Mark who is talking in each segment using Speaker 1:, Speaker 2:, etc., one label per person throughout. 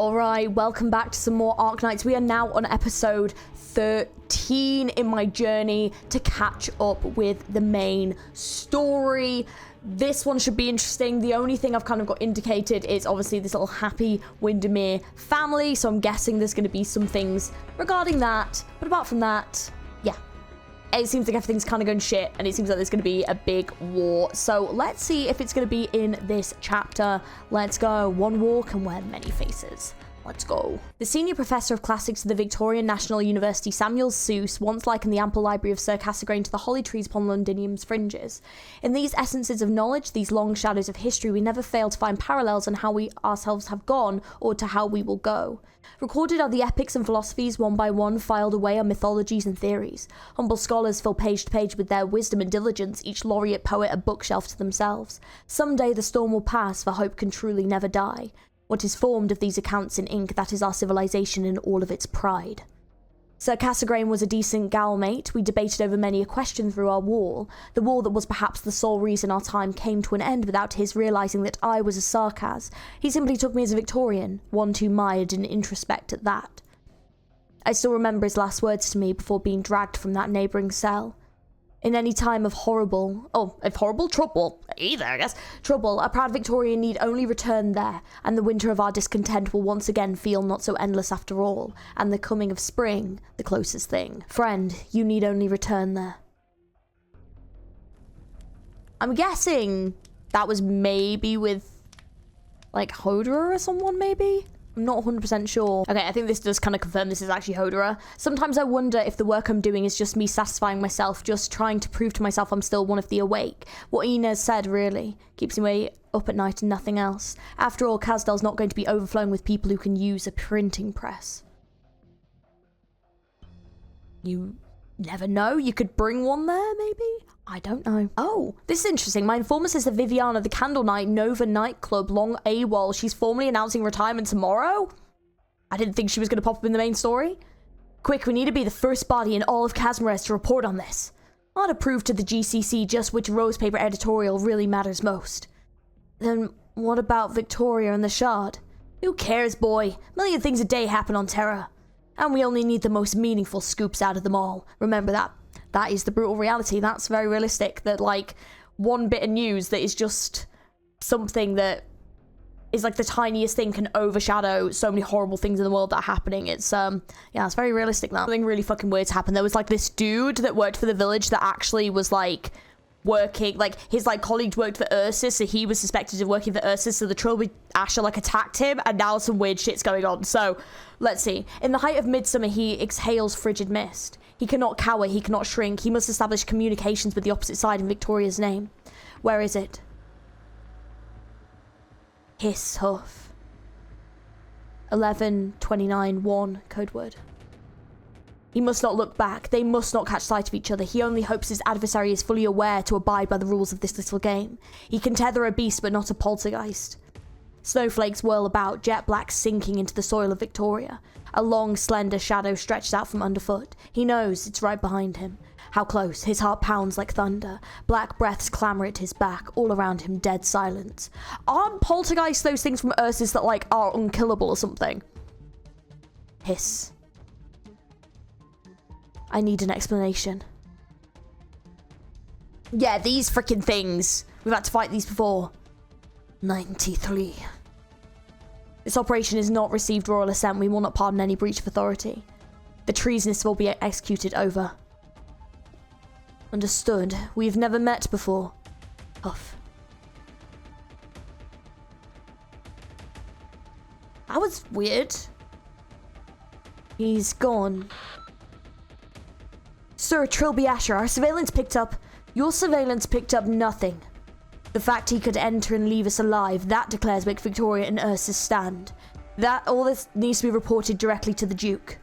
Speaker 1: Alright, welcome back to some more Arknights. We are now on episode 13 in my journey to catch up with the main story. This one should be interesting. The only thing I've kind of got indicated is obviously this little happy Windermere family, so I'm guessing there's going to be some things regarding that. But apart from that, yeah. It seems like everything's kind of going shit, and it seems like there's going to be a big war. So let's see if it's going to be in this chapter. Let's go. One war can wear many faces. Let's go. The senior professor of classics at the Victorian National University, Samuel Seuss, once likened the ample library of Sir Cassegrain to the holly trees upon Londinium's fringes. In these essences of knowledge, these long shadows of history, we never fail to find parallels on how we ourselves have gone or to how we will go. Recorded are the epics and philosophies, one by one, filed away are mythologies and theories. Humble scholars fill page to page with their wisdom and diligence, each laureate poet a bookshelf to themselves. Some day the storm will pass, for hope can truly never die. What is formed of these accounts in ink, that is our civilization in all of its pride. Sir Cassegrain was a decent gal-mate. We debated over many a question through our wall, the wall that was perhaps the sole reason our time came to an end without his realising that I was a Sarkaz. He simply took me as a Victorian, one too mired in introspect at that. I still remember his last words to me before being dragged from that neighbouring cell. In any time of trouble, a proud Victorian need only return there, and the winter of our discontent will once again feel not so endless after all, and the coming of spring, the closest thing. Friend, you need only return there. I'm guessing that was maybe with, like, Hodera or someone, maybe? I'm not 100% sure. Okay, I think this does kind of confirm this is actually Hodera. Sometimes I wonder if the work I'm doing is just me satisfying myself, just trying to prove to myself I'm still one of the awake. What Inez said, really, keeps me up at night and nothing else. After all, Casdell's not going to be overflowing with people who can use a printing press. You never know. You could bring one there, maybe? I don't know. Oh, this is interesting. My informant says that Viviana, the Candle Night Nova nightclub, long AWOL, she's formally announcing retirement tomorrow? I didn't think she was going to pop up in the main story. Quick, we need to be the first body in all of Casmares to report on this. I ought to prove to the GCC just which rose paper editorial really matters most. Then what about Victoria and the Shard? Who cares, boy? A million things a day happen on Terra. And we only need the most meaningful scoops out of them all. Remember that. That is the brutal reality. That's very realistic, that like one bit of news that is just something that is like the tiniest thing can overshadow so many horrible things in the world that are happening. It's yeah, it's very realistic. That something really fucking weird's happened. There was like this dude that worked for the village that actually was like working, like his like colleague worked for Ursus, so he was suspected of working for Ursus, so the Trilby Asher like attacked him, and now some weird shit's going on. So let's see. In the height of midsummer, he exhales frigid mist. He cannot cower, he cannot shrink. He must establish communications with the opposite side in Victoria's name. Where is it? Hiss Huff. 11:29:1 code word. He must not look back. They must not catch sight of each other. He only hopes his adversary is fully aware to abide by the rules of this little game. He can tether a beast, but not a poltergeist. Snowflakes whirl about, jet black sinking into the soil of Victoria. A long, slender shadow stretches out from underfoot. He knows it's right behind him. How close? His heart pounds like thunder. Black breaths clamour at his back. All around him, dead silence. Aren't poltergeists those things from Ursus that, like, are unkillable or something? Hiss. I need an explanation. Yeah, these freaking things. We've had to fight these before. 93. This operation has not received royal assent. We will not pardon any breach of authority. The treasonous will be executed. Over. Understood. We've never met before. Huff. That was weird. He's gone. Sir Trilby Asher, our surveillance picked up... Your surveillance picked up nothing. The fact he could enter and leave us alive, that declares where Victoria and Ursus stand. All this needs to be reported directly to the Duke.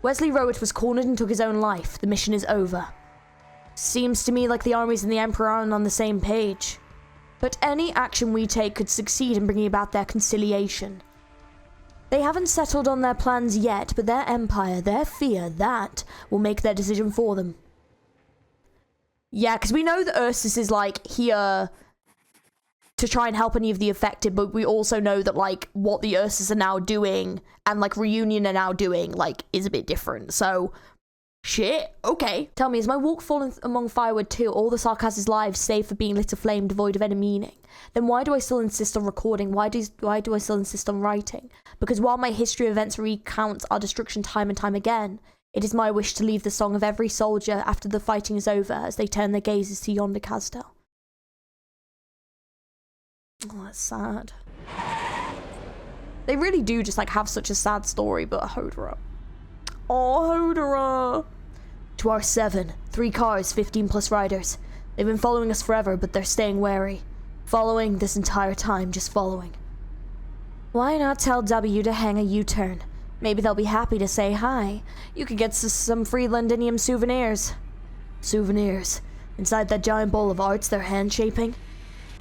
Speaker 1: Wesley Rowett was cornered and took his own life. The mission is over. Seems to me like the armies and the Emperor aren't on the same page. But any action we take could succeed in bringing about their conciliation. They haven't settled on their plans yet, but their empire, their fear, that will make their decision for them. Yeah, because we know that Ursus is like here to try and help any of the affected, but we also know that, like, what the Ursas are now doing and, like, Reunion are now doing, like, is a bit different. So, shit, okay. Tell me, is my walk fallen among firewood too? All the Sarkaz's lives, save for being lit a flame devoid of any meaning. Then why do I still insist on recording? Why do I still insist on writing? Because while my history of events recounts our destruction time and time again, it is my wish to leave the song of every soldier after the fighting is over as they turn their gazes to yonder castle. Oh, that's sad. They really do just, like, have such a sad story, but Hodora. Oh, Hodora! To our 7, 3 cars, 15 plus riders. They've been following us forever, but they're staying wary. Following this entire time, just following. Why not tell W to hang a U-turn? Maybe they'll be happy to say hi. You could get some free Londinium souvenirs. Souvenirs? Inside that giant bowl of arts they're hand-shaping?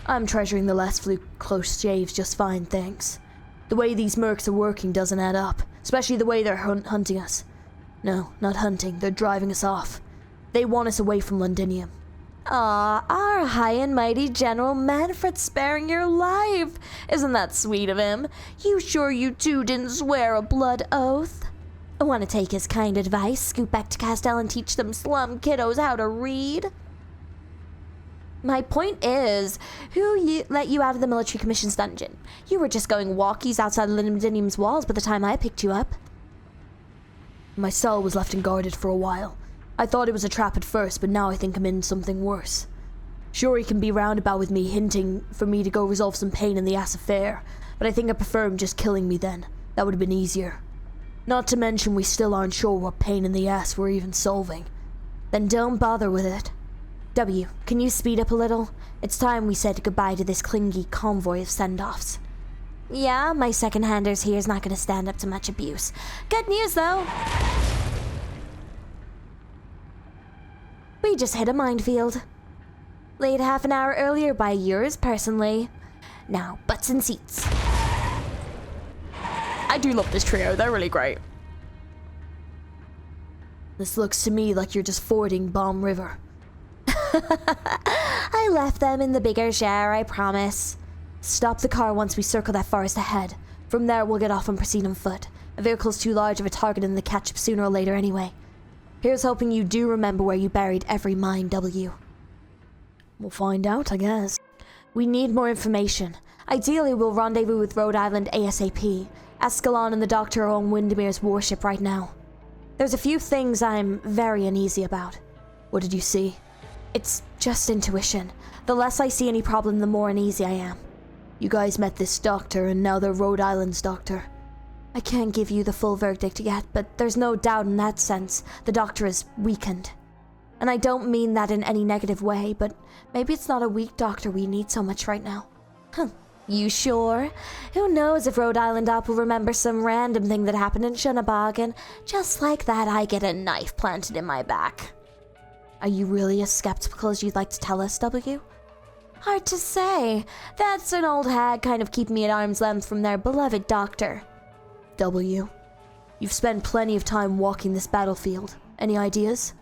Speaker 1: I'm treasuring the less close shaves just fine, thanks. The way these mercs are working doesn't add up, especially the way they're hunting us. No, not hunting, they're driving us off. They want us away from Londinium. Ah, our high and mighty General Manfred sparing your life. Isn't that sweet of him? You sure you two didn't swear a blood oath? I want to take his kind advice, scoot back to Castell and teach them slum kiddos how to read. My point is, who let you out of the military commissions dungeon? You were just going walkies outside Londinium's walls by the time I picked you up. My cell was left unguarded for a while. I thought it was a trap at first, but now I think I'm in something worse. Sure, he can be roundabout with me, hinting for me to go resolve some pain in the ass affair, but I think I prefer him just killing me then. That would have been easier. Not to mention we still aren't sure what pain in the ass we're even solving. Then don't bother with it. W, can you speed up a little? It's time we said goodbye to this clingy convoy of send-offs. Yeah, my second-handers here is not going to stand up to much abuse. Good news, though. We just hit a minefield. Late half an hour earlier by yours personally. Now, butts and seats.
Speaker 2: I do love this trio, they're really great.
Speaker 1: This looks to me like you're just fording Bomb River. I left them in the bigger share, I promise. Stop the car once we circle that forest ahead. From there, we'll get off and proceed on foot. A vehicle's too large of a target in the catch-up sooner or later anyway. Here's hoping you do remember where you buried every mine, W.
Speaker 2: We'll find out, I guess.
Speaker 1: We need more information. Ideally, we'll rendezvous with Rhode Island ASAP. Escalon and the Doctor are on Windermere's warship right now. There's a few things I'm very uneasy about.
Speaker 2: What did you see?
Speaker 1: It's just intuition. The less I see any problem, the more uneasy I am.
Speaker 2: You guys met this doctor, and now they're Rhode Island's doctor.
Speaker 1: I can't give you the full verdict yet, but there's no doubt in that sense. The doctor is weakened. And I don't mean that in any negative way, but maybe it's not a weak doctor we need so much right now. You sure? Who knows if Rhode Island Op will remember some random thing that happened in Shunabog, and just like that I get a knife planted in my back. Are you really as skeptical as you'd like to tell us, W? Hard to say. That's an old hag kind of keeping me at arm's length from their beloved doctor.
Speaker 2: W, you've spent plenty of time walking this battlefield. Any ideas?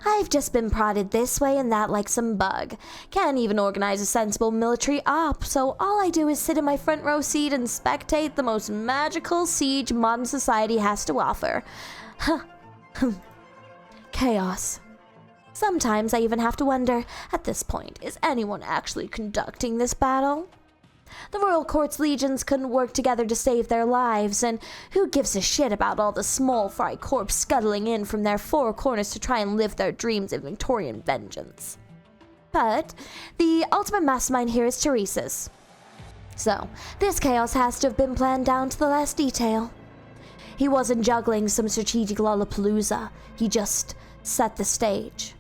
Speaker 1: I've just been prodded this way and that like some bug. Can't even organize a sensible military op, so all I do is sit in my front row seat and spectate the most magical siege modern society has to offer. Chaos. Sometimes I even have to wonder, at this point, is anyone actually conducting this battle? The Royal Court's legions couldn't work together to save their lives, and who gives a shit about all the small fry corps scuttling in from their four corners to try and live their dreams of Victorian vengeance? But the ultimate mastermind here is Teresa's. So, this chaos has to have been planned down to the last detail. He wasn't juggling some strategic Lollapalooza, he just set the stage.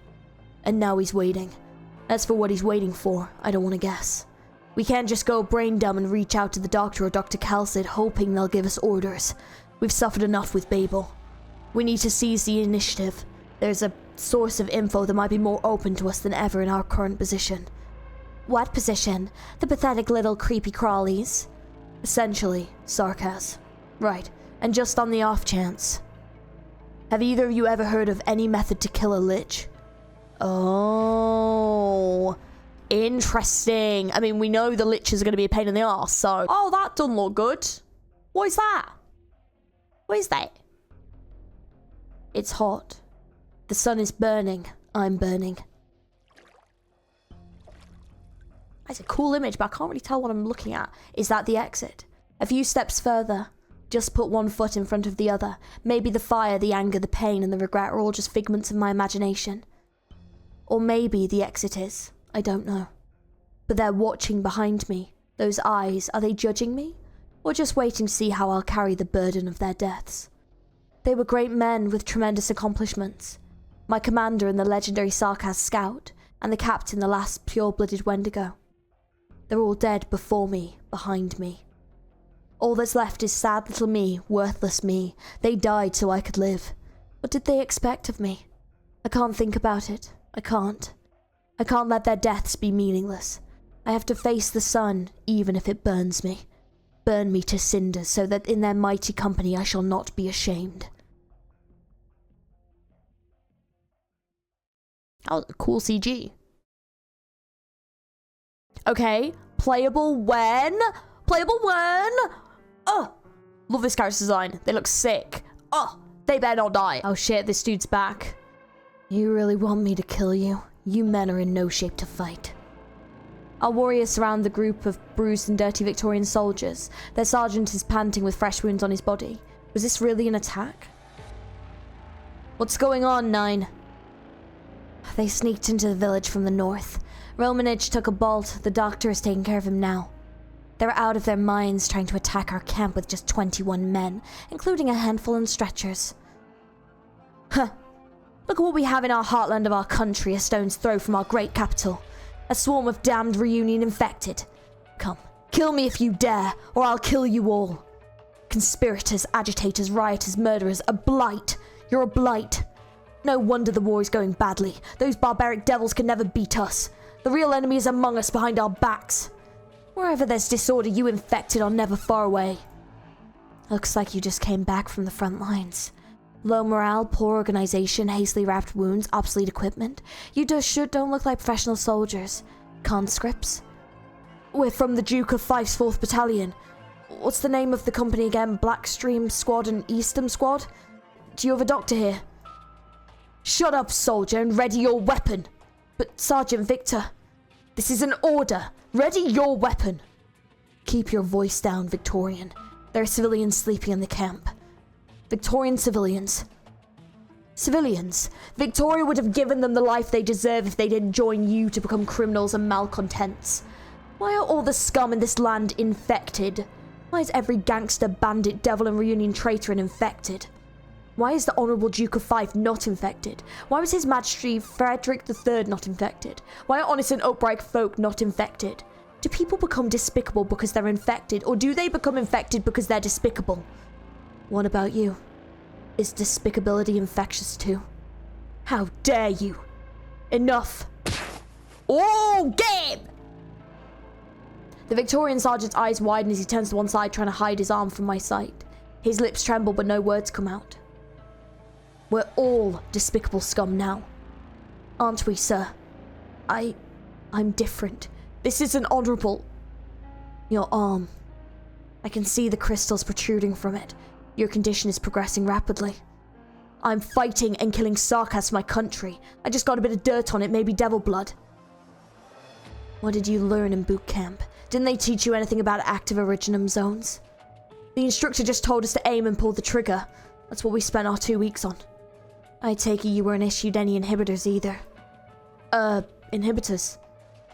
Speaker 2: And now he's waiting. As for what he's waiting for, I don't want to guess. We can't just go brain dumb and reach out to the doctor or Dr. Calcid hoping they'll give us orders. We've suffered enough with Babel. We need to seize the initiative. There's a source of info that might be more open to us than ever in our current position.
Speaker 1: What position? The pathetic little creepy crawlies?
Speaker 2: Essentially, Sarkaz. Right, and just on the off chance. Have either of you ever heard of any method to kill a lich?
Speaker 1: Oh, Interesting. I mean, we know the liches are going to be a pain in the arse, so... Oh, that doesn't look good. What is that? What is that? It's hot. The sun is burning. I'm burning. That's a cool image, but I can't really tell what I'm looking at. Is that the exit? A few steps further. Just put one foot in front of the other. Maybe the fire, the anger, the pain, and the regret are all just figments of my imagination. Or maybe the exit is. I don't know. But they're watching behind me. Those eyes, are they judging me? Or just waiting to see how I'll carry the burden of their deaths? They were great men with tremendous accomplishments. My commander and the legendary Sarkaz Scout, and the captain, the last pure-blooded Wendigo. They're all dead before me, behind me. All that's left is sad little me, worthless me. They died so I could live. What did they expect of me? I can't think about it. I can't. I can't let their deaths be meaningless. I have to face the sun, even if it burns me. Burn me to cinders, so that in their mighty company I shall not be ashamed. That was a cool CG. Okay, playable when? Playable when? Oh, love this character design. They look sick. Oh, they better not die. Oh shit, this dude's back.
Speaker 2: You really want me to kill you? You men are in no shape to fight.
Speaker 1: Our warriors surround the group of bruised and dirty Victorian soldiers. Their sergeant is panting with fresh wounds on his body. Was this really an attack? What's going on, 9?
Speaker 2: They sneaked into the village from the north. Romanich took a bolt. The doctor is taking care of him now. They're out of their minds trying to attack our camp with just 21 men, including a handful in stretchers.
Speaker 1: Huh. Look at what we have in our heartland of our country, a stone's throw from our great capital. A swarm of damned reunion infected. Come, kill me if you dare, or I'll kill you all. Conspirators, agitators, rioters, murderers, a blight. You're a blight. No wonder the war is going badly. Those barbaric devils can never beat us. The real enemy is among us, behind our backs. Wherever there's disorder, you infected are never far away.
Speaker 2: Looks like you just came back from the front lines. Low morale, poor organization, hastily wrapped wounds, obsolete equipment. You don't look like professional soldiers. Conscripts?
Speaker 1: We're from the Duke of Fife's 4th Battalion. What's the name of the company again? Blackstream Squad and Eastham Squad? Do you have a doctor here? Shut up, soldier, and ready your weapon. But Sergeant Victor, this is an order. Ready your weapon.
Speaker 2: Keep your voice down, Victorian. There are civilians sleeping in the camp.
Speaker 1: Victorian civilians. Civilians. Victoria would have given them the life they deserve if they didn't join you to become criminals and malcontents. Why are all the scum in this land infected? Why is every gangster, bandit, devil and reunion traitor infected? Why is the Honourable Duke of Fife not infected? Why was His Majesty Frederick III not infected? Why are honest and upright folk not infected? Do people become despicable because they're infected, or do they become infected because they're despicable?
Speaker 2: What about you? Is despicability infectious too?
Speaker 1: How dare you! Enough! Oh, game! The Victorian sergeant's eyes widen as he turns to one side, trying to hide his arm from my sight. His lips tremble, but no words come out. We're all despicable scum now. Aren't we, sir? I'm different. This isn't honourable. Your arm. I can see the crystals protruding from it. Your condition is progressing rapidly. I'm fighting and killing Sarkaz for my country. I just got a bit of dirt on it, maybe devil blood.
Speaker 2: What did you learn in boot camp?
Speaker 1: Didn't they teach you anything about active originum zones? The instructor just told us to aim and pull the trigger. That's what we spent our 2 weeks on.
Speaker 2: I take it you weren't issued any inhibitors either.
Speaker 1: Inhibitors?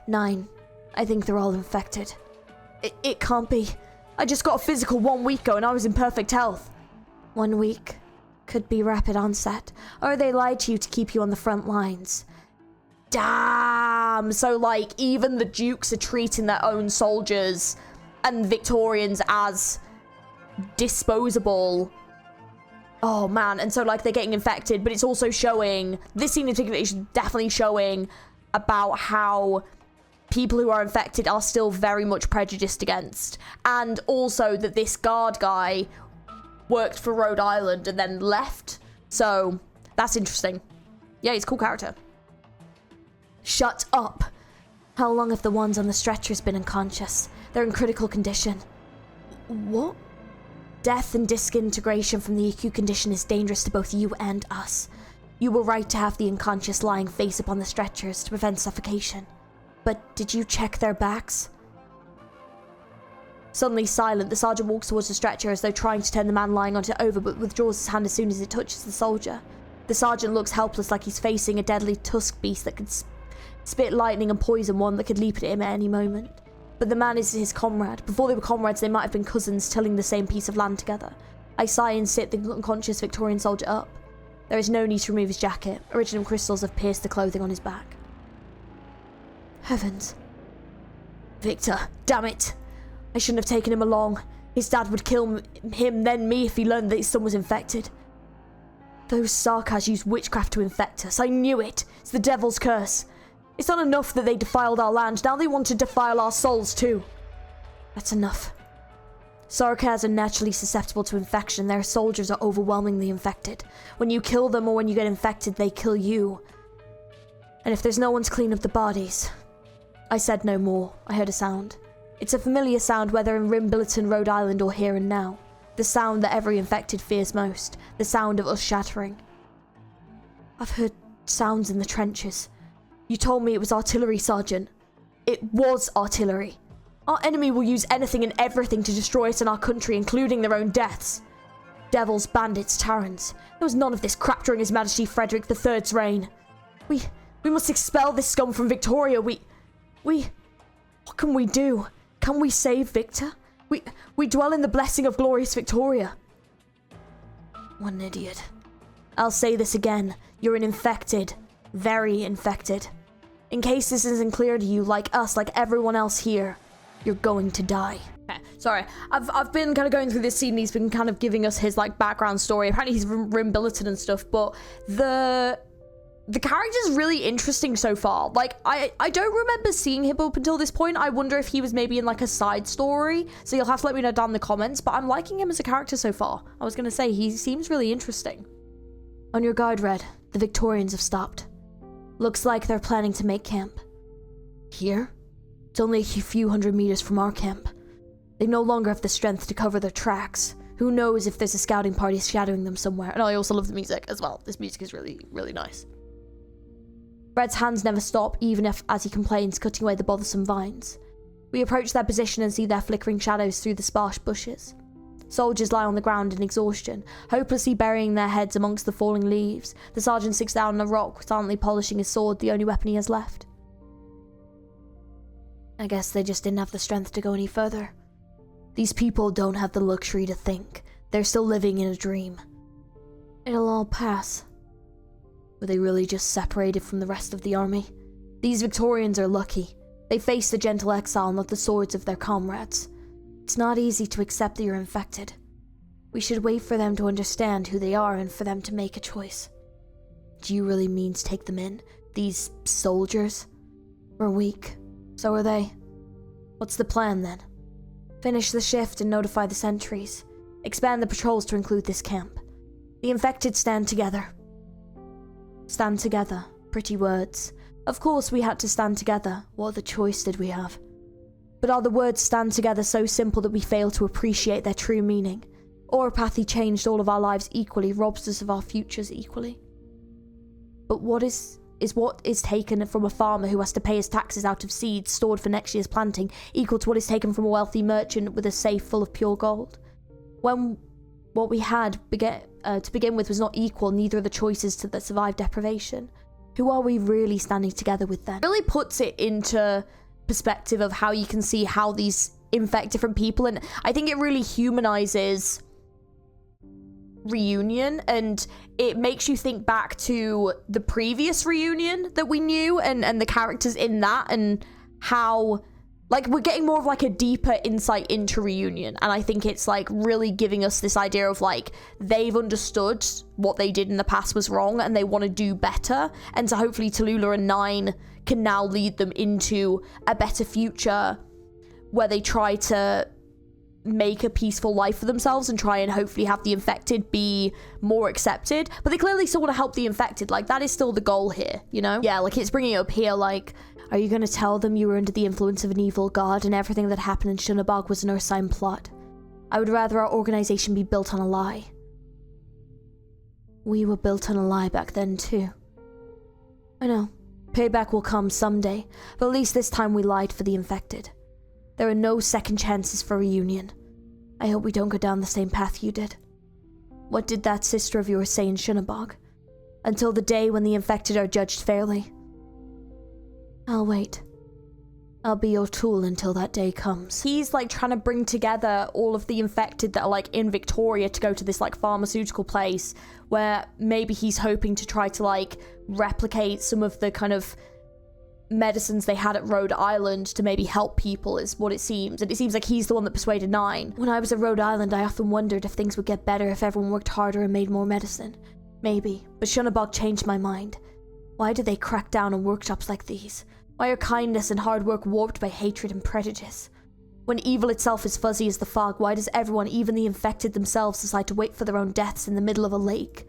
Speaker 2: 9. I think they're all infected.
Speaker 1: It can't be. I just got a physical 1 week ago and I was in perfect health.
Speaker 2: 1 week? Could be rapid onset. Or they lied to you to keep you on the front lines.
Speaker 1: Damn! So, like, even the Dukes are treating their own soldiers and Victorians as disposable. Oh, man. And so, like, they're getting infected, but it's also showing, this scene in particular is definitely showing about how people who are infected are still very much prejudiced against. And also that this guard guy worked for Rhode Island and then left. So, that's interesting. Yeah, he's a cool character. Shut up.
Speaker 2: How long have the ones on the stretchers been unconscious? They're in critical condition.
Speaker 1: What?
Speaker 2: Death and disintegration from the acute condition is dangerous to both you and us. You were right to have the unconscious lying face up on the stretchers to prevent suffocation. But did you check their backs?
Speaker 1: Suddenly silent, the sergeant walks towards the stretcher as though trying to turn the man lying on it over, but withdraws his hand as soon as it touches the soldier. The sergeant looks helpless, like he's facing a deadly tusk beast that could spit lightning and poison one that could leap at him at any moment. But the man is his comrade. Before they were comrades, they might have been cousins tilling the same piece of land together. I sigh and sit the unconscious Victorian soldier up. There is no need to remove his jacket. Iridium crystals have pierced the clothing on his back.
Speaker 2: Heavens.
Speaker 1: Victor, damn it. I shouldn't have taken him along. His dad would kill him, then me, if he learned that his son was infected. Those Sarkas used witchcraft to infect us. I knew it. It's the devil's curse. It's not enough that they defiled our land. Now they want to defile our souls too.
Speaker 2: That's enough.
Speaker 1: Sarkas are naturally susceptible to infection. Their soldiers are overwhelmingly infected. When you kill them or when you get infected, they kill you.
Speaker 2: And if there's no one to clean up the bodies...
Speaker 1: I said no more. I heard a sound. It's a familiar sound, whether in Rimbilliton, Rhode Island, or here and now. The sound that every infected fears most. The sound of us shattering.
Speaker 2: I've heard sounds in the trenches.
Speaker 1: You told me it was artillery, Sergeant. It was artillery. Our enemy will use anything and everything to destroy us and our country, including their own deaths. Devils, bandits, Terrans. There was none of this crap during His Majesty Frederick III's reign. We must expel this scum from Victoria. What can we do? Can we save Victor? We dwell in the blessing of glorious Victoria.
Speaker 2: What an idiot.
Speaker 1: I'll say this again. You're an infected. Very infected. In case this isn't clear to you, like us, like everyone else here, you're going to die. Okay, sorry. I've been kind of going through this scene. He's been kind of giving us his like background story. Apparently he's from Rimbilliton and stuff, but the character's really interesting so far. Like, I don't remember seeing him up until this point. I wonder if he was maybe in like a side story. So you'll have to let me know down in the comments, but I'm liking him as a character so far. I was gonna say, he seems really interesting.
Speaker 2: On your guard, Red. The Victorians have stopped. Looks like they're planning to make camp.
Speaker 1: Here?
Speaker 2: It's only a few hundred meters from our camp. They no longer have the strength to cover their tracks. Who knows if there's a scouting party shadowing them somewhere.
Speaker 1: And I also love the music as well. This music is really, really nice. Red's hands never stop, even if, as he complains, cutting away the bothersome vines. We approach their position and see their flickering shadows through the sparse bushes. Soldiers lie on the ground in exhaustion, hopelessly burying their heads amongst the falling leaves. The sergeant sits down on a rock, silently polishing his sword, the only weapon he has left.
Speaker 2: I guess they just didn't have the strength to go any further. These people don't have the luxury to think. They're still living in a dream. It'll all pass. Were they really just separated from the rest of the army?
Speaker 1: These Victorians are lucky. They face the gentle exile, not the swords of their comrades.
Speaker 2: It's not easy to accept that you're infected. We should wait for them to understand who they are and for them to make a choice.
Speaker 1: Do you really mean to take them in? These soldiers?
Speaker 2: We're weak. So are they.
Speaker 1: What's the plan then?
Speaker 2: Finish the shift and notify the sentries.
Speaker 1: Expand the patrols to include this camp. The infected stand together.
Speaker 2: Stand together. Pretty words. Of course we had to stand together. What other choice did we have?
Speaker 1: But are the words stand together so simple that we fail to appreciate their true meaning? Oropathy changed all of our lives equally, robs us of our futures equally. But what is taken from a farmer who has to pay his taxes out of seeds stored for next year's planting equal to what is taken from a wealthy merchant with a safe full of pure gold? When what we had to begin with was not equal, neither are the choices that survive deprivation. Who are we really standing together with then? It really puts it into perspective of how you can see how these infect different people, and I think it really humanizes Reunion, and it makes you think back to the previous Reunion that we knew and the characters in that, and how like we're getting more of like a deeper insight into Reunion, and I think it's like really giving us this idea of like they've understood what they did in the past was wrong and they want to do better, and so hopefully Tallulah and Nine can now lead them into a better future where they try to make a peaceful life for themselves and try and hopefully have the infected be more accepted. But they clearly still want to help the infected. Like, that is still the goal here, you know? Yeah, like, it's bringing it up here, like,
Speaker 2: Are you going to tell them you were under the influence of an evil god and everything that happened in Shunabog was an Ursine plot? I would rather our organization be built on a lie. We were built on a lie back then too. I know. Payback will come someday, but at least this time we lied for the infected. There are no second chances for reunion. I hope we don't go down the same path you did. What did that sister of yours say in Shunabog? Until the day when the infected are judged fairly. I'll wait. I'll be your tool until that day comes.
Speaker 1: He's like trying to bring together all of the infected that are like in Victoria to go to this like pharmaceutical place where maybe he's hoping to try to like replicate some of the kind of medicines they had at Rhode Island to maybe help people, is what it seems. And it seems like he's the one that persuaded Nine.
Speaker 2: When I was at Rhode Island, I often wondered if things would get better if everyone worked harder and made more medicine. Maybe, but Shunabog changed my mind. Why do they crack down on workshops like these? Why are kindness and hard work warped by hatred and prejudice? When evil itself is fuzzy as the fog, why does everyone, even the infected themselves, decide to wait for their own deaths in the middle of a lake?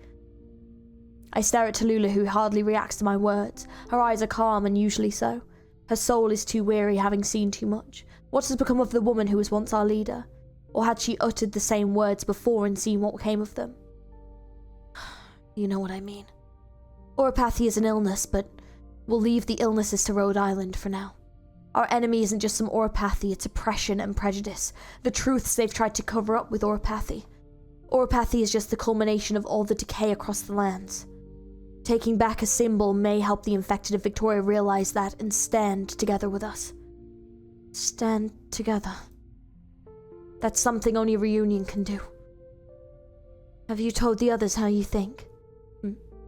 Speaker 2: I stare at Tallulah, who hardly reacts to my words. Her eyes are calm, and usually so. Her soul is too weary, having seen too much. What has become of the woman who was once our leader? Or had she uttered the same words before and seen what came of them? You know what I mean. Oropathy is an illness, but we'll leave the illnesses to Rhode Island for now. Our enemy isn't just some oropathy, it's oppression and prejudice. The truths they've tried to cover up with oropathy. Oropathy is just the culmination of all the decay across the lands. Taking back a symbol may help the infected of Victoria realize that and stand together with us. Stand together. That's something only reunion can do. Have you told the others how you think?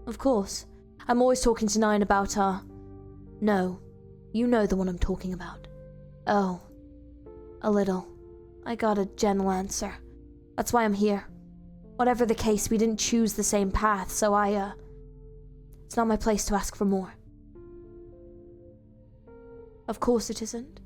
Speaker 2: Of course. I'm always talking to Nine about her. No, you know the one I'm talking about. Oh, a little. I got a general answer. That's why I'm here. Whatever the case, we didn't choose the same path, so it's not my place to ask for more. Of course it isn't.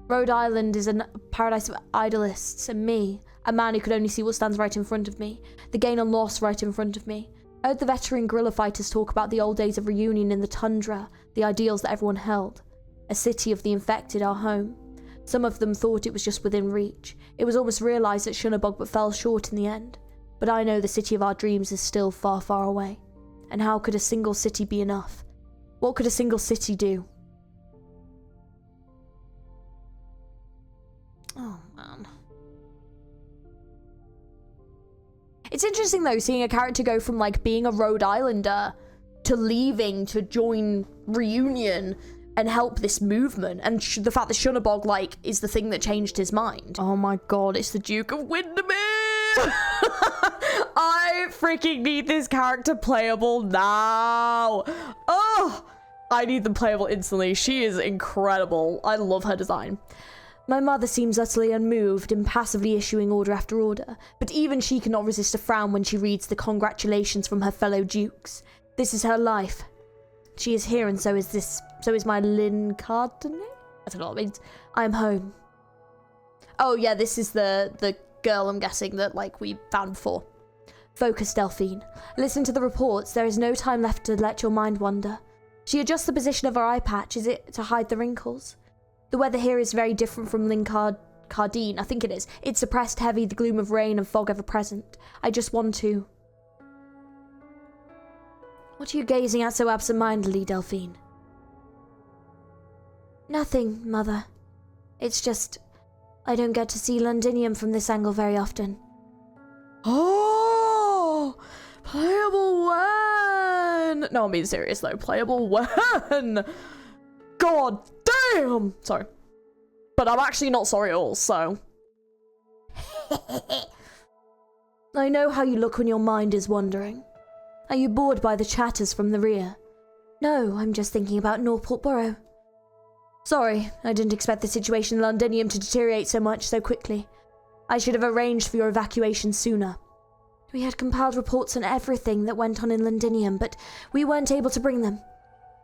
Speaker 2: Rhode Island is a paradise of idealists, and me, a man who could only see what stands right in front of me, the gain and loss right in front of me. I heard the veteran guerrilla fighters talk about the old days of reunion in the tundra, the ideals that everyone held. A city of the infected, our home. Some of them thought it was just within reach. It was almost realised at Shunabog but fell short in the end. But I know the city of our dreams is still far, far away. And how could a single city be enough? What could a single city do? Oh, man. It's interesting, though, seeing a character go from, like, being a Rhode Islander to leaving to join Reunion and help this movement. And the fact that Shunabog, like, is the thing that changed his mind. Oh, my God, it's the Duke of Windermere! I freaking need this character playable now. Oh, I need them playable instantly. She is incredible. I love her design. My mother seems utterly unmoved, impassively issuing order after order, but even she cannot resist a frown when she reads the congratulations from her fellow dukes. This is her life. She is here, and so is my Lincardine? I don't know what it means. I'm home. Oh yeah, this is the girl, I'm guessing, that like we found before. Focus, Delphine. Listen to the reports. There is no time left to let your mind wander. She adjusts the position of her eye patch. Is it to hide the wrinkles? The weather here is very different from Lincardine. I think it is. It's suppressed heavy, the gloom of rain and fog ever present. I just want to... What are you gazing at so absent-mindedly, Delphine? Nothing, Mother. It's just... I don't get to see Londinium from this angle very often. Oh! Playable when? No, I'm being serious though. Playable when? God damn! Sorry. But I'm actually not sorry at all, so... I know how you look when your mind is wandering. Are you bored by the chatters from the rear? No, I'm just thinking about Norport Borough. Sorry, I didn't expect the situation in Londinium to deteriorate so much so quickly. I should have arranged for your evacuation sooner. We had compiled reports on everything that went on in Londinium, but we weren't able to bring them.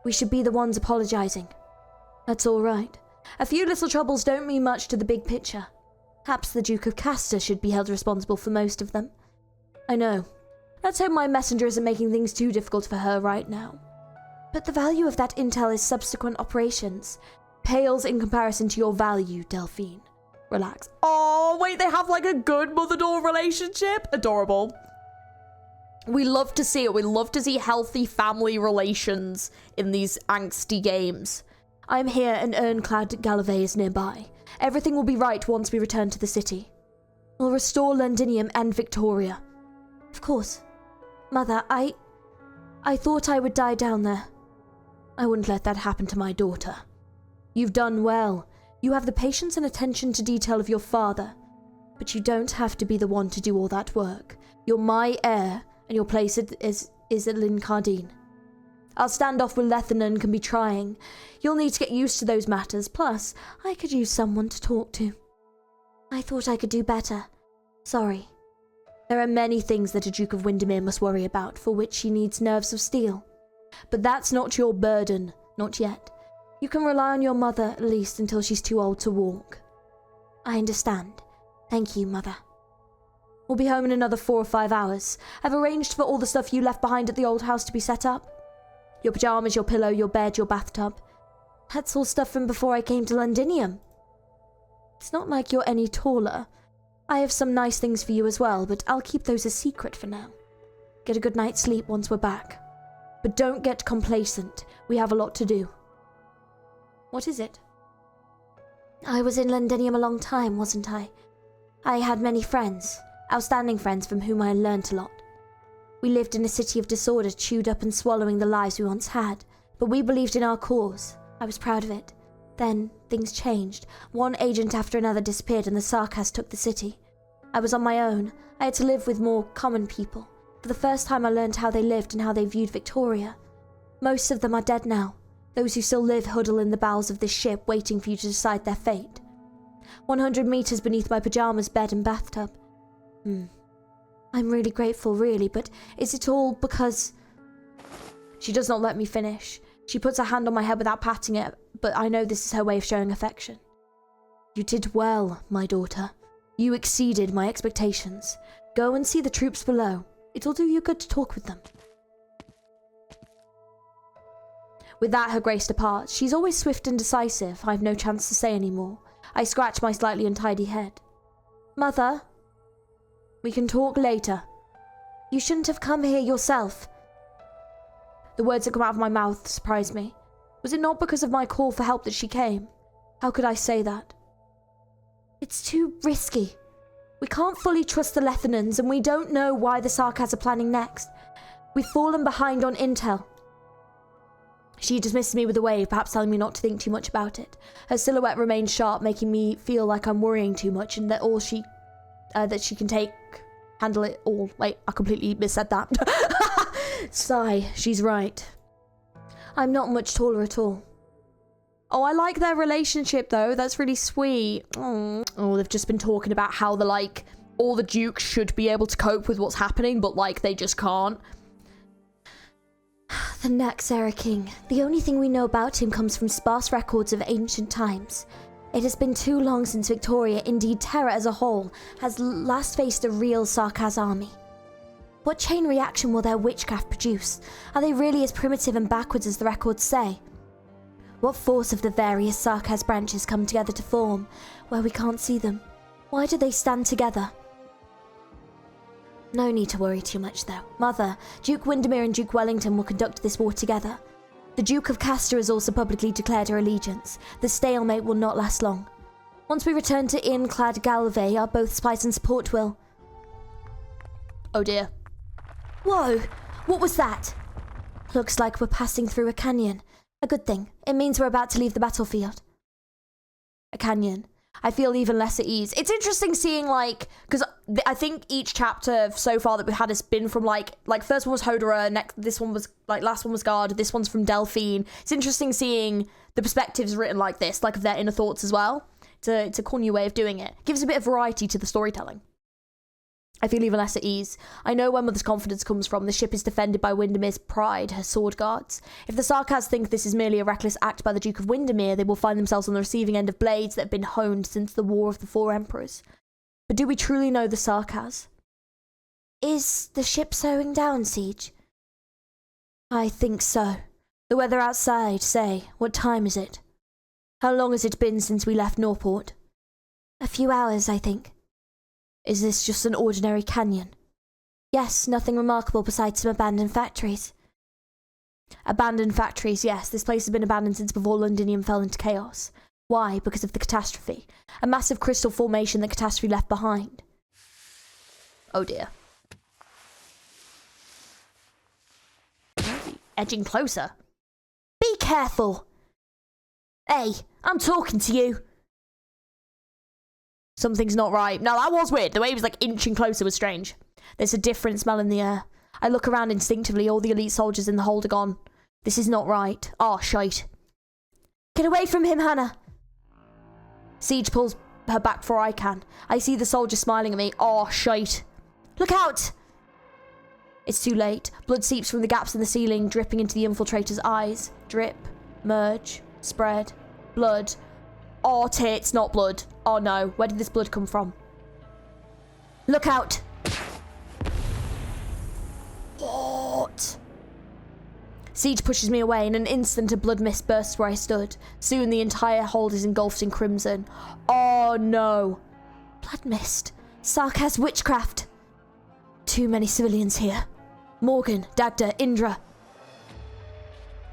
Speaker 2: We should be the ones apologising. That's all right. A few little troubles don't mean much to the big picture. Perhaps the Duke of Castor should be held responsible for most of them. I know. Let's hope my messenger isn't making things too difficult for her right now. But the value of that intel is subsequent operations. Pales in comparison to your value, Delphine. Relax.
Speaker 1: Oh, wait, they have like a good mother-daughter relationship? Adorable. We love to see it. We love to see healthy family relations in these angsty games.
Speaker 2: I'm here and Ironclad Gallivey is nearby. Everything will be right once we return to the city. We'll restore Londinium and Victoria. Of course. Mother, I thought I would die down there. I wouldn't let that happen to my daughter. You've done well. You have the patience and attention to detail of your father. But you don't have to be the one to do all that work. You're my heir, and your place is at Lincardine. Our standoff with Lethanen can be trying. You'll need to get used to those matters. Plus, I could use someone to talk to. I thought I could do better. Sorry. There are many things that a Duke of Windermere must worry about, for which she needs nerves of steel. But that's not your burden, not yet. You can rely on your mother, at least until she's too old to walk. I understand. Thank you, Mother. We'll be home in another 4 or 5 hours. I've arranged for all the stuff you left behind at the old house to be set up. Your pajamas, your pillow, your bed, your bathtub. That's all stuff from before I came to Londinium. It's not like you're any taller. I have some nice things for you as well, but I'll keep those a secret for now. Get a good night's sleep once we're back. But don't get complacent. We have a lot to do. What is it? I was in Londinium a long time, wasn't I? I had many friends, outstanding friends from whom I learnt a lot. We lived in a city of disorder, chewed up and swallowing the lives we once had, but we believed in our cause. I was proud of it. Then, things changed. One agent after another disappeared and the Sarkas took the city. I was on my own. I had to live with more common people. For the first time I learned how they lived and how they viewed Victoria. Most of them are dead now. Those who still live huddle in the bowels of this ship, waiting for you to decide their fate. 100 meters beneath my pajamas, bed and bathtub. I'm really grateful, really, but is it all because... She does not let me finish. She puts her hand on my head without patting it, but I know this is her way of showing affection. You did well, my daughter. You exceeded my expectations. Go and see the troops below. It'll do you good to talk with them. With that, her grace departs. She's always swift and decisive. I've no chance to say any more. I scratch my slightly untidy head. Mother? We can talk later. You shouldn't have come here yourself. The words that come out of my mouth surprised me. Was it not because of my call for help that she came? How could I say that? It's too risky. We can't fully trust the Lethanens, and we don't know why the Sarkas are planning next. We've fallen behind on intel. She dismisses me with a wave, perhaps telling me not to think too much about it. Her silhouette remains sharp, making me feel like I'm worrying too much, and that all she can handle it all. Wait, I completely missaid that. Sigh, she's right. I'm not much taller at all. Oh, I like their relationship though. That's really sweet. Oh, they've just been talking about how all the dukes should be able to cope with what's happening, but they just can't. The Naxara King. The only thing we know about him comes from sparse records of ancient times. It has been too long since Victoria, indeed Terra as a whole, has last faced a real Sarkaz army. What chain reaction will their witchcraft produce? Are they really as primitive and backwards as the records say? What force of the various Sarkaz branches come together to form, where we can't see them? Why do they stand together? No need to worry too much though. Mother, Duke Windermere and Duke Wellington will conduct this war together. The Duke of Castor has also publicly declared her allegiance. The stalemate will not last long. Once we return to Ironclad Gallivey, our both spies and support will... Oh dear. Whoa! What was that? Looks like we're passing through a canyon. A good thing. It means we're about to leave the battlefield. A canyon. I feel even less at ease. It's interesting seeing, because I think each chapter so far that we've had has been from, first one was Hodera, this one was, last one was Guard, this one's from Delphine. It's interesting seeing the perspectives written like this, of their inner thoughts as well. It's a cool new way of doing it. Gives a bit of variety to the storytelling. I feel even less at ease. I know where Mother's confidence comes from. The ship is defended by Windermere's pride, her sword guards. If the Sarkaz think this is merely a reckless act by the Duke of Windermere, they will find themselves on the receiving end of blades that have been honed since the War of the Four Emperors. But do we truly know the Sarkaz? Is the ship slowing down, Siege? I think so. The weather outside, say, what time is it? How long has it been since we left Norport? A few hours, I think. Is this just an ordinary canyon? Yes, nothing remarkable besides some abandoned factories. Abandoned factories, yes. This place has been abandoned since before Londinium fell into chaos. Why? Because of the catastrophe. A massive crystal formation the catastrophe left behind. Oh dear.
Speaker 1: Edging closer.
Speaker 2: Be careful! Hey, I'm talking to you.
Speaker 1: Something's not right. No, that was weird. The way he was like inching closer was strange. There's a different smell in the air. I look around instinctively. All the elite soldiers in the hold are gone. This is not right. Oh, shite.
Speaker 2: Get away from him, Hannah.
Speaker 1: Siege pulls her back before I can. I see the soldier smiling at me. Oh, shite.
Speaker 2: Look out!
Speaker 1: It's too late. Blood seeps from the gaps in the ceiling, dripping into the infiltrator's eyes. Drip, merge, spread, blood. Oh, tits, not blood. Oh no, where did this blood come from?
Speaker 2: Look out!
Speaker 1: What? Siege pushes me away. In an instant, a blood mist bursts where I stood. Soon, the entire hold is engulfed in crimson. Oh no.
Speaker 2: Blood mist. Sarkaz witchcraft. Too many civilians here. Morgan, Dagda, Indra.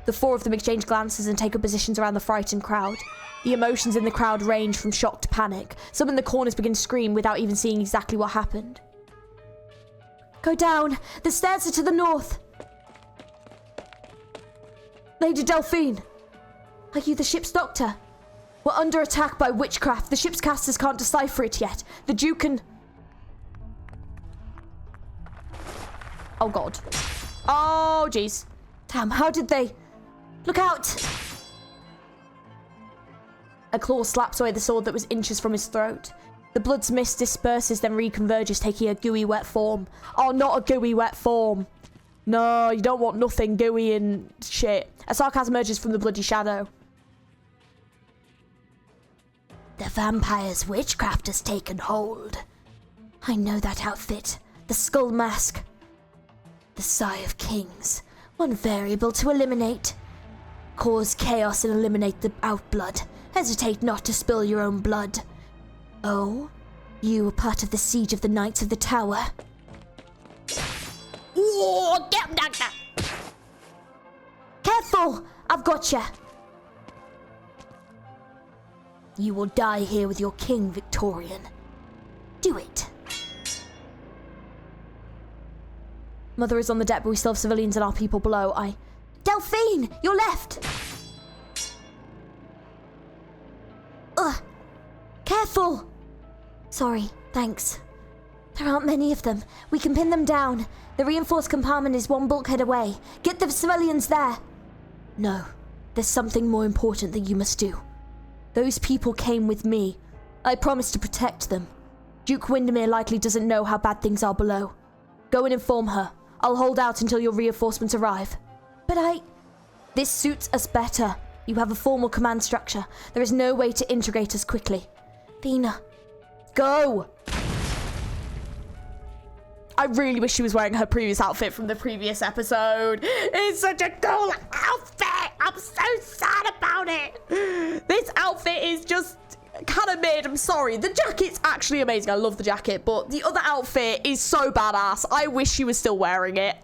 Speaker 1: The four of them exchange glances and take up positions around the frightened crowd. The emotions in the crowd range from shock to panic. Some in the corners begin to scream without even seeing exactly what happened.
Speaker 2: Go down! The stairs are to the north!
Speaker 1: Lady Delphine!
Speaker 2: Are you the ship's doctor?
Speaker 1: We're under attack by witchcraft. The ship's casters can't decipher it yet. The Duke and... Oh god. Oh jeez.
Speaker 2: Damn, how did they... Look out!
Speaker 1: A claw slaps away the sword that was inches from his throat. The blood's mist disperses, then reconverges, taking a gooey wet form. Oh, not a gooey wet form. No, you don't want nothing gooey and shit. A sarcasm emerges from the bloody shadow.
Speaker 2: The vampire's witchcraft has taken hold. I know that outfit. The skull mask. The Sigh of Kings. One variable to eliminate. Cause chaos and eliminate the outblood. Hesitate not to spill your own blood. Oh, you were part of the siege of the Knights of the Tower.
Speaker 1: Ooh, get him, Doctor!
Speaker 2: Careful! I've got ya. You will die here with your king, Victorian. Do it.
Speaker 1: Mother is on the deck, but we still have civilians and our people below.
Speaker 2: Delphine! Your left! Ugh! Careful! Sorry, thanks. There aren't many of them. We can pin them down. The reinforced compartment is one bulkhead away. Get the civilians there! No, there's something more important that you must do. Those people came with me. I promised to protect them. Duke Windermere likely doesn't know how bad things are below. Go and inform her. I'll hold out until your reinforcements arrive. But This suits us better. You have a formal command structure. There is no way to integrate us quickly. Vina.
Speaker 1: Go! I really wish she was wearing her previous outfit from the previous episode. It's such a cool outfit! I'm so sad about it! This outfit is just kind of mid, I'm sorry. The jacket's actually amazing. I love the jacket, but the other outfit is so badass. I wish she was still wearing it.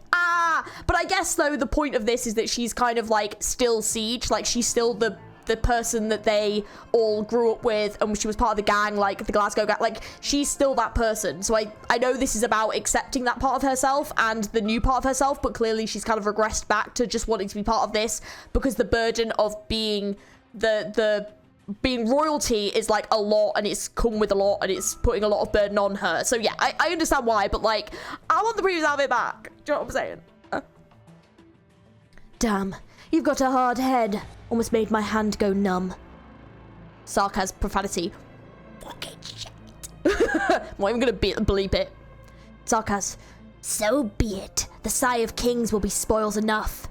Speaker 1: But I guess, though, the point of this is that she's kind of, like, still Siege. Like, she's still the person that they all grew up with, and she was part of the gang, like, the Glasgow gang. Like, she's still that person. So I know this is about accepting that part of herself and the new part of herself, but clearly she's kind of regressed back to just wanting to be part of this because the burden of being being royalty is like a lot, and it's come with a lot, and it's putting a lot of burden on her. So yeah, I understand why, but like, I want the previous outfit back. Do you know what I'm saying?
Speaker 2: Damn, you've got a hard head. Almost made my hand go numb.
Speaker 1: Sarkaz profanity. Fucking shit. I'm not even gonna bleep it.
Speaker 2: Sarkaz. So be it. The Sigh of Kings will be spoils enough.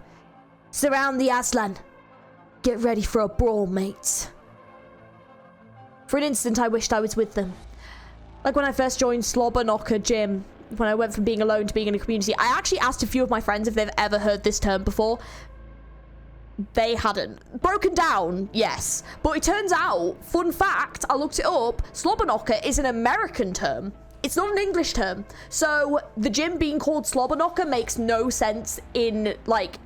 Speaker 2: Surround the Aslan. Get ready for a brawl, mates.
Speaker 1: For an instant, I wished I was with them. Like when I first joined Slobberknocker Gym, when I went from being alone to being in a community, I actually asked a few of my friends if they've ever heard this term before. they hadn't. Broken down, yes. But it turns out, fun fact, I looked it up, slobberknocker is an American term. It's not an English term. So the gym being called slobberknocker makes no sense in, like,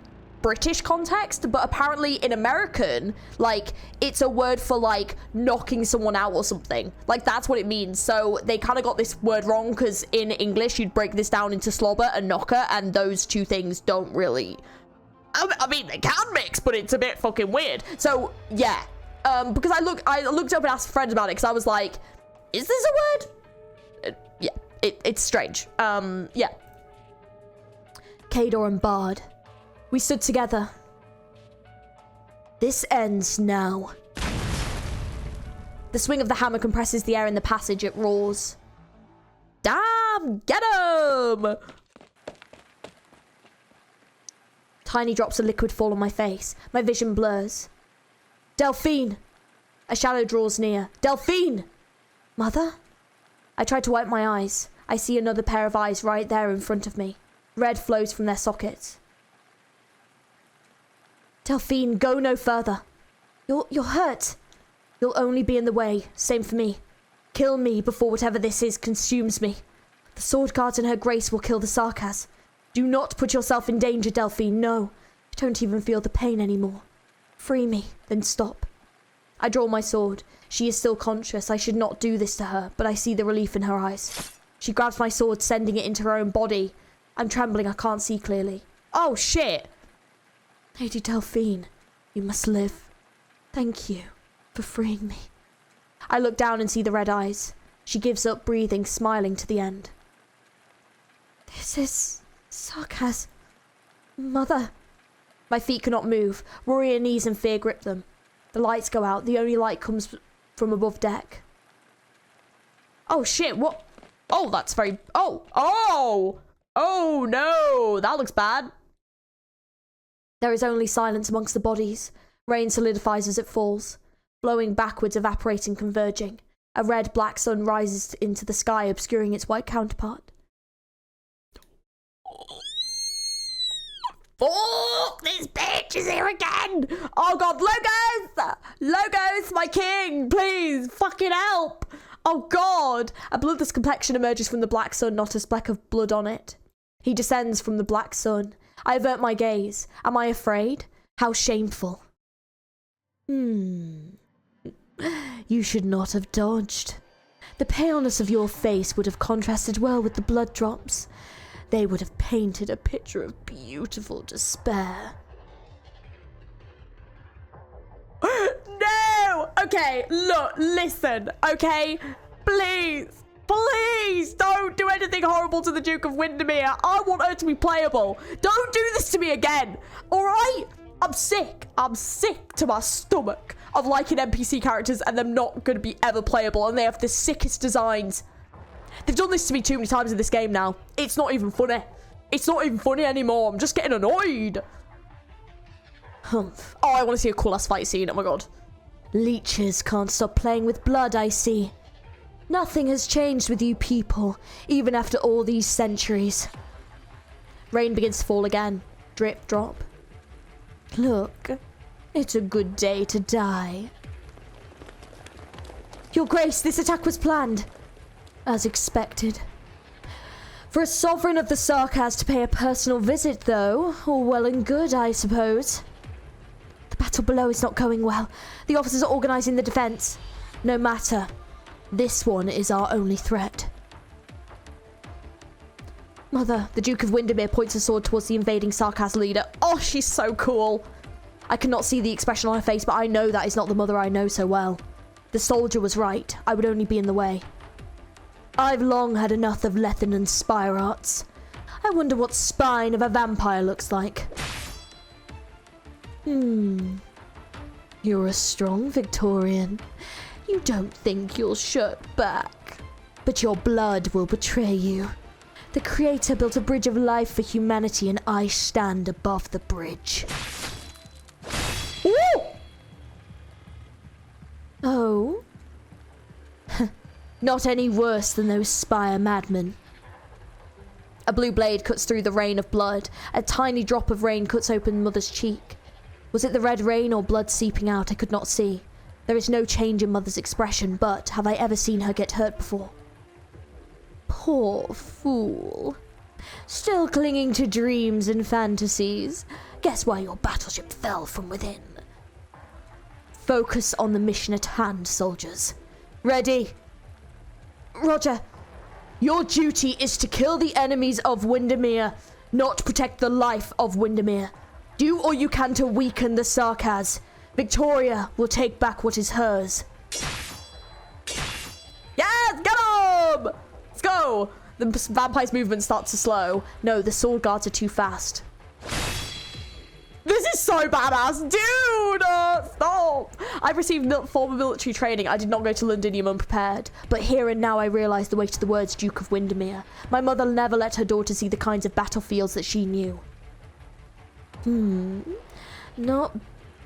Speaker 1: British context, but apparently in American, like, it's a word for, like, knocking someone out or something. Like, that's what it means. So they kind of got this word wrong, because in English you'd break this down into slobber and knocker, and those two things don't really, I mean, they can mix, but it's a bit fucking weird. So yeah, because I looked up and asked friends about it, because I was like, is this a word? Yeah, it's strange. Yeah.
Speaker 2: Kador and Bard, we stood together. This ends now.
Speaker 1: The swing of the hammer compresses the air in the passage. It roars. Damn, get him!
Speaker 2: Tiny drops of liquid fall on my face. My vision blurs. Delphine! A shadow draws near. Delphine! Mother? I try to wipe my eyes. I see another pair of eyes right there in front of me. Red flows from their sockets. Delphine, go no further. You're hurt. You'll only be in the way. Same for me. Kill me before whatever this is consumes me. The sword guards and her grace will kill the Sarkaz. Do not put yourself in danger, Delphine. No. I don't even feel the pain anymore. Free me, then stop. I draw my sword. She is still conscious. I should not do this to her, but I see the relief in her eyes. She grabs my sword, sending it into her own body. I'm trembling. I can't see clearly.
Speaker 1: Oh, shit.
Speaker 2: Lady Delphine, you must live. Thank you for freeing me.
Speaker 1: I look down and see the red eyes. She gives up breathing, smiling to the end.
Speaker 2: This is Sarkaz. Mother.
Speaker 1: My feet cannot move. Worry and ease and fear grip them. The lights go out. The only light comes from above deck. Oh, shit. What? Oh, that's very... Oh. Oh. Oh, no. That looks bad.
Speaker 2: There is only silence amongst the bodies. Rain solidifies as it falls, blowing backwards, evaporating, converging. A red-black sun rises into the sky, obscuring its white counterpart.
Speaker 1: Fuck, this bitch is here again! Oh god, Logos! Logos, my king! Please, fucking help! Oh god! A bloodless complexion emerges from the black sun, not a speck of blood on it. He descends from the black sun. I avert my gaze. Am I afraid? How shameful.
Speaker 2: You should not have dodged. The paleness of your face would have contrasted well with the blood drops. They would have painted a picture of beautiful despair.
Speaker 1: No! Okay, look, listen, okay? Please, please don't do anything horrible to the Duke of Windermere. I want her to be playable. Don't do this to me again, all right? I'm sick to my stomach of liking NPC characters and them not going to be ever playable, and they have the sickest designs. They've done this to me too many times in this game now. It's not even funny. It's not even funny anymore. I'm just getting annoyed.
Speaker 2: Humph.
Speaker 1: Oh, I want to see a cool ass fight scene. Oh my god.
Speaker 2: Leeches can't stop playing with blood, I see. Nothing has changed with you people, even after all these centuries.
Speaker 1: Rain begins to fall again. Drip, drop.
Speaker 2: Look, it's a good day to die. Your Grace, this attack was planned. As expected. For a sovereign of the Sarkaz to pay a personal visit, though, all well and good, I suppose. The battle below is not going well. The officers are organising the defence. No matter. This one is our only threat.
Speaker 1: Mother, the Duke of Windermere points a sword towards the invading Sarkaz leader. Oh, she's so cool. I cannot see the expression on her face, but I know that is not the mother I know so well. The soldier was right. I would only be in the way. I've long had enough of Lethen and spire arts. I wonder what spine of a vampire looks like. You're a strong Victorian. You don't think you'll shirk back. But your blood will betray you. The Creator built a bridge of life for humanity, and I stand above the bridge. Ooh!
Speaker 2: Oh? Not any worse than those spire madmen.
Speaker 1: A blue blade cuts through the rain of blood. A tiny drop of rain cuts open Mother's cheek.
Speaker 2: Was it the red rain or blood seeping out? I could not see. There is no change in Mother's expression, but have I ever seen her get hurt before? Poor fool. Still clinging to dreams and fantasies. Guess why your battleship fell from within. Focus on the mission at hand, soldiers. Ready? Roger. Your duty is to kill the enemies of Windermere, not protect the life of Windermere. Do all you can to weaken the Sarkaz. Victoria will take back what is hers.
Speaker 1: Yes, get him! Let's go. The vampire's movement starts to slow.
Speaker 2: No, the sword guards are too fast.
Speaker 1: This is so badass, dude! Stop! I've received former military training. I did not go to Londinium unprepared.
Speaker 2: But here and now I realise the weight of the words Duke of Windermere. My mother never let her daughter see the kinds of battlefields that she knew. Not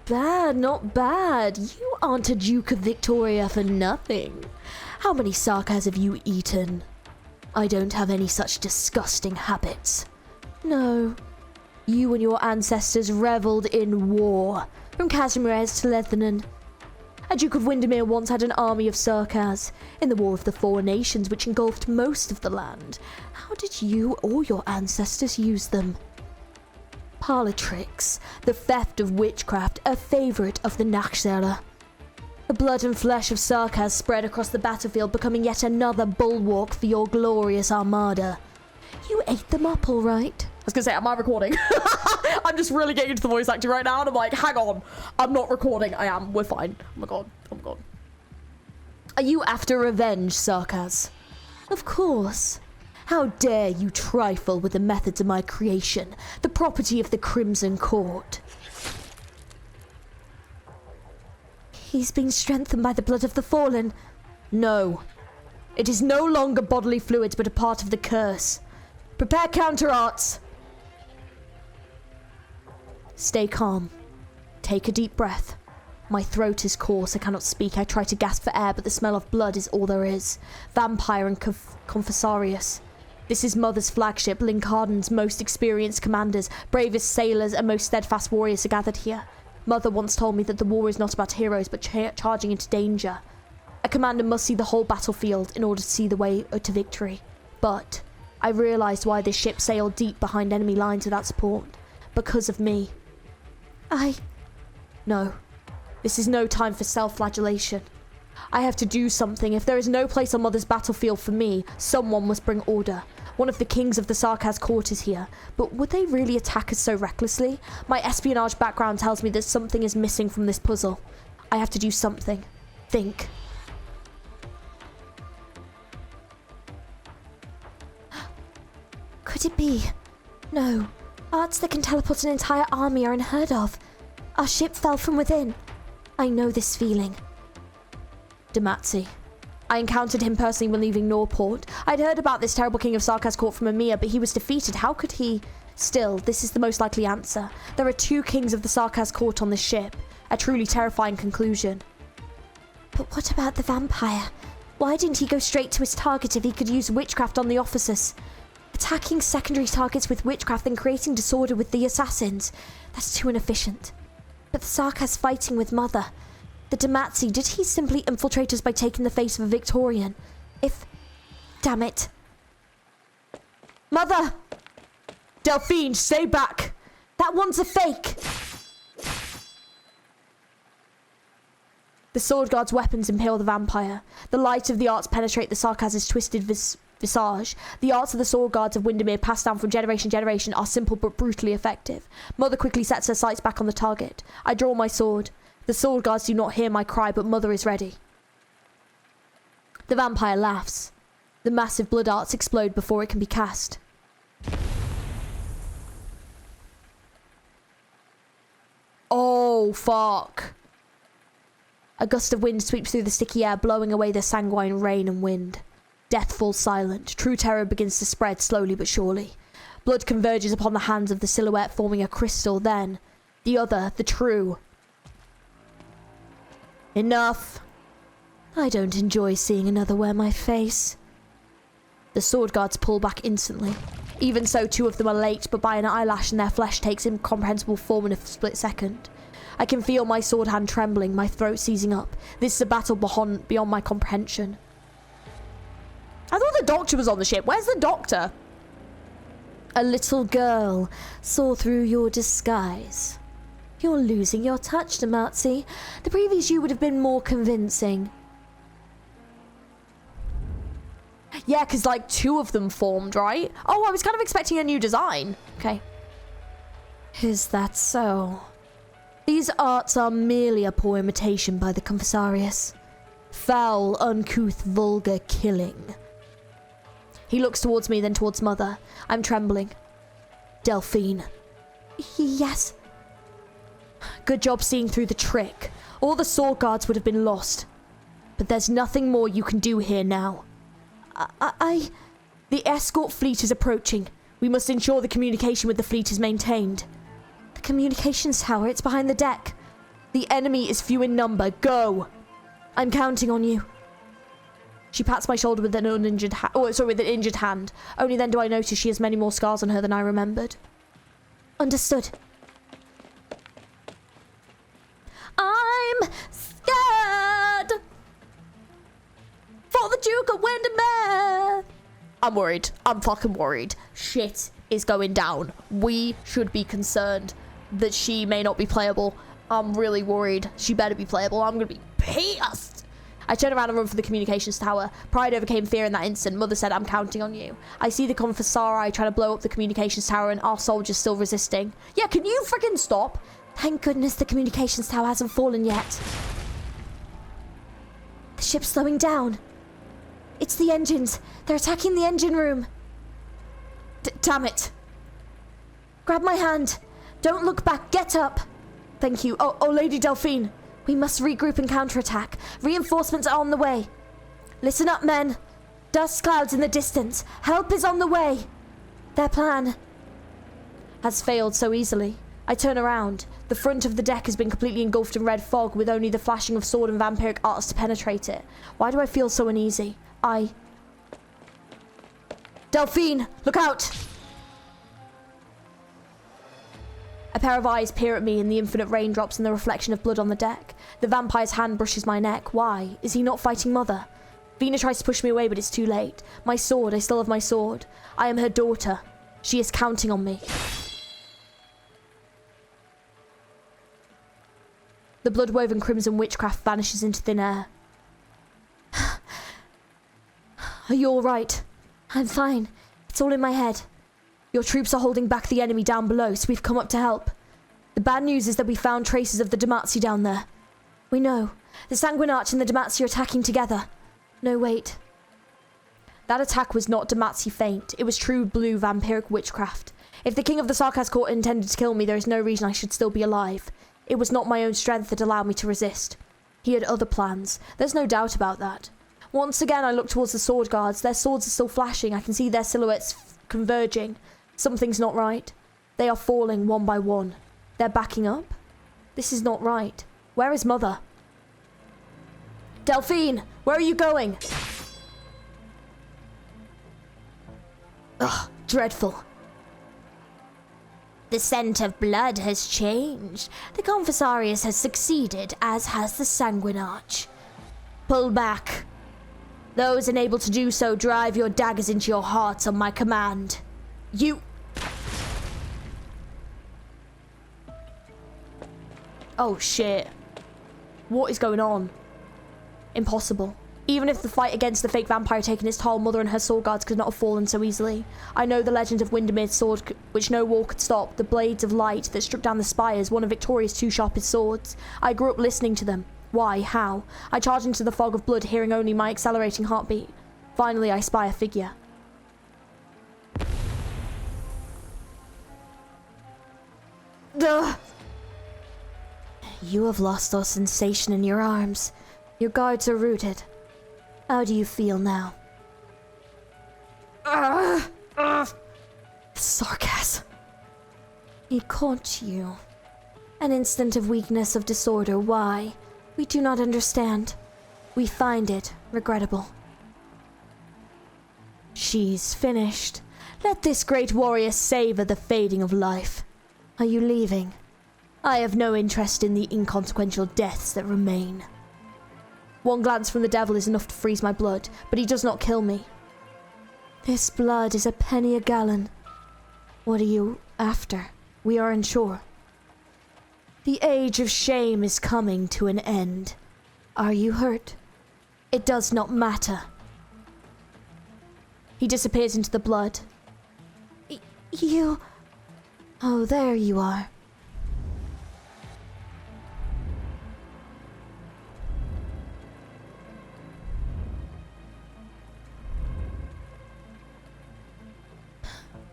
Speaker 2: bad, not bad. You aren't a Duke of Victoria for nothing. How many Sarkaz have you eaten? I don't have any such disgusting habits. No. You and your ancestors revelled in war, from Casimir's to Lebanon. A Duke of Windermere once had an army of Sarkaz in the War of the Four Nations, which engulfed most of the land. How did you or your ancestors use them? Parlour tricks, the theft of witchcraft, a favourite of the Nakshara. The blood and flesh of Sarkaz spread across the battlefield, becoming yet another bulwark for your glorious armada. You ate them up, all right?
Speaker 1: I was gonna say, am I recording? I'm just really getting into the voice acting right now, and I'm like, hang on, I'm not recording. I am. We're fine. Oh my god. Oh my god.
Speaker 2: Are you after revenge, Sarkaz? Of course. How dare you trifle with the methods of my creation, the property of the Crimson Court? He's been strengthened by the blood of the fallen. No. It is no longer bodily fluids, but a part of the curse. Prepare counter-arts. Stay calm. Take a deep breath. My throat is coarse, I cannot speak. I try to gasp for air, but the smell of blood is all there is. Vampire and Confessarius. This is Mother's flagship. Lincarden's most experienced commanders, bravest sailors, and most steadfast warriors are gathered here. Mother once told me that the war is not about heroes, but charging into danger. A commander must see the whole battlefield in order to see the way to victory. But I realised why this ship sailed deep behind enemy lines without support. Because of me. No. This is no time for self-flagellation. I have to do something. If there is no place on Mother's battlefield for me, someone must bring order. One of the kings of the Sarkaz court is here. But would they really attack us so recklessly? My espionage background tells me that something is missing from this puzzle. I have to do something. Think. Could it be? No. Arts that can teleport an entire army are unheard of. Our ship fell from within. I know this feeling. Demazi. I encountered him personally when leaving Norport. I'd heard about this terrible king of Sarkaz court from Amir, but he was defeated. How could he? Still, this is the most likely answer. There are 2 kings of the Sarkaz court on this ship. A truly terrifying conclusion. But what about the vampire? Why didn't he go straight to his target if he could use witchcraft on the officers? Attacking secondary targets with witchcraft and creating disorder with the assassins. That's too inefficient. But the Sarkaz fighting with Mother. The Demazi, did he simply infiltrate us by taking the face of a Victorian? Damn it. Mother! Delphine, stay back! That one's a fake! The sword guard's weapons impale the vampire. The light of the arts penetrate the Sarkaz's twisted visage. The arts of the sword guards of Windermere, passed down from generation to generation, are simple but brutally effective. Mother quickly sets her sights back on the target. I draw my sword. The sword guards do not hear my cry, but Mother is ready. The vampire laughs. The massive blood arts explode before it can be cast. Oh, fuck. A gust of wind sweeps through the sticky air, blowing away the sanguine rain and wind. Death falls silent. True terror begins to spread slowly but surely. Blood converges upon the hands of the silhouette, forming a crystal. Then, the other, the true. Enough. I don't enjoy seeing another wear my face. The sword guards pull back instantly. Even so, 2 of them are late, but by an eyelash and their flesh takes incomprehensible form in a split second.
Speaker 1: I can feel my sword hand trembling, my throat seizing up. This is a battle beyond my comprehension. I thought the doctor was on the ship. Where's the doctor?
Speaker 2: A little girl saw through your disguise. You're losing your touch, Demazi. The previous you would have been more convincing.
Speaker 1: Yeah, because like 2 of them formed, right? Oh, I was kind of expecting a new design. Okay.
Speaker 2: Is that so? These arts are merely a poor imitation by the Confessarius. Foul, uncouth, vulgar killing.
Speaker 1: He looks towards me, then towards Mother. I'm trembling.
Speaker 2: Delphine.
Speaker 1: Yes. Good job seeing through the trick. All the sword guards would have been lost. But there's nothing more you can do here now. The escort fleet is approaching. We must ensure the communication with the fleet is maintained.
Speaker 2: The communications tower, it's behind the deck.
Speaker 1: The enemy is few in number. Go!
Speaker 2: I'm counting on you.
Speaker 1: She pats my shoulder with an uninjured with an injured hand. Only then do I notice she has many more scars on her than I remembered.
Speaker 2: Understood.
Speaker 1: I'm scared! For the Duke of Windermere! I'm worried. I'm fucking worried. Shit is going down. We should be concerned that she may not be playable. I'm really worried. She better be playable. I'm gonna be pissed. I turn around and run for the communications tower. Pride overcame fear in that instant. Mother said, I'm counting on you. I see the Confessari trying to blow up the communications tower and our soldiers still resisting. Yeah, can you freaking stop?
Speaker 2: Thank goodness the communications tower hasn't fallen yet. The ship's slowing down. It's the engines. They're attacking the engine room.
Speaker 1: Damn it.
Speaker 2: Grab my hand. Don't look back. Get up.
Speaker 1: Thank you. Oh, Lady Delphine.
Speaker 2: We must regroup and counterattack. Reinforcements are on the way. Listen up, men. Dust clouds in the distance. Help is on the way. Their plan
Speaker 1: has failed so easily. I turn around. The front of the deck has been completely engulfed in red fog with only the flashing of sword and vampiric arts to penetrate it. Why do I feel so uneasy? Delphine, look out! A pair of eyes peer at me in the infinite raindrops and the reflection of blood on the deck. The vampire's hand brushes my neck. Why? Is he not fighting Mother? Vina tries to push me away, but it's too late. My sword, I still have my sword. I am her daughter. She is counting on me. The blood-woven crimson witchcraft vanishes into thin air.
Speaker 2: Are you all right? I'm fine. It's all in my head.
Speaker 1: Your troops are holding back the enemy down below, so we've come up to help. The bad news is that we found traces of the Demazi down there.
Speaker 2: We know. The Sanguine Arch and the Demazi are attacking together. No, wait.
Speaker 1: That attack was not Demazi feint. It was true blue vampiric witchcraft. If the King of the Sarkaz Court intended to kill me, there is no reason I should still be alive. It was not my own strength that allowed me to resist. He had other plans. There's no doubt about that. Once again, I look towards the sword guards. Their swords are still flashing. I can see their silhouettes converging. Something's not right. They are falling one by one. They're backing up. This is not right. Where is Mother? Delphine, where are you going? Ugh, dreadful.
Speaker 2: The scent of blood has changed. The Confessarius has succeeded, as has the Sanguine Arch.
Speaker 1: Pull back. Those unable to do so, drive your daggers into your hearts on my command. You... Oh shit. What is going on? Impossible. Even if the fight against the fake vampire had taken its toll, Mother and her sword guards could not have fallen so easily. I know the legend of Windermere's sword, which no wall could stop, the blades of light that struck down the spires, one of Victoria's 2 sharpest swords. I grew up listening to them. Why? How? I charge into the fog of blood, hearing only my accelerating heartbeat. Finally, I spy a figure. Ugh.
Speaker 2: You have lost all sensation in your arms. Your guards are rooted. How do you feel now?
Speaker 1: Sarkaz.
Speaker 2: He caught you. An instant of weakness, of disorder. Why? We do not understand. We find it regrettable.
Speaker 1: She's finished. Let this great warrior savor the fading of life.
Speaker 2: Are you leaving? I have no interest in the inconsequential deaths that remain. One glance from the devil is enough to freeze my blood, but he does not kill me. This blood is a penny a gallon. What are you after? We are unsure. The age of shame is coming to an end. Are you hurt? It does not matter. He disappears into the blood. You... Oh, there you are.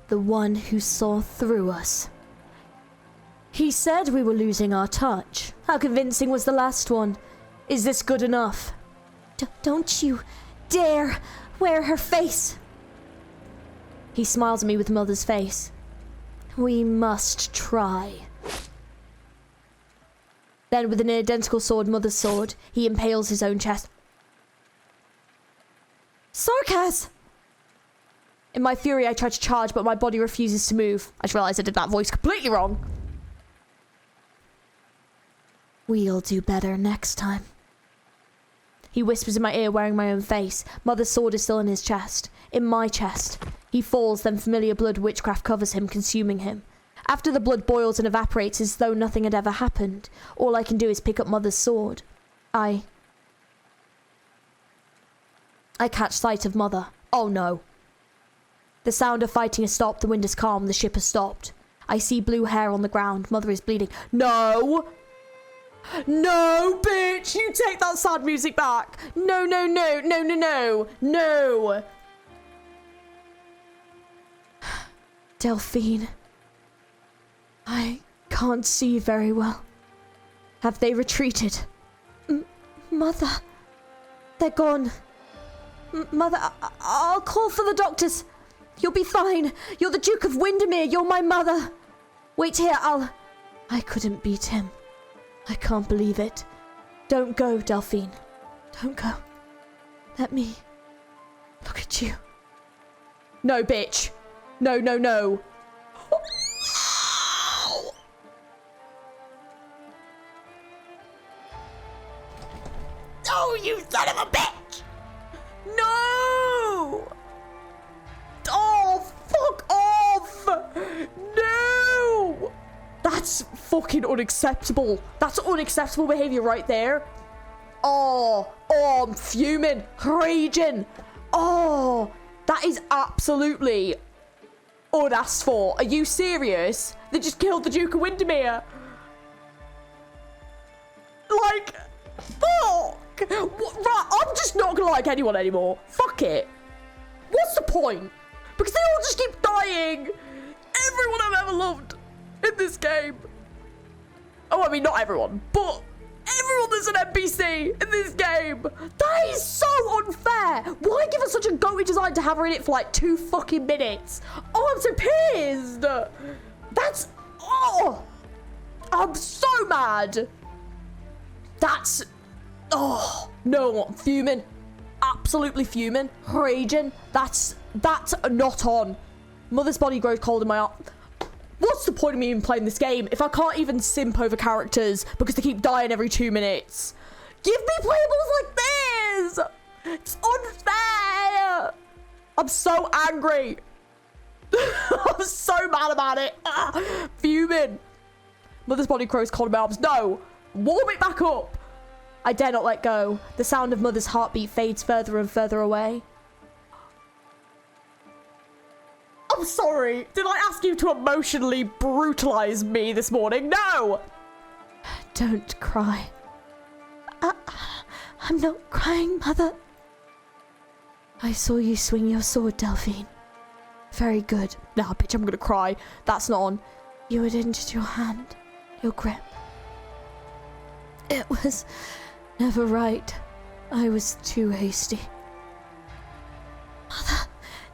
Speaker 2: The one who saw through us. He said we were losing our touch. How convincing was the last one? Is this good enough? Don't you dare wear her face. He smiles at me with Mother's face. We must try. Then with an identical sword, Mother's sword, he impales his own chest. Sarkaz! In my fury, I try to charge, but my body refuses to move. I just realised I did that voice completely wrong. We'll do better next time. He whispers in my ear, wearing my own face. Mother's sword is still in his chest. In my chest. He falls, then familiar blood witchcraft covers him, consuming him. After the blood boils and evaporates as though nothing had ever happened, all I can do is pick up Mother's sword. I catch sight of Mother. Oh no. The sound of fighting has stopped, the wind is calm, the ship has stopped. I see blue hair on the ground. Mother is bleeding. No! No, bitch! You take that sad music back! No, no, no, no, no, no! No! Delphine. I can't see very well. Have they retreated? Mother. They're gone. Mother, I'll call for the doctors. You'll be fine. You're the Duke of Windermere. You're my mother. Wait here, I couldn't beat him. I can't believe it. Don't go, Delphine. Don't go. Let me look at you. No, bitch. No, no, no. Oh, you son of a bitch! No! Oh, fuck off! No! That's fucking unacceptable. That's unacceptable behavior right there. Oh, I'm fuming, raging. Oh, that is absolutely unasked for. Are you serious? They just killed the Duke of Windermere. Like, fuck. What, right, I'm just not gonna like anyone anymore. Fuck it. What's the point? Because they all just keep dying. Everyone I've ever loved in this game. Oh, I mean, not everyone, but everyone that's an NPC in this game. That is so unfair. Why give us such a goaty design to have her in it for like 2 fucking minutes? Oh, I'm so pissed. That's... Oh! I'm so mad. That's... Oh, no, I'm fuming. Absolutely fuming. Raging. That's not on. Mother's body grows cold in my arm. What's the point of me even playing this game if I can't even simp over characters because they keep dying every 2 minutes? Give me playables like this! It's unfair! I'm so angry. I'm so mad about it. Fuming. Mother's body grows cold in my arms. No! Warm it back up! I dare not let go. The sound of Mother's heartbeat fades further and further away. I'm sorry. Did I ask you to emotionally brutalize me this morning? No! Don't cry. I'm not crying, Mother. I saw you swing your sword, Delphine. Very good. Nah, bitch, I'm gonna cry. That's not on. You had injured your hand. Your grip. It was never right. I was too hasty. Mother,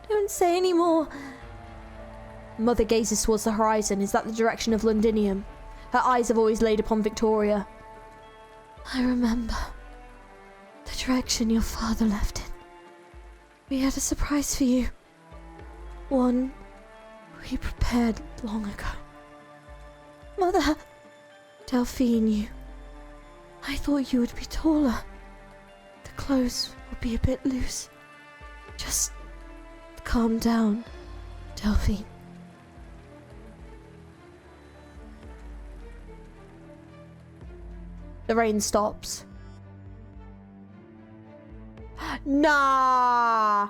Speaker 2: don't say any more. Mother gazes towards the horizon. Is that the direction of Londinium? Her eyes have always laid upon Victoria. I remember the direction your father left in. We had a surprise for you. One we prepared long ago. Mother, Delphine, I thought you would be taller. The clothes will be a bit loose. Just calm down, Delphine.
Speaker 1: The rain stops. Nah,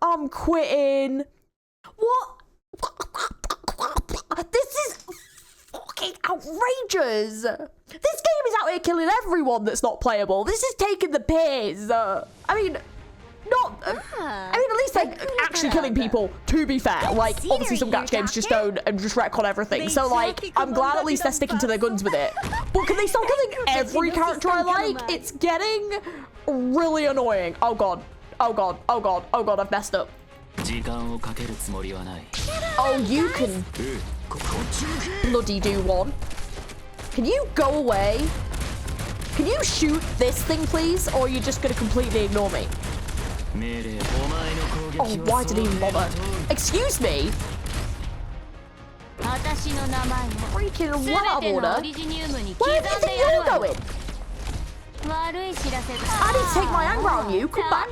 Speaker 1: I'm quitting. What? This is fucking outrageous. This game is out here killing everyone that's not playable. This is taking the piss. I mean, at least they're actually killing people, to be fair. Like, obviously some gacha games just don't and just retcon everything. So, like, I'm glad at least they're sticking to their guns with it. But can they stop killing every character I like? It's getting really annoying. Oh god, I've messed up. Oh, you can bloody do one. Can you go away? Can you shoot this thing, please? Or are you just gonna completely ignore me? Oh, why did he even bother? Excuse me? Freaking what out of order? Where do you think you're going? I need to take my anger out on you. Come back.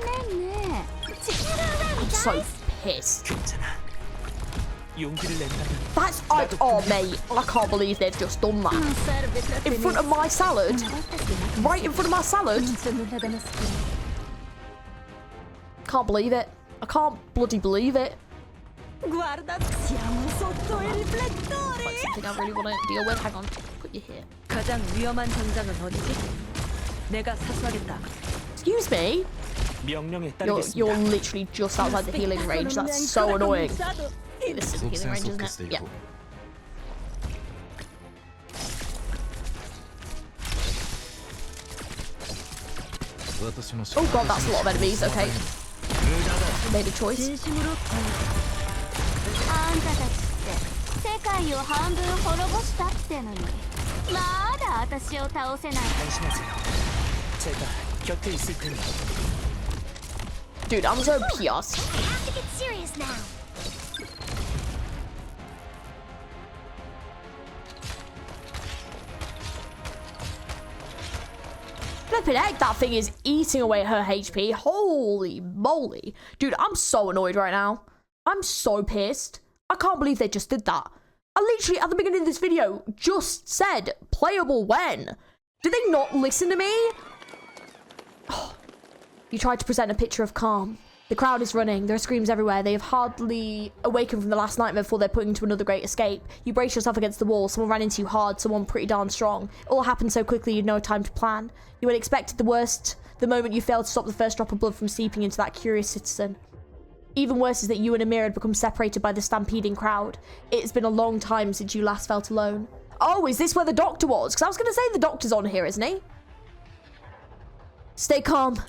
Speaker 1: I'm so pissed. That's, oh mate, I can't believe they've just done that. In front of my salad? Right in front of my salad? Can't believe it. I can't bloody believe it. That's something I really want to deal with. Hang on, put you here. Excuse me? You're literally just outside the healing range. That's so annoying. This is the healing range, isn't it? Yeah. Oh god, that's a lot of enemies. Okay. Made a choice. Dude, I'm so pissed.
Speaker 3: I have to get serious now.
Speaker 1: Flipping heck, that thing is eating away her HP. Holy moly. Dude, I'm so annoyed right now. I'm so pissed. I can't believe they just did that. I literally, at the beginning of this video, just said, playable when? Did they not listen to me? Oh. You tried to present a picture of calm. The crowd is running. There are screams everywhere. They have hardly awakened from the last nightmare before they're putting into another great escape. You brace yourself against the wall. Someone ran into you hard. Someone pretty darn strong. It all happened so quickly you'd no time to plan. You had expected the worst the moment you failed to stop the first drop of blood from seeping into that curious citizen. Even worse is that you and Amir had become separated by the stampeding crowd. It's been a long time since you last felt alone. Oh, is this where the doctor was? Because I was going to say the doctor's on here, isn't he? Stay calm.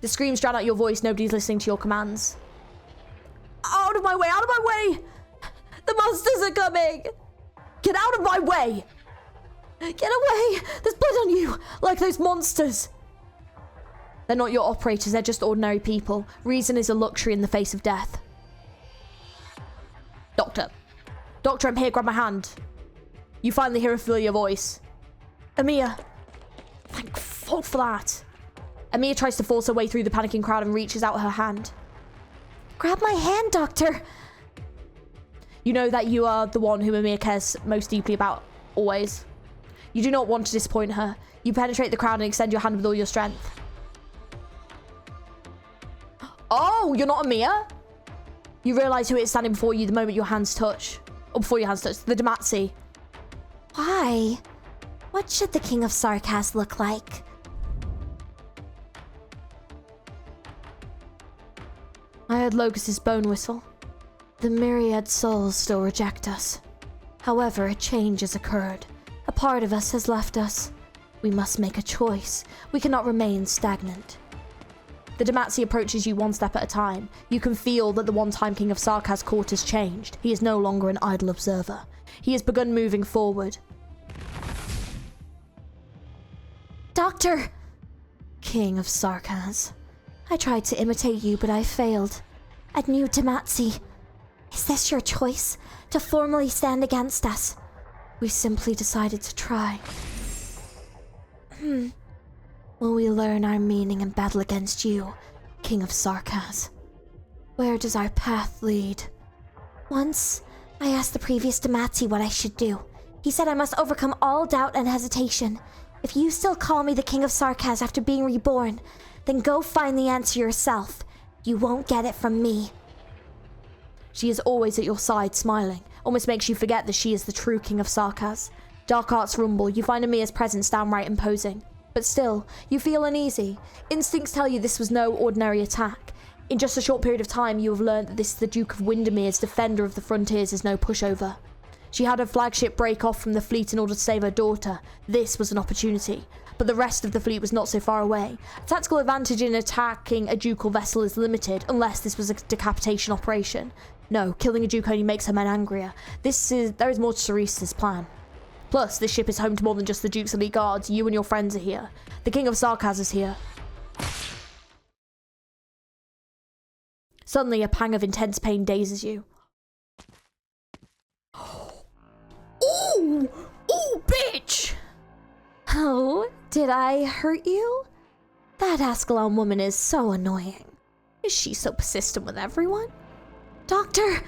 Speaker 1: The screams drown out your voice. Nobody's listening to your commands. Out of my way! Out of my way! The monsters are coming! Get out of my way! Get away! There's blood on you! Like those monsters! They're not your operators, they're just ordinary people. Reason is a luxury in the face of death. Doctor. Doctor, I'm here, grab my hand. You finally hear a familiar voice. Amir. Thank fuck for that. Amir tries to force her way through the panicking crowd and reaches out her hand.
Speaker 2: Grab my hand, Doctor.
Speaker 1: You know that you are the one whom Amir cares most deeply about, always. You do not want to disappoint her. You penetrate the crowd and extend your hand with all your strength. Oh, you're not Amir? You realize who is standing before you the moment your hands touch. Or before your hands touch. The Demazi.
Speaker 2: Why? What should the King of Sarkaz look like?
Speaker 1: I heard Logos's bone whistle.
Speaker 2: The myriad souls still reject us. However, a change has occurred. A part of us has left us. We must make a choice. We cannot remain stagnant.
Speaker 1: The Demazi approaches you one step at a time. You can feel that the one-time King of Sarkaz's court has changed. He is no longer an idle observer. He has begun moving forward.
Speaker 2: Doctor! King of Sarkaz. I tried to imitate you, but I failed. At New Demazi, Is this your choice? To formally stand against us? We simply decided to try. Will we learn our meaning and battle against you, King of Sarkaz? Where does our path lead? Once, I asked the previous Demazi what I should do. He said I must overcome all doubt and hesitation. If you still call me the King of Sarkaz after being reborn, then go find the answer yourself. You won't get it from me.
Speaker 1: She is always at your side, smiling. Almost makes you forget that she is the true King of Sarkaz. Dark arts rumble. You find Amia's presence downright imposing. But still, you feel uneasy. Instincts tell you this was no ordinary attack. In just a short period of time, you have learned that this is the Duke of Windermere's defender of the frontiers is no pushover. She had her flagship break off from the fleet in order to save her daughter. This was an opportunity. But the rest of the fleet was not so far away. A tactical advantage in attacking a ducal vessel is limited, unless this was a decapitation operation. No, killing a duke only makes her men angrier. There is more to Cerese's plan. Plus, this ship is home to more than just the Duke's elite guards. You and your friends are here. The King of Sarkaz is here. Suddenly, a pang of intense pain dazes you. Ooh! Ooh, bitch!
Speaker 2: Oh, did I hurt you? That Ascalon woman is so annoying.
Speaker 1: Is she so persistent with everyone?
Speaker 2: Doctor!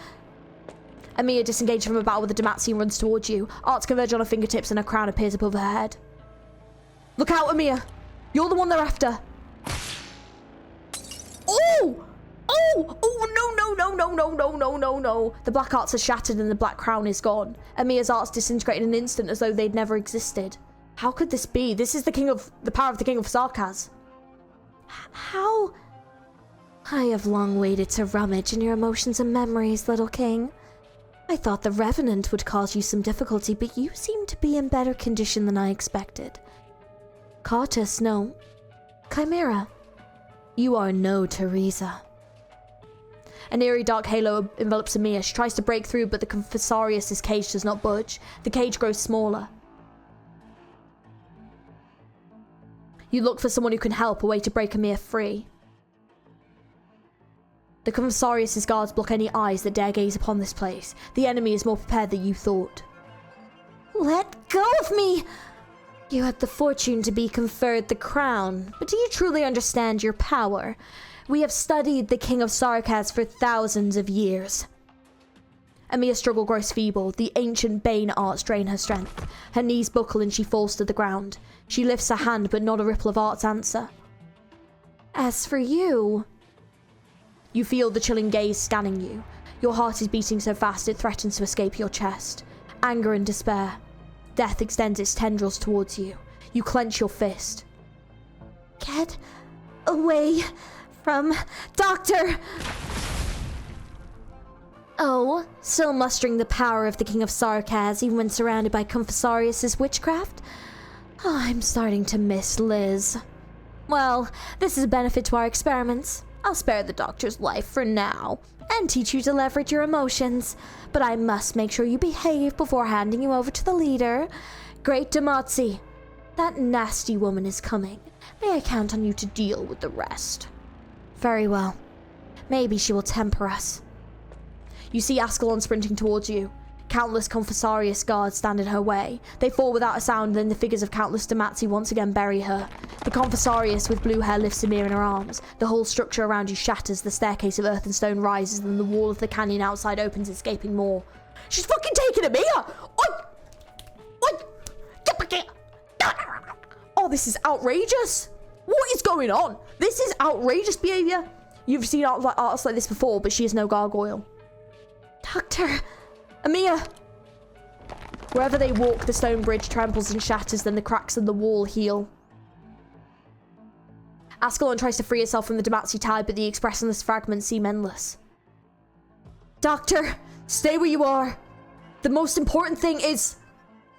Speaker 1: Amia disengages from a battle with the Demazi and runs towards you. Arts converge on her fingertips and a crown appears above her head. Look out, Amia! You're the one they're after! Oh! Oh! Oh, no. The black arts are shattered and the black crown is gone. Amia's arts disintegrate in an instant as though they'd never existed. How could this be? This is the power of the King of Sarkaz.
Speaker 2: How? I have long waited to rummage in your emotions and memories, little king. I thought the Revenant would cause you some difficulty, but you seem to be in better condition than I expected. Cautus, no. Chimera, you are no Teresa.
Speaker 1: An eerie dark halo envelops Amia. She tries to break through, but the Confessarius' cage does not budge. The cage grows smaller. You look for someone who can help, a way to break Amia free. The Confessarius' guards block any eyes that dare gaze upon this place. The enemy is more prepared than you thought.
Speaker 2: Let go of me! You had the fortune to be conferred the crown, but do you truly understand your power? We have studied the King of Sarkaz for thousands of years.
Speaker 1: Amia's struggle grows feeble. The ancient Bane arts drain her strength. Her knees buckle and she falls to the ground. She lifts her hand, but not a ripple of arts answer.
Speaker 2: As for you...
Speaker 1: You feel the chilling gaze scanning you. Your heart is beating so fast it threatens to escape your chest. Anger and despair. Death extends its tendrils towards you. You clench your fist.
Speaker 2: Get away from Doctor! Oh, still mustering the power of the King of Sarkaz even when surrounded by Confessarius' witchcraft? Oh, I'm starting to miss Liz. Well, this is a benefit to our experiments. I'll spare the doctor's life for now, and teach you to leverage your emotions. But I must make sure you behave before handing you over to the leader. Great Demazi, that nasty woman is coming. May I count on you to deal with the rest? Very well. Maybe she will temper us. You see Ascalon sprinting towards you. Countless Confessarius guards stand in her way. They fall without a sound, then the figures of countless Demazi once again bury her. The Confessarius with blue hair lifts Amir in her arms. The whole structure around you shatters, the staircase of earth and stone rises, and the wall of the canyon outside opens, escaping more. She's fucking taking Amir! Oi! Oi! Get back here! Oh, this is outrageous! What is going on? This is outrageous behavior. You've seen arts like this before, but she is no gargoyle. Doctor! Amia! Wherever they walk, the stone bridge tramples and shatters, then the cracks in the wall heal. Ascalon tries to free herself from the Demazi tie, but the expressionless fragments seem endless. Doctor! Stay where you are! The most important thing is...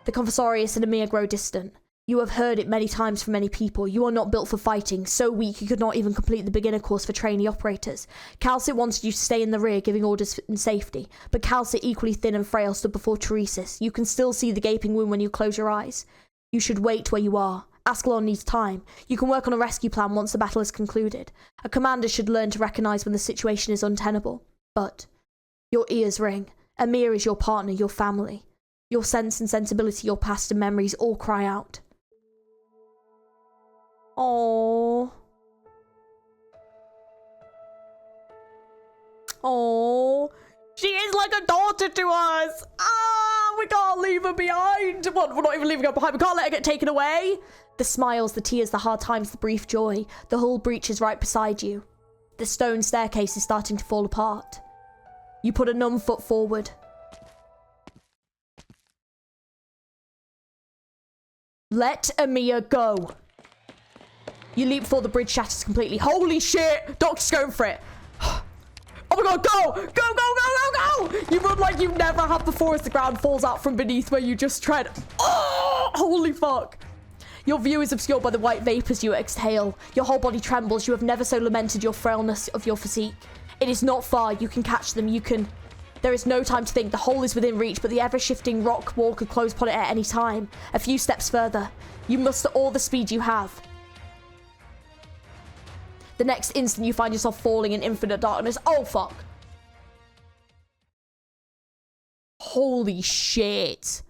Speaker 2: The Confessarius and Amia grow distant. You have heard it many times from many people. You are not built for fighting. So weak you could not even complete the beginner course for trainee operators. Calcit wanted you to stay in the rear, giving orders in safety. But Calcit, equally thin and frail, stood before Teresis. You can still see the gaping wound when you close your eyes. You should wait where you are. Ascalon needs time. You can work on a rescue plan once the battle is concluded. A commander should learn to recognize when the situation is untenable. But Your ears ring. Amir is your partner, your family. Your sense and sensibility, your past and memories all cry out. Oh. Oh. She is like a daughter to us. Ah, we can't leave her behind. What? We're not even leaving her behind. We can't let her get taken away. The smiles, the tears, the hard times, the brief joy. The whole breach is right beside you. The stone staircase is starting to fall apart. You put a numb foot forward. Let Amir go. You leap before the bridge shatters completely. Holy shit! Doctor's going for it. Oh my god, go! Go, go, go, go, go! You run like you never have before as the ground falls out from beneath where you just tread. Oh! Holy fuck. Your view is obscured by the white vapors you exhale. Your whole body trembles. You have never so lamented your frailness of your physique. It is not far. You can catch them. You can... There is no time to think. The hole is within reach, but the ever-shifting rock wall could close upon it at any time. A few steps further. You muster all the speed you have. The next instant, you find yourself falling in infinite darkness. Oh, fuck. Holy shit.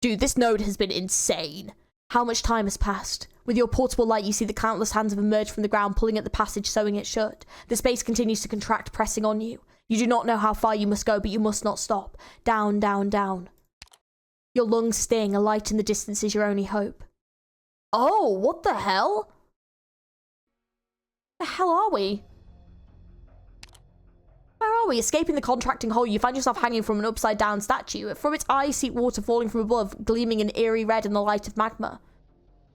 Speaker 2: Dude, this node has been insane. How much time has passed? With your portable light, you see the countless hands have emerged from the ground, pulling at the passage, sewing it shut. The space continues to contract, pressing on you. You do not know how far you must go, but you must not stop. Down, down, down. Your lungs sting. A light in the distance is your only hope. Oh, what the hell? The hell are we? Where are we? Escaping the contracting hole, you find yourself hanging from an upside-down statue. From its eyes, seep water falling from above, gleaming an eerie red in the light of magma.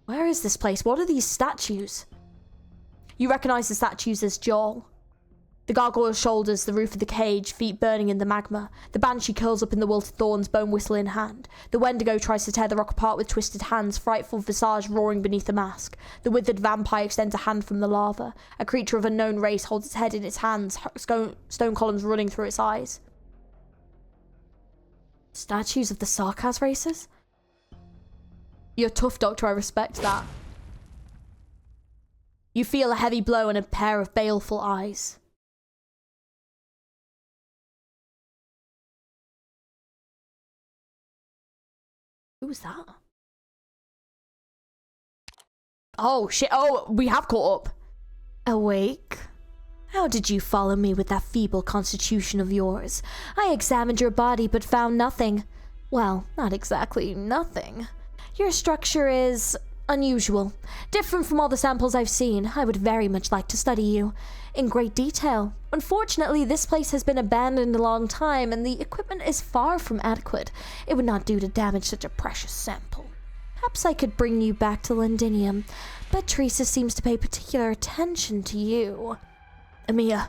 Speaker 2: Where is this place? What are these statues? You recognize the statues as Joel. The gargoyle's shoulders, the roof of the cage, feet burning in the magma. The banshee curls up in the wilted thorns, bone whistle in hand. The wendigo tries to tear the rock apart with twisted hands, frightful visage roaring beneath the mask. The withered vampire extends a hand from the lava. A creature of unknown race holds its head in its hands, stone columns running through its eyes. Statues of the Sarkaz races? You're tough, Doctor, I respect that. You feel a heavy blow and a pair of baleful eyes. Who was that? Oh, shit. Oh, we have caught up. Awake? How did you follow me with that feeble constitution of yours? I examined your body but found nothing. Well, not exactly nothing. Your structure is unusual, different from all the samples I've seen. I would very much like to study you in great detail. Unfortunately, this place has been abandoned a long time and the equipment is far from adequate. It would not do to damage such a precious sample. Perhaps I could bring you back to Londinium, but Teresa seems to pay particular attention to you. Amia.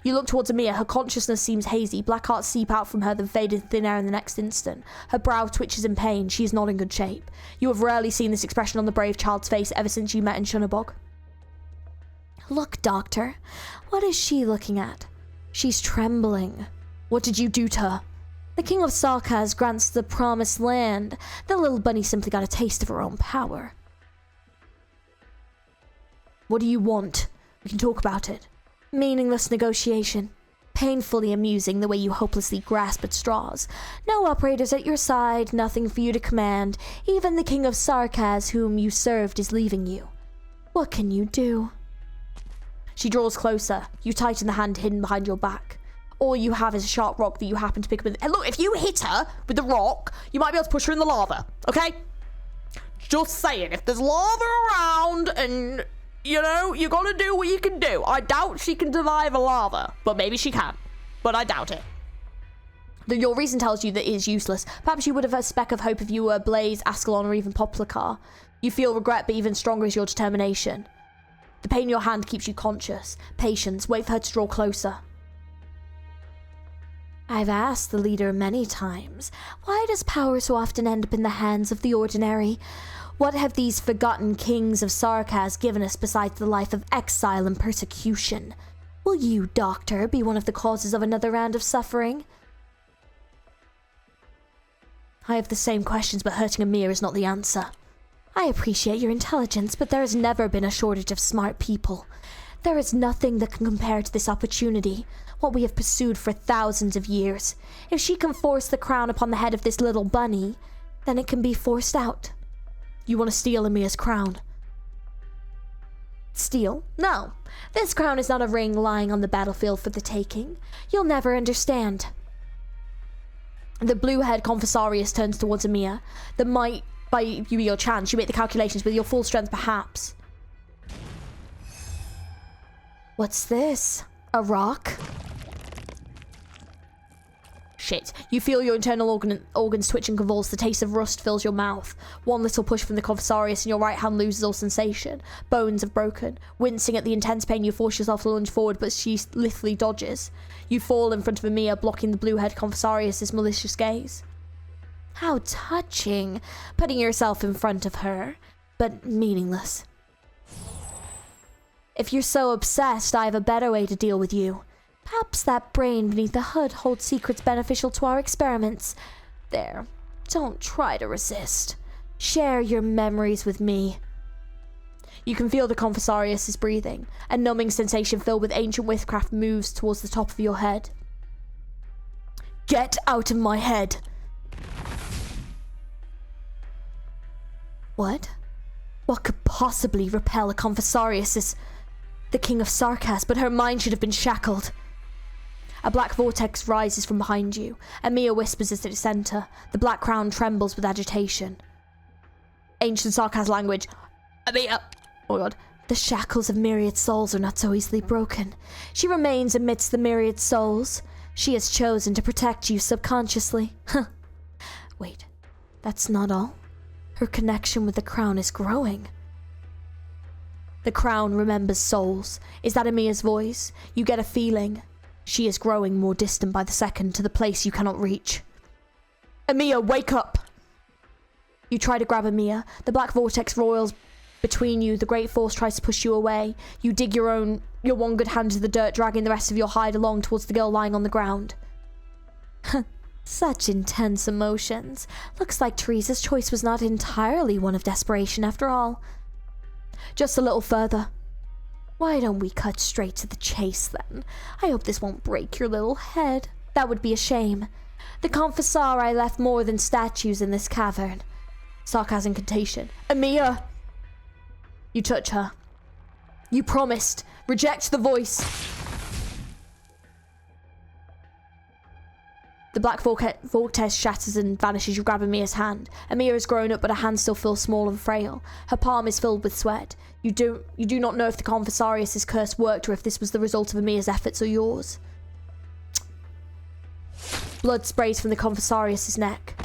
Speaker 2: You look towards Amia. Her consciousness seems hazy. Black hearts seep out from her, then fade into thin air in the next instant. Her brow twitches in pain. She is not in good shape. You have rarely seen this expression on the brave child's face ever since you met in Shunabog. Look, Doctor. What is she looking at? She's trembling. What did you do to her? The King of Sarkaz grants the promised land. The little bunny simply got a taste of her own power. What do you want? We can talk about it. Meaningless negotiation. Painfully amusing the way you hopelessly grasp at straws. No operators at your side, nothing for you to command. Even the King of Sarkaz, whom you served, is leaving you. What can you do? She draws closer. You tighten the hand hidden behind your back. All you have is a sharp rock that you happen to pick up with. And look, if you hit her with the rock, you might be able to push her in the lava, okay? Just saying, if there's lava around and... you know, you gotta do what you can do. I doubt she can survive a lava, but maybe she can. But I doubt it. Your reason tells you that it is useless. Perhaps you would have a speck of hope if you were Blaze, Ascalon, or even Poplicar. You feel regret, but even stronger is your determination. The pain in your hand keeps you conscious. Patience, wait for her to draw closer. I've asked the leader many times, why does power so often end up in the hands of the ordinary? What have these forgotten kings of Sarkaz given us besides the life of exile and persecution? Will you, Doctor, be one of the causes of another round of suffering? I have the same questions, but hurting Amir is not the answer. I appreciate your intelligence, but there has never been a shortage of smart people. There is nothing that can compare to this opportunity. what we have pursued for thousands of years. If she can force the crown upon the head of this little bunny, then it can be forced out.
Speaker 1: You want to steal Emia's crown?
Speaker 2: Steal? No. This crown is not a ring lying on the battlefield for the taking. You'll never understand.
Speaker 1: The blue-haired Confessarius turns towards Emiya. That might buy you your chance. You make the calculations with your full strength, perhaps.
Speaker 2: What's this? A rock?
Speaker 1: Shit. You feel your internal organs twitch and convulse. The taste of rust fills your mouth. One little push from the Confessarius and your right hand loses all sensation. Bones have broken. Wincing at the intense pain, you force yourself to lunge forward, but she lithely dodges. You fall in front of Emiya, blocking the blue-haired Confessarius' malicious gaze.
Speaker 2: How touching, putting yourself in front of her, but meaningless. If you're so obsessed, I have a better way to deal with you. Perhaps that brain beneath the hood holds secrets beneficial to our experiments. There, don't try to resist. Share your memories with me.
Speaker 1: You can feel the Confessarius is breathing. A numbing sensation filled with ancient witchcraft moves towards the top of your head. Get out of my head!
Speaker 2: What? What could possibly repel a Confessarius is the King of Sarkas, but her mind should have been shackled.
Speaker 1: A black vortex rises from behind you. Emiya whispers at its center. The black crown trembles with agitation. Ancient Sarkas language. Emiya! Oh god.
Speaker 2: The shackles of myriad souls are not so easily broken. She remains amidst the myriad souls. She has chosen to protect you subconsciously. Huh. Wait, that's not all. Her connection with the crown is growing.
Speaker 1: The crown remembers souls. Is that Emiya's voice? You get a feeling. She is growing more distant by the second to the place you cannot reach. Emiya, wake up! You try to grab Emiya. The black vortex roils between you. The great force tries to push you away. You dig your one good hand to the dirt, dragging the rest of your hide along towards the girl lying on the ground.
Speaker 2: Such intense emotions. Looks like Teresa's choice was not entirely one of desperation after all.
Speaker 1: Just a little further.
Speaker 2: Why don't we cut straight to the chase then? I hope this won't break your little head. That would be a shame. The Confessari left more than statues in this cavern.
Speaker 1: Sarcasm incantation. Emiya! You touch her. You promised. Reject the voice. The black vortex shatters and vanishes. You grab Emiya's hand. Emiya has grown up, but her hand still feels small and frail. Her palm is filled with sweat. You do not know if the Confessarius' curse worked or if this was the result of Emiya's efforts or yours. Blood sprays from the Confessarius' neck.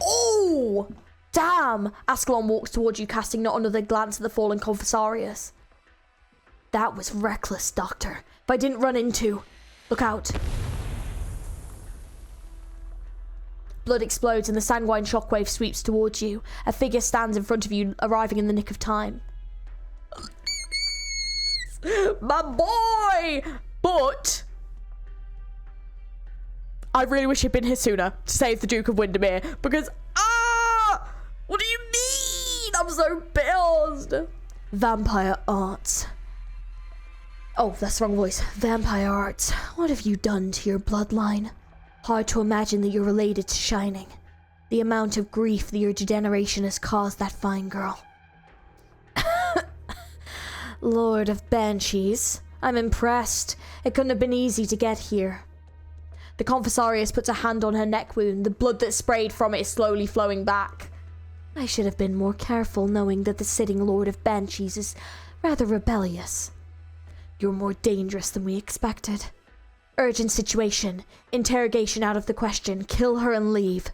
Speaker 1: Oh! Damn! Ascalon walks towards you, casting not another glance at the fallen Confessarius. That was reckless, Doctor. If I didn't run into... Look out. Blood explodes and the sanguine shockwave sweeps towards you. A figure stands in front of you, arriving in the nick of time. My boy! But... I really wish he'd been here sooner to save the Duke of Windermere, because... What do you mean? I'm so pissed.
Speaker 2: Vampire arts.
Speaker 1: Oh, that's the wrong voice.
Speaker 2: Vampire arts. What have you done to your bloodline? Hard to imagine that you're related to Shining. The amount of grief that your degeneration has caused that fine girl. Lord of Banshees. I'm impressed. It couldn't have been easy to get here.
Speaker 1: The Confessarius puts a hand on her neck wound. The blood that sprayed from it is slowly flowing back.
Speaker 2: I should have been more careful, knowing that the sitting Lord of Banshees is rather rebellious.
Speaker 1: You're more dangerous than we expected. Urgent situation. Interrogation out of the question. Kill her and leave.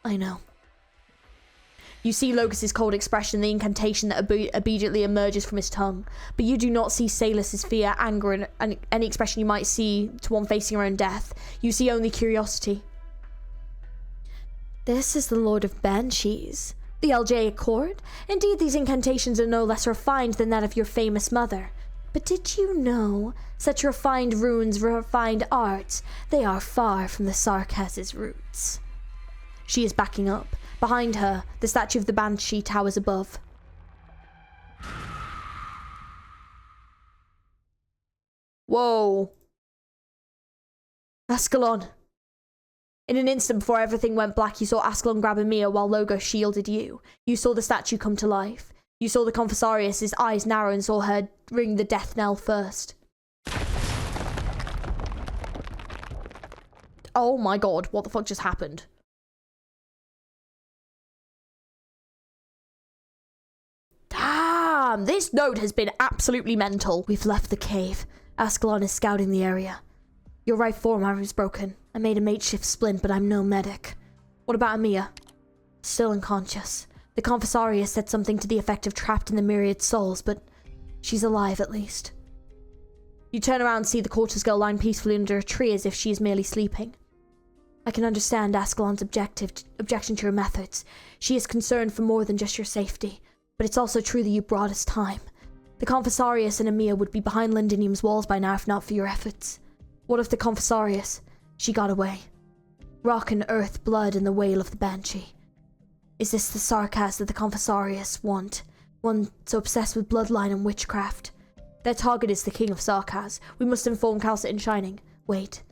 Speaker 2: I know.
Speaker 1: You see Locus's cold expression, the incantation that obediently emerges from his tongue. But you do not see Salus's fear, anger, and any expression you might see to one facing her own death. You see only curiosity.
Speaker 2: This is the Lord of Banshees. The Algeic court? Indeed, these incantations are no less refined than that of your famous mother. But did you know, such refined runes, refined arts, they are far from the Sarkas' roots.
Speaker 1: She is backing up. Behind her, the statue of the Banshee towers above. Whoa. Ascalon. In an instant before everything went black, you saw Ascalon grab Amir while Logo shielded you. You saw the statue come to life. You saw the Confessarius' eyes narrow and saw her ring the death knell first. Oh my god, what the fuck just happened? Damn, this note has been absolutely mental.
Speaker 2: We've left the cave. Ascalon is scouting the area. Your right forearm is broken. I made a makeshift splint, but I'm no medic.
Speaker 1: What about Amir?
Speaker 2: Still unconscious. The Confessarius said something to the effect of trapped in the myriad souls, but she's alive at least.
Speaker 1: You turn around and see the Quarters girl lying peacefully under a tree as if she is merely sleeping.
Speaker 2: I can understand Ascalon's objection to your methods. She is concerned for more than just your safety, but it's also true that you brought us time. The Confessarius and Amir would be behind Lindinium's walls by now if not for your efforts.
Speaker 1: What of the Confessarius?
Speaker 2: She got away. Rock and earth, blood, and the wail of the banshee. Is this the Sarkaz that the Confessarius want? One so obsessed with bloodline and witchcraft?
Speaker 1: Their target is the King of Sarkaz. We must inform Calcit in Shining.
Speaker 2: Wait.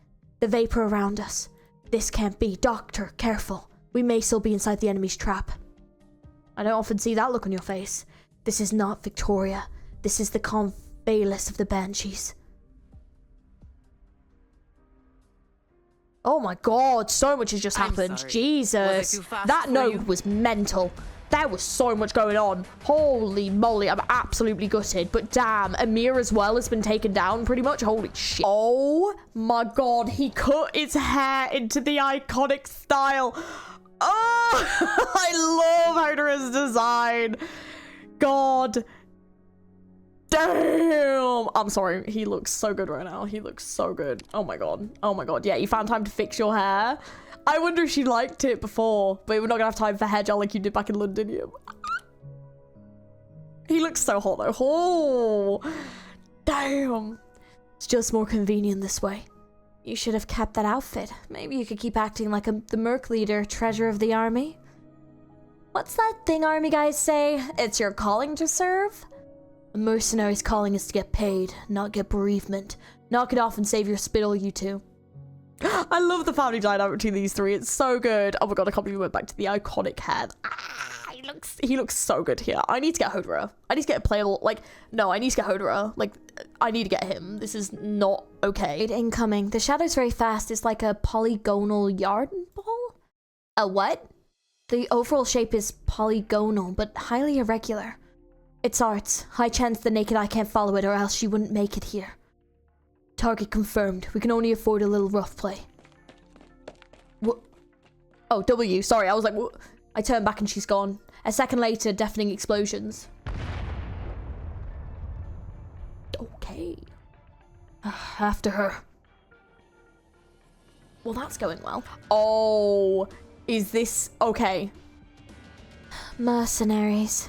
Speaker 2: The vapor around us. This can't be. Doctor, careful. We may still be inside the enemy's trap.
Speaker 1: I don't often see that look on your face.
Speaker 2: This is not Victoria. This is the Convalis of the Banshees.
Speaker 1: Oh my god, so much has just happened.
Speaker 3: Sorry.
Speaker 1: Jesus. That note was mental. There was so much going on. Holy moly, I'm absolutely gutted. But damn, Amir as well has been taken down pretty much. Holy shit. Oh my god, he cut his hair into the iconic style. Oh, I love Hodor's design. God. Damn. I'm sorry. He looks so good right now. He looks so good. Oh my god. Oh my god. Yeah, you found time to fix your hair. I wonder if she liked it before, but we're not gonna have time for hair gel like you did back in Londinium. He looks so hot though. Oh, damn.
Speaker 2: It's just more convenient this way. You should have kept that outfit. Maybe you could keep acting like the Merc leader, treasure of the army.
Speaker 1: What's that thing army guys say? It's your calling to serve?
Speaker 2: A mercenary's calling is to get paid, not get bereavement.
Speaker 1: Knock it off and save your spittle, you two. I love the family dynamic between these three. It's so good. Oh my god, I can't believe we went back to the iconic hair. He looks so good here. I need to get Hodor. I need to get a playable, like, no, I need to get Hodor. Like, I need to get him. This is not okay.
Speaker 2: Incoming. The shadow's very fast. It's like a polygonal yarn ball.
Speaker 1: A what?
Speaker 2: The overall shape is polygonal, but highly irregular. It's arts. High chance the naked eye can't follow it or else she wouldn't make it here. Target confirmed. We can only afford a little rough play.
Speaker 1: What? Oh, W. Sorry, I was like, what? I turned back and she's gone. A second later, deafening explosions. Okay.
Speaker 2: After her.
Speaker 1: Well, that's going well. Oh, is this okay?
Speaker 2: Mercenaries.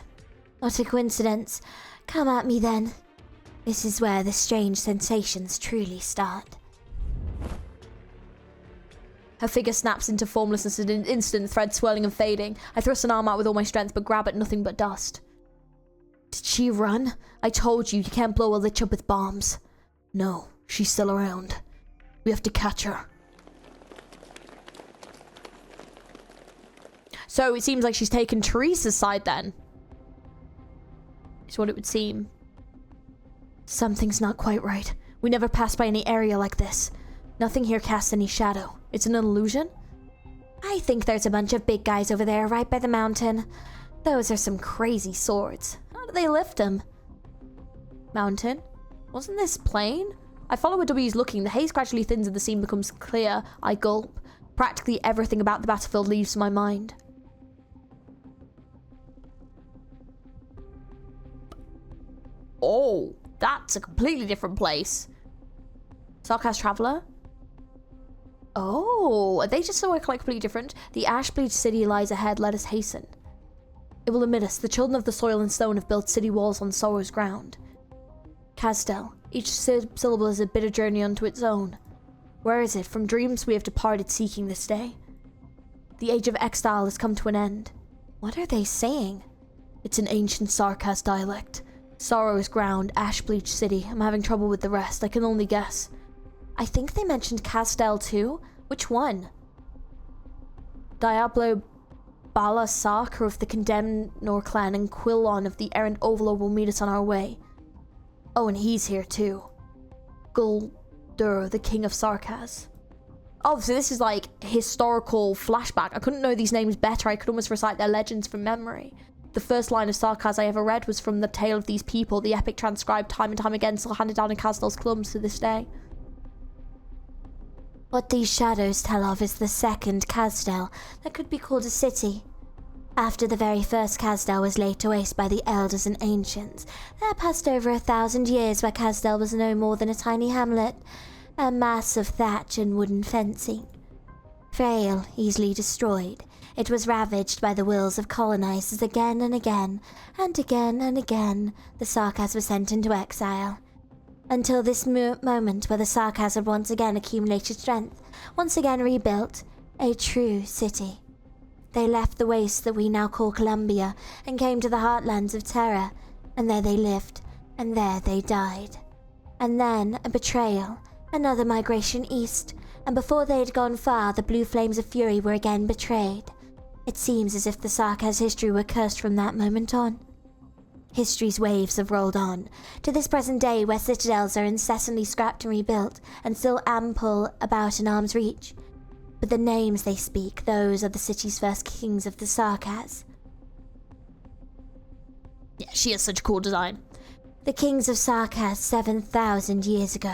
Speaker 2: Not a coincidence. Come at me then. This is where the strange sensations truly start.
Speaker 1: Her figure snaps into formlessness in an instant, thread swirling and fading. I thrust an arm out with all my strength, but grab at nothing but dust.
Speaker 2: Did she run? I told you, you can't blow a lich up with bombs. No, she's still around. We have to catch her.
Speaker 1: So it seems like she's taken Teresa's side then. Is what it would seem.
Speaker 2: Something's not quite right. We never passed by any area like this. Nothing here casts any shadow. It's an illusion? I think there's a bunch of big guys over there right by the mountain. Those are some crazy swords. How do they lift them?
Speaker 1: Mountain? Wasn't this plain? I follow where W's looking. The haze gradually thins and the scene becomes clear. I gulp. Practically everything about the battlefield leaves my mind. Oh, that's a completely different place. Sarkaz Traveler? Oh, are they just so completely different?
Speaker 2: The ash-bleached city lies ahead. Let us hasten.
Speaker 1: It will admit us. The children of the soil and stone have built city walls on sorrow's ground.
Speaker 2: Castel. Each syllable is a bitter journey unto its own. Where is it? From dreams we have departed seeking this day. The age of exile has come to an end. What are they saying?
Speaker 1: It's an ancient Sarkaz dialect.
Speaker 2: Sorrow's Ground, Ashbleach City. I'm having trouble with the rest. I can only guess. I think they mentioned Castel too. Which one? Diablo Balasakar of the Condemned Nor clan and Quillon of the Errant Overlord will meet us on our way. Oh, and he's here too. Guldur, the King of Sarkaz. Oh, so this is like historical flashback. I couldn't know these names better. I could almost recite their legends from memory. The first line of Sarkaz I ever read was from the tale of these people, the epic transcribed time and time again, still handed down in Castel's clubs to this day. What these shadows tell of is the second Castel that could be called a city. After the very first Castel was laid to waste by the elders and ancients, there passed over 1,000 years where Castel was no more than a tiny hamlet, a mass of thatch and wooden fencing. Frail, easily destroyed, it was ravaged by the wills of colonizers again and again, and again and again, the Sarkaz were sent into exile. Until this moment where the Sarkaz had once again accumulated strength, once again rebuilt, a true city. They left the waste that we now call Columbia, and came to the heartlands of Terra, and there they lived, and there they died. And then, a betrayal, another migration east, and before they had gone far, the blue flames of fury were again betrayed. It seems as if the Sarkaz history were cursed from that moment on. History's waves have rolled on, to this present day where citadels are incessantly scrapped and rebuilt, and still ample about in arm's reach. But the names they speak, those are the city's first kings of the Sarkaz.
Speaker 1: Yeah, she has such a cool design.
Speaker 2: The kings of Sarkaz 7,000 years ago.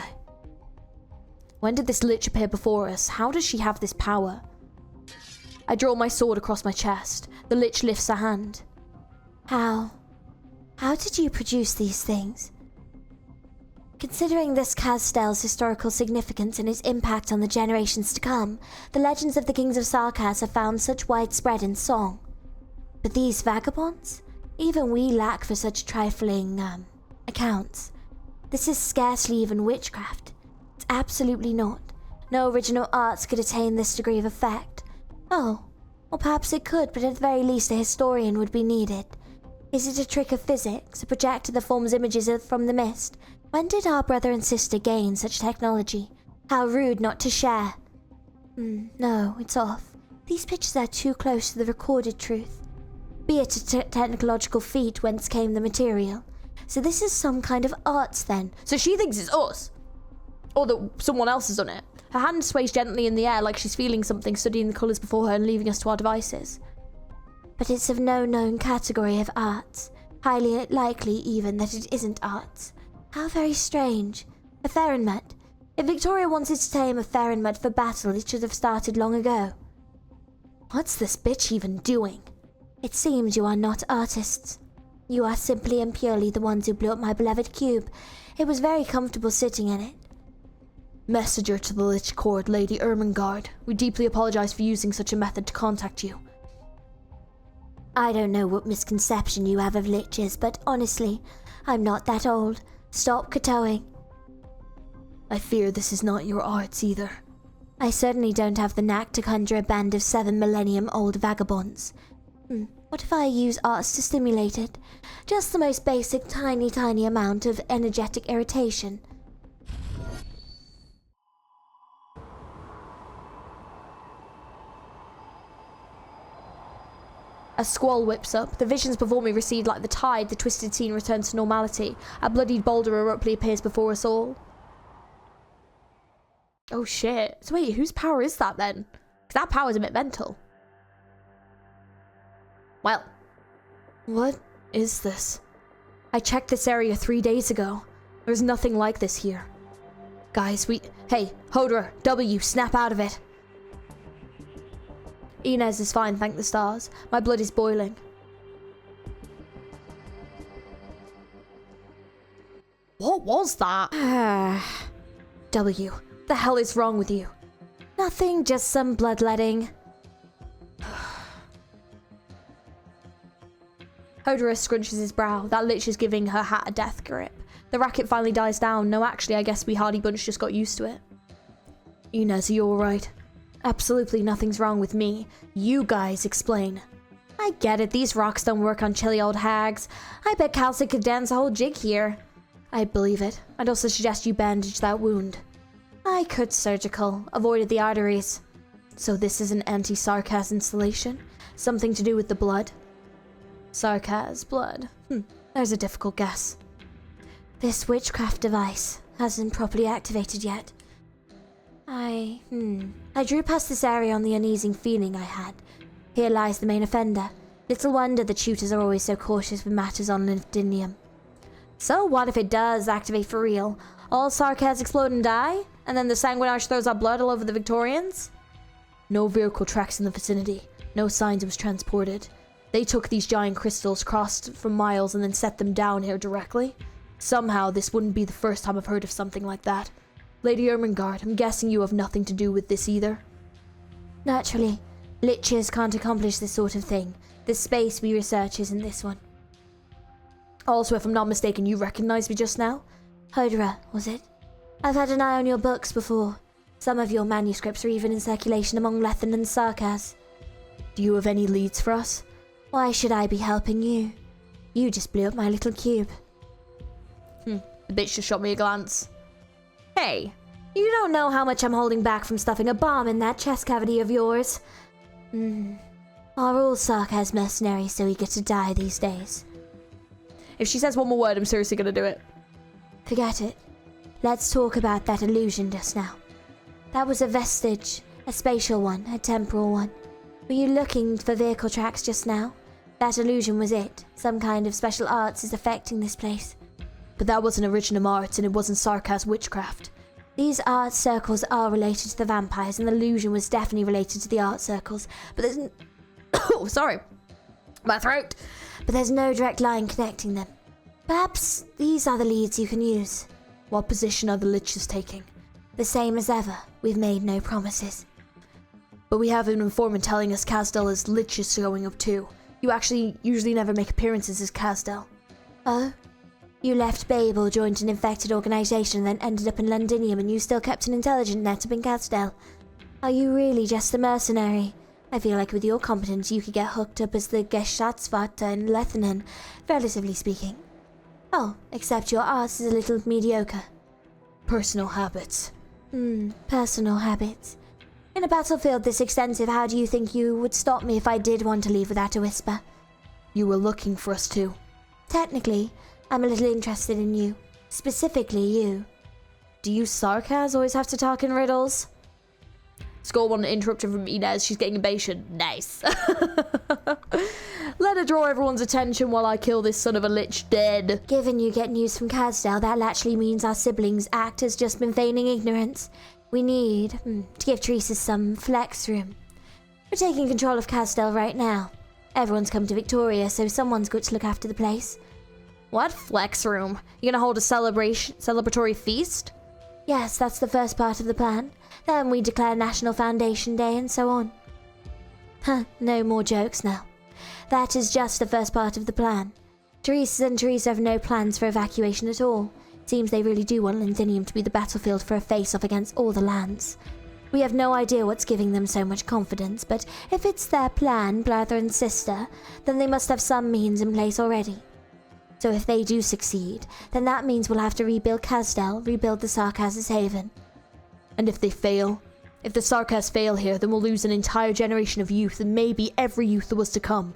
Speaker 1: When did this lich appear before us? How does she have this power? I draw my sword across my chest. The lich lifts a hand.
Speaker 2: How did you produce these things? Considering this Castel's historical significance and its impact on the generations to come, the legends of the kings of Sarkaz have found such widespread in song. But these vagabonds? Even we lack for such trifling, accounts. This is scarcely even witchcraft. It's absolutely not. No original arts could attain this degree of effect. Oh, or perhaps it could, but at the very least a historian would be needed. Is it a trick of physics, a projector that forms images from the mist? When did our brother and sister gain such technology? How rude not to share. No, it's off. These pictures are too close to the recorded truth. Be it a technological feat whence came the material. So this is some kind of arts then.
Speaker 1: So she thinks it's us. Or that someone else has done it. Her hand sways gently in the air like she's feeling something, studying the colours before her and leaving us to our devices.
Speaker 2: But it's of no known category of arts. Highly likely even that it isn't arts. How very strange. A Ferrenmut. If Victoria wanted to tame a Ferrenmut for battle, it should have started long ago.
Speaker 1: What's this bitch even doing?
Speaker 2: It seems you are not artists. You are simply and purely the ones who blew up my beloved cube. It was very comfortable sitting in it.
Speaker 1: Messenger to the Lich Court, Lady Ermengarde. We deeply apologize for using such a method to contact you.
Speaker 2: I don't know what misconception you have of liches, but honestly, I'm not that old. Stop kowtowing.
Speaker 1: I fear this is not your arts either.
Speaker 2: I certainly don't have the knack to conjure a band of 7 millennium-old vagabonds. What if I use arts to stimulate it? Just the most basic tiny amount of energetic irritation.
Speaker 1: A squall whips up. The visions before me recede like the tide. The twisted scene returns to normality. A bloodied boulder abruptly appears before us all. Oh shit. So wait, whose power is that then? Because that power's a bit mental. Well.
Speaker 2: What is this?
Speaker 1: I checked this area 3 days ago. There's nothing like this here. Guys, Hey, Hodor, W, snap out of it. Inez is fine, thank the stars. My blood is boiling. What was that?
Speaker 2: W.
Speaker 1: The hell is wrong with you?
Speaker 2: Nothing, just some bloodletting.
Speaker 1: Hodor scrunches his brow. That lich is giving her hat a death grip. The racket finally dies down. No, actually, I guess we Hardy Bunch just got used to it. Inez, are you alright? Absolutely nothing's wrong with me. You guys explain.
Speaker 2: I get it, these rocks don't work on chilly old hags. I bet Calcid could dance a whole jig here. I believe it. I'd also suggest you bandage that wound. I could surgical, avoided the arteries. So this is an anti-Sarkaz installation? Something to do with the blood? Sarkaz blood. There's a difficult guess. This witchcraft device hasn't properly activated yet. I drew past this area on the uneasy feeling I had. Here lies the main offender. Little wonder the tutors are always so cautious with matters on Lindinium. So what if it does activate for real? All Sarkaz explode and die? And then the Sanguinage throws up blood all over the Victorians? No vehicle tracks in the vicinity. No signs it was transported. They took these giant crystals, crossed for miles, and then set them down here directly. Somehow, this wouldn't be the first time I've heard of something like that. Lady Ermengarde, I'm guessing you have nothing to do with this either? Naturally. Liches can't accomplish this sort of thing. The space we research isn't this one. Also, if I'm not mistaken, you recognized me just now? Hodra, was it? I've had an eye on your books before. Some of your manuscripts are even in circulation among Lethen and Sarkaz. Do you have any leads for us? Why should I be helping you? You just blew up my little cube. The bitch just shot me a glance. Hey, you don't know how much I'm holding back from stuffing a bomb in that chest cavity of yours. Are all Sarkaz mercenaries so eager to die these days?
Speaker 1: If she says one more word, I'm seriously gonna do it.
Speaker 2: Forget it. Let's talk about that illusion just now. That was a vestige, a spatial one, a temporal one. Were you looking for vehicle tracks just now? That illusion was it. Some kind of special arts is affecting this place.
Speaker 1: But that wasn't Originum Arts, and it wasn't Sarkaz witchcraft.
Speaker 2: These art circles are related to the vampires, and the illusion was definitely related to the art circles. But there's
Speaker 1: oh, sorry. My throat.
Speaker 2: But there's no direct line connecting them. Perhaps these are the leads you can use.
Speaker 1: What position are the Liches taking?
Speaker 2: The same as ever. We've made no promises.
Speaker 1: But we have an informant telling us Casdell is Liches showing up too. You actually usually never make appearances as Casdell.
Speaker 2: Oh? You left Babel, joined an infected organization, then ended up in Londinium, and you still kept an intelligent net up in Casdell. Are you really just a mercenary? I feel like with your competence you could get hooked up as the Geschatzvater in Lethenen, relatively speaking. Oh, except your arts is a little mediocre.
Speaker 1: Personal habits.
Speaker 2: Personal habits. In a battlefield this extensive, how do you think you would stop me if I did want to leave without a whisper?
Speaker 1: You were looking for us too.
Speaker 2: Technically, I'm a little interested in you. Specifically you.
Speaker 1: Do you Sarkaz always have to talk in riddles? Skull wanted to interrupt her from Inez. She's getting impatient. Nice. Let her draw everyone's attention while I kill this son of a lich dead.
Speaker 2: Given you get news from Casdell, that actually means our siblings' act has just been feigning ignorance. We need to give Teresa some flex room. We're taking control of Casdell right now. Everyone's come to Victoria, so someone's got to look after the place.
Speaker 1: What flex room? You gonna hold a celebratory feast?
Speaker 2: Yes, that's the first part of the plan. Then we declare National Foundation Day and so on. No more jokes now. That is just the first part of the plan. Teresa and Teresa have no plans for evacuation at all. Seems they really do want Lindinium to be the battlefield for a face-off against all the lands. We have no idea what's giving them so much confidence, but if it's their plan, brother and sister, then they must have some means in place already. So if they do succeed, then that means we'll have to rebuild Casdell, rebuild the Sarkaz's Haven.
Speaker 1: And if they fail? If the Sarkaz fail here, then we'll lose an entire generation of youth, and maybe every youth that was to come.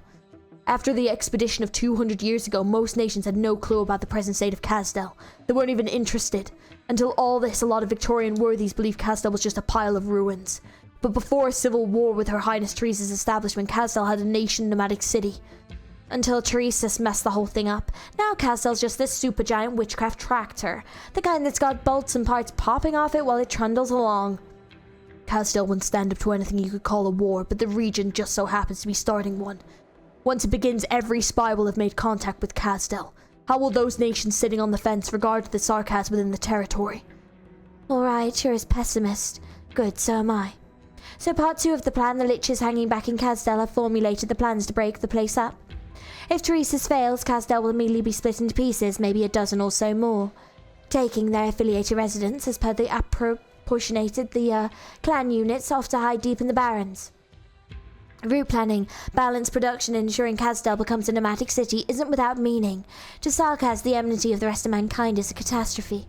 Speaker 1: After the expedition of 200 years ago, most nations had no clue about the present state of Casdell. They weren't even interested. Until all this, a lot of Victorian worthies believed Casdell was just a pile of ruins. But before a civil war with Her Highness Teresa's establishment, Casdell had a nation-nomadic city. Until Teresa messed the whole thing up. Now Casdell's just this supergiant witchcraft tractor. The kind that's got bolts and parts popping off it while it trundles along. Casdell wouldn't stand up to anything you could call a war, but the region just so happens to be starting one. Once it begins, every spy will have made contact with Casdell. How will those nations sitting on the fence regard the Sarkaz within the territory?
Speaker 2: Alright, you're a pessimist. Good, so am I. So part 2 of the plan, the Liches hanging back in Casdell have formulated the plans to break the place up. If Teresa's fails, Casdell will immediately be split into pieces, maybe a dozen or so more, taking their affiliated residents as per the appropriated the clan units off to hide deep in the Barrens. Route planning, balanced production, and ensuring Casdale becomes a nomadic city isn't without meaning. To sarcasm, the enmity of the rest of mankind is a catastrophe.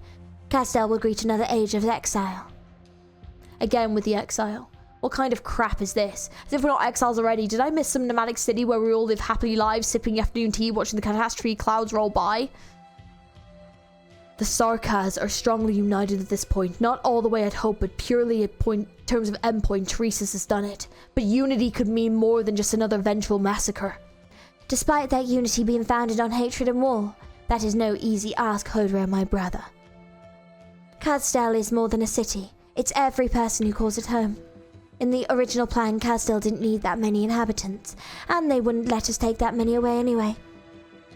Speaker 2: Casdale will greet another age of exile.
Speaker 1: Again with the exile. What kind of crap is this? As if we're not exiles already. Did I miss some nomadic city where we all live happily lives, sipping afternoon tea, watching the catastrophe clouds roll by? The Sarkaz are strongly united at this point. Not all the way I'd hope, but purely at terms of endpoint, Teresa's has done it. But unity could mean more than just another vengeful massacre.
Speaker 2: Despite that unity being founded on hatred and war, that is no easy ask, Hodra, my brother. Casdale is more than a city. It's every person who calls it home. In the original plan, Casdale didn't need that many inhabitants, and they wouldn't let us take that many away anyway.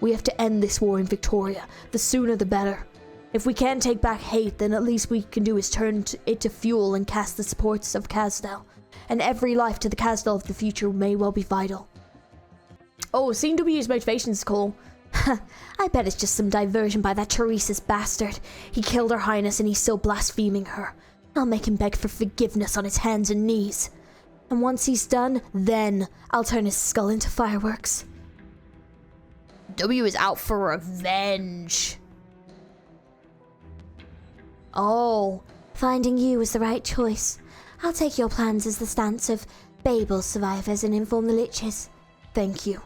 Speaker 1: We have to end this war in Victoria. The sooner the better. If we can't take back hate, then at least we can do is turn it to fuel and cast the supports of Casdale. And every life to the Casdale of the future may well be vital. Oh, seeing W's motivation is cool.
Speaker 2: I bet it's just some diversion by that Teresa's bastard. He killed Her Highness and he's still blaspheming her. I'll make him beg for forgiveness on his hands and knees. And once he's done, then I'll turn his skull into fireworks.
Speaker 1: W is out for revenge.
Speaker 2: Oh, finding you was the right choice. I'll take your plans as the stance of Babel's survivors and inform the Liches.
Speaker 1: Thank you.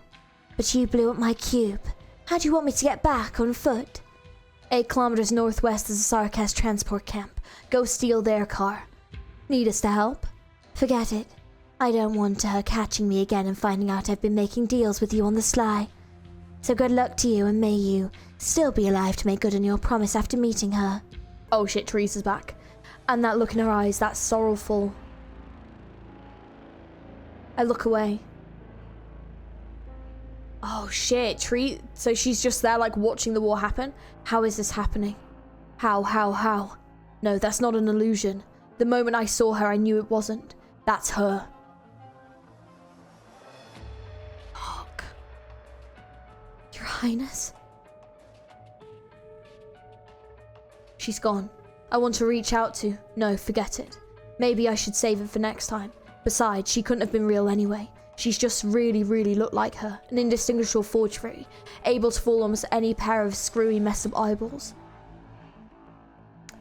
Speaker 2: But you blew up my cube. How do you want me to get back on foot?
Speaker 1: 8 kilometers northwest is a Sarkaz transport camp. Go steal their car.
Speaker 2: Need us to help? Forget it. I don't want her catching me again and finding out I've been making deals with you on the sly. So good luck to you, and may you still be alive to make good on your promise after meeting her.
Speaker 1: Oh shit, Teresa's back. And that look in her eyes, that sorrowful. I look away. Oh shit, so she's just there like watching the war happen? How is this happening? How? No, that's not an illusion. The moment I saw her, I knew it wasn't. That's her.
Speaker 2: Fuck. Your Highness?
Speaker 1: She's gone. I want to reach out to... No, forget it. Maybe I should save it for next time. Besides, she couldn't have been real anyway. She's just really looked like her. An indistinguishable forge fairy. Able to fool almost any pair of screwy messed up eyeballs.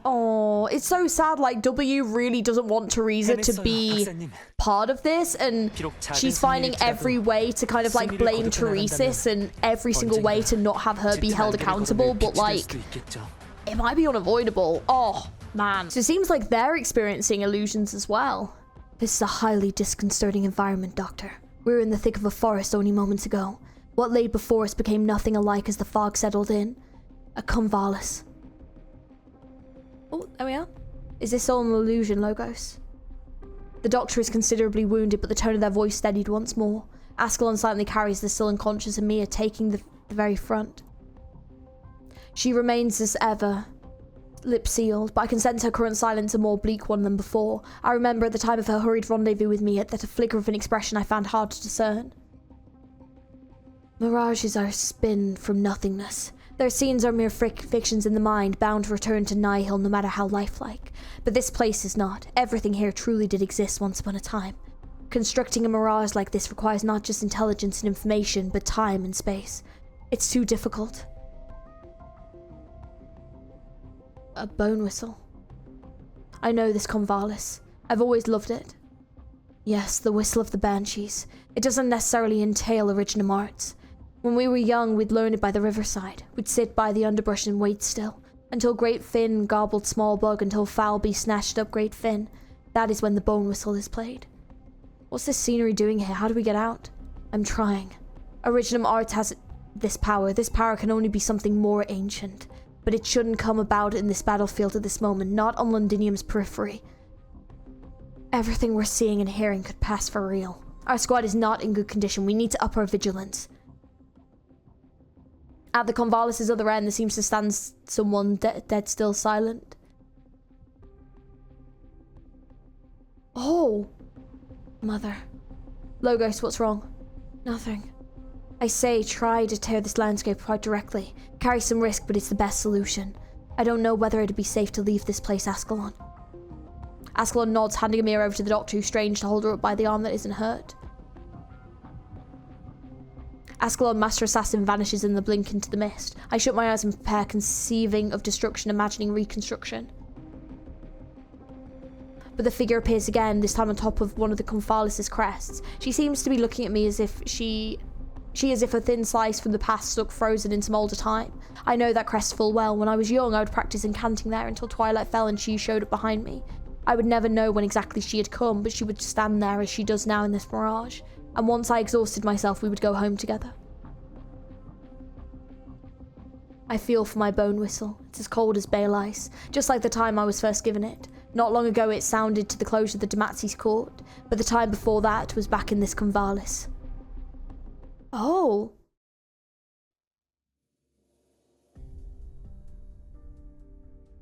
Speaker 1: Oh, it's so sad. Like, W really doesn't want Teresa to be part of this. And she's finding every way to kind of like blame Teresis and every single way to not have her be held accountable. But like... it might be unavoidable. Oh, man. So it seems like they're experiencing illusions as well.
Speaker 2: This is a highly disconcerting environment, Doctor. We were in the thick of a forest only moments ago. What lay before us became nothing alike as the fog settled in. A convalescence.
Speaker 1: Oh, there we are. Is this all an illusion, Logos? The Doctor is considerably wounded, but the tone of their voice steadied once more. Ascalon silently carries the still unconscious Amia, taking the very front. She remains as ever, lips sealed, but I can sense her current silence a more bleak one than before. I remember at the time of her hurried rendezvous with me that a flicker of an expression I found hard to discern.
Speaker 2: Mirages are spin from nothingness. Their scenes are mere fictions in the mind, bound to return to Nihil no matter how lifelike.
Speaker 1: But this place is not. Everything here truly did exist once upon a time. Constructing a mirage like this requires not just intelligence and information, but time and space. It's too difficult. A bone whistle. I know this convalis. I've always loved it. Yes, the whistle of the banshees. It doesn't necessarily entail original arts. When we were young, we'd learn it by the riverside. We'd sit by the underbrush and wait still, until Great Finn gobbled small bug, until foul bee snatched up Great Finn. That is when the bone whistle is played. What's this scenery doing here? How do we get out? I'm trying. Originum arts has this power. This power can only be something more ancient. But it shouldn't come about in this battlefield at this moment, not on Londinium's periphery. Everything we're seeing and hearing could pass for real. Our squad is not in good condition. We need to up our vigilance. At the convalesce's other end, there seems to stand someone dead still silent. Oh! Mother. Logos, what's wrong? Nothing. I say, try to tear this landscape quite directly. Carry some risk, but it's the best solution. I don't know whether it'd be safe to leave this place, Ascalon. Ascalon nods, handing Amir over to the Doctor, who's strange to hold her up by the arm that isn't hurt. Ascalon, Master Assassin, vanishes in the blink into the mist. I shut my eyes and prepare, conceiving of destruction, imagining reconstruction. But the figure appears again, this time on top of one of the Confalis' crests. She seems to be looking at me as if as if a thin slice from the past stuck frozen in some older time. I know that crest full well. When I was young, I would practice incanting there until twilight fell and she showed up behind me. I would never know when exactly she had come, but she would stand there as she does now in this mirage. And once I exhausted myself, we would go home together. I feel for my bone whistle. It's as cold as bale ice, just like the time I was first given it. Not long ago it sounded to the close of the Dematsi's court, but the time before that was back in this Convalis. Oh.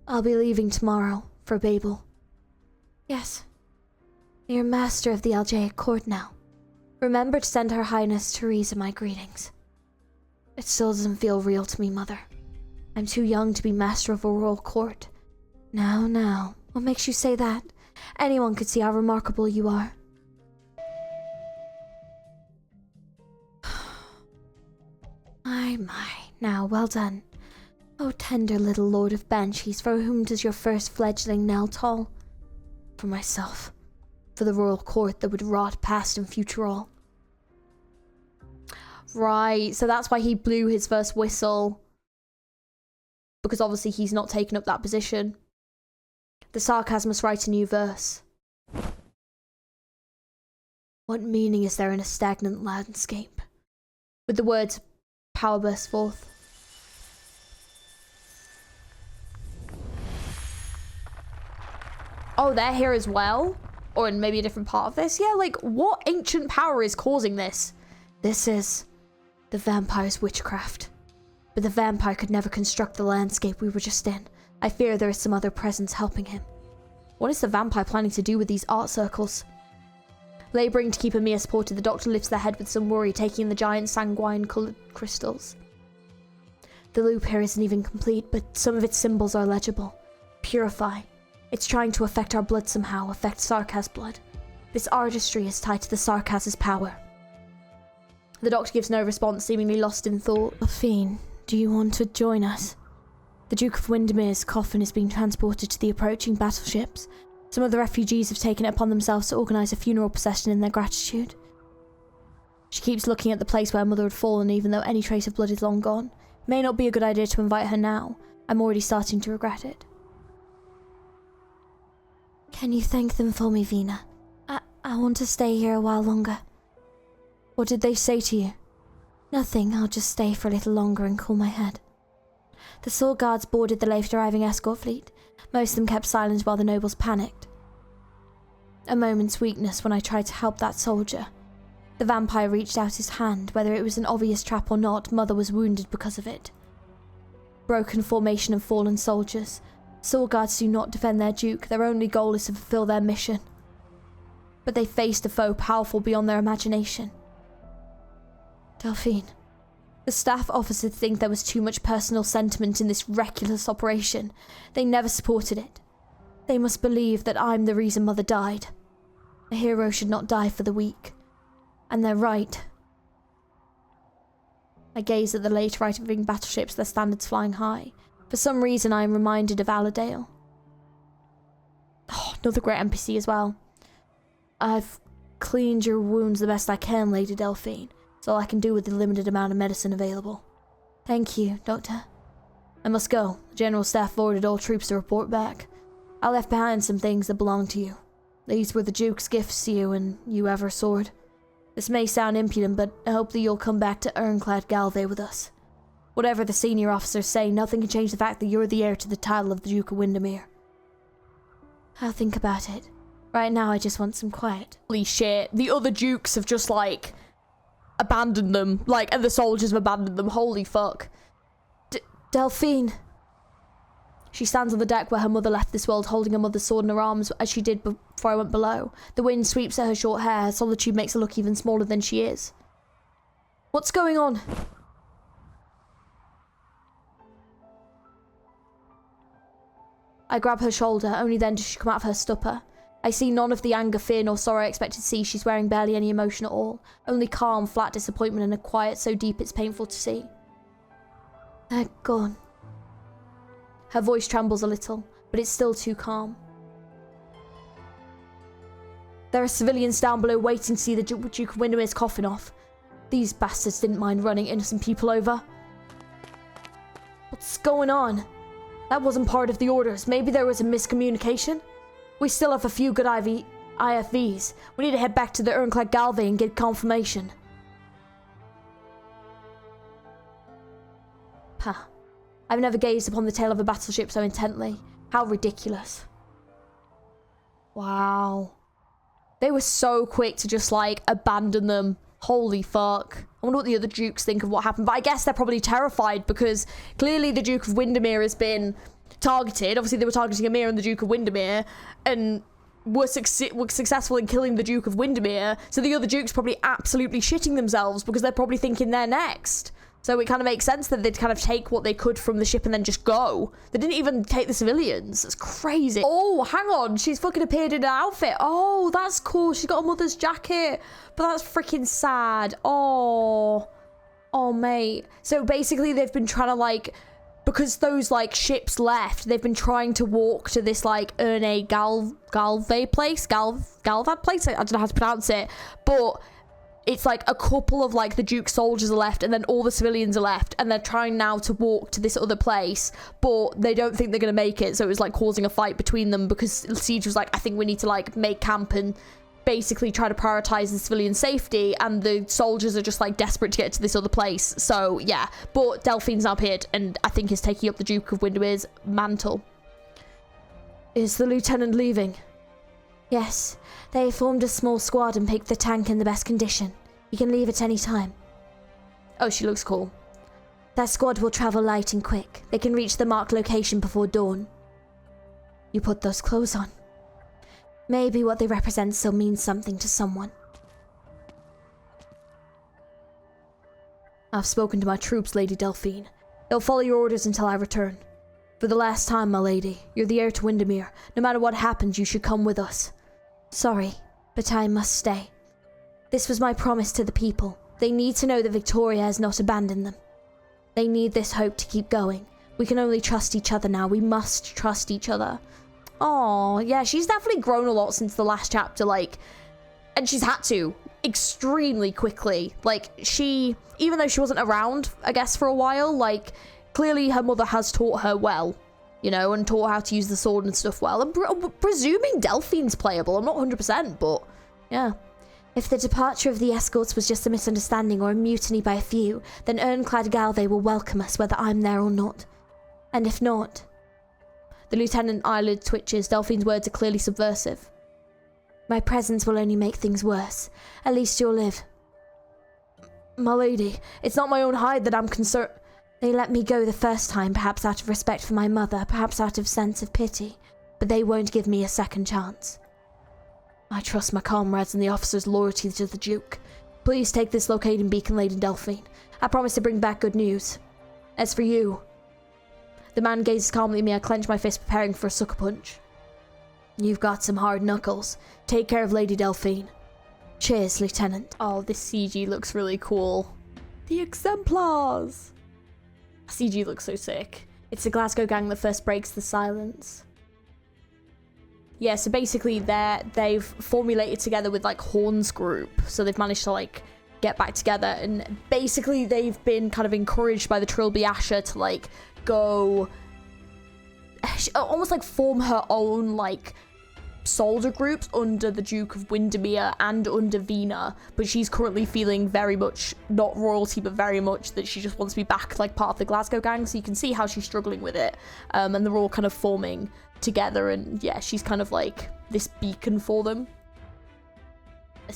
Speaker 1: I'll be leaving tomorrow for Babel. Yes. You're master of the Algeic court now. Remember to send Her Highness Teresa my greetings. It still doesn't feel real to me, Mother. I'm too young to be master of a royal court. Now, what makes you say that? Anyone could see how remarkable you are. My, now, well done. Oh, tender little Lord of Banshees, for whom does your first fledgling knell toll? For myself. For the royal court that would rot past and future all. Right, so that's why he blew his first whistle. Because obviously he's not taken up that position. The sarcasm must write a new verse. What meaning is there in a stagnant landscape? With the words, power bursts forth. Oh, they're here as well? Or in maybe a different part of this? Yeah, like, what ancient power is causing this? This is the vampire's witchcraft. But the vampire could never construct the landscape we were just in. I fear there is some other presence helping him. What is the vampire planning to do with these art circles? Labouring to keep Amir supported, the doctor lifts their head with some worry, taking in the giant sanguine-coloured crystals. The loop here isn't even complete, but some of its symbols are legible. Purify. It's trying to affect our blood somehow, affect Sarkaz's blood. This artistry is tied to the Sarkaz's power. The doctor gives no response, seemingly lost in thought. Delphine, do you want to join us? The Duke of Windermere's coffin is being transported to the approaching battleships. Some of the refugees have taken it upon themselves to organise a funeral procession in their gratitude. She keeps looking at the place where Mother had fallen, even though any trace of blood is long gone. It may not be a good idea to invite her now. I'm already starting to regret it. Can you thank them for me, Vina? I want to stay here a while longer. What did they say to you? Nothing, I'll just stay for a little longer and cool my head. The Sword Guards boarded the late arriving escort fleet. Most of them kept silent while the nobles panicked. A moment's weakness when I tried to help that soldier. The vampire reached out his hand. Whether it was an obvious trap or not, Mother was wounded because of it. Broken formation of fallen soldiers. Sword Guards do not defend their duke. Their only goal is to fulfill their mission. But they faced a foe powerful beyond their imagination. Delphine. The staff officers think there was too much personal sentiment in this reckless operation. They never supported it. They must believe that I'm the reason Mother died. A hero should not die for the weak. And they're right. I gaze at the late arriving battleships, their standards flying high. For some reason I am reminded of Aladale. Oh, another great NPC as well. I've cleaned your wounds the best I can, Lady Delphine. It's all I can do with the limited amount of medicine available. Thank you, Doctor. I must go. The General Staff ordered all troops to report back. I left behind some things that belong to you. These were the Duke's gifts to you, and you have her sword. This may sound impudent, but I hope that you'll come back to Ironclad Galway with us. Whatever the senior officers say, nothing can change the fact that you're the heir to the title of the Duke of Windermere. I'll think about it. Right now, I just want some quiet. Holy shit. The other dukes have just, like, abandoned them. Like, and the soldiers have abandoned them. Holy fuck. Delphine. She stands on the deck where her mother left this world, holding her mother's sword in her arms as she did before I went below. The wind sweeps at her short hair. Her solitude makes her look even smaller than she is. What's going on? I grab her shoulder. Only then does she come out of her stupor.
Speaker 2: I see none of the anger, fear, nor sorrow I expected to see. She's wearing barely any emotion at all. Only calm, flat disappointment and a quiet so deep it's painful to see. They're gone. Her voice trembles a little, but it's still too calm. There are civilians down below waiting to see the Duke of Windermere's coffin off. These bastards didn't mind running innocent people over. What's going on? That wasn't part of the orders. Maybe there was a miscommunication? We still have a few good IFVs. We need to head back to the Arknight Galway and get confirmation. Pah. I've never gazed upon the tail of a battleship so intently. How ridiculous. Wow. They were so quick to just, like, abandon them. Holy fuck. I wonder what the other dukes think of what happened. But I guess they're probably terrified because clearly the Duke of Windermere has been targeted. Obviously, they were targeting Emir and the Duke of Windermere and were successful in killing the Duke of Windermere. So the other dukes probably absolutely shitting themselves because they're probably thinking they're next. So it kind of makes sense that they'd kind of take what they could from the ship and then just go. They didn't even take the civilians. It's crazy. Oh, hang on. She's fucking appeared in an outfit. Oh, that's cool. She's got a mother's jacket. But that's freaking sad. Oh. Oh, mate. So basically they've been trying to, like, because those, like, ships left, they've been trying to walk to this, like, Arknight Galway place. Galvad place? I don't know how to pronounce it. But it's like a couple of, like, the Duke's soldiers are left and then all the civilians are left and they're trying now to walk to this other place, but they don't think they're going to make it. So it was, like, causing a fight between them because Siege was like, I think we need to, like, make camp and basically try to prioritize the civilian safety, and the soldiers are just, like, desperate to get to this other place. So, yeah. But Delphine's now appeared and I think is taking up the Duke of Windermere's mantle. Is the lieutenant leaving? Yes. They formed a small squad and picked the tank in the best condition. You can leave at any time. Oh, she looks cool. That squad will travel light and quick. They can reach the marked location before dawn. You put those clothes on. Maybe what they represent still means something to someone. I've spoken to my troops, Lady Delphine. They'll follow your orders until I return. For the last time, my lady, you're the heir to Windermere. No matter what happens, you should come with us. Sorry, but I must stay. This was my promise to the people. They need to know that Victoria has not abandoned them. They need this hope to keep going. We can only trust each other now. We must trust each other. Oh, yeah, she's definitely grown a lot since the last chapter, like, and she's had to extremely quickly. Like, she, even though she wasn't around, I guess, for a while, like, clearly her mother has taught her well. You know, and taught her how to use the sword and stuff well. I'm presuming Delphine's playable. I'm not 100%, but yeah. If the departure of the escorts was just a misunderstanding or a mutiny by a few, then Arknight Galway will welcome us whether I'm there or not. And if not... The lieutenant eyelid twitches. Delphine's words are clearly subversive. My presence will only make things worse. At least you'll live. My lady, it's not my own hide that I'm concerned... They let me go the first time, perhaps out of respect for my mother, perhaps out of sense of pity, but they won't give me a second chance. I trust my comrades and the officers' loyalty to the Duke. Please take this locating beacon, Lady Delphine. I promise to bring back good news. As for you... The man gazes calmly at me. I clench my fist, preparing for a sucker punch. You've got some hard knuckles. Take care of Lady Delphine. Cheers, Lieutenant. Oh, this CG looks really cool. The exemplars! CG looks so sick. It's the Glasgow gang that first breaks the silence. Yeah, so basically they've formulated together with, like, Horn's group. So they've managed to, like, get back together. And basically they've been kind of encouraged by the Trilby Asher to, like, go... almost, like, form her own, like... soldier groups under the Duke of Windermere and under Vina, but she's currently feeling very much not royalty, but very much that she just wants to be back, like, part of the Glasgow gang. So you can see how she's struggling with it, and they're all kind of forming together, and yeah, she's kind of like this beacon for them.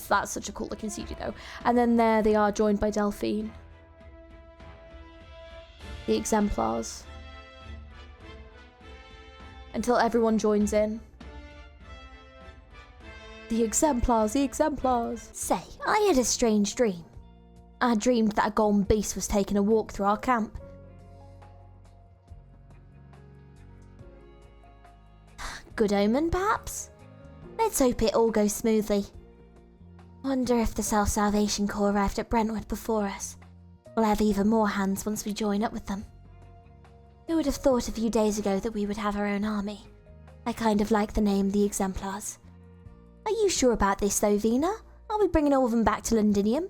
Speaker 2: That's such a cool looking CG though. And then there they are, joined by Delphine. The exemplars. Until everyone joins in. The exemplars, the exemplars. Say, I had a strange dream. I dreamed that a golden beast was taking a walk through our camp. Good omen, perhaps? Let's hope it all goes smoothly. Wonder if the Self-Salvation Corps arrived at Brentwood before us. We'll have even more hands once we join up with them. Who would have thought a few days ago that we would have our own army? I kind of like the name the Exemplars. Are you sure about this though, Vina? Are we bringing all of them back to Londinium?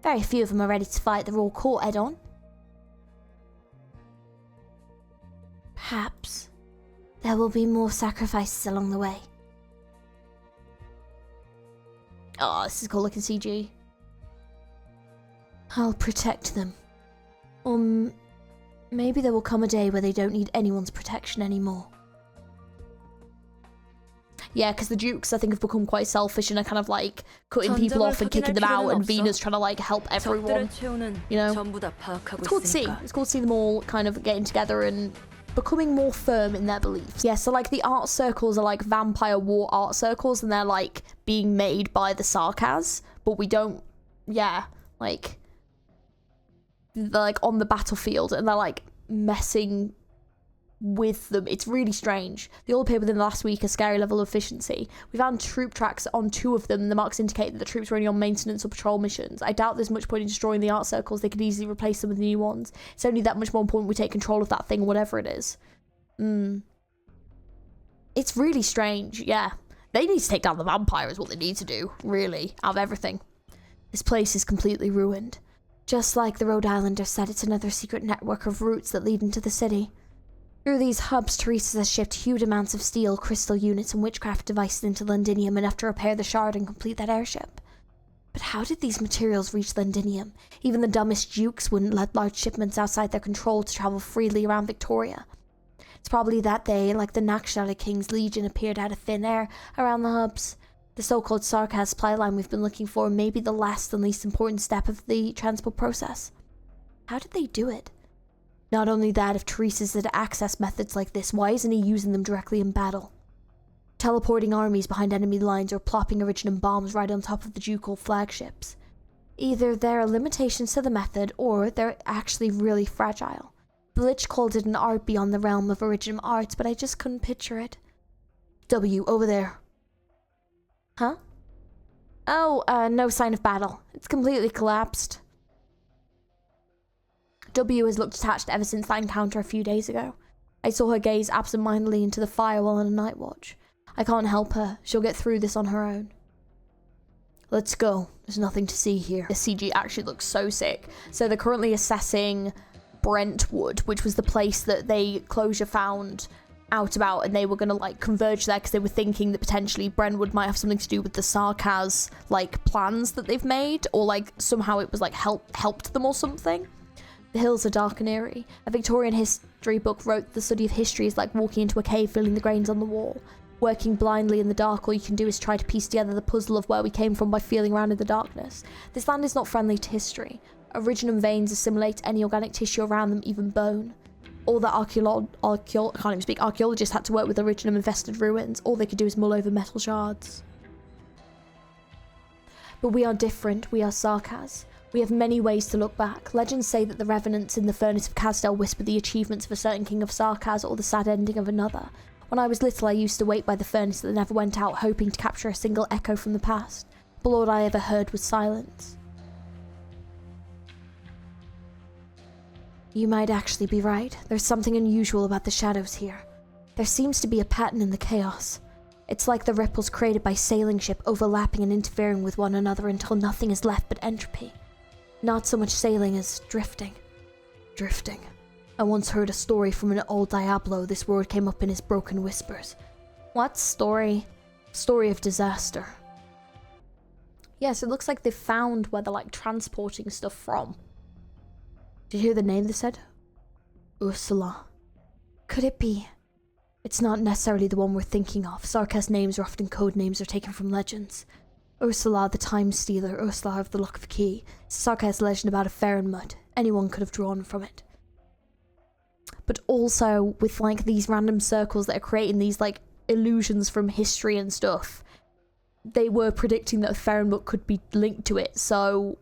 Speaker 2: Very few of them are ready to fight the Royal Court head-on. Perhaps there will be more sacrifices along the way. Oh, this is cool looking CG. I'll protect them. Maybe there will come a day where they don't need anyone's protection anymore. Yeah, because the Dukes, I think, have become quite selfish and are kind of like cutting people off and kicking them out, and Vina's trying to like help everyone. You know? It's cool to see. It's cool to see them all kind of getting together and becoming more firm in their beliefs. Yeah, so like the art circles are like vampire war art circles, and they're like being made by the Sarkaz, but we don't, yeah, like they're like on the battlefield and they're like messing with them. It's really strange. They all appeared within the last week, a scary level of efficiency. We found troop tracks on 2 of them. The marks indicate that the troops were only on maintenance or patrol missions. I doubt there's much point in destroying the art circles. They could easily replace them with new ones. It's only that much more important we take control of that thing, whatever it is. It's really strange, yeah. They need to take down the vampire is what they need to do, really, out of everything. This place is completely ruined. Just like the Rhode Islanders said, it's another secret network of routes that lead into the city. Through these hubs, Teresa has shipped huge amounts of steel, crystal units, and witchcraft devices into Londinium, enough to repair the shard and complete that airship. But how did these materials reach Londinium? Even the dumbest dukes wouldn't let large shipments outside their control to travel freely around Victoria. It's probably that day, like the Nakshada King's Legion appeared out of thin air around the hubs. The so-called Sarkaz supply line we've been looking for may be the last and least important step of the transport process. How did they do it? Not only that, if Teresa's had access methods like this, why isn't he using them directly in battle? Teleporting armies behind enemy lines or plopping Originum bombs right on top of the ducal flagships. Either there are limitations to the method, or they're actually really fragile. The Lich called it an art beyond the realm of Originum arts, but I just couldn't picture it. W, over there. Huh? Oh, no sign of battle. It's completely collapsed. W has looked attached ever since that encounter a few days ago. I saw her gaze absent-mindedly into the fire while on a night watch. I can't help her. She'll get through this on her own. Let's go. There's nothing to see here. The CG actually looks so sick. So they're currently assessing Brentwood, which was the place that they Closure found out about, and they were going to like converge there because they were thinking that potentially Brentwood might have something to do with the Sarkaz like plans that they've made, or like somehow it was like helped them or something. The hills are dark and eerie. A Victorian history book wrote the study of history is like walking into a cave feeling the grains on the wall. Working blindly in the dark, all you can do is try to piece together the puzzle of where we came from by feeling around in the darkness. This land is not friendly to history. Originum veins assimilate any organic tissue around them, even bone. All that archaeologists had to work with Originum-infested ruins. All they could do is mull over metal shards. But we are different. We are Sarkaz. We have many ways to look back. Legends say that the revenants in the furnace of Kazdel whispered the achievements of a certain king of Sarkaz or the sad ending of another. When I was little, I used to wait by the furnace that never went out, hoping to capture a single echo from the past. But all I ever heard was silence. You might actually be right. There's something unusual about the shadows here. There seems to be a pattern in the chaos. It's like the ripples created by sailing ship overlapping and interfering with one another until nothing is left but entropy. Not so much sailing as drifting. Drifting. I once heard a story from an old Diablo. This word came up in his broken whispers. What story? Story of disaster. Yes, it looks like they found where they're like transporting stuff from. Did you hear the name they said? Ursula. Could it be? It's not necessarily the one we're thinking of. Sarkaz names are often code names or taken from legends. Ursula the Time Stealer, Ursula of the Luck of Key. It's a Sarkaz legend about a Farenmud. Anyone could have drawn from it. But also with like these random circles that are creating these like illusions from history and stuff, they were predicting that a Farenmud could be linked to it, so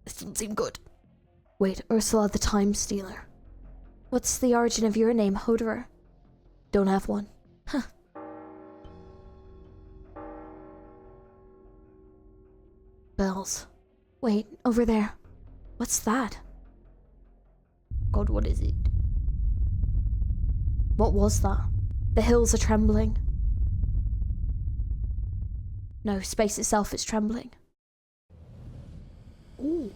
Speaker 2: this doesn't seem good. Wait, Ursula the Time Stealer. What's the origin of your name, Hoderer? Don't have one. Huh. bells. Wait, over there. What's that? God, what is it? What was that? The hills are trembling. No, space itself is trembling. Ooh.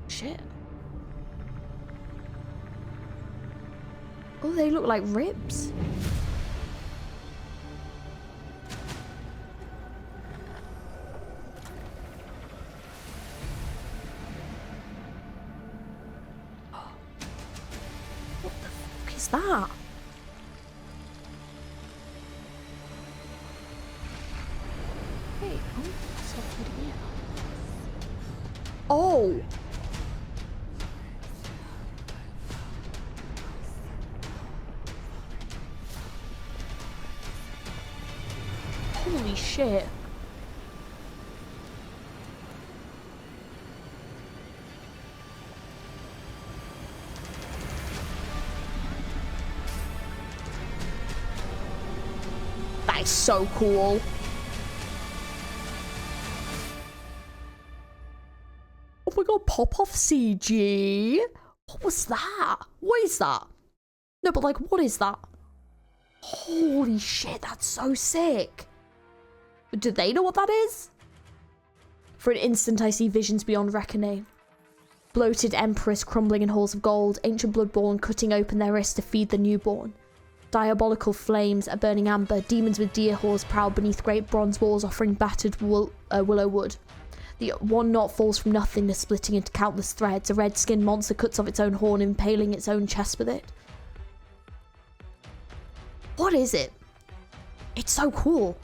Speaker 2: Shit. Oh, they look like ribs. What the fuck is that? Hey, oh, so good here. Oh! Holy shit. That is so cool. Oh my god, pop off CG. What was that? What is that? No, but like, what is that? Holy shit, that's so sick. Do they know what that is? For an instant, I see visions beyond reckoning. Bloated emperors crumbling in halls of gold, ancient bloodborn cutting open their wrists to feed the newborn. Diabolical flames, a burning amber, demons with deer horns prowl beneath great bronze walls offering battered willow wood. The one knot falls from nothingness, splitting into countless threads. A red-skinned monster cuts off its own horn, impaling its own chest with it. What is it? It's so cool.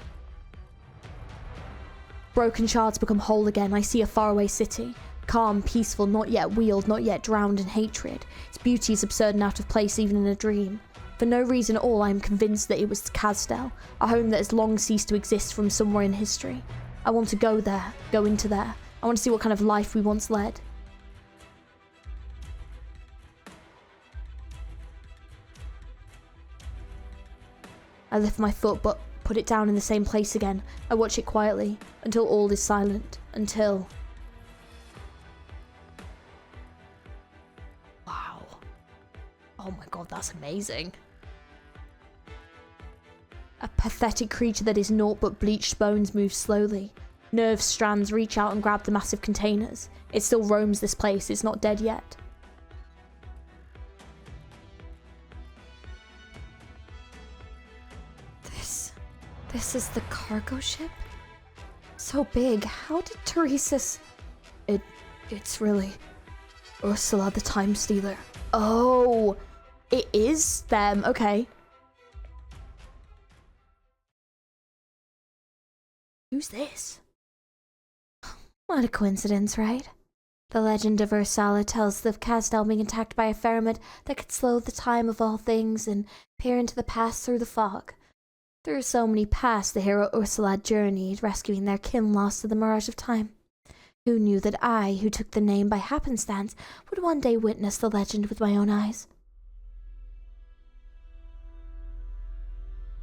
Speaker 2: Broken shards become whole again. I see a faraway city. Calm, peaceful, not yet wheeled, not yet drowned in hatred. Its beauty is absurd and out of place even in a dream. For no reason at all, I am convinced that it was Casdell, a home that has long ceased to exist from somewhere in history. I want to go there, go into there. I want to see what kind of life we once led. I lift my foot, but put it down in the same place again. I watch it quietly, until all is silent, until... Wow. Oh my god, that's amazing. A pathetic creature that is naught but bleached bones moves slowly. Nerve strands reach out and grab the massive containers. It still roams this place, it's not dead yet. This is the cargo ship? So big. How did Teresa's... It's really... Ursula the Time Stealer. Oh! It is them. Okay. Who's this? What a coincidence, right? The legend of Ursula tells of Casdell being attacked by a pheromoid that could slow the time of all things and peer into the past through the fog. Through so many paths the hero Ursula journeyed, rescuing their kin lost to the mirage of time. Who knew that I, who took the name by happenstance, would one day witness the legend with my own eyes?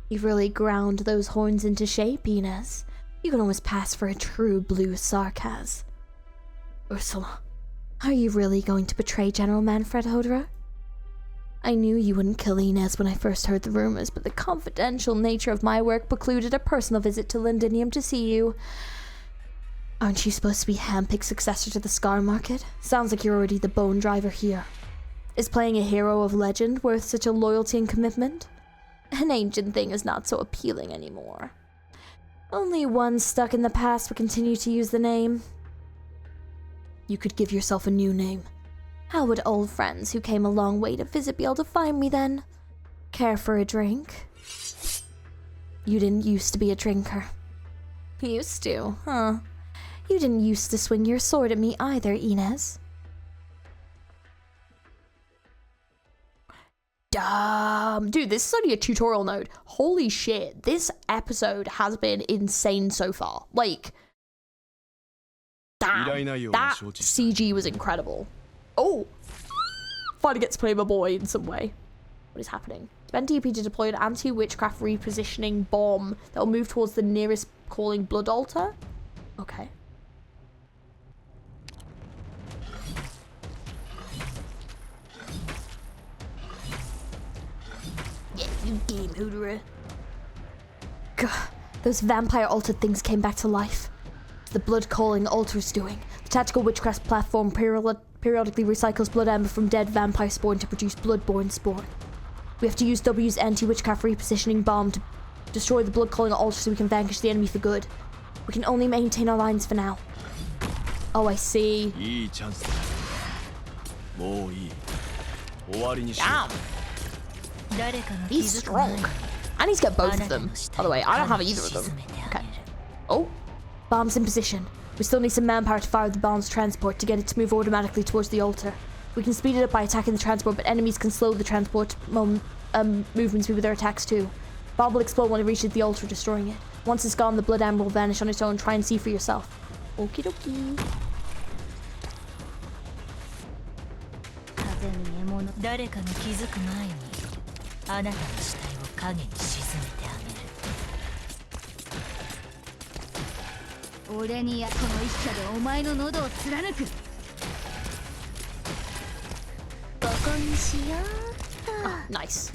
Speaker 2: You've really ground those horns into shape, Inez. You can almost pass for a true blue sarcasm. Ursula, are you really going to betray General Manfred Hodera? I knew you wouldn't kill Inez when I first heard the rumors, but the confidential nature of my work precluded a personal visit to Londinium to see you. Aren't you supposed to be handpicked successor to the Scar Market? Sounds like you're already the bone driver here. Is playing a hero of legend worth such a loyalty and commitment? An ancient thing is not so appealing anymore. Only one stuck in the past would continue to use the name. You could give yourself a new name. How would old friends who came a long way to visit be able to find me then? Care for a drink? You didn't used to be a drinker. Used to, huh? You didn't used to swing your sword at me either, Inez. Damn. Dude, this is only a tutorial node. Holy shit. This episode has been insane so far. Like, damn. That CG was incredible. Oh,
Speaker 1: finally get to play my boy in some way. What is happening? Spend DP to deploy an anti-witchcraft repositioning bomb that will move towards the nearest calling blood altar. Okay.
Speaker 2: Yeah, you game, Hooterer. God, those vampire altered things came back to life. The blood calling altar's doing. The tactical witchcraft platform periodically recycles blood amber from dead vampire spawn to produce bloodborne spawn. We have to use W's anti-witchcraft repositioning bomb to destroy the blood calling altar so we can vanquish the enemy for good. We can only maintain our lines for now.
Speaker 1: Oh, I see. Damn. He's strong. I need to get both of them. By the way, I don't have either of them. Okay. Oh.
Speaker 2: Bombs in position. We still need some manpower to fire the bomb's transport to get it to move automatically towards the altar. We can speed it up by attacking the transport, but enemies can slow the transport movement speed with their attacks too. Bomb will explode when it reaches the altar, destroying it. Once it's gone, the blood amber will vanish on its own. Try and see for yourself. Okie dokie.
Speaker 1: Oh, nice.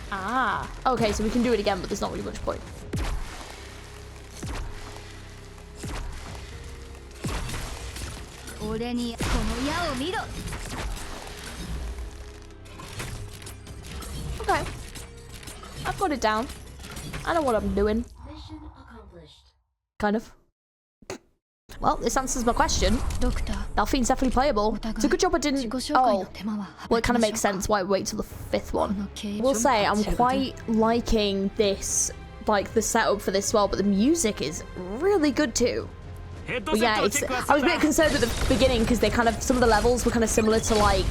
Speaker 1: Ah, okay, so we can do it again, but there's not really much point. Okay, I've got it down. I know what I'm doing.
Speaker 3: Mission accomplished.
Speaker 1: Kind of. Well, this answers my question. Delphine's definitely playable. It's a good job I didn't... Oh, well, it kind of makes sense why I wait till the 5th one. We'll say I'm quite liking this, like the setup for this as well, but the music is really good too. But yeah, I was a bit concerned at the beginning because they kind of, some of the levels were kind of similar to like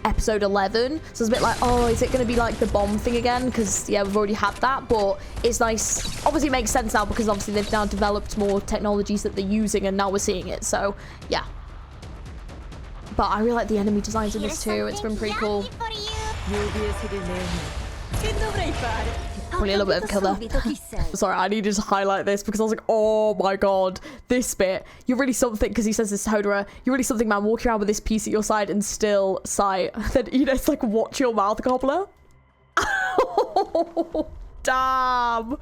Speaker 1: episode 11, so I was a bit like, oh, is it going to be like the bomb thing again? Because yeah, we've already had that, but it's nice. Obviously it makes sense now because obviously they've now developed more technologies that they're using and now we're seeing it, so yeah. But I really like the enemy designs in this too. It's been pretty cool. Probably a little bit of a killer. Sorry, I needed to highlight this because I was like, oh my god, this bit. You're really something, because he says this to Hodora, you're really something, man, walking around with this piece at your side and still sight. Then Ines like, watch your mouth, gobbler. Oh, damn.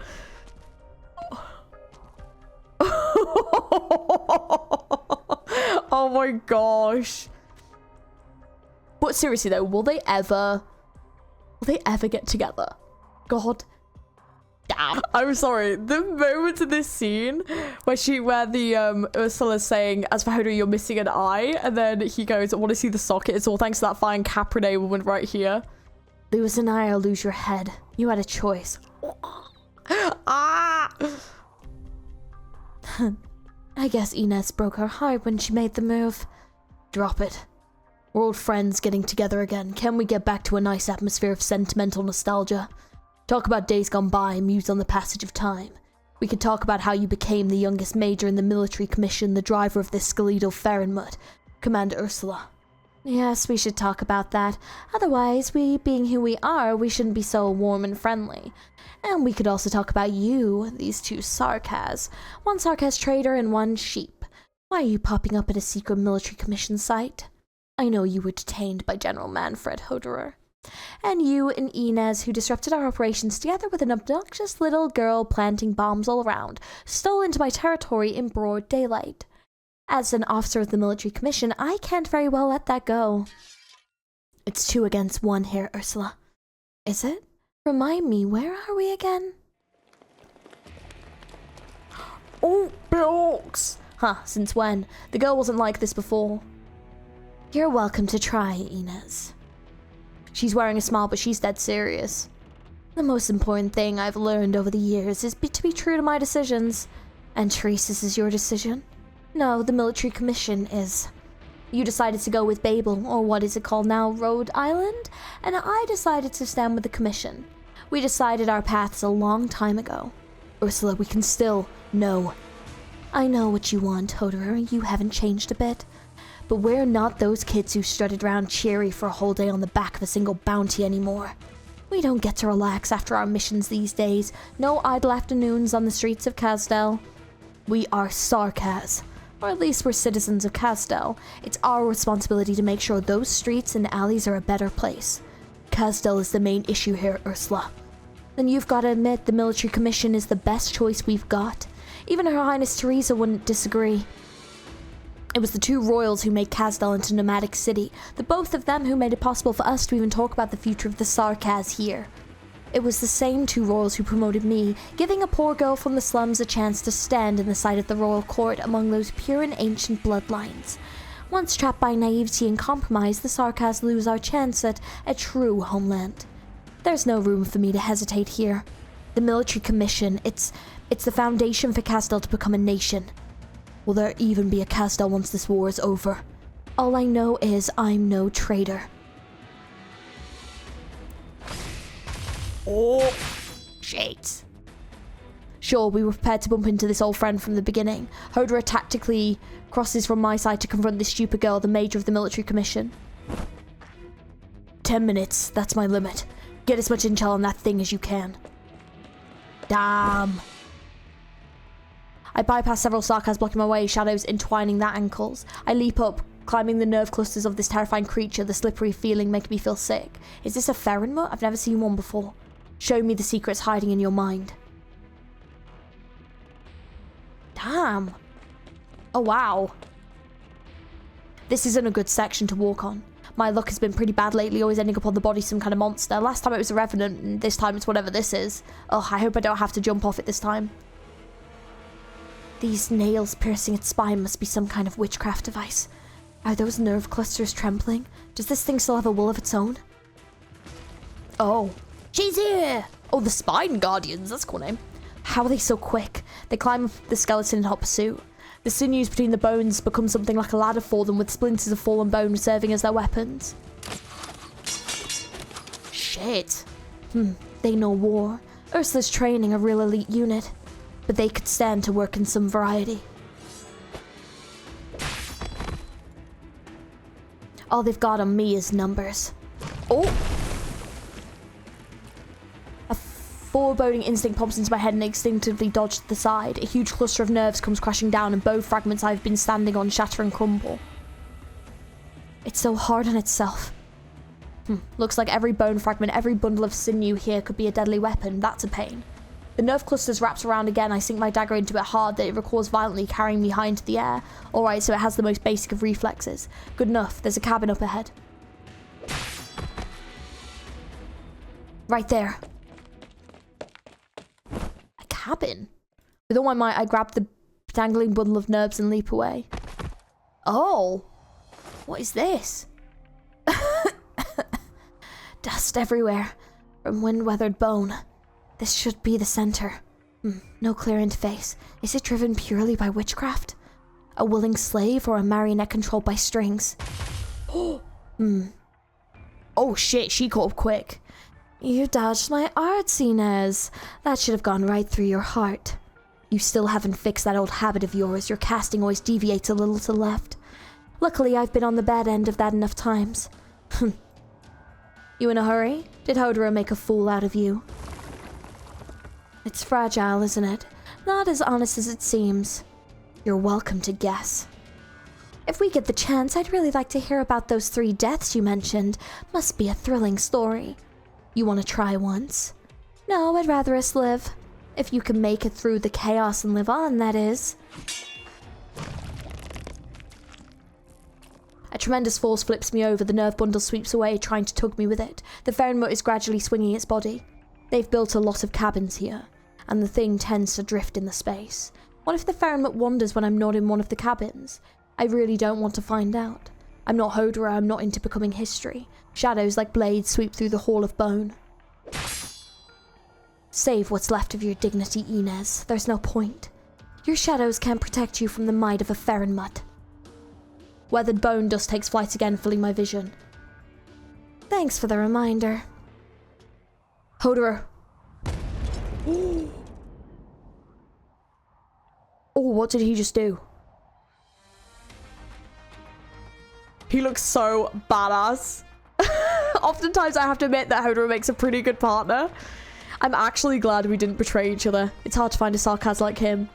Speaker 1: Oh my gosh. But seriously though, will they ever get together? God damn. I'm sorry. The moment in this scene where the Ursula's saying, as for Hodor, you're missing an eye, and then he goes, I want to see the socket. It's all thanks to that fine Caprinet woman right here.
Speaker 2: Lose an eye or lose your head. You had a choice.
Speaker 1: Ah!
Speaker 2: I guess Ines broke her heart when she made the move. Drop it. We're old friends getting together again. Can we get back to a nice atmosphere of sentimental nostalgia? Talk about days gone by, muse on the passage of time. We could talk about how you became the youngest major in the military commission, the driver of this skeletal Farinmut, Commander Ursula. Yes, we should talk about that. Otherwise, we being who we are, we shouldn't be so warm and friendly. And we could also talk about you, these two Sarkaz. One Sarkaz trader and one sheep. Why are you popping up at a secret military commission site? I know you were detained by General Manfred Hoderer. And you and Ines, who disrupted our operations together with an obnoxious little girl planting bombs all around, stole into my territory in broad daylight. As an officer of the military commission, I can't very well let that go. It's 2 against 1 here, Ursula. Is it? Remind me, where are we again?
Speaker 1: Oh, blocks!
Speaker 2: Huh, since when? The girl wasn't like this before. You're welcome to try, Ines. She's wearing a smile, but she's dead serious. The most important thing I've learned over the years is to be true to my decisions. And Teresa's is your decision? No, the military commission is. You decided to go with Babel, or what is it called now, Rhode Island? And I decided to stand with the commission. We decided our paths a long time ago. Ursula, we can still know I know what you want, Hodor. You haven't changed a bit. But we're not those kids who strutted around cheery for a whole day on the back of a single bounty anymore. We don't get to relax after our missions these days. No idle afternoons on the streets of Casdell. We are Sarkaz. Or at least we're citizens of Casdell. It's our responsibility to make sure those streets and alleys are a better place. Casdell is the main issue here, Ursula. Then you've got to admit the military commission is the best choice we've got. Even Her Highness Teresa wouldn't disagree. It was the two royals who made Casdell into a nomadic city, the both of them who made it possible for us to even talk about the future of the Sarkaz here. It was the same two royals who promoted me, giving a poor girl from the slums a chance to stand in the sight of the royal court among those pure and ancient bloodlines. Once trapped by naivety and compromise, the Sarkaz lose our chance at a true homeland. There's no room for me to hesitate here. The military commission, it's the foundation for Casdell to become a nation. Will there even be a Casdell once this war is over? All I know is I'm no traitor.
Speaker 1: Oh, shit. Sure, we were prepared to bump into this old friend from the beginning. Hodor tactically crosses from my side to confront this stupid girl, the major of the military commission. 10 minutes, that's my limit. Get as much intel on that thing as you can. Damn. I bypass several Sarkaz blocking my way, shadows entwining their ankles. I leap up, climbing the nerve clusters of this terrifying creature, the slippery feeling making me feel sick. Is this a Ferrenmutt? I've never seen one before. Show me the secrets hiding in your mind. Damn. Oh wow. This isn't a good section to walk on. My luck has been pretty bad lately, always ending up on the body of some kind of monster. Last time it was a revenant, and this time it's whatever this is. Oh, I hope I don't have to jump off it this time. These nails piercing its spine must be some kind of witchcraft device. Are those nerve clusters trembling? Does this thing still have a will of its own? Oh. She's here! Oh, the Spine Guardians, that's a cool name. How are they so quick? They climb up the skeleton in hot pursuit. The sinews between the bones become something like a ladder for them, with splinters of fallen bone serving as their weapons. Shit. They know war. Ursula's training a real elite unit. But they could stand to work in some variety. All they've got on me is numbers. Oh! A foreboding instinct pops into my head and I instinctively dodge to the side. A huge cluster of nerves comes crashing down and bone fragments I've been standing on shatter and crumble. It's so hard on itself. Looks like every bone fragment, every bundle of sinew here could be a deadly weapon. That's a pain. The nerve clusters wraps around again. I sink my dagger into it hard that it recoils violently, carrying me high into the air. Alright, so it has the most basic of reflexes. Good enough. There's a cabin up ahead. Right there. A cabin? With all my might, I grab the dangling bundle of nerves and leap away. Oh. What is this? Dust everywhere. From wind-weathered bone. This should be the center. No clear interface. Is it driven purely by witchcraft? A willing slave or a marionette controlled by strings? Oh shit, she caught up quick. You dodged my artsiness. That should have gone right through your heart. You still haven't fixed that old habit of yours. Your casting always deviates a little to the left. Luckily, I've been on the bad end of that enough times. You in a hurry? Did Hodor make a fool out of you? It's fragile, isn't it? Not as honest as it seems. You're welcome to guess. If we get the chance, I'd really like to hear about those 3 deaths you mentioned. Must be a thrilling story. You want to try once? No, I'd rather us live. If you can make it through the chaos and live on, that is. A tremendous force flips me over. The nerve bundle sweeps away, trying to tug me with it. The Ferrenmutt is gradually swinging its body. They've built a lot of cabins here, and the thing tends to drift in the space. What if the Ferrenmutt wanders when I'm not in one of the cabins? I really don't want to find out. I'm not Hodor, I'm not into becoming history. Shadows like blades sweep through the hall of bone. Save what's left of your dignity, Inez. There's no point. Your shadows can't protect you from the might of a Ferrenmutt. Weathered bone dust takes flight again, filling my vision. Thanks for the reminder. Hodor. Oh, what did he just do? He looks so badass. Oftentimes I have to admit that Hodor makes a pretty good partner. I'm actually glad we didn't betray each other. It's hard to find a sarcasm like him.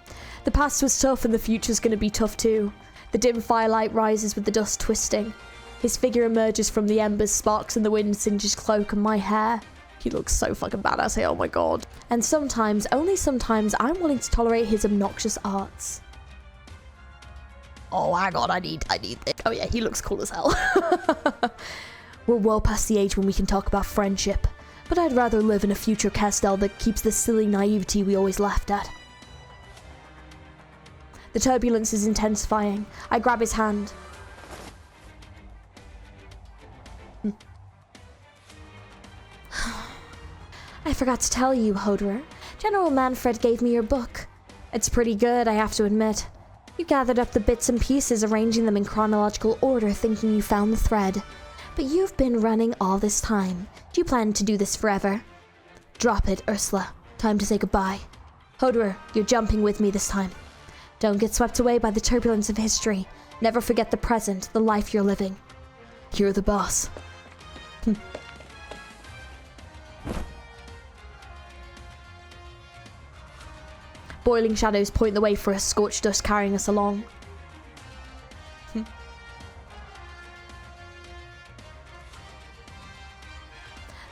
Speaker 1: The past was tough and the future's gonna be tough too. The dim firelight rises with the dust twisting. His figure emerges from the embers, sparks in the wind singe his cloak and my hair. He looks so fucking badass here, oh my god. And sometimes, only sometimes, I'm willing to tolerate his obnoxious arts. Oh, hang on, I need this. Oh yeah, he looks cool as hell. We're well past the age when we can talk about friendship. But I'd rather live in a future Castel that keeps the silly naivety we always laughed at. The turbulence is intensifying. I grab his hand. I forgot to tell you, Hodor. General Manfred gave me your book. It's pretty good, I have to admit. You gathered up the bits and pieces, arranging them in chronological order, thinking you found the thread. But you've been running all this time. Do you plan to do this forever? Drop it, Ursula. Time to say goodbye. Hodor, you're jumping with me this time. Don't get swept away by the turbulence of history. Never forget the present, the life you're living. You're the boss. Boiling shadows point the way for us, scorched dust carrying us along.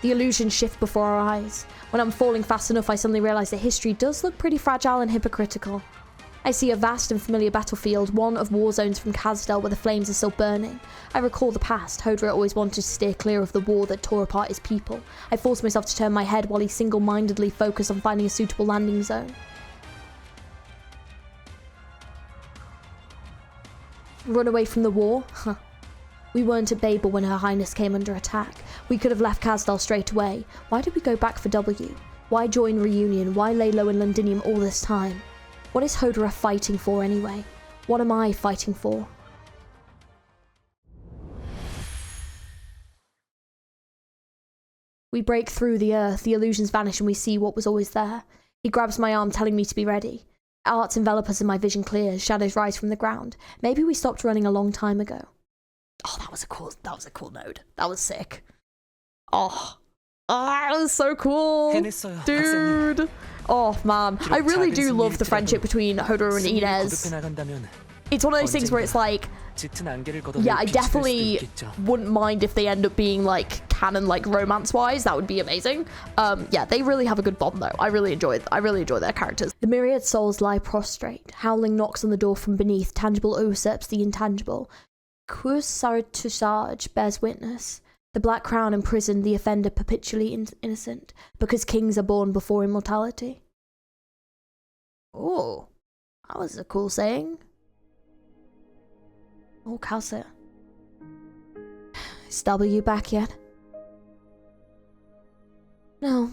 Speaker 1: The illusions shift before our eyes. When I'm falling fast enough, I suddenly realise that history does look pretty fragile and hypocritical. I see a vast and familiar battlefield, one of war zones from Casdell where the flames are still burning. I recall the past. Hodor always wanted to steer clear of the war that tore apart his people. I forced myself to turn my head while he single-mindedly focused on finding a suitable landing zone. Run away from the war? Huh. We weren't at Babel when Her Highness came under attack. We could have left Casdell straight away. Why did we go back for W? Why join Reunion? Why lay low in Londinium all this time? What is Hodor fighting for anyway? What am I fighting for? We break through the earth, the illusions vanish and we see what was always there. He grabs my arm telling me to be ready. Arts envelop us and my vision clears, shadows rise from the ground. Maybe we stopped running a long time ago. Oh, that was a cool node. That was sick. Oh, that was so cool. Dude. Oh, man. I really do love the friendship between Hodor and Inez. It's one of those things where it's like, yeah, I definitely wouldn't mind if they end up being like canon, like romance-wise. That would be amazing. Yeah, they really have a good bond though. I really enjoy their characters. The myriad souls lie prostrate. Howling knocks on the door from beneath. Tangible usurps the intangible. Quus Sartusage bears witness. The Black Crown imprisoned the offender perpetually innocent, because kings are born before immortality. Oh, that was a cool saying. Oh, Calcit. Is W back yet? No.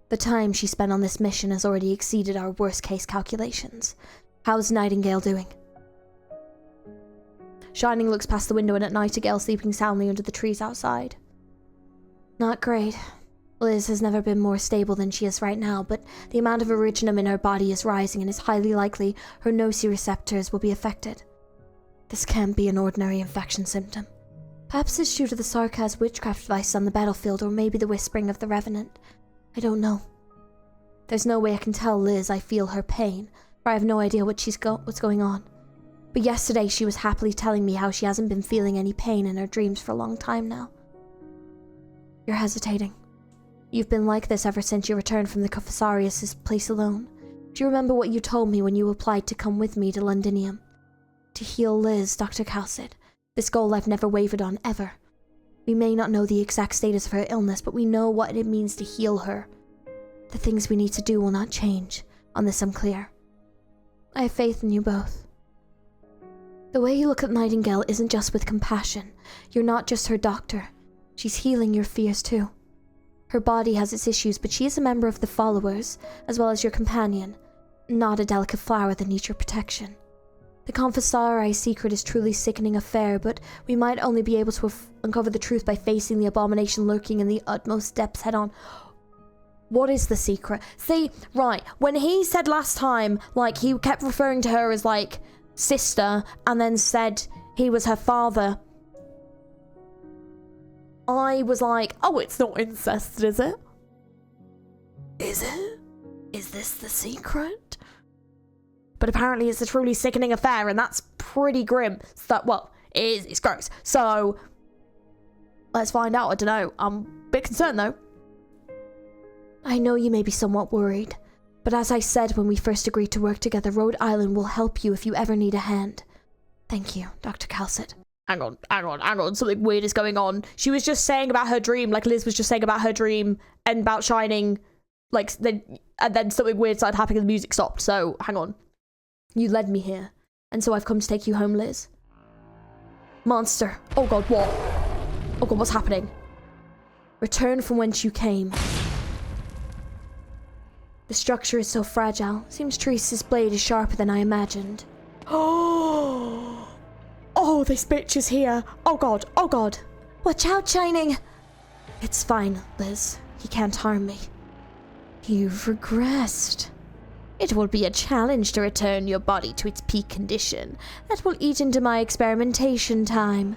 Speaker 1: The time she spent on this mission has already exceeded our worst-case calculations. How's Nightingale doing? Shining looks past the window and at Nightingale sleeping soundly under the trees outside. Not great. Liz has never been more stable than she is right now, but the amount of originum in her body is rising and it's highly likely her nociceptors will be affected. This can't be an ordinary infection symptom. Perhaps it's due to the Sarkaz witchcraft device on the battlefield, or maybe the whispering of the Revenant. I don't know. There's no way I can tell Liz I feel her pain, for I have no idea what's going on. But yesterday she was happily telling me how she hasn't been feeling any pain in her dreams for a long time now. You're hesitating. You've been like this ever since you returned from the Confessarius' place alone. Do you remember what you told me when you applied to come with me to Londinium? To heal Liz, Dr. Calcit. This goal I've never wavered on, ever. We may not know the exact status of her illness, but we know what it means to heal her. The things we need to do will not change. On this I'm clear. I have faith in you both. The way you look at Nightingale isn't just with compassion. You're not just her doctor. She's healing your fears too. Her body has its issues, but she is a member of the followers, as well as your companion. Not a delicate flower that needs your protection. The Confessari secret is truly sickening affair, but we might only be able to uncover the truth by facing the abomination lurking in the utmost depths head on. What is the secret? See, right, when he said last time, like, he kept referring to her as, like, sister, and then said he was her father, I was like, oh, it's not incest, is it?
Speaker 2: Is it? Is this the secret?
Speaker 1: But apparently it's a truly sickening affair, and that's pretty grim. So, well, it is, it's gross. So, let's find out. I don't know. I'm a bit concerned, though.
Speaker 2: I know you may be somewhat worried, but as I said when we first agreed to work together, Rhode Island will help you if you ever need a hand. Thank you, Dr. Calcit.
Speaker 1: Hang on. Something weird is going on. She was just saying about her dream, like Liz was just saying about her dream and about Shining, like, and then something weird started happening and the music stopped. So, hang on. You led me here, and so I've come to take you home, Liz. Monster. Oh god, what? Oh god, what's happening?
Speaker 2: Return from whence you came. The structure is so fragile. Seems Teresa's blade is sharper than I imagined.
Speaker 1: Oh, this bitch is here. Oh god.
Speaker 2: Watch out, Shining! It's fine, Liz. He can't harm me. You've regressed. It will be a challenge to return your body to its peak condition. That will eat into my experimentation time.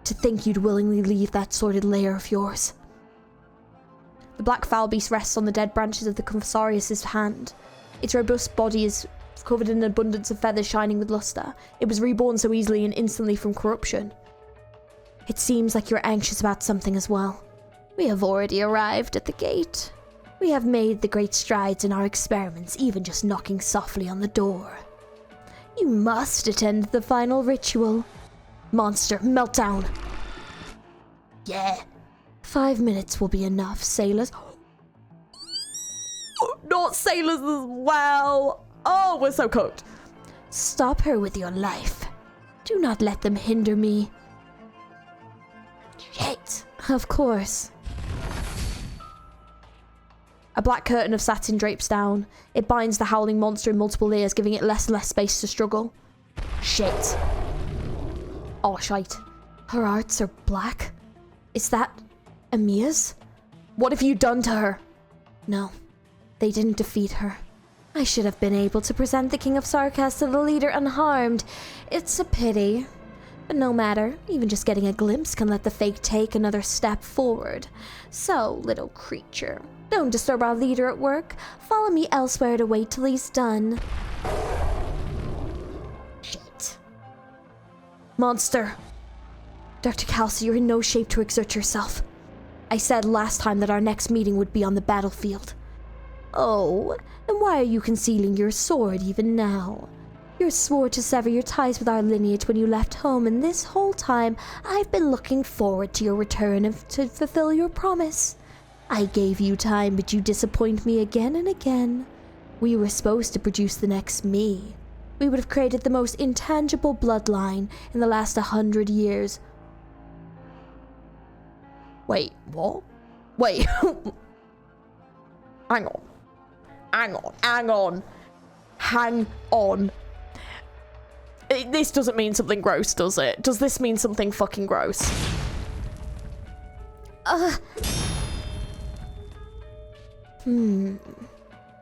Speaker 2: To think you'd willingly leave that sordid lair of yours.
Speaker 1: The black foul beast rests on the dead branches of the Confessarius' hand. Its robust body is covered in an abundance of feathers shining with luster. It was reborn so easily and instantly from corruption.
Speaker 2: It seems like you're anxious about something as well. We have already arrived at the gate. We have made the great strides in our experiments, even just knocking softly on the door. You must attend the final ritual. Monster, meltdown. Yeah. 5 minutes will be enough, sailors.
Speaker 1: Not sailors as well. Oh, we're so cooked.
Speaker 2: Stop her with your life. Do not let them hinder me. Shit. Of course.
Speaker 1: A black curtain of satin drapes down. It binds the howling monster in multiple layers, giving it less and less space to struggle. Shit. Oh, shite.
Speaker 2: Her arts are black? Is that Amia's?
Speaker 1: What have you done to her?
Speaker 2: No, they didn't defeat her. I should have been able to present the King of Sarkas to the leader unharmed. It's a pity. But no matter, even just getting a glimpse can let the fake take another step forward. So, little creature, don't disturb our leader at work. Follow me elsewhere to wait till he's done. Shit.
Speaker 1: Monster.
Speaker 2: Dr. Calcit, you're in no shape to exert yourself. I said last time that our next meeting would be on the battlefield. Oh, then why are you concealing your sword even now? You swore to sever your ties with our lineage when you left home, and this whole time I've been looking forward to your return and to fulfill your promise. I gave you time, but you disappoint me again and again. We were supposed to produce the next me. We would have created the most intangible bloodline in the last 100 years.
Speaker 1: Wait, what? Wait. Hang on. This doesn't mean something gross, does it? Does this mean something fucking gross?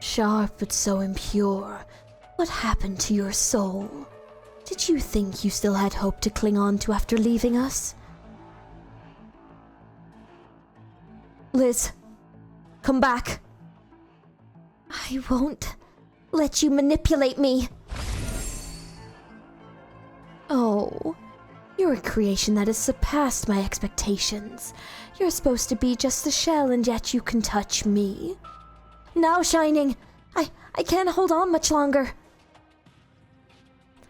Speaker 2: Sharp but so impure. What happened to your soul? Did you think you still had hope to cling on to after leaving us?
Speaker 1: Liz, come back.
Speaker 2: I won't let you manipulate me. Oh, you're a creation that has surpassed my expectations. You're supposed to be just a shell, and yet you can touch me. Now, Shining, I can't hold on much longer.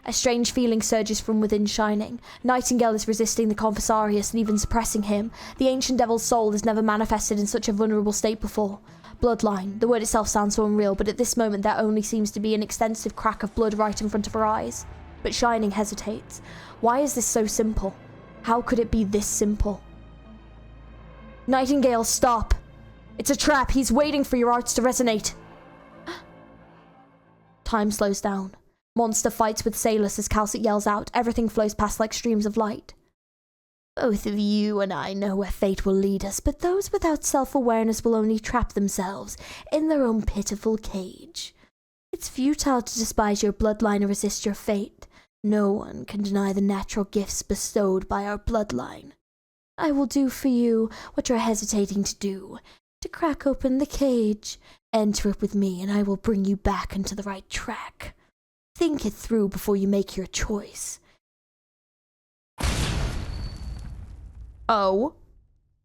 Speaker 1: A strange feeling surges from within Shining. Nightingale is resisting the Confessarius and even suppressing him. The ancient devil's soul has never manifested in such a vulnerable state before. Bloodline. The word itself sounds so unreal, but at this moment there only seems to be an extensive crack of blood right in front of her eyes. But Shining hesitates. Why is this so simple? How could it be this simple? Nightingale, stop! It's a trap. He's waiting for your arts to resonate. Time slows down. Monster fights with Salus as Calcit yells out. Everything flows past like streams of light.
Speaker 2: Both of you and I know where fate will lead us, but those without self-awareness will only trap themselves in their own pitiful cage. It's futile to despise your bloodline or resist your fate. No one can deny the natural gifts bestowed by our bloodline. I will do for you what you're hesitating to do, to crack open the cage. Enter it with me, and I will bring you back into the right track. Think it through before you make your choice.
Speaker 1: Oh.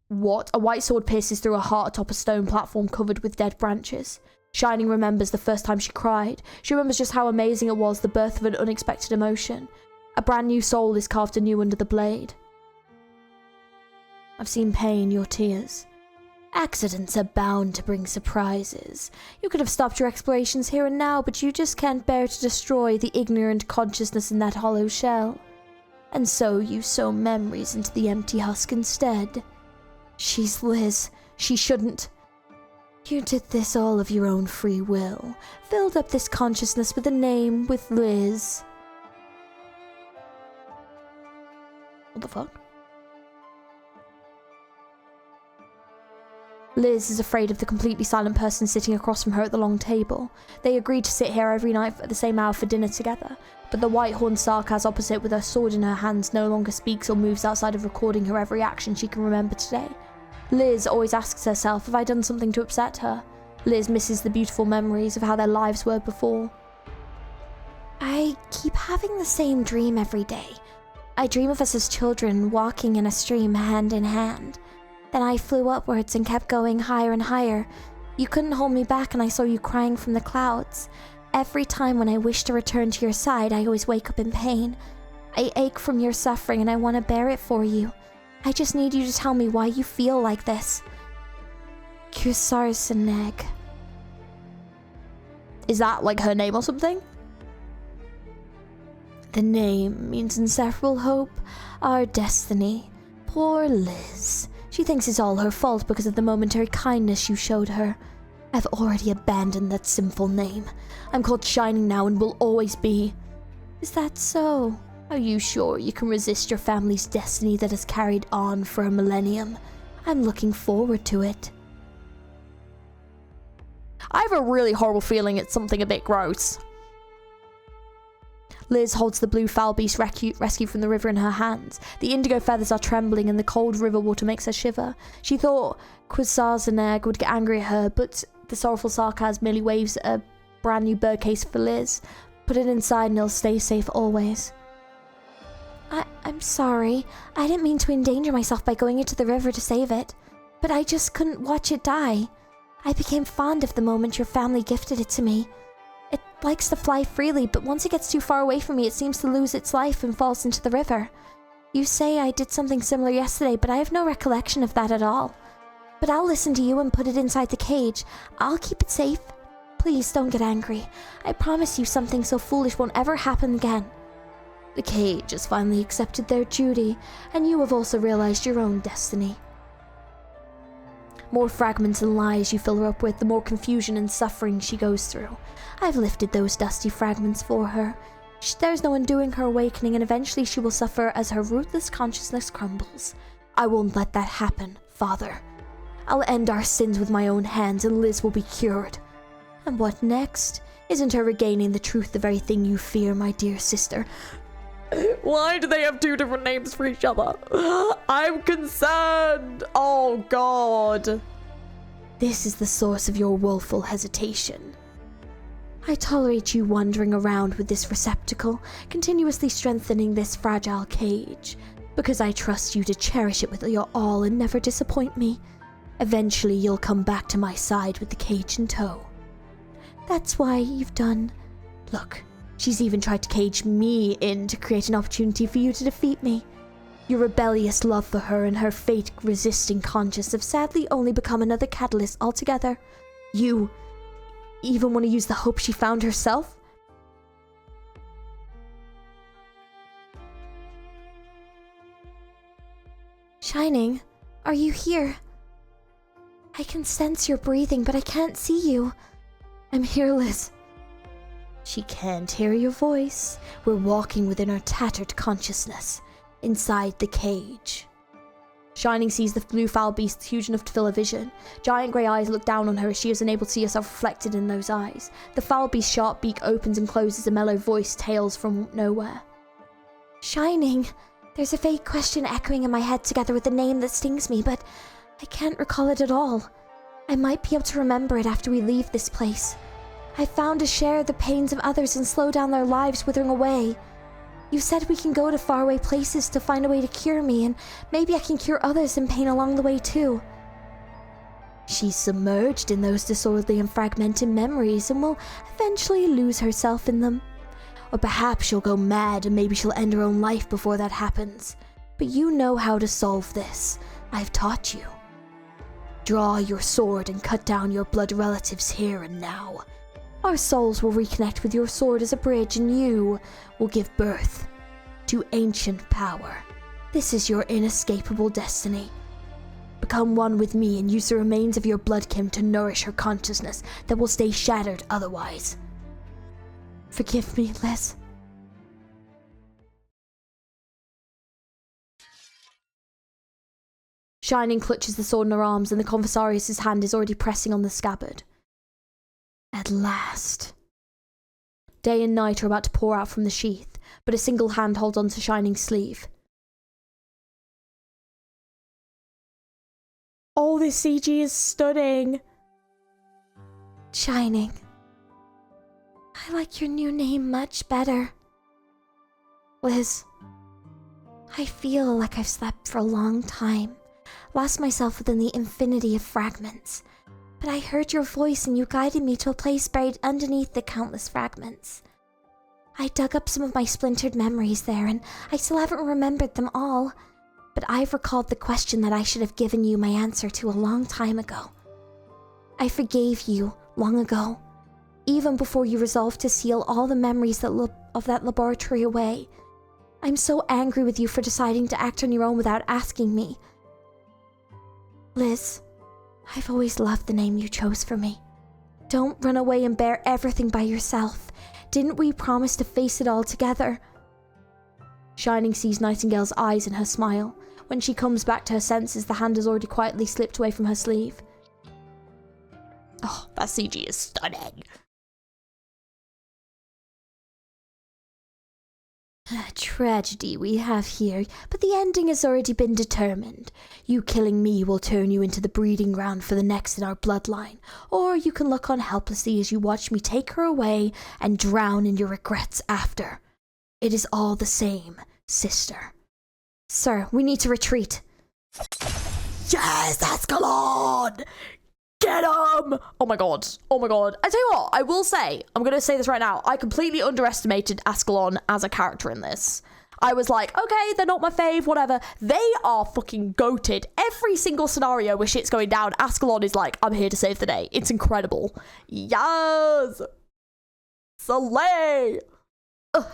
Speaker 1: What? A white sword pierces through her heart atop a stone platform covered with dead branches. Shining remembers the first time she cried. She remembers just how amazing it was, the birth of an unexpected emotion. A brand new soul is carved anew under the blade.
Speaker 2: I've seen pain, your tears. Accidents are bound to bring surprises. You could have stopped your explorations here and now, but you just can't bear to destroy the ignorant consciousness in that hollow shell. And so you sow memories into the empty husk instead. She's Liz. She shouldn't. You did this all of your own free will. Filled up this consciousness with a name, with Liz.
Speaker 1: What the fuck? Liz is afraid of the completely silent person sitting across from her at the long table. They agreed to sit here every night at the same hour for dinner together, but the white-horned Sarkaz opposite with her sword in her hands no longer speaks or moves outside of recording her every action she can remember today. Liz always asks herself, have I done something to upset her? Liz misses the beautiful memories of how their lives were before.
Speaker 2: I keep having the same dream every day. I dream of us as children walking in a stream hand in hand. Then I flew upwards and kept going higher and higher. You couldn't hold me back and I saw you crying from the clouds. Every time when I wish to return to your side, I always wake up in pain. I ache from your suffering and I want to bear it for you. I just need you to tell me why you feel like this. Kusarsaneg.
Speaker 1: Is that like her name or something?
Speaker 2: The name means inseparable hope, our destiny. Poor Liz. She thinks it's all her fault because of the momentary kindness you showed her. I've already abandoned that sinful name. I'm called Shining now and will always be. Is that so? Are you sure you can resist your family's destiny that has carried on for a millennium? I'm looking forward to it.
Speaker 1: I have a really horrible feeling it's something a bit gross. Liz holds the blue foul beast rescued from the river in her hands. The indigo feathers are trembling and the cold river water makes her shiver. She thought Quasarzeneg would get angry at her, but the sorrowful Sarkaz merely waves a brand new bird case for Liz. Put it inside and it'll stay safe always.
Speaker 2: I'm sorry. I didn't mean to endanger myself by going into the river to save it, but I just couldn't watch it die. I became fond of the moment your family gifted it to me. It likes to fly freely, but once it gets too far away from me, it seems to lose its life and falls into the river. You say I did something similar yesterday, but I have no recollection of that at all. But I'll listen to you and put it inside the cage. I'll keep it safe. Please don't get angry. I promise you something so foolish won't ever happen again. The cage has finally accepted their duty, and you have also realized your own destiny. More fragments and lies you fill her up with, the more confusion and suffering she goes through. I've lifted those dusty fragments for her. There's no undoing her awakening, and eventually she will suffer as her ruthless consciousness crumbles. I won't let that happen, Father. I'll end our sins with my own hands, and Liz will be cured. And what next? Isn't her regaining the truth the very thing you fear, my dear sister?
Speaker 1: Why do they have two different names for each other? I'm concerned. Oh, God.
Speaker 2: This is the source of your woeful hesitation. I tolerate you wandering around with this receptacle, continuously strengthening this fragile cage, because I trust you to cherish it with your all and never disappoint me. Eventually, you'll come back to my side with the cage in tow. That's why you've done... Look. She's even tried to cage me in to create an opportunity for you to defeat me. Your rebellious love for her and her fate-resisting conscience have sadly only become another catalyst altogether. You even want to use the hope she found herself? Shining, are you here? I can sense your breathing, but I can't see you. I'm here, Liz. She can't hear your voice. We're walking within our tattered consciousness, inside the cage.
Speaker 1: Shining sees the blue foul beast huge enough to fill her vision. Giant grey eyes look down on her as she is unable to see herself reflected in those eyes. The foul beast's sharp beak opens and closes, a mellow voice tails from nowhere.
Speaker 2: Shining, there's a vague question echoing in my head together with the name that stings me, but I can't recall it at all. I might be able to remember it after we leave this place. I found to share the pains of others and slow down their lives withering away. You said we can go to faraway places to find a way to cure me, and maybe I can cure others in pain along the way too. She's submerged in those disorderly and fragmented memories and will eventually lose herself in them. Or perhaps she'll go mad and maybe she'll end her own life before that happens. But you know how to solve this. I've taught you. Draw your sword and cut down your blood relatives here and now. Our souls will reconnect with your sword as a bridge, and you will give birth to ancient power. This is your inescapable destiny. Become one with me and use the remains of your bloodkin to nourish her consciousness that will stay shattered otherwise. Forgive me, Liz.
Speaker 1: Shining clutches the sword in her arms, and the Conversarius' hand is already pressing on the scabbard. At last. Day and night are about to pour out from the sheath, but a single hand holds onto Shining's sleeve. Oh, this CG is stunning.
Speaker 2: Shining. I like your new name much better. Liz, I feel like I've slept for a long time, lost myself within the infinity of fragments. But I heard your voice and you guided me to a place buried underneath the countless fragments. I dug up some of my splintered memories there, and I still haven't remembered them all. But I've recalled the question that I should have given you my answer to a long time ago. I forgave you long ago, even before you resolved to seal all the memories of that laboratory away. I'm so angry with you for deciding to act on your own without asking me. Liz, I've always loved the name you chose for me. Don't run away and bear everything by yourself. Didn't we promise to face it all together?
Speaker 1: Shining sees Nightingale's eyes in her smile. When she comes back to her senses, the hand has already quietly slipped away from her sleeve. Oh, that CG is stunning.
Speaker 2: A tragedy we have here, but the ending has already been determined. You killing me will turn you into the breeding ground for the next in our bloodline, or you can look on helplessly as you watch me take her away and drown in your regrets after. It is all the same, sister.
Speaker 1: Sir, we need to retreat.
Speaker 2: Yes, Ascalon!
Speaker 1: Get him! Oh my god. Oh my god. I tell you what, I will say, I'm going to say this right now, I completely underestimated Ascalon as a character in this. I was like, okay, they're not my fave, whatever. They are fucking goated. Every single scenario where shit's going down, Ascalon is like, I'm here to save the day. It's incredible. Yes! Slay! Ugh.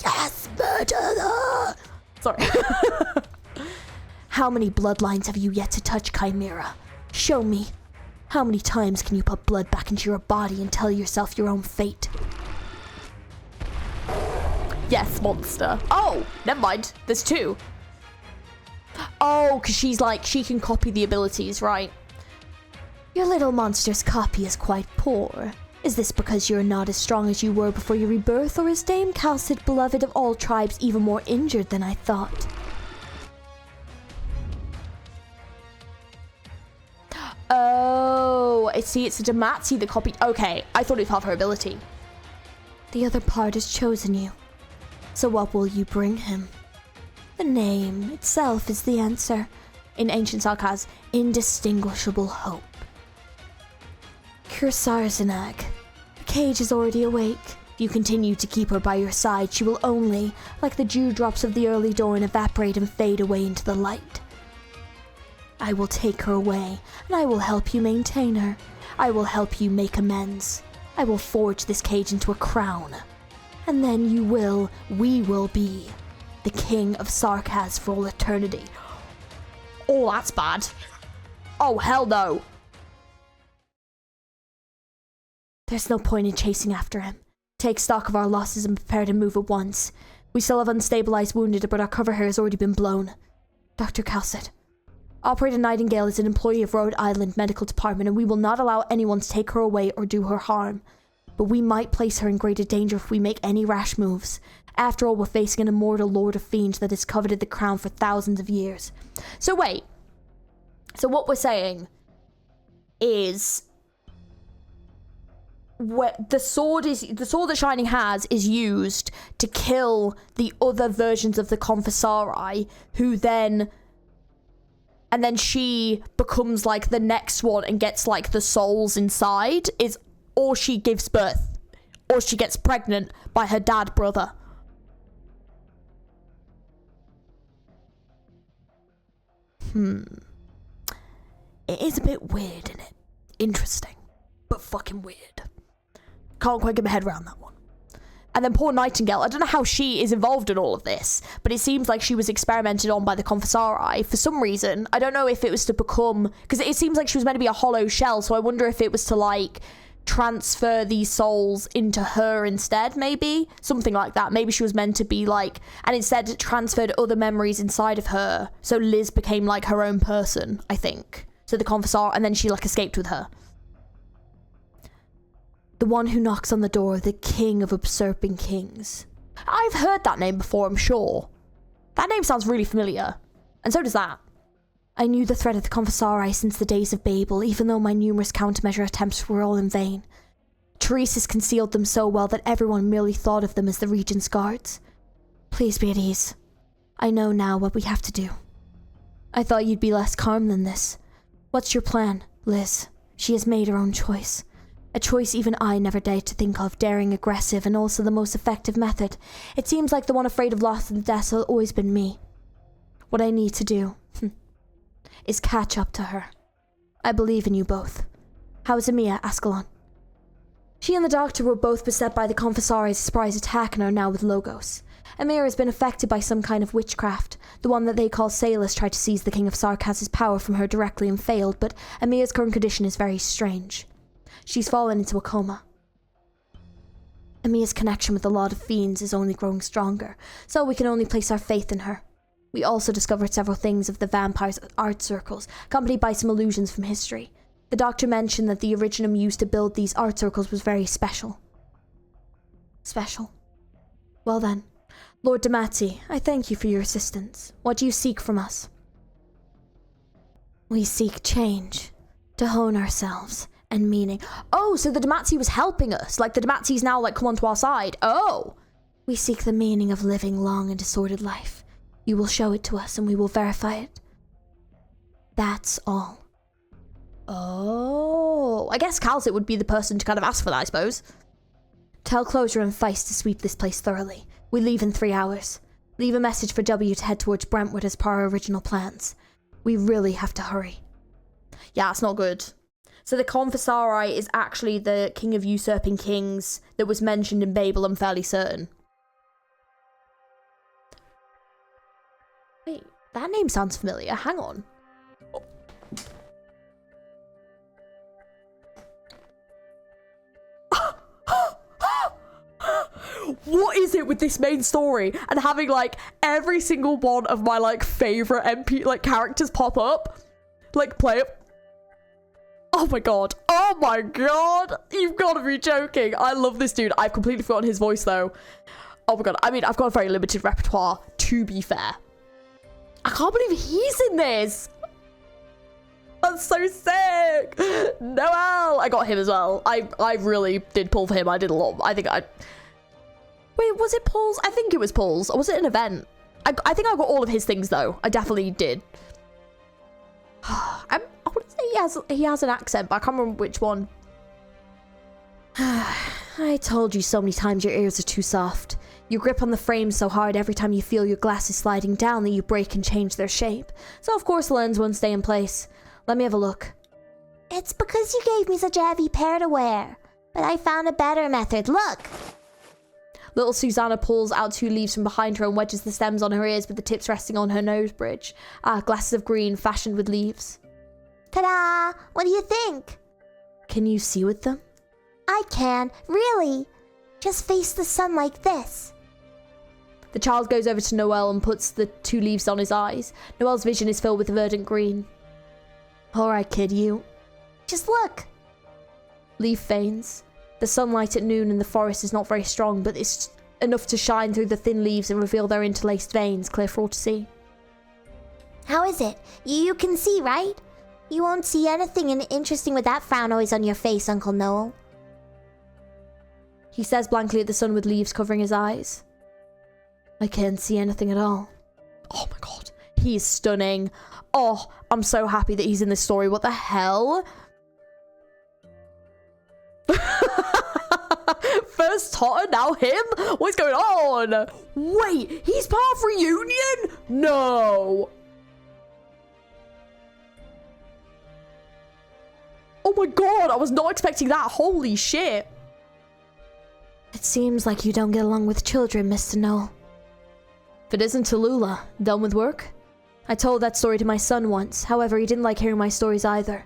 Speaker 2: Yes, murder her!
Speaker 1: Sorry.
Speaker 2: How many bloodlines have you yet to touch, Chimera? Show me. How many times can you put blood back into your body and tell yourself your own fate?
Speaker 1: Yes, monster. Oh, never mind. There's two. Oh, because she's like, she can copy the abilities, right?
Speaker 2: Your little monster's copy is quite poor. Is this because you're not as strong as you were before your rebirth, or is Dame Calcid, beloved of all tribes, even more injured than I thought?
Speaker 1: Oh, I see. It's a Demazi that copied. Okay, I thought it had her ability.
Speaker 2: The other part has chosen you. So what will you bring him? The name itself is the answer.
Speaker 1: In ancient sarcasm,
Speaker 2: indistinguishable hope. Kursarzanag. The cage is already awake. If you continue to keep her by your side, she will only, like the dewdrops of the early dawn, evaporate and fade away into the light. I will take her away, and I will help you maintain her. I will help you make amends. I will forge this cage into a crown. And then we will be the king of Sarkaz for all eternity.
Speaker 1: Oh, that's bad. Oh, hell no.
Speaker 2: There's no point in chasing after him. Take stock of our losses and prepare to move at once. We still have unstabilized wounded, but our cover here has already been blown. Dr. Calcid, Operator Nightingale is an employee of Rhode Island Medical Department, and we will not allow anyone to take her away or do her harm. But we might place her in greater danger if we make any rash moves. After all, we're facing an immortal Lord of Fiends that has coveted the crown for thousands of years.
Speaker 1: So wait. So what we're saying is the sword that Shining has is used to kill the other versions of the Confessari, who then she becomes like the next one and gets like the souls inside, or she gives birth, or she gets pregnant by her dad brother.
Speaker 2: It is a bit weird, isn't it? Interesting, but fucking weird. Can't quite get my head around that one.
Speaker 1: And then poor Nightingale, I don't know how she is involved in all of this, but it seems like she was experimented on by the Confessari for some reason. I don't know if it was to become, because it seems like she was meant to be a hollow shell, so I wonder if it was to like transfer these souls into her instead, maybe? Something like that. Maybe she was meant to be like, and instead it transferred other memories inside of her, so Liz became like her own person, I think. So the Confessor, and then she like escaped with her.
Speaker 2: The one who knocks on the door, the king of usurping kings.
Speaker 1: I've heard that name before, I'm sure. That name sounds really familiar. And so does that.
Speaker 2: I knew the threat of the Confessari since the days of Babel, even though my numerous countermeasure attempts were all in vain. Teresa's concealed them so well that everyone merely thought of them as the Regent's guards. Please be at ease. I know now what we have to do. I thought you'd be less calm than this. What's your plan, Liz? She has made her own choice. A choice even I never dared to think of, daring, aggressive, and also the most effective method. It seems like the one afraid of loss and death has always been me. What I need to do is catch up to her. I believe in you both. How is Emilia, Ascalon? She and the doctor were both beset by the Confessari's surprise attack and are now with Logos. Amir has been affected by some kind of witchcraft. The one that they call Salus tried to seize the King of Sarkaz's power from her directly and failed, but Amelia's current condition is very strange. She's fallen into a coma. Emia's connection with the Lord of Fiends is only growing stronger, so we can only place our faith in her. We also discovered several things of the vampire's art circles, accompanied by some allusions from history. The doctor mentioned that the originum used to build these art circles was very special. Special? Well then, Lord Damazzi, I thank you for your assistance. What do you seek from us? We seek change, to hone ourselves, and meaning.
Speaker 1: Oh, so the Damazzi was helping us. Like the Damazzi's now like come onto our side. Oh.
Speaker 2: We seek the meaning of living long and disordered life. You will show it to us and we will verify it. That's all.
Speaker 1: Oh. I guess Calcit would be the person to kind of ask for that, I suppose.
Speaker 2: Tell Closure and Feist to sweep this place thoroughly. We leave in 3 hours. Leave a message for W to head towards Brentwood as per our original plans. We really have to hurry.
Speaker 1: Yeah, it's not good. So the Confessari is actually the king of usurping kings that was mentioned in Babel, I'm fairly certain. Wait, that name sounds familiar. Hang on. What is it with this main story and having like every single one of my like favorite MP like characters pop up, like play up? Oh my god. Oh my god. You've got to be joking. I love this dude. I've completely forgotten his voice though. Oh my god. I mean, I've got a very limited repertoire, to be fair. I can't believe he's in this. That's so sick. Noel. I got him as well. I really did pull for him. I did a lot. Wait, was it Paul's? I think it was Paul's. Or was it an event? I think I got all of his things though. I definitely did. I wouldn't say he has an accent, but I can't remember which one.
Speaker 2: I told you so many times your ears are too soft. You grip on the frame so hard every time you feel your glasses sliding down that you break and change their shape. So of course the lens won't stay in place. Let me have a look.
Speaker 4: It's because you gave me such a heavy pair to wear. But I found a better method. Look!
Speaker 1: Little Susanna pulls out 2 leaves from behind her and wedges the stems on her ears with the tips resting on her nose bridge. Glasses of green fashioned with leaves.
Speaker 4: Ta-da! What do you think?
Speaker 2: Can you see with them?
Speaker 4: I can, really. Just face the sun like this.
Speaker 1: The child goes over to Noel and puts the 2 leaves on his eyes. Noel's vision is filled with verdant green. Alright, kid, you.
Speaker 4: Just look.
Speaker 1: Leaf feigns. The sunlight at noon in the forest is not very strong, but it's enough to shine through the thin leaves and reveal their interlaced veins, clear for all to see.
Speaker 4: How is it? You can see, right? You won't see anything interesting with that frown always on your face, Uncle Noel.
Speaker 1: He stares blankly at the sun with leaves covering his eyes. I can't see anything at all. Oh my god. He's stunning. Oh, I'm so happy that he's in this story. What the hell? First Totter, now him? What's going on? Wait, he's part of Reunion? No. Oh my god, I was not expecting that. Holy shit.
Speaker 2: It seems like you don't get along with children, Mr. Noel.
Speaker 1: If it isn't Tallulah, done with work? I told that story to my son once. However, he didn't like hearing my stories either.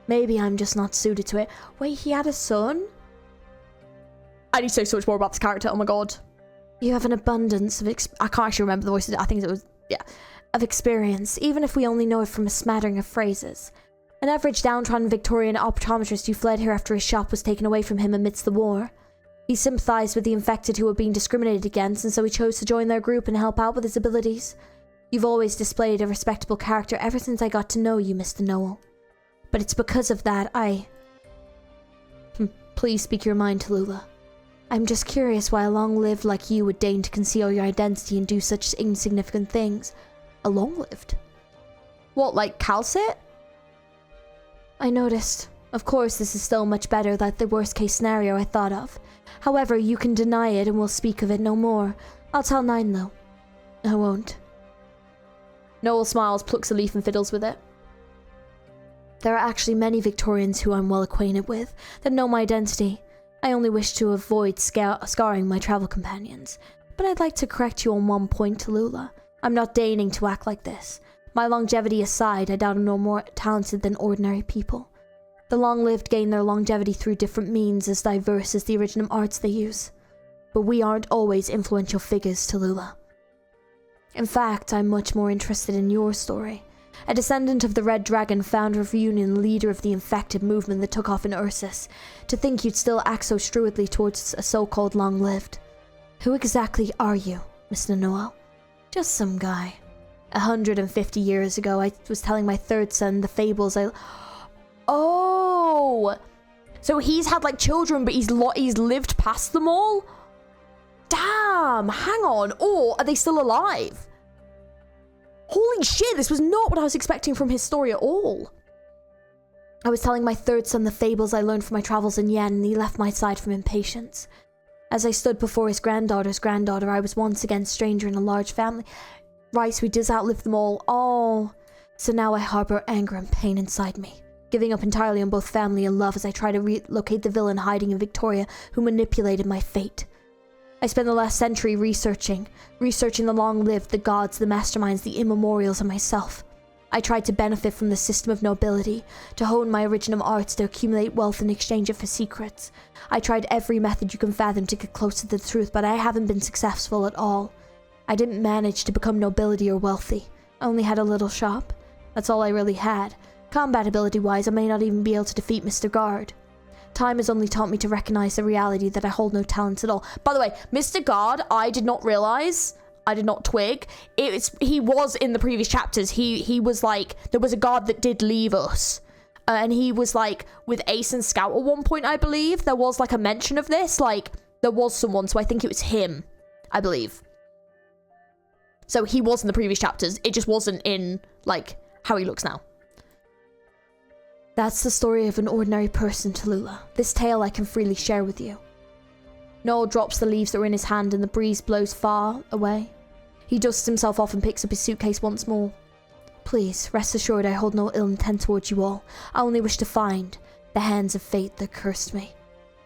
Speaker 1: Maybe I'm just not suited to it. Wait, he had a son? I need to know so much more about this character. Oh my god.
Speaker 2: You have an abundance of
Speaker 1: I can't actually remember the voice of it. I think it was, yeah.
Speaker 2: Of experience, even if we only know it from a smattering of phrases. An average downtrodden Victorian optometrist who fled here after his shop was taken away from him amidst the war. He sympathized with the infected who were being discriminated against, and so he chose to join their group and help out with his abilities. You've always displayed a respectable character ever since I got to know you, Mr. Noel. But it's because of that
Speaker 1: Please speak your mind, Tallulah.
Speaker 2: I'm just curious why a long-lived like you would deign to conceal your identity and do such insignificant things.
Speaker 1: A long-lived? What, like Calcit?
Speaker 2: I noticed. Of course, this is still much better than the worst-case scenario I thought of. However, you can deny it and we'll speak of it no more. I'll tell 9, though. I won't.
Speaker 1: Noel smiles, plucks a leaf and fiddles with it.
Speaker 2: There are actually many Victorians who I'm well acquainted with that know my identity. I only wish to avoid scarring my travel companions. But I'd like to correct you on one point, Tallulah. I'm not deigning to act like this. My longevity aside, I doubt I'm no more talented than ordinary people. The long-lived gain their longevity through different means as diverse as the original arts they use. But we aren't always influential figures, Tallulah. In fact, I'm much more interested in your story. A descendant of the Red Dragon, founder of Reunion, leader of the infected movement that took off in Ursus. To think you'd still act so shrewdly towards a so-called long-lived. Who exactly are you, Mr. Noel?
Speaker 1: Just some guy. 150 years ago, I was telling my 3rd son the fables Oh! So he's had, like, children, but he's lived past them all? Damn! Hang on. Or are they still alive? Holy shit, this was not what I was expecting from his story at all.
Speaker 2: I was telling my 3rd son the fables I learned from my travels in Yen, and he left my side from impatience. As I stood before his granddaughter's granddaughter, I was once again stranger in a large family. Right, so he does outlive them all. Oh. So now I harbor anger and pain inside me, giving up entirely on both family and love as I try to relocate the villain hiding in Victoria who manipulated my fate. I spent the last century researching the long-lived, the gods, the masterminds, the immemorials, and myself. I tried to benefit from the system of nobility, to hone my original arts, to accumulate wealth in exchange for secrets. I tried every method you can fathom to get closer to the truth, but I haven't been successful at all. I didn't manage to become nobility or wealthy. I only had a little shop. That's all I really had. Combat ability-wise, I may not even be able to defeat Mr. Guard. Time has only taught me to recognize the reality that I hold no talents at all.
Speaker 1: By the way, Mr. Guard, I did not realize, I did not twig. He was in the previous chapters. He was like, there was a guard that did leave us. And he was like with Ace and Scout at one point, I believe. There was like a mention of this. Like, there was someone, so I think it was him, I believe. So he was in the previous chapters. It just wasn't in, like, how he looks now.
Speaker 2: That's the story of an ordinary person, Tallulah. This tale I can freely share with you.
Speaker 1: Noel drops the leaves that were in his hand and the breeze blows far away. He dusts himself off and picks up his suitcase once more.
Speaker 2: Please, rest assured I hold no ill intent towards you all. I only wish to find the hands of fate that cursed me.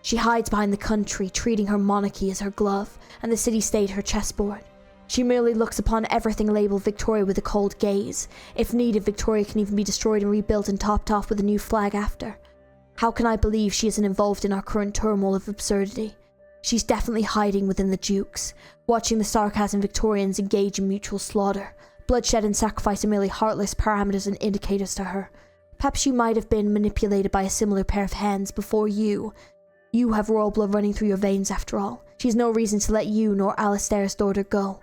Speaker 2: She hides behind the country, treating her monarchy as her glove, and the city-state her chessboard. She merely looks upon everything labelled Victoria with a cold gaze. If needed, Victoria can even be destroyed and rebuilt and topped off with a new flag after. How can I believe she isn't involved in our current turmoil of absurdity? She's definitely hiding within the Dukes, watching the Sarkaz and Victorians engage in mutual slaughter. Bloodshed and sacrifice are merely heartless parameters and indicators to her. Perhaps you might have been manipulated by a similar pair of hands before you. You have royal blood running through your veins after all. She's no reason to let you nor Alistair's daughter go.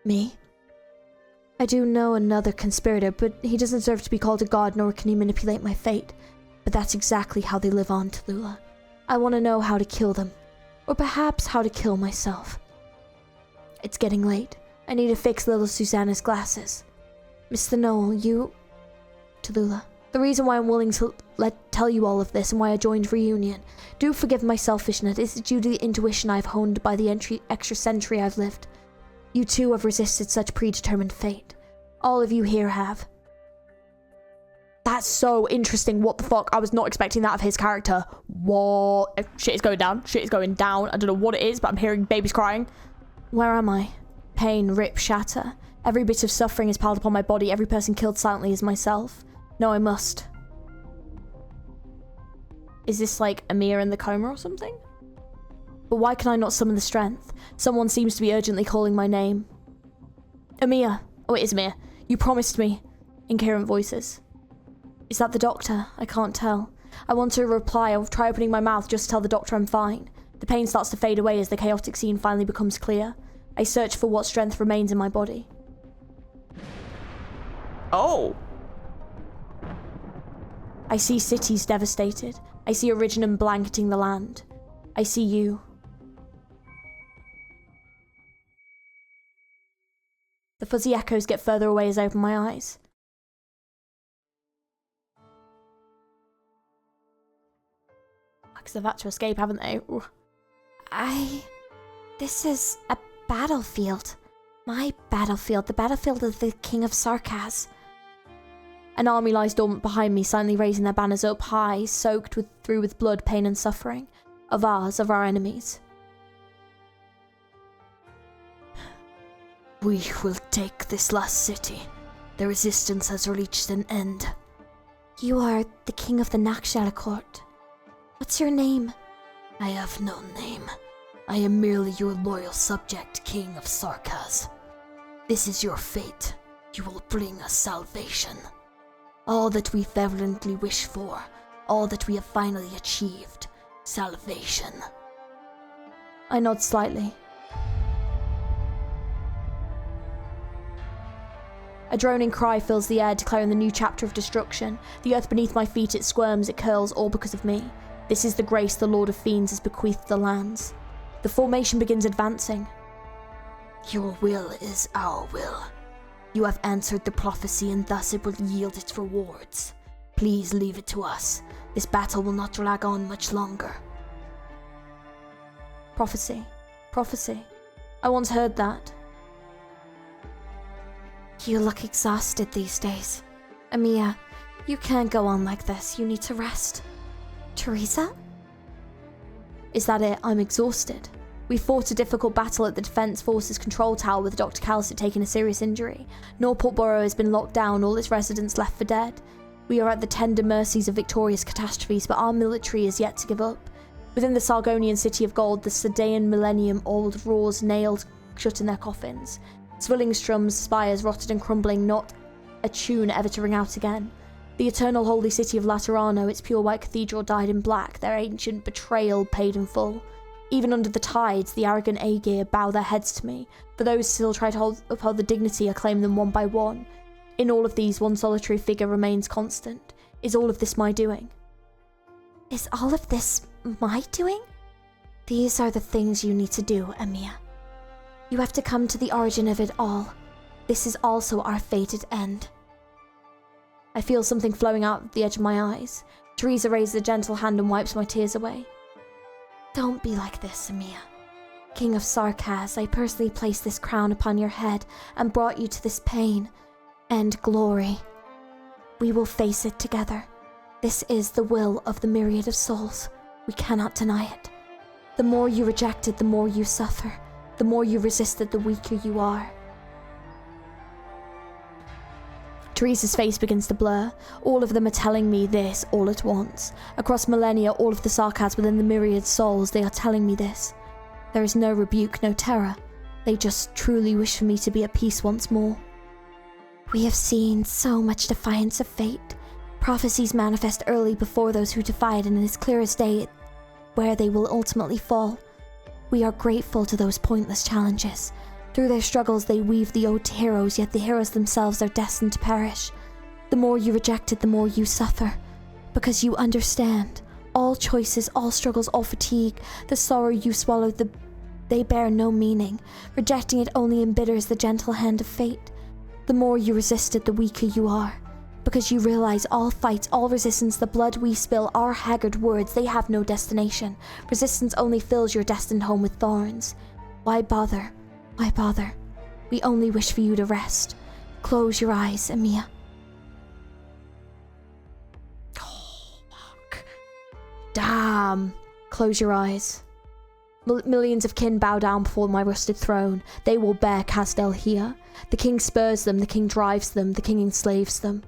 Speaker 2: Me? I do know another conspirator, but he doesn't deserve to be called a god, nor can he manipulate my fate. But that's exactly how they live on, Tallulah. I want to know how to kill them. Or perhaps how to kill myself. It's getting late. I need to fix little Susanna's glasses. Mr. Noel, you... Tallulah. The reason why I'm willing to tell you all of this and why I joined Reunion. Do forgive my selfishness. It's due to the intuition I've honed by the extra century I've lived. You too have resisted such predetermined fate. All of you here have.
Speaker 1: That's so interesting. What the fuck? I was not expecting that of his character. What? Shit is going down. Shit is going down. I don't know what it is, but I'm hearing babies crying.
Speaker 2: Where am I? Pain, rip, shatter. Every bit of suffering is piled upon my body. Every person killed silently is myself. No, I must.
Speaker 1: Is this like Amir in the coma or something?
Speaker 2: But why can I not summon the strength? Someone seems to be urgently calling my name. Amir.
Speaker 1: Oh, it is Amir.
Speaker 2: You promised me. Incoherent voices. Is that the doctor? I can't tell. I want to reply. I'll try opening my mouth just to tell the doctor I'm fine. The pain starts to fade away as the chaotic scene finally becomes clear. I search for what strength remains in my body.
Speaker 1: Oh.
Speaker 2: I see cities devastated. I see Originum blanketing the land. I see you. The fuzzy echoes get further away as I open my eyes.
Speaker 1: Because they've had to escape, haven't they? Ooh.
Speaker 4: This is a battlefield. My battlefield. The battlefield of the King of Sarkaz.
Speaker 2: An army lies dormant behind me, silently raising their banners up high, soaked through with blood, pain and suffering. Of ours, of our enemies. We will take this last city. The resistance has reached an end.
Speaker 4: You are the King of the Nakshara Court. What's your name?
Speaker 2: I have no name. I am merely your loyal subject, King of Sarkaz. This is your fate. You will bring us salvation. All that we fervently wish for, all that we have finally achieved. Salvation. I nod slightly. A droning cry fills the air, declaring the new chapter of destruction. The earth beneath my feet, it squirms, it curls, all because of me. This is the grace the Lord of Fiends has bequeathed the lands. The formation begins advancing. Your will is our will. You have answered the prophecy and thus it will yield its rewards. Please leave it to us. This battle will not drag on much longer. Prophecy. Prophecy. I once heard that.
Speaker 4: You look exhausted these days. Amiya, you can't go on like this. You need to rest. Teresa?
Speaker 2: Is that it? I'm exhausted. We fought a difficult battle at the Defence Forces Control Tower with Dr. Calcit taking a serious injury. Norport Borough has been locked down, all its residents left for dead. We are at the tender mercies of victorious catastrophes, but our military is yet to give up. Within the Sargonian City of Gold, the Sadean millennium-old roars nailed shut in their coffins. Zwillingstrum's spires rotted and crumbling, not a tune ever to ring out again. The eternal holy city of Laterano, its pure white cathedral dyed in black, their ancient betrayal paid in full. Even under the tides, the arrogant Aegir bow their heads to me, for those still try to uphold the dignity I claim them one by one. In all of these, one solitary figure remains constant. Is all of this my doing?
Speaker 4: Is all of this my doing? These are the things you need to do, Amiya. You have to come to the origin of it all. This is also our fated end.
Speaker 2: I feel something flowing out the edge of my eyes. Teresa raises a gentle hand and wipes my tears away.
Speaker 4: Don't be like this, Amiya. King of Sarkaz, I personally placed this crown upon your head and brought you to this pain and glory. We will face it together. This is the will of the myriad of souls. We cannot deny it. The more you reject it, the more you suffer. The more you resist it, the weaker you are.
Speaker 2: Teresa's face begins to blur. All of them are telling me this all at once. Across millennia, all of the Sarkaz within the myriad souls, they are telling me this.
Speaker 4: There is no rebuke, no terror. They just truly wish for me to be at peace once more. We have seen so much defiance of fate. Prophecies manifest early before those who defy it, and it is clear as day where they will ultimately fall. We are grateful to those pointless challenges. Through their struggles they weave the ode to heroes, yet the heroes themselves are destined to perish. The more you reject it, the more you suffer. Because you understand. All choices, all struggles, all fatigue, the sorrow you swallow, they bear no meaning. Rejecting it only embitters the gentle hand of fate. The more you resist it, the weaker you are. Because you realize all fights, all resistance, the blood we spill, are haggard words, they have no destination. Resistance only fills your destined home with thorns. Why bother? Why bother? We only wish for you to rest. Close your eyes, Emiya.
Speaker 1: Oh, fuck. Damn. Close your eyes. Millions of kin bow down before my rusted throne. They will bear Casdell here. The king spurs them, the king drives them, the king enslaves them.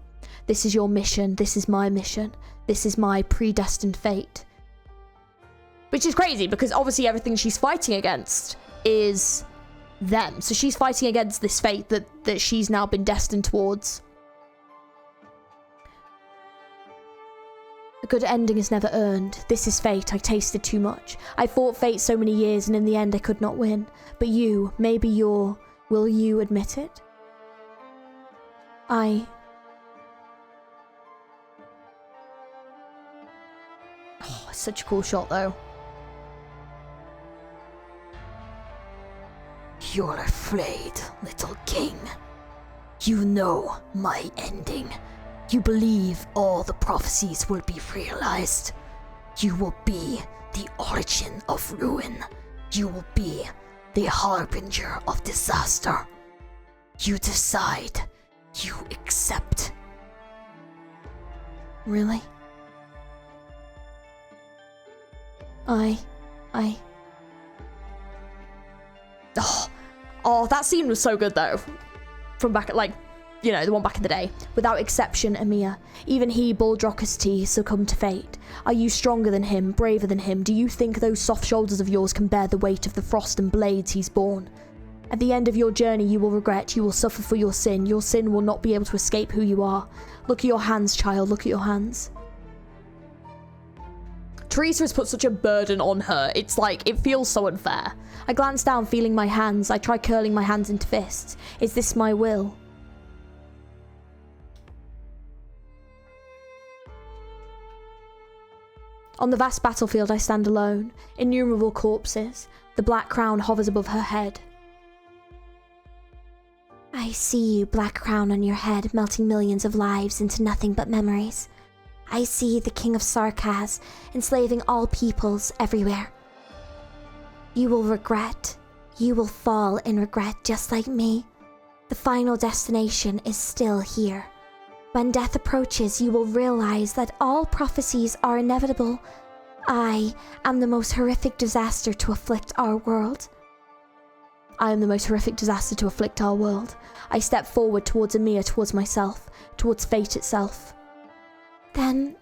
Speaker 1: This is your mission, this is my mission. This is my predestined fate. Which is crazy, because obviously everything she's fighting against is them. So she's fighting against this fate that she's now been destined towards. A good ending is never earned. This is fate. I tasted too much. I fought fate so many years, and in the end I could not win. But you, maybe you're... Will you admit it? Oh, it's such a cool shot, though.
Speaker 2: You're afraid, little king. You know my ending. You believe all the prophecies will be realized. You will be the origin of ruin. You will be the harbinger of disaster. You decide. You accept.
Speaker 4: Really?
Speaker 1: Oh, that scene was so good, though. From back at, like, you know, the one back in the day. Without exception, Emiya. Even he, Baldrockus T, succumbed to fate. Are you stronger than him, braver than him? Do you think those soft shoulders of yours can bear the weight of the frost and blades he's borne? At the end of your journey, you will regret, you will suffer for your sin. Your sin will not be able to escape who you are. Look at your hands, child, look at your hands. Teresa has put such a burden on her. It's like, it feels so unfair. I glance down, feeling my hands. I try curling my hands into fists. Is this my will? On the vast battlefield, I stand alone. Innumerable corpses. The black crown hovers above her head.
Speaker 4: I see you, black crown on your head, melting millions of lives into nothing but memories. I see the King of Sarkaz, enslaving all peoples everywhere. You will regret. You will fall in regret just like me. The final destination is still here. When death approaches, you will realize that all prophecies are inevitable. I am the most horrific disaster to afflict our world.
Speaker 1: I am the most horrific disaster to afflict our world. I step forward towards Emiya, towards myself, towards fate itself.
Speaker 4: Then...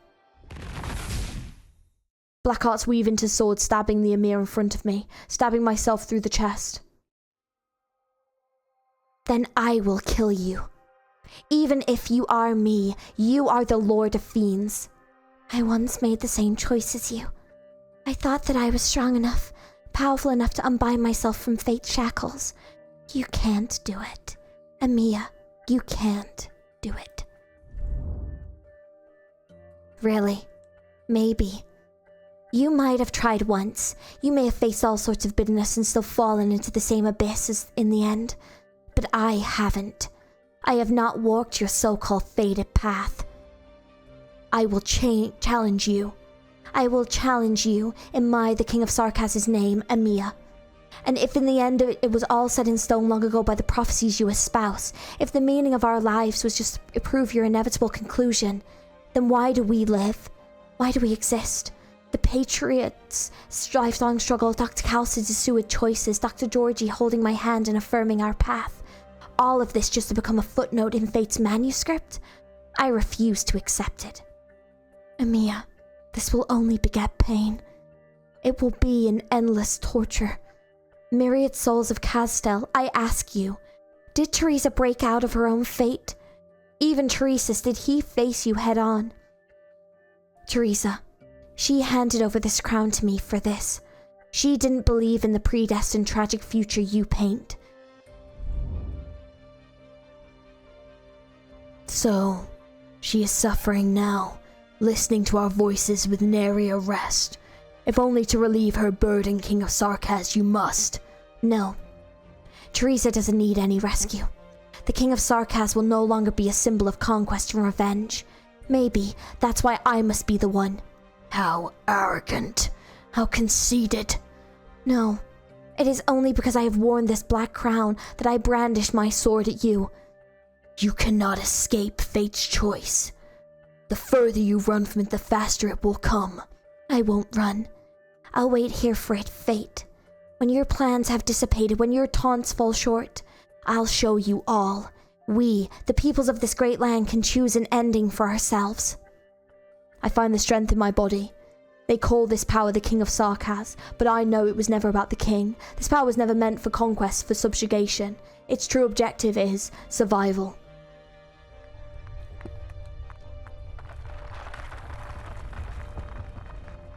Speaker 1: Black arts weave into sword, stabbing the Emiya in front of me, stabbing myself through the chest.
Speaker 4: Then I will kill you. Even if you are me, you are the Lord of Fiends. I once made the same choice as you. I thought that I was strong enough, powerful enough to unbind myself from fate's shackles. You can't do it. Emiya, you can't do it. Really? Maybe. You might have tried once. You may have faced all sorts of bitterness and still fallen into the same abyss as in the end. But I haven't. I have not walked your so-called fated path. I will challenge you. I will challenge you in the King of Sarkaz's name, Emiya. And if in the end it was all set in stone long ago by the prophecies you espouse, if the meaning of our lives was just to prove your inevitable conclusion, then why do we live? Why do we exist? The Patriots' lifelong struggle, Dr. Calcid's suicide choices, Dr. Georgie holding my hand and affirming our path. All of this just to become a footnote in fate's manuscript? I refuse to accept it. Emiya, this will only beget pain. It will be an endless torture. Myriad souls of Castel, I ask you, did Teresa break out of her own fate? Even Teresa's, did he face you head on? Teresa, she handed over this crown to me for this. She didn't believe in the predestined tragic future you paint.
Speaker 2: So, she is suffering now, listening to our voices with nary a rest. If only to relieve her burden, King of Sarkaz, you must.
Speaker 4: No. Teresa doesn't need any rescue. The King of Sarkaz will no longer be a symbol of conquest and revenge. Maybe that's why I must be the one.
Speaker 2: How arrogant. How conceited.
Speaker 4: No. It is only because I have worn this black crown that I brandish my sword at you.
Speaker 2: You cannot escape fate's choice. The further you run from it, the faster it will come.
Speaker 4: I won't run. I'll wait here for it, fate. When your plans have dissipated, when your taunts fall short, I'll show you all. We, the peoples of this great land, can choose an ending for ourselves.
Speaker 1: I find the strength in my body. They call this power the King of Sarkaz, but I know it was never about the king. This power was never meant for conquest, for subjugation. Its true objective is survival.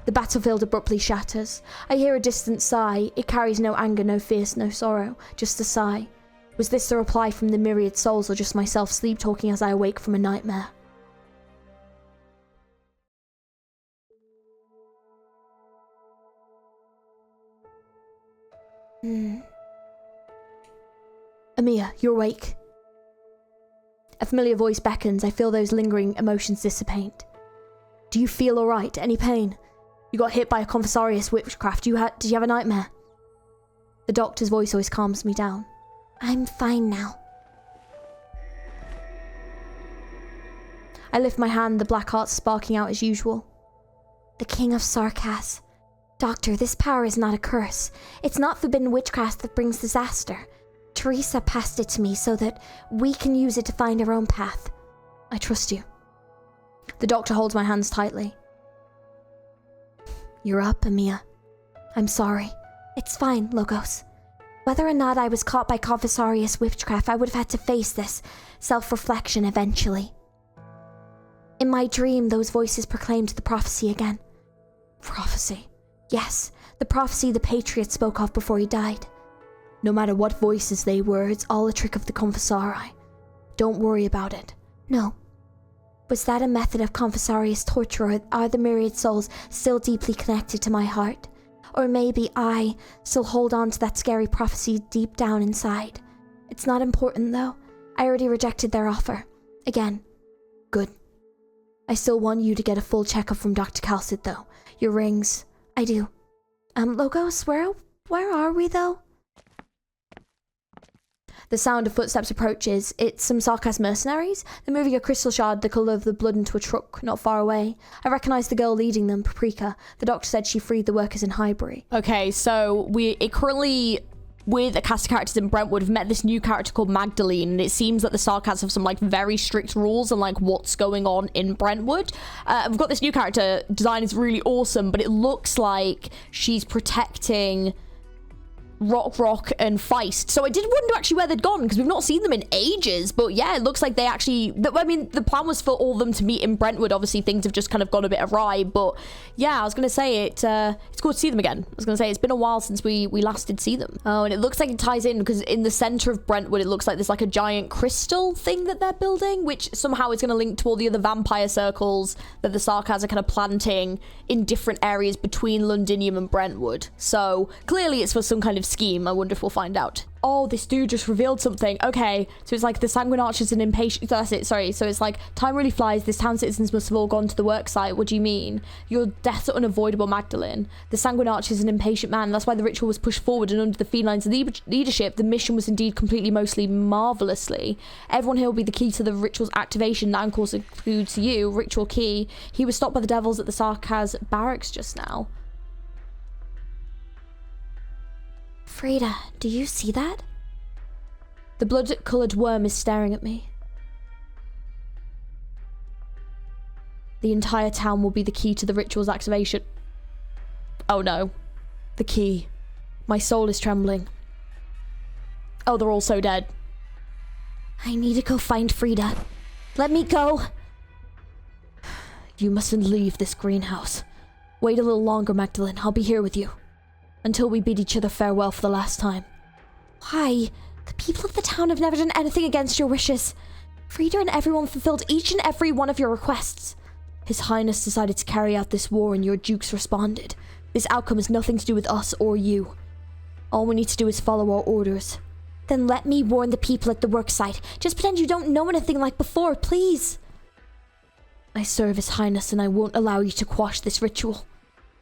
Speaker 1: The battlefield abruptly shatters. I hear a distant sigh. It carries no anger, no fear, no sorrow, just a sigh. Was this the reply from the myriad souls, or just myself sleep-talking as I awake from a nightmare? Amiya, you're awake. A familiar voice beckons. I feel those lingering emotions dissipate. Do you feel alright? Any pain? You got hit by a confessorius witchcraft. Did you have a nightmare? The doctor's voice always calms me down.
Speaker 4: I'm fine now.
Speaker 1: I lift my hand, the black heart sparking out as usual.
Speaker 4: The King of Sarkaz. Doctor, this power is not a curse. It's not forbidden witchcraft that brings disaster. Teresa passed it to me so that we can use it to find our own path.
Speaker 1: I trust you. The doctor holds my hands tightly.
Speaker 4: You're up, Amiya. I'm sorry. It's fine, Logos. Whether or not I was caught by confessorius witchcraft, I would have had to face this self-reflection eventually. In my dream, those voices proclaimed the prophecy again.
Speaker 1: Prophecy?
Speaker 4: Yes, the prophecy the Patriot spoke of before he died.
Speaker 1: No matter what voices they were, it's all a trick of the confessori. Don't worry about it.
Speaker 4: No. Was that a method of confessorius torture, or are the myriad souls still deeply connected to my heart? Or maybe I still hold on to that scary prophecy deep down inside. It's not important though. I already rejected their offer. Again.
Speaker 1: Good. I still want you to get a full checkup from Dr. Calcid though. Your rings.
Speaker 4: I do. Logos, where are we though?
Speaker 1: The sound of footsteps approaches. It's some Sarkaz mercenaries. They're moving a crystal shard the colour of the blood into a truck not far away. I recognise the girl leading them, Paprika. The doctor said she freed the workers in Highbury. Okay, so it currently, with a cast of characters in Brentwood, have met this new character called Magdalene, and it seems that the Sarkaz have some like very strict rules on like what's going on in Brentwood. We've got this new character. Design is really awesome, but it looks like she's protecting Rock and Feist. So I did wonder actually where they'd gone, because we've not seen them in ages. But yeah, it looks like they actually, I mean, the plan was for all of them to meet in Brentwood. Obviously things have just kind of gone a bit awry, but yeah, I was gonna say it's cool to see them again. I was gonna say it's been a while since we last did see them. Oh, and it looks like it ties in because in the center of Brentwood it looks like there's like a giant crystal thing that they're building, which somehow is going to link to all the other vampire circles that the Sarkaz are kind of planting in different areas between Londinium and Brentwood. So clearly it's for some kind of scheme. I wonder if we'll find out. Oh, this dude just revealed something. Okay, so it's like the Sanguine Archers and Impatient. That's it, sorry. So it's like, time really flies. This town citizens must have all gone to the work site. What do you mean? Your deaths are unavoidable, Magdalene. The Sanguine Archers and Impatient Man. That's why the ritual was pushed forward, and under the Felines' leadership, the mission was indeed completely, mostly, marvelously. Everyone here will be the key to the ritual's activation. That, of course, includes you, Ritual Key. He was stopped by the devils at the Sarkaz barracks just now.
Speaker 4: Frida, do you see that?
Speaker 1: The blood-coloured worm is staring at me. The entire town will be the key to the ritual's activation. Oh no. The key. My soul is trembling. Oh, they're all so dead.
Speaker 4: I need to go find Frida. Let me go.
Speaker 1: You mustn't leave this greenhouse. Wait a little longer, Magdalene. I'll be here with you. Until we bid each other farewell for the last time.
Speaker 4: Why? The people of the town have never done anything against your wishes. Frida and everyone fulfilled each and every one of your requests.
Speaker 1: His Highness decided to carry out this war and your dukes responded. This outcome has nothing to do with us or you. All we need to do is follow our orders.
Speaker 4: Then let me warn the people at the worksite. Just pretend you don't know anything like before, please.
Speaker 1: I serve His Highness and I won't allow you to quash this ritual.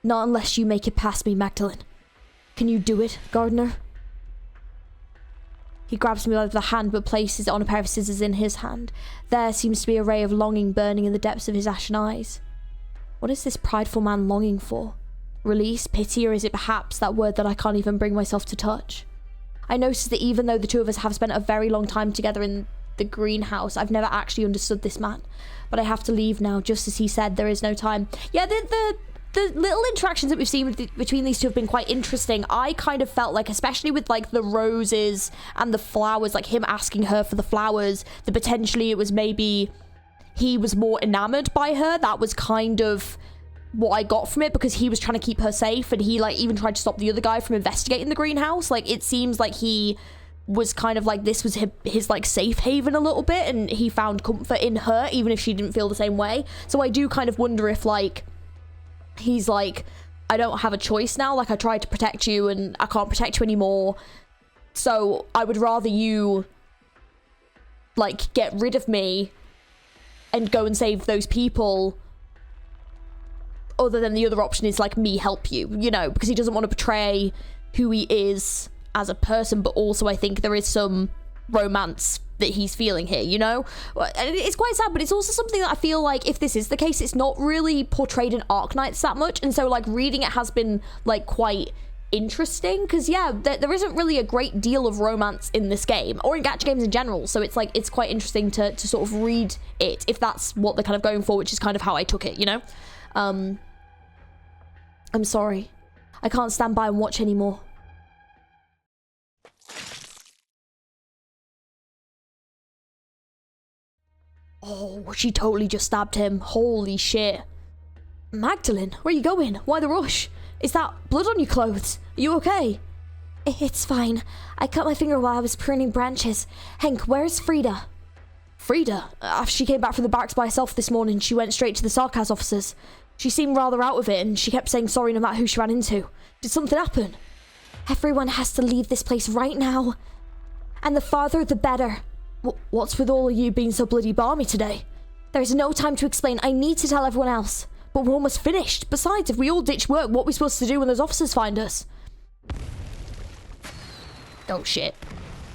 Speaker 1: Not unless you make it past me, Magdalene. Can you do it, Gardener? He grabs me by the hand but places it on a pair of scissors in his hand. There seems to be a ray of longing burning in the depths of his ashen eyes. What is this prideful man longing for? Release, pity, or is it perhaps that word that I can't even bring myself to touch? I notice that even though the two of us have spent a very long time together in the greenhouse, I've never actually understood this man. But I have to leave now, just as he said, there is no time. Yeah, the little interactions that we've seen between these two have been quite interesting. I kind of felt like, especially with like the roses and the flowers, like him asking her for the flowers, that potentially it was maybe he was more enamored by her. That was kind of what I got from it, because he was trying to keep her safe and he like even tried to stop the other guy from investigating the greenhouse. Like it seems like he was kind of like, this was his like safe haven a little bit, and he found comfort in her even if she didn't feel the same way. So I do kind of wonder if like he's like, I don't have a choice now, like I tried to protect you and I can't protect you anymore, so I would rather you like get rid of me and go and save those people, other than the other option is like me help you, you know, because he doesn't want to betray who he is as a person, but also I think there is some romance that he's feeling here, you know? And it's quite sad, but it's also something that I feel like if this is the case, it's not really portrayed in Arknights that much, and so like reading it has been like quite interesting, because yeah, there isn't really a great deal of romance in this game, or in gacha games in general, so it's like, it's quite interesting to sort of read it, if that's what they're kind of going for, which is kind of how I took it, you know? I'm sorry. I can't stand by and watch anymore. Oh, she totally just stabbed him. Holy shit. Magdalene, where are you going? Why the rush? Is that blood on your clothes? Are you okay?
Speaker 4: It's fine. I cut my finger while I was pruning branches. Hank, where's Frida?
Speaker 1: Frida? After she came back from the barracks by herself this morning, she went straight to the Sarkaz officers. She seemed rather out of it, and she kept saying sorry no matter who she ran into. Did something happen?
Speaker 4: Everyone has to leave this place right now. And the farther, the better.
Speaker 1: What's with all of you being so bloody balmy today?
Speaker 4: There's no time to explain. I need to tell everyone else.
Speaker 1: But we're almost finished. Besides, if we all ditch work, what are we supposed to do when those officers find us? Oh shit.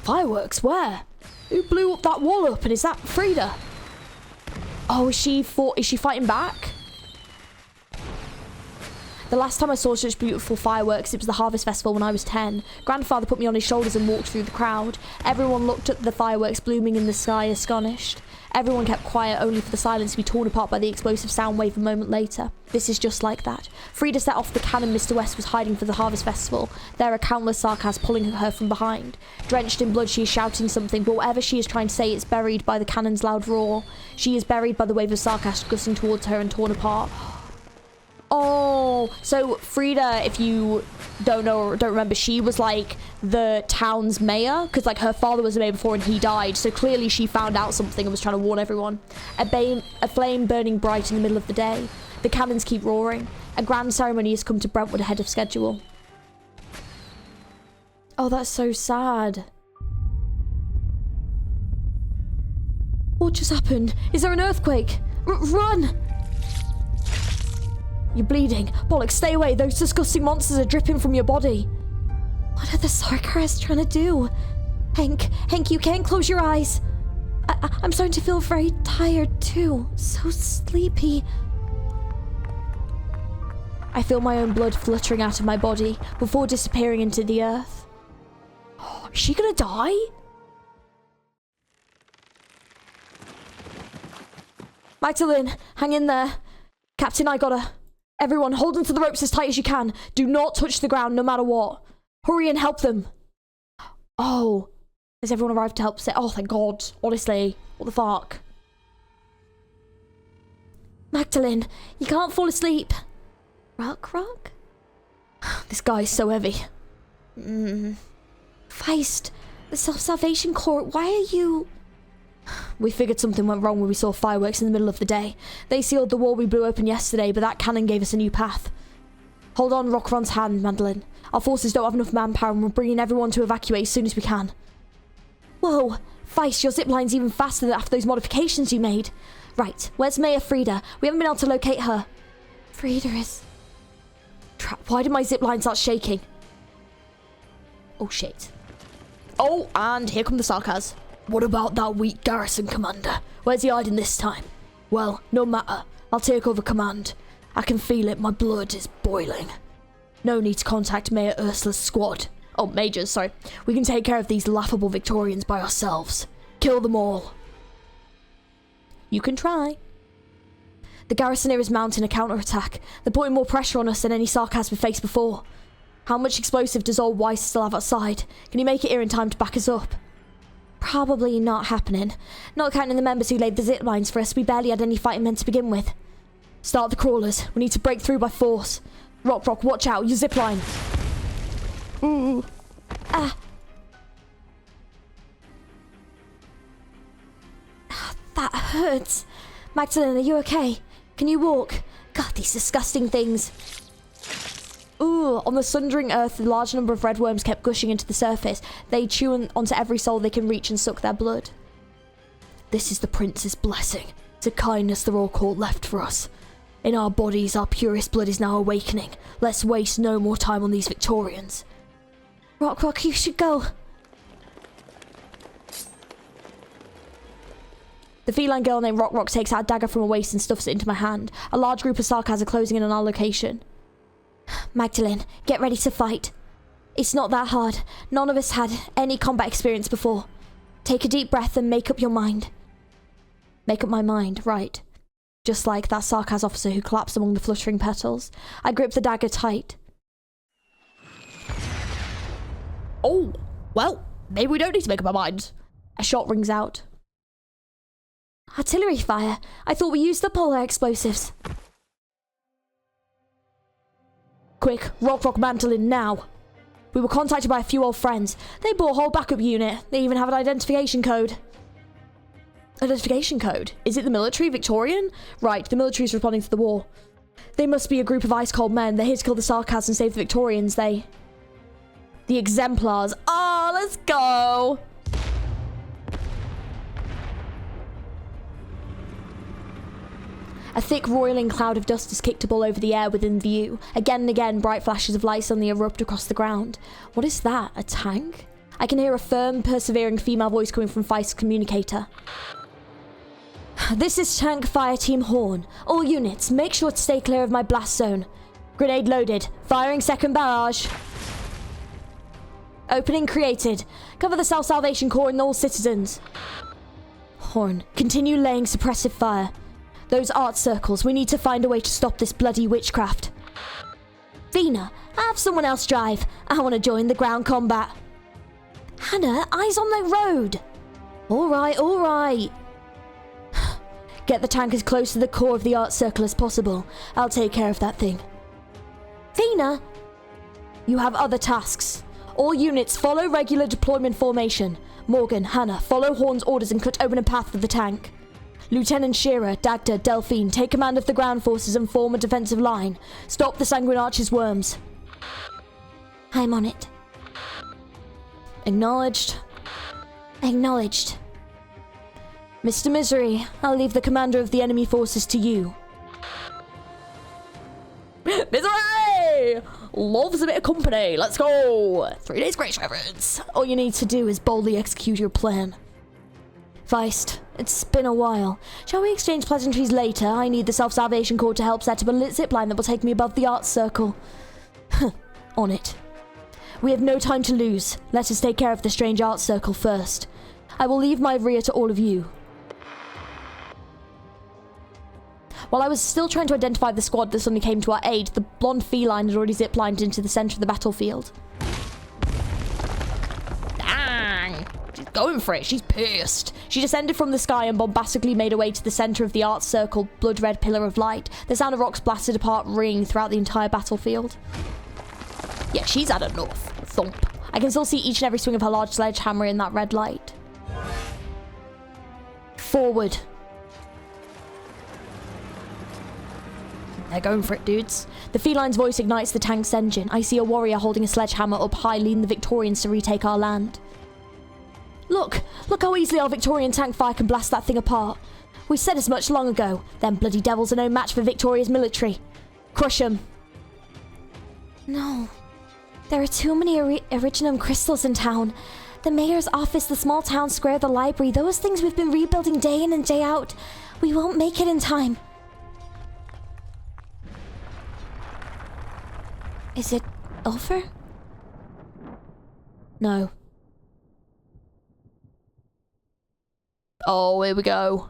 Speaker 1: Fireworks? Where? Who blew up that wall up? And is that Frida? Oh, is she fighting back? The last time I saw such beautiful fireworks, it was the Harvest Festival when I was 10. Grandfather put me on his shoulders and walked through the crowd. Everyone looked at the fireworks blooming in the sky, astonished. Everyone kept quiet, only for the silence to be torn apart by the explosive sound wave a moment later. This is just like that. Frida set off the cannon Mr. West was hiding for the Harvest Festival. There are countless Sarkaz pulling her from behind. Drenched in blood, she is shouting something, but whatever she is trying to say, it's buried by the cannon's loud roar. She is buried by the wave of Sarkaz gusting towards her and torn apart. Oh, so Frida, if you don't know or don't remember, she was like the town's mayor, because like her father was a mayor before and he died, so clearly she found out something and was trying to warn everyone. A flame burning bright in the middle of the day. The cannons keep roaring. A grand ceremony has come to Brentwood ahead of schedule. Oh, that's so sad. What just happened? Is there an earthquake? Run! You're bleeding. Bollocks, stay away. Those disgusting monsters are dripping from your body.
Speaker 4: What are the Sarkaz trying to do? Hank, you can't close your eyes. I'm starting to feel very tired too. So sleepy.
Speaker 1: I feel my own blood fluttering out of my body before disappearing into the earth. Oh, is she gonna die? Magdalene, hang in there. Captain, I got her. Everyone, hold onto the ropes as tight as you can. Do not touch the ground, no matter what. Hurry and help them. Oh. Has everyone arrived to help? Oh, thank God. Honestly. What the fuck?
Speaker 4: Magdalene, you can't fall asleep. Rock?
Speaker 1: This guy is so heavy.
Speaker 4: Feist, the Self-Salvation Corps, why are you...
Speaker 1: We figured something went wrong when we saw fireworks in the middle of the day. They sealed the wall we blew open yesterday, but that cannon gave us a new path. Hold on Rockron's hand, Magdalene. Our forces don't have enough manpower and we're bringing everyone to evacuate as soon as we can.
Speaker 4: Whoa, Feist, your zipline's even faster than after those modifications you made. Right, where's Mayor Frida? We haven't been able to locate her.
Speaker 2: Frida is...
Speaker 1: Crap, why did my zipline start shaking? Oh shit. Oh, and here come the Sarkaz. What about that weak garrison commander? Where's he hiding this time? Well, no matter. I'll take over command. I can feel it, my blood is boiling. No need to contact Mayor Ursula's squad. Oh, Majors, sorry. We can take care of these laughable Victorians by ourselves. Kill them all. You can try. The garrison here is mounting a counterattack. They're putting more pressure on us than any Sarkaz we've faced before. How much explosive does old Weiss still have outside? Can he make it here in time to back us up?
Speaker 4: Probably not happening. Not counting the members who laid the zip lines for us, we barely had any fighting men to begin with.
Speaker 1: Start the crawlers. We need to break through by force. Rock, watch out. Your zip line. Ooh.
Speaker 4: Ah. That hurts. Magdalene, are you okay? Can you walk? God, these disgusting things.
Speaker 1: Ooh, on the sundering earth, a large number of red worms kept gushing into the surface. They chew onto every soul they can reach and suck their blood. This is the prince's blessing. It's a kindness the royal court left for us. In our bodies, our purest blood is now awakening. Let's waste no more time on these Victorians.
Speaker 4: Rock, you should go.
Speaker 1: The feline girl named Rock takes out a dagger from her waist and stuffs it into my hand. A large group of Sarkaz are closing in on our location.
Speaker 4: Magdalene, get ready to fight. It's not that hard. None of us had any combat experience before. Take a deep breath and make up your mind.
Speaker 1: Make up my mind, right. Just like that Sarkaz officer who collapsed among the fluttering petals. I grip the dagger tight. Oh, well, maybe we don't need to make up our minds. A shot rings out.
Speaker 4: Artillery fire. I thought we used the polar explosives.
Speaker 1: Quick, Rock Magdalene now. We were contacted by a few old friends. They bought a whole backup unit. They even have an identification code. Identification code? Is it the military, Victorian? Right, the military is responding to the war. They must be a group of ice-cold men. They're here to kill the Sarkaz and save the Victorians. The exemplars. Oh, let's go! A thick, roiling cloud of dust is kicked up all over the air within view. Again and again, bright flashes of light suddenly erupt across the ground. What is that? A tank? I can hear a firm, persevering female voice coming from Feist's communicator.
Speaker 4: This is Tank Fire Team Horn. All units, make sure to stay clear of my blast zone.
Speaker 1: Grenade loaded. Firing second barrage. Opening created. Cover the Self-Salvation Corps and all citizens. Horn, continue laying suppressive fire. Those art circles, we need to find a way to stop this bloody witchcraft.
Speaker 4: Vina, have someone else drive. I want to join the ground combat. Hannah, eyes on the road.
Speaker 1: All right. Get the tank as close to the core of the art circle as possible. I'll take care of that thing.
Speaker 4: Vina,
Speaker 1: you have other tasks. All units, follow regular deployment formation. Morgan, Hannah, follow Horn's orders and cut open a path for the tank. Lieutenant Shearer, Dagda, Delphine, take command of the ground forces and form a defensive line. Stop the Sanguine Archer's worms.
Speaker 4: I'm on it.
Speaker 1: Acknowledged.
Speaker 4: Acknowledged.
Speaker 1: Mr. Misery, I'll leave the commander of the enemy forces to you. Misery! Loves a bit of company. Let's go. 3 days grace reverence. All you need to do is boldly execute your plan. Feist, it's been a while. Shall we exchange pleasantries later? I need the Self-Salvation Corps to help set up a lit zipline that will take me above the art circle. On it. We have no time to lose. Let us take care of the strange art circle first. I will leave my rear to all of you. While I was still trying to identify the squad that suddenly came to our aid, the blonde feline had already ziplined into the center of the battlefield. going for it. She's pissed. She descended from the sky and bombastically made her way to the center of the art circle, blood-red pillar of light. The sound of rocks blasted apart ringing throughout the entire battlefield. Yeah, she's had enough. Thump. I can still see each and every swing of her large sledgehammer in that red light. Forward. They're going for it, dudes. The feline's voice ignites the tank's engine. I see a warrior holding a sledgehammer up high, leading the Victorians to retake our land. Look! Look how easily our Victorian tank fire can blast that thing apart. We said as much long ago. Them bloody devils are no match for Victoria's military. Crush them.
Speaker 4: No. There are too many Iridium crystals in town. The mayor's office, the small town square, the library, those things we've been rebuilding day in and day out. We won't make it in time. Is it over?
Speaker 1: No. Oh, here we go.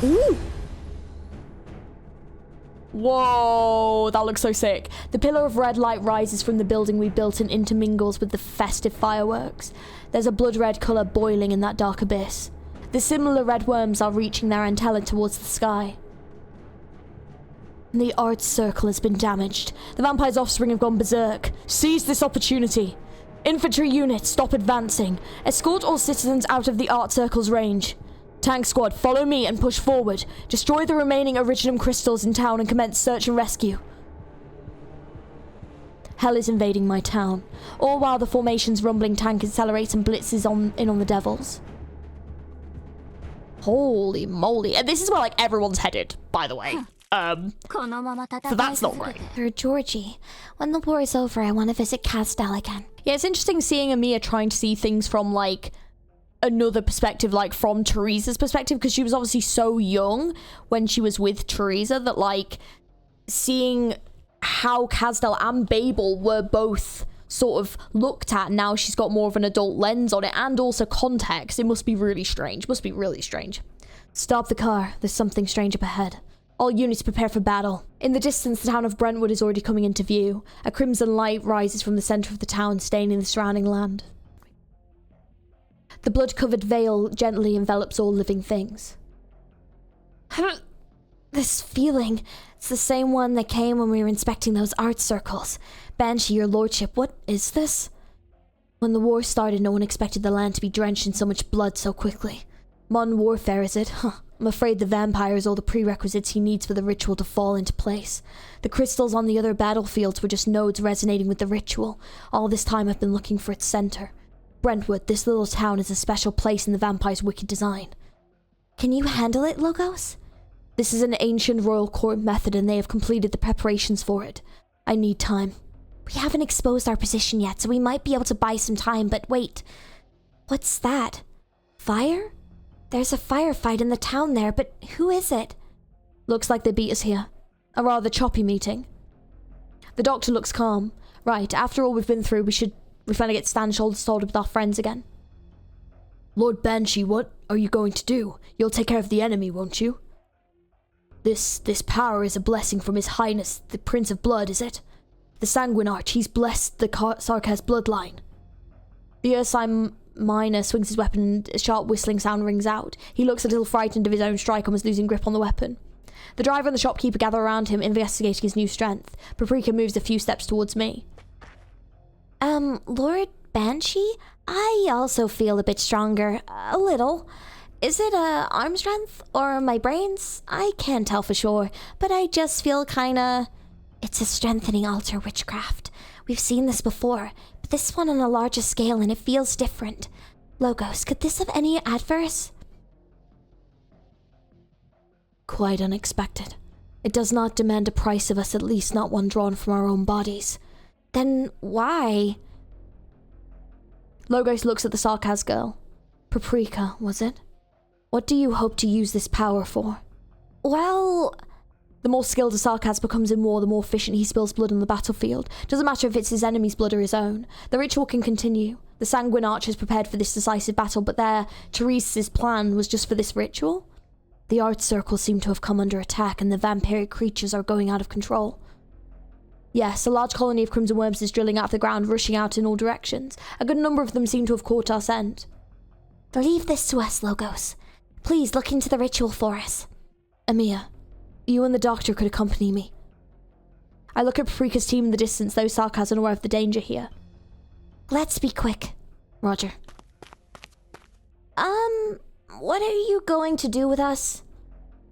Speaker 1: Ooh! Whoa, that looks so sick. The pillar of red light rises from the building we built and intermingles with the festive fireworks. There's a blood-red colour boiling in that dark abyss. The similar red worms are reaching their antennae towards the sky. The art circle has been damaged. The vampire's offspring have gone berserk. Seize this opportunity. Infantry units, stop advancing. Escort all citizens out of the art circle's range. Tank squad, follow me and push forward. Destroy the remaining Iridium crystals in town and commence search and rescue. Hell is invading my town. All while the formation's rumbling tank accelerates and blitzes in on the devils. Holy moly. And this is where, like, everyone's headed, by the way. So that's not right.
Speaker 4: For Georgie, when the war is over, I want to visit Casdell again.
Speaker 1: Yeah, it's interesting seeing Amia trying to see things from, like, another perspective, like, from Teresa's perspective, because she was obviously so young when she was with Teresa that, like, seeing how Casdell and Babel were both sort of looked at, now she's got more of an adult lens on it, and also context. It must be really strange. Must be really strange. Stop the car. There's something strange up ahead. All units prepare for battle. In the distance, the town of Brentwood is already coming into view. A crimson light rises from the centre of the town, staining the surrounding land. The blood-covered veil gently envelops all living things.
Speaker 4: This feeling, it's the same one that came when we were inspecting those art circles. Banshee, your lordship, what is this?
Speaker 2: When the war started, no one expected the land to be drenched in so much blood so quickly. Modern warfare, is it? Huh. I'm afraid the vampire is all the prerequisites he needs for the ritual to fall into place. The crystals on the other battlefields were just nodes resonating with the ritual. All this time I've been looking for its center. Brentwood, this little town, is a special place in the vampire's wicked design.
Speaker 4: Can you handle it, Logos?
Speaker 2: This is an ancient royal court method and they have completed the preparations for it. I need time.
Speaker 4: We haven't exposed our position yet, so we might be able to buy some time, but wait. What's that? Fire? There's a firefight in the town there, but who is it?
Speaker 2: Looks like they beat us here. A rather choppy meeting. The doctor looks calm. Right, after all we've been through, we finally get to stand shoulder to shoulder with our friends again. Lord Banshee, what are you going to do? You'll take care of the enemy, won't you? This power is a blessing from His Highness, the Prince of Blood, is it? The Sanguine Arch, he's blessed the Sarkaz bloodline. The Ursine Minor swings his weapon and a sharp whistling sound rings out. He looks a little frightened of his own strike and was losing grip on the weapon. The driver and the shopkeeper gather around him, investigating his new strength. Paprika moves a few steps towards me.
Speaker 4: Lord Banshee? I also feel a bit stronger. A little. Is it, arm strength? Or my brains? I can't tell for sure, but I just feel kinda... It's a strengthening altar witchcraft. We've seen this before, but this one on a larger scale and it feels different. Logos, could this have any adverse?
Speaker 2: Quite unexpected. It does not demand a price of us, at least not one drawn from our own bodies.
Speaker 4: Then why?
Speaker 2: Logos looks at the Sarkaz girl. Paprika, was it? What do you hope to use this power for?
Speaker 4: Well...
Speaker 2: The more skilled a Sarkaz becomes in war, the more efficient he spills blood on the battlefield. Doesn't matter if it's his enemy's blood or his own. The ritual can continue. The Sanguine Archers prepared for this decisive battle, but Teresa's plan was just for this ritual? The art circles seem to have come under attack and the vampiric creatures are going out of control. Yes, a large colony of crimson worms is drilling out of the ground, rushing out in all directions. A good number of them seem to have caught our scent.
Speaker 4: Leave this to us, Logos. Please look into the ritual for us.
Speaker 2: Amiya, you and the doctor could accompany me. I look at Paprika's team in the distance, though Sarkaz unaware of the danger here.
Speaker 4: Let's be quick.
Speaker 2: Roger.
Speaker 4: What are you going to do with us?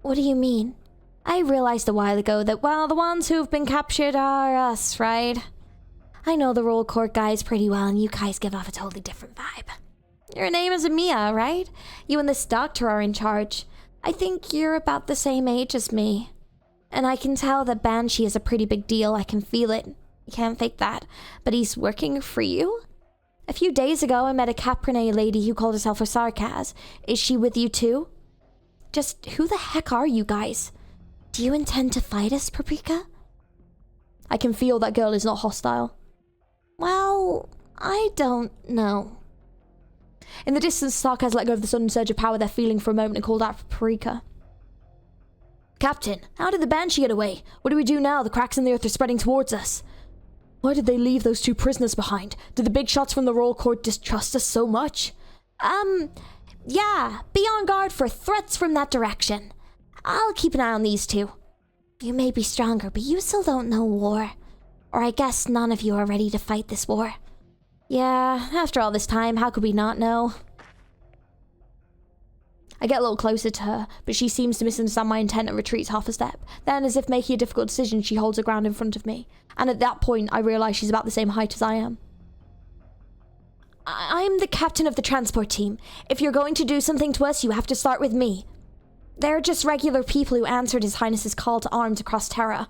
Speaker 4: What do you mean?
Speaker 2: I realized a while ago that, well, the ones who've been captured are us, right?
Speaker 4: I know the Royal Court guys pretty well, and you guys give off a totally different vibe.
Speaker 2: Your name is Amiya, right?
Speaker 4: You and this doctor are in charge. I think you're about the same age as me. And I can tell that Banshee is a pretty big deal. I can feel it. You can't fake that. But he's working for you? A few days ago, I met a Caprine lady who called herself a Sarkaz. Is she with you too? Just who the heck are you guys? Do you intend to fight us, Paprika?
Speaker 2: I can feel that girl is not hostile.
Speaker 4: Well, I don't know.
Speaker 2: In the distance, Sarkaz let go of the sudden surge of power they're feeling for a moment and called out for Paprika. Captain, how did the Banshee get away? What do we do now? The cracks in the earth are spreading towards us. Why did they leave those 2 prisoners behind? Did the big shots from the Royal Court distrust us so much?
Speaker 4: Yeah, be on guard for threats from that direction. I'll keep an eye on these 2. You may be stronger, but you still don't know war. Or I guess none of you are ready to fight this war.
Speaker 2: Yeah, after all this time, how could we not know? I get a little closer to her, but she seems to misunderstand my intent and retreats half a step. Then, as if making a difficult decision, she holds her ground in front of me. And at that point, I realise she's about the same height as I am.
Speaker 4: I'm the captain of the transport team. If you're going to do something to us, you have to start with me. They're just regular people who answered His Highness's call to arms across Terra.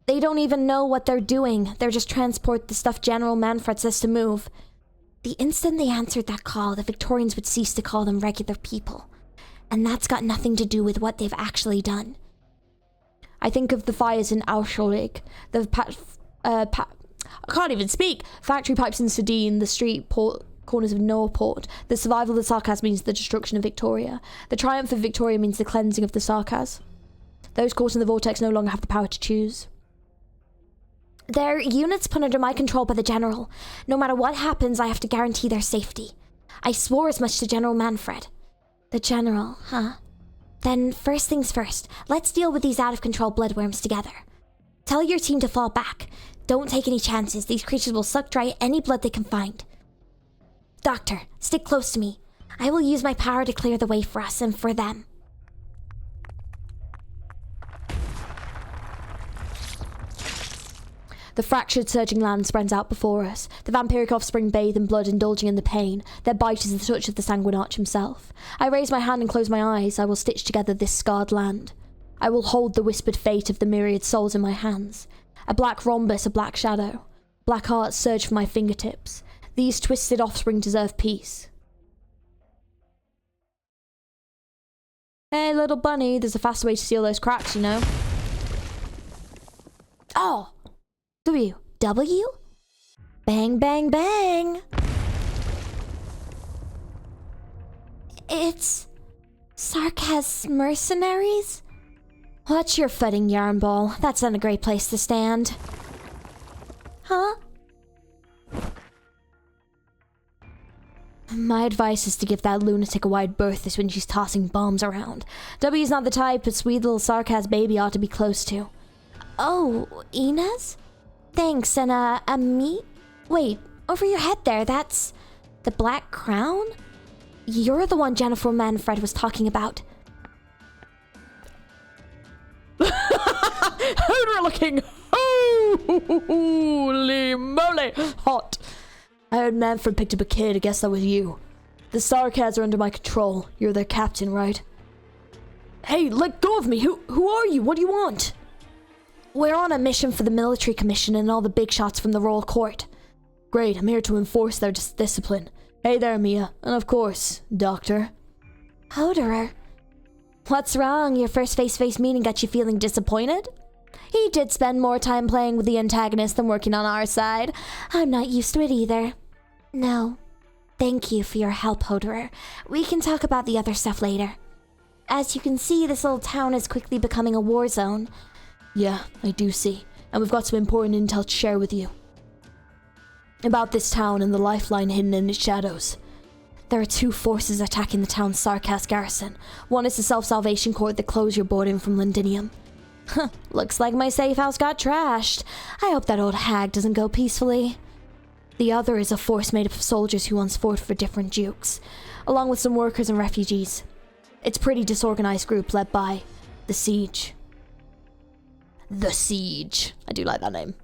Speaker 4: They don't even know what they're doing. They're just transport the stuff General Manfred says to move. The instant they answered that call, the Victorians would cease to call them regular people. And that's got nothing to do with what they've actually done.
Speaker 2: I think of the fires in Auschwitz, the I can't even speak. Factory pipes in Sedin, the street corners of Norport. The survival of the Sarkaz means the destruction of Victoria. The triumph of Victoria means the cleansing of the Sarkaz. Those caught in the vortex no longer have the power to choose.
Speaker 4: They're units put under my control by the General. No matter what happens, I have to guarantee their safety. I swore as much to General Manfred. The General, huh? Then first things first, let's deal with these out-of-control bloodworms together. Tell your team to fall back. Don't take any chances. These creatures will suck dry any blood they can find. Doctor, stick close to me. I will use my power to clear the way for us and for them.
Speaker 2: The fractured, surging land spreads out before us. The vampiric offspring bathe in blood, indulging in the pain. Their bite is the touch of the sanguine arch himself. I raise my hand and close my eyes. I will stitch together this scarred land. I will hold the whispered fate of the myriad souls in my hands. A black rhombus, a black shadow. Black hearts surge from my fingertips. These twisted offspring deserve peace. Hey, little bunny, there's a faster way to seal those cracks, you know.
Speaker 4: Oh! W? Bang, bang, bang! It's Sarkaz mercenaries?
Speaker 2: Watch your footing, Yarnball. That's not a great place to stand.
Speaker 4: Huh?
Speaker 2: My advice is to give that lunatic a wide berth this when she's tossing bombs around. W's not the type a sweet little Sarkaz baby ought to be close to.
Speaker 4: Oh, Inez? Thanks, and me? Wait, over your head there, that's the Black Crown? You're the one Jennifer Manfred was talking about.
Speaker 2: Hodor looking holy moly hot. I heard Manfred picked up a kid. I guess that was you. The Sarkaz are under my control. You're their captain, right? Hey, let go of me. Who are you? What do you want?
Speaker 4: We're on a mission for the military commission and all the big shots from the Royal Court.
Speaker 2: Great, I'm here to enforce their discipline. Hey there, Mia. And of course, Doctor.
Speaker 4: Hodor.
Speaker 2: What's wrong? Your first face-to-face meeting got you feeling disappointed? He did spend more time playing with the antagonist than working on our side.
Speaker 4: I'm not used to it either. No. Thank you for your help, Hodor. We can talk about the other stuff later. As you can see, this little town is quickly becoming a war zone.
Speaker 2: Yeah, I do see. and we've got some important intel to share with you. About this town and the lifeline hidden in its shadows.
Speaker 4: There are two forces attacking the town's Sarkas garrison. One is the Self-Salvation Corps that closed your board in from Londinium. Looks like my safe house got trashed. I hope that old hag doesn't go peacefully. The other is a force made up of soldiers who once fought for different dukes, along with some workers and refugees. It's a pretty disorganized group led by the Siege.
Speaker 2: The Siege. I do like that name.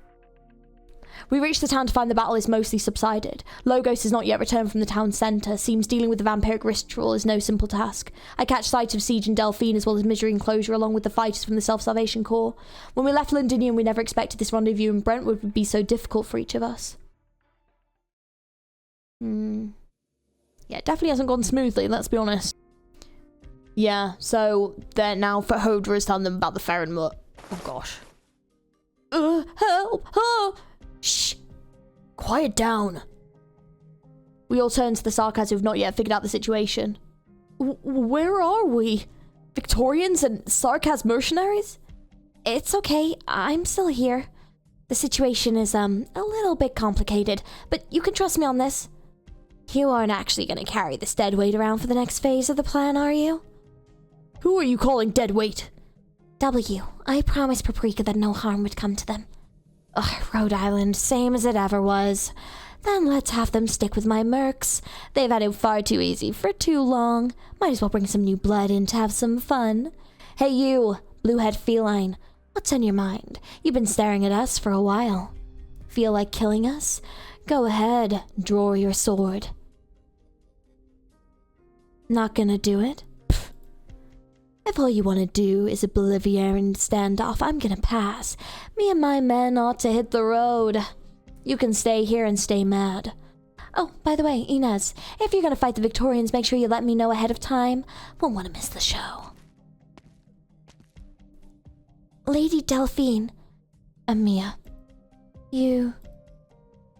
Speaker 1: We reach the town to find the battle is mostly subsided. Logos has not yet returned from the town centre. Seems dealing with the vampiric ritual is no simple task. I catch sight of Siege and Delphine as well as Misery and Closure along with the fighters from the Self-Salvation Corps. When we left Londinium, we never expected this rendezvous in Brentwood would be so difficult for each of us. Yeah, it definitely hasn't gone smoothly, let's be honest. Yeah, so they're now for Hodra is telling them about the Farron Mutt. Oh gosh. Help! Oh!
Speaker 2: Shh! Quiet down.
Speaker 1: We all turn to the Sarkas who have not yet figured out the situation. Where are we? Victorians and Sarkas mercenaries?
Speaker 4: It's okay, I'm still here. The situation is, a little bit complicated, but you can trust me on this. You aren't actually gonna carry this dead weight around for the next phase of the plan, are you?
Speaker 2: Who are you calling dead weight?
Speaker 4: W. I promised Paprika that no harm would come to them. Ugh, Rhode Island, same as it ever was. Then let's have them stick with my mercs. They've had it far too easy for too long. Might as well bring some new blood in to have some fun. Hey you, blue-head feline. What's on your mind? You've been staring at us for a while. Feel like killing us? Go ahead, draw your sword. Not gonna do it? Pfft. If all you want to do is a Bolivian standoff, I'm gonna pass. Me and my men ought to hit the road. You can stay here and stay mad. Oh, by the way, Inez, if you're gonna fight the Victorians, make sure you let me know ahead of time. Won't want to miss the show. Lady Delphine. Amia. You're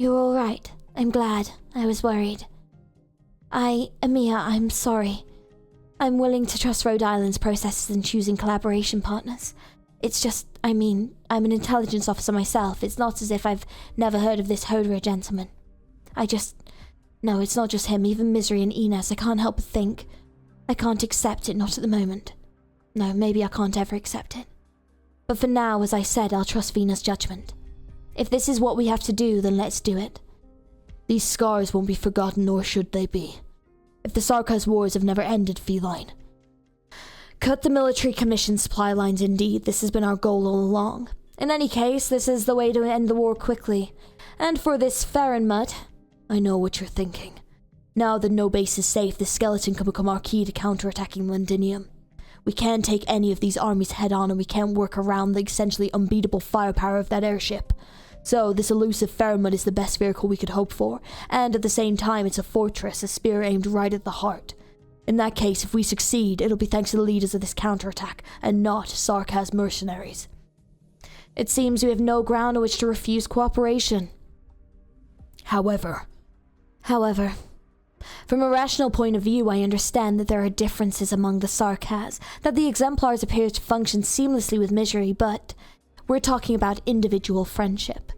Speaker 4: alright. I'm glad. I was worried. Amia, I'm sorry. I'm willing to trust Rhode Island's processes in choosing collaboration partners. It's just, I'm an intelligence officer myself. It's not as if I've never heard of this Hodra gentleman. No, it's not just him. Even Misery and Inez, I can't help but think. I can't accept it, not at the moment. No, maybe I can't ever accept it. But for now, as I said, I'll trust Vina's judgment. If this is what we have to do, then let's do it.
Speaker 2: These scars won't be forgotten, nor should they be. If the Sarkas wars have never ended, feline. Cut the military commission supply lines indeed. This has been our goal all along. In any case, this is the way to end the war quickly. And for this Farron Mutt, I know what you're thinking. Now that no base is safe, the skeleton can become our key to counterattacking Londinium. We can't take any of these armies head on, and we can't work around the essentially unbeatable firepower of that airship. So this elusive Farron Mutt is the best vehicle we could hope for, and at the same time it's a fortress, a spear aimed right at the heart. In that case, if we succeed, it'll be thanks to the leaders of this counterattack, and not Sarkas mercenaries. It seems we have no ground on which to refuse cooperation. However, from a rational point of view, I understand that there are differences among the Sarkas, that the exemplars appear to function seamlessly with Misery, but we're talking about individual friendship.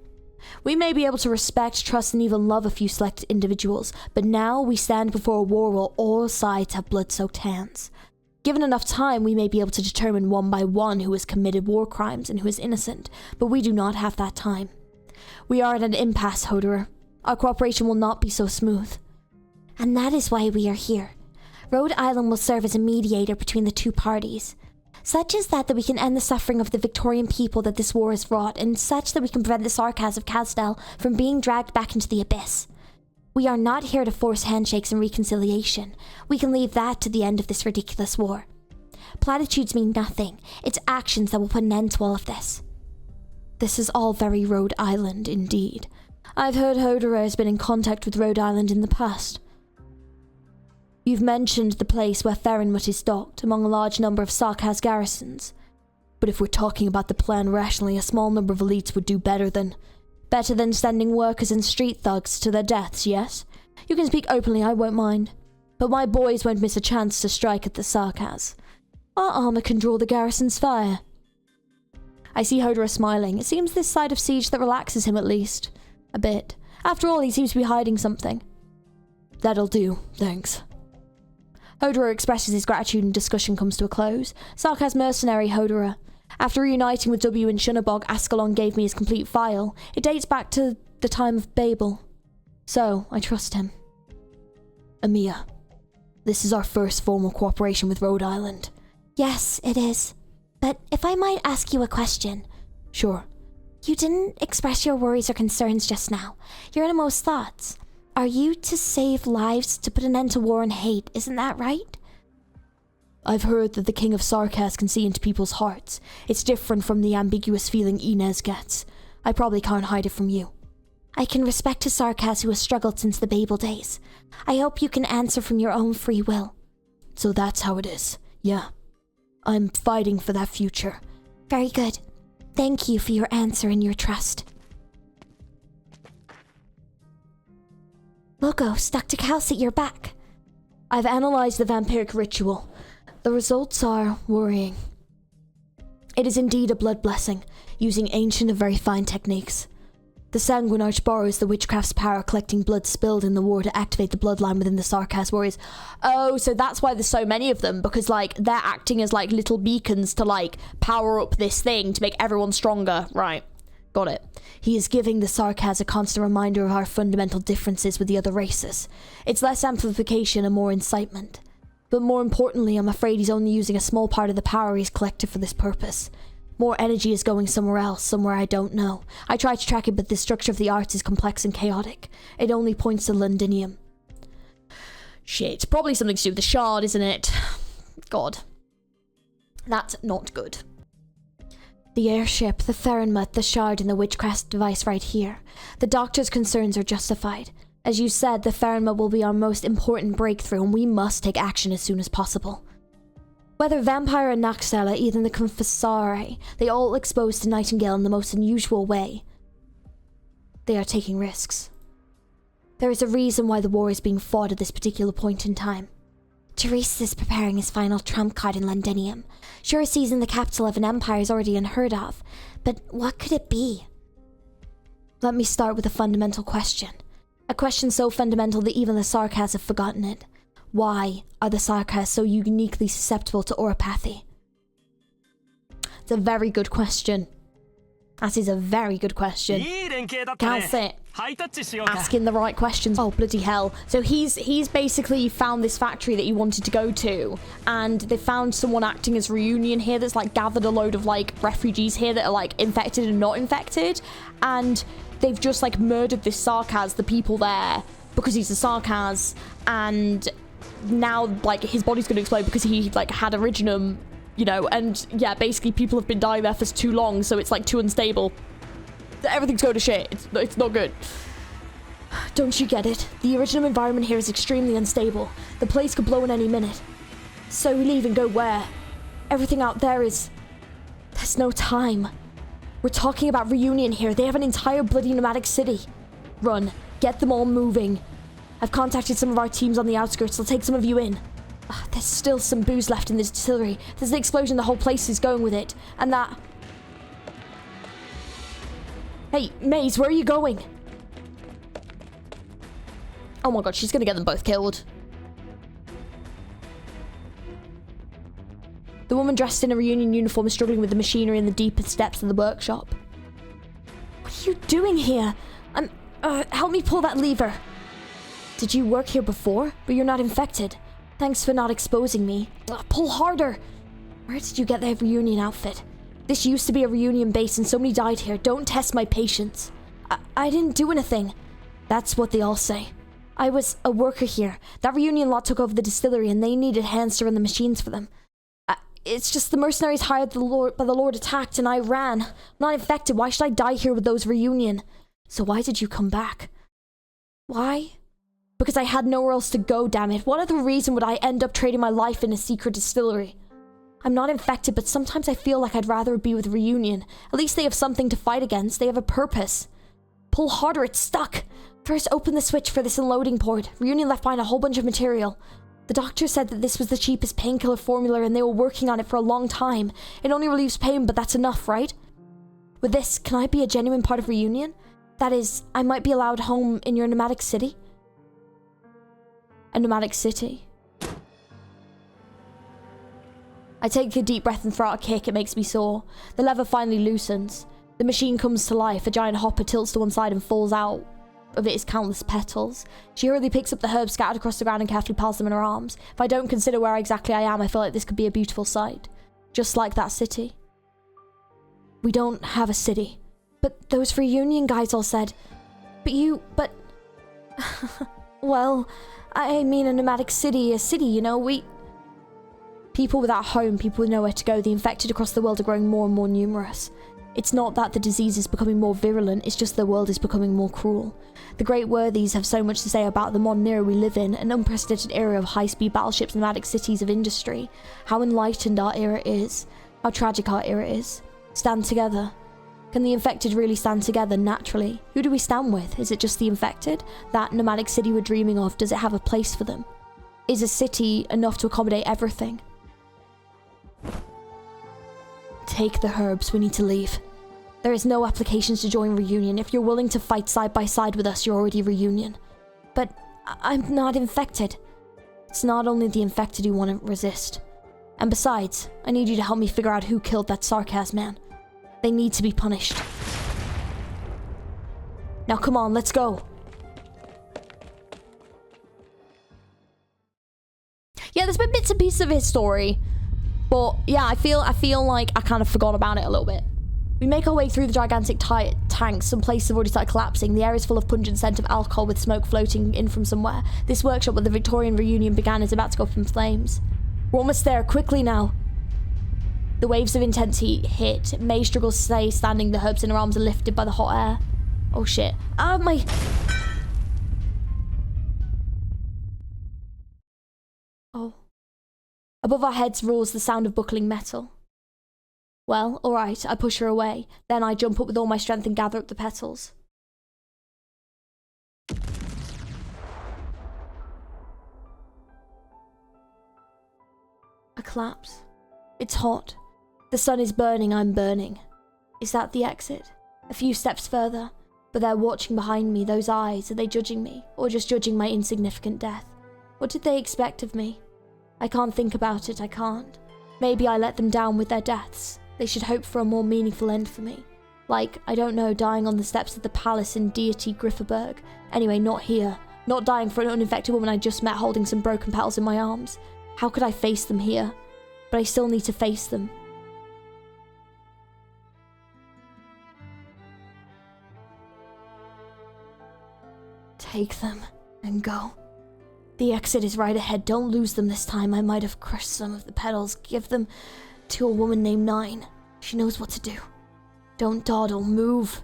Speaker 2: We may be able to respect, trust, and even love a few select individuals, but now we stand before a war where all sides have blood-soaked hands. Given enough time, we may be able to determine one by one who has committed war crimes and who is innocent, but we do not have that time. We are at an impasse, Hodor. Our cooperation will not be so smooth.
Speaker 4: And that is why we are here. Rhode Island will serve as a mediator between the two parties. Such is that we can end the suffering of the Victorian people that this war has wrought, and such that we can prevent the Sarkas of Casdell from being dragged back into the abyss. We are not here to force handshakes and reconciliation. We can leave that to the end of this ridiculous war. Platitudes mean nothing. It's actions that will put an end to all of this.
Speaker 2: This is all very Rhode Island indeed. I've heard Hodor has been in contact with Rhode Island in the past. You've mentioned the place where Farron Mutt is docked, among a large number of Sarkas garrisons. But if we're talking about the plan rationally, a small number of elites would do better than sending workers and street thugs to their deaths, yes? You can speak openly, I won't mind. But my boys won't miss a chance to strike at the Sarkas. Our armor can draw the garrison's fire. I see Hodora smiling. It seems this side of Siege that relaxes him at least. A bit. After all, he seems to be hiding something. That'll do, thanks. Hodora expresses his gratitude and discussion comes to a close. Sarkaz mercenary Hodora. After reuniting with W in Shunabog, Ascalon gave me his complete file. It dates back to the time of Babel. So, I trust him. Amiya, this is our first formal cooperation with Rhode Island.
Speaker 4: Yes, it is. But if I might ask you a question.
Speaker 2: Sure.
Speaker 4: You didn't express your worries or concerns just now. Your innermost thoughts. Are you to save lives, to put an end to war and hate, isn't that right?
Speaker 2: I've heard that the King of Sarkaz can see into people's hearts. It's different from the ambiguous feeling Inez gets. I probably can't hide it from you.
Speaker 4: I can respect a Sarkaz who has struggled since the Babel days. I hope you can answer from your own free will.
Speaker 2: So that's how it is, yeah. I'm fighting for that future.
Speaker 4: Very good. Thank you for your answer and your trust. Logos, Dr. Calcit, you're back.
Speaker 2: I've analyzed the vampiric ritual. The results are worrying. It is indeed a blood blessing, using ancient and very fine techniques. The Sanguine Arch borrows the witchcraft's power, collecting blood spilled in the war to activate the bloodline within the Sarkaz warriors. Oh, so that's why there's so many of them, because, like, they're acting as, like, little beacons to, like, power up this thing to make everyone stronger. Right. Got it. He is giving the Sarkaz a constant reminder of our fundamental differences with the other races. It's less amplification and more incitement. But more importantly, I'm afraid he's only using a small part of the power he's collected for this purpose. More energy is going somewhere else, somewhere I don't know. I tried to track it, but the structure of the arts is complex and chaotic. It only points to Londinium. Shit, it's probably something to do with the shard, isn't it? God. That's not good.
Speaker 4: The airship, the Therenmut, the shard, and the witchcraft device right here. The doctor's concerns are justified. As you said, the Therenmut will be our most important breakthrough, and we must take action as soon as possible. Whether Vampire and Naxxela, even the Confessare, they all exposed to Nightingale in the most unusual way. They are taking risks. There is a reason why the war is being fought at this particular point in time. Therese is preparing his final trump card in Londinium. Sure, seizing the capital of an empire is already unheard of, but what could it be?
Speaker 2: Let me start with a fundamental question. A question so fundamental that even the Sarkaz have forgotten it. Why are the Sarkaz so uniquely susceptible to oropathy? It's a very good question. That is a very good question. Calcit, asking the right questions. Oh, bloody hell. So he's basically found this factory that he wanted to go to, and they found someone acting as reunion here that's like gathered a load of like refugees here that are like infected and not infected, and they've just like murdered this Sarkaz, the people there, because he's a Sarkaz, and now like his body's gonna explode because he like had originum, you know, and yeah, basically people have been dying there for too long, so it's like too unstable. Everything's going to shit. It's not good. Don't you get it? The originum environment here is extremely unstable. The place could blow in any minute. So we leave and go where? Everything out there is... There's no time. We're talking about reunion here. They have an entire bloody nomadic city. Run. Get them all moving. I've contacted some of our teams on the outskirts. They'll take some of you in. There's still some booze left in this distillery. There's an explosion, the whole place is going with it. And that... Hey, Maze, where are you going? Oh my god, she's gonna get them both killed. The woman dressed in a reunion uniform is struggling with the machinery in the deepest depths of the workshop. What are you doing here? Help me pull that lever. Did you work here before? But you're not infected. Thanks for not exposing me. Pull harder. Where did you get that reunion outfit? This used to be a reunion base and so many died here. Don't test my patience. I didn't do anything. That's what they all say. I was a worker here. That reunion lot took over the distillery and they needed hands to run the machines for them. It's just the mercenaries hired by the Lord attacked and I ran. I'm not infected. Why should I die here with those reunion? So why did you come back? Why? Because I had nowhere else to go, damn it. What other reason would I end up trading my life in a secret distillery? I'm not infected, but sometimes I feel like I'd rather be with Reunion. At least they have something to fight against. They have a purpose. Pull harder, it's stuck. First, open the switch for this unloading port. Reunion left behind a whole bunch of material. The doctor said that this was the cheapest painkiller formula and they were working on it for a long time. It only relieves pain, but that's enough, right?
Speaker 4: With this, can I be a genuine part of reunion? That is, I might be allowed home in your nomadic city. A nomadic city. I take a deep breath and throw out a kick. It makes me sore. The lever finally loosens. The machine comes to life. A giant hopper tilts to one side and falls out of its countless petals. She hurriedly picks up the herbs scattered across the ground and carefully piles them in her arms. If I don't consider where exactly I am, I feel like this could be a beautiful sight. Just like that city. We don't have a city. But those reunion guys all said. But... Well, I mean a nomadic city, you know, People without home, people with nowhere to go, the infected across the world are growing more and more numerous. It's not that the disease is becoming more virulent, it's just the world is becoming more cruel. The great worthies have so much to say about the modern era we live in, an unprecedented era of high-speed battleships and nomadic cities of industry. How enlightened our era is. How tragic our era is. Stand together. Can the infected really stand together naturally? Who do we stand with? Is it just the infected? That nomadic city we're dreaming of, does it have a place for them? Is a city enough to accommodate everything? Take the herbs, we need to leave. There is no applications to join reunion. If you're willing to fight side by side with us, you're already reunion. But I'm not infected. It's not only the infected who want to resist. And besides, I need you to help me figure out who killed that Sarkaz man. They need to be punished. Now come on, let's go.
Speaker 1: Yeah, there's been bits and pieces of his story. But yeah, I feel like I kind of forgot about it a little bit. We make our way through the gigantic tanks. Some places have already started collapsing. The area is full of pungent scent of alcohol with smoke floating in from somewhere. This workshop where the Victorian reunion began is about to go up in flames. We're almost there. Quickly now. The waves of intense heat hit. May struggles to stay standing. The herbs in her arms are lifted by the hot air. Oh shit. Ah, my... Oh. Above our heads roars the sound of buckling metal. Well, alright, I push her away. Then I jump up with all my strength and gather up the petals. I collapse. It's hot. The sun is burning, I'm burning. Is that the exit? A few steps further, but they're watching behind me, those eyes. Are they judging me, or just judging my insignificant death? What did they expect of me? I can't think about it, I can't. Maybe I let them down with their deaths. They should hope for a more meaningful end for me. Like, I don't know, dying on the steps of the palace in deity Grifferberg. Anyway, not here. Not dying for an uninfected woman I just met holding some broken petals in my arms. How could I face them here? But I still need to face them. Take them and go. The exit is right ahead. Don't lose them this time. I might have crushed some of the petals. Give them to a woman named Nine. She knows what to do. Don't dawdle. Move.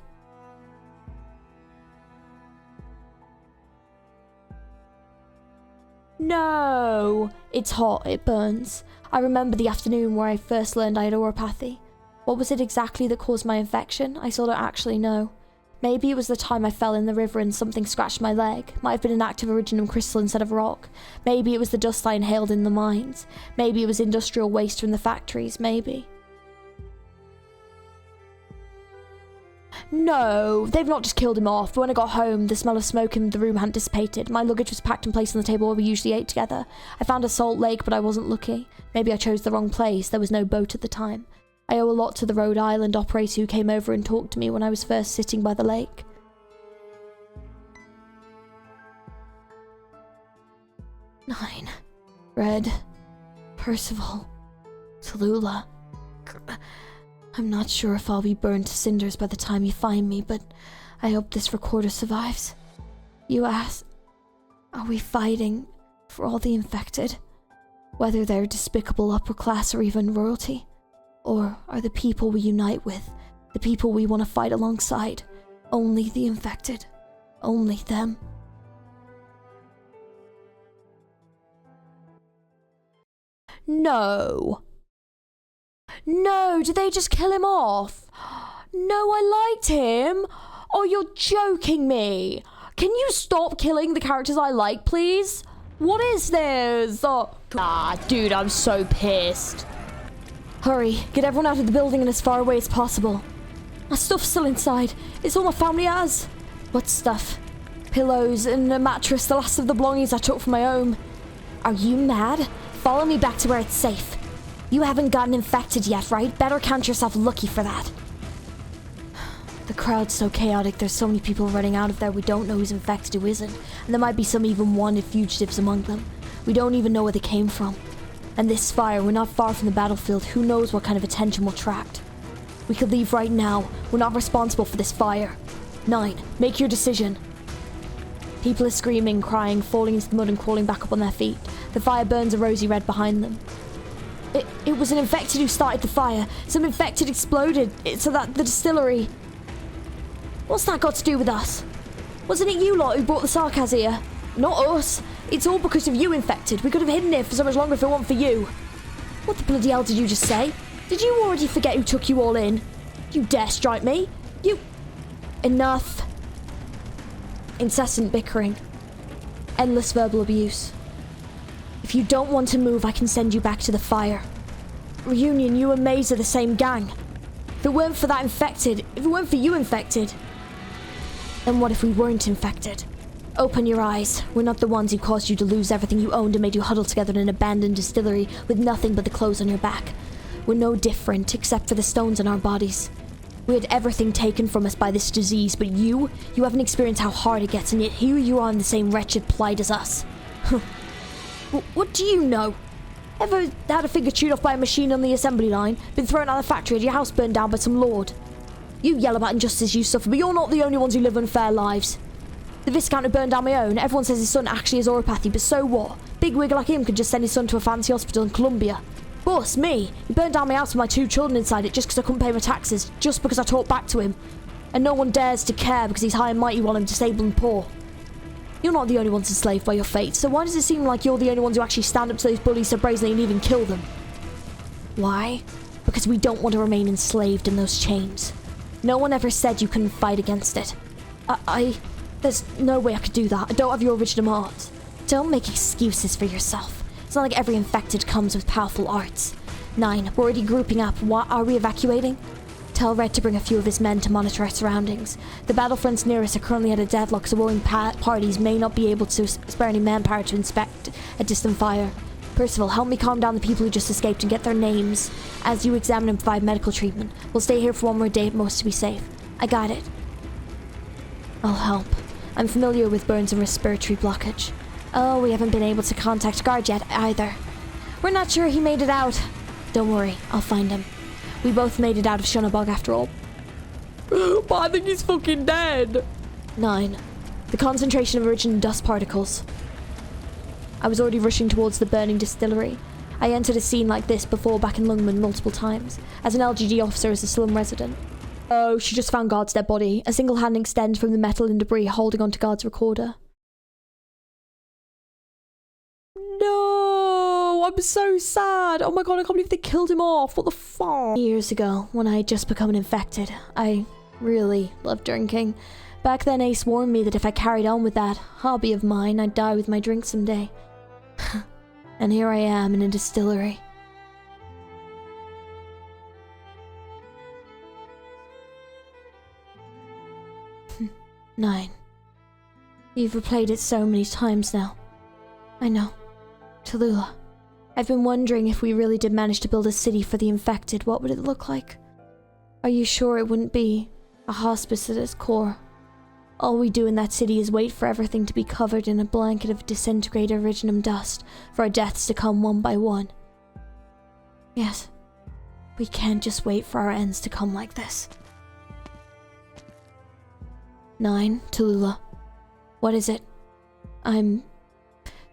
Speaker 1: No!
Speaker 4: It's hot. It burns. I remember the afternoon where I first learned I had auropathy. What was it exactly that caused my infection? I still don't actually know. Maybe it was the time I fell in the river and something scratched my leg. Might have been an active iridium crystal instead of rock. Maybe it was the dust I inhaled in the mines. Maybe it was industrial waste from the factories. Maybe.
Speaker 1: No, they've not just killed him off. But when I got home, the smell of smoke in the room hadn't dissipated. My luggage was packed and placed on the table where we usually ate together. I found a salt lake, but I wasn't lucky. Maybe I chose the wrong place. There was no boat at the time. I owe a lot to the Rhode Island operator who came over and talked to me when I was first sitting by the lake.
Speaker 4: Nine. Red. Percival. Tallulah. I'm not sure if I'll be burned to cinders by the time you find me, but I hope this recorder survives. You ask, are we fighting for all the infected? Whether they're despicable upper class or even royalty? Or are the people we unite with, the people we want to fight alongside, only the infected? Only them?
Speaker 1: No. No, did they just kill him off? No, I liked him. Oh, you're joking me. Can you stop killing the characters I like, please? What is this? Oh, dude, I'm so pissed.
Speaker 4: Hurry, get everyone out of the building and as far away as possible.
Speaker 2: My stuff's still inside. It's all my family has. What stuff? Pillows and a mattress, the last of the belongings I took from my home.
Speaker 4: Are you mad? Follow me back to where it's safe. You haven't gotten infected yet, right? Better count yourself lucky for that.
Speaker 2: The crowd's so chaotic, there's so many people running out of there, we don't know who's infected, who isn't. And there might be some even wanted fugitives among them. We don't even know where they came from. And this fire, we're not far from the battlefield, who knows what kind of attention we'll attract. We could leave right now, we're not responsible for this fire. 9, make your decision. People are screaming, crying, falling into the mud and crawling back up on their feet. The fire burns a rosy red behind them. It was an infected who started the fire. Some infected exploded, so that the distillery... What's that got to do with us? Wasn't it you lot who brought the Sarkaz here? Not us. It's all because of you, infected. We could have hidden here for so much longer if it weren't for you. What the bloody hell did you just say? Did you already forget who took you all in? You dare strike me? You... Enough. Incessant bickering. Endless verbal abuse. If you don't want to move, I can send you back to the fire. Reunion, you and Maze are the same gang. If it weren't for that infected, if it weren't for you infected, then what if we weren't infected? Open your eyes. We're not the ones who caused you to lose everything you owned and made you huddle together in an abandoned distillery with nothing but the clothes on your back. We're no different, except for the stones in our bodies. We had everything taken from us by this disease, but you haven't experienced how hard it gets, and yet here you are in the same wretched plight as us. What do you know? Ever had a finger chewed off by a machine on the assembly line? Been thrown out of the factory? Had your house burned down by some lord? You yell about injustice you suffer, but you're not the only ones who live unfair lives. The Viscount had burned down my own. Everyone says his son actually has oropathy, but so what? Big wig like him could just send his son to a fancy hospital in Colombia. Boss, me. He burned down my house with my 2 children inside it just because I couldn't pay my taxes, just because I talked back to him. And no one dares to care because he's high and mighty while I'm disabled and poor. You're not the only ones enslaved by your fate, so why does it seem like you're the only ones who actually stand up to those bullies so brazenly and even kill them? Why? Because we don't want to remain enslaved in those chains. No one ever said you couldn't fight against it. There's no way I could do that. I don't have your original heart. Don't make excuses for yourself. It's not like every infected comes with powerful arts. 9, we're already grouping up. What, are we evacuating? Tell Red to bring a few of his men to monitor our surroundings. The battlefronts near us are currently at a deadlock, so warring parties may not be able to spare any manpower to inspect a distant fire. Percival, help me calm down the people who just escaped and get their names as you examine and provide medical treatment. We'll stay here for one more day at most to be safe. I got it. I'll help. I'm familiar with burns and respiratory blockage. Oh, we haven't been able to contact Guard yet either. We're not sure he made it out. Don't worry, I'll find him. We both made it out of Shunabog after all. But I think he's fucking dead. 9. The concentration of original dust particles. I was already rushing towards the burning distillery. I entered a scene like this before back in Lungman multiple times, as an LGD officer as a slum resident. Oh, she just found Guard's dead body. A single hand extends from the metal and debris holding onto Guard's recorder. No, I'm so sad. Oh my god, I can't believe they killed him off. What the fuck? Years ago, when I had just become infected, I really loved drinking. Back then, Ace warned me that if I carried on with that hobby of mine, I'd die with my drink someday. And here I am in a distillery. Nine. You've replayed it so many times now. I know. Tallulah. I've been wondering if we really did manage to build a city for the infected, what would it look like? Are you sure it wouldn't be a hospice at its core? All we do in that city is wait for everything to be covered in a blanket of disintegrated originum dust, for our deaths to come one by one. Yes. We can't just wait for our ends to come like this. 9, Tallulah. What is it? I'm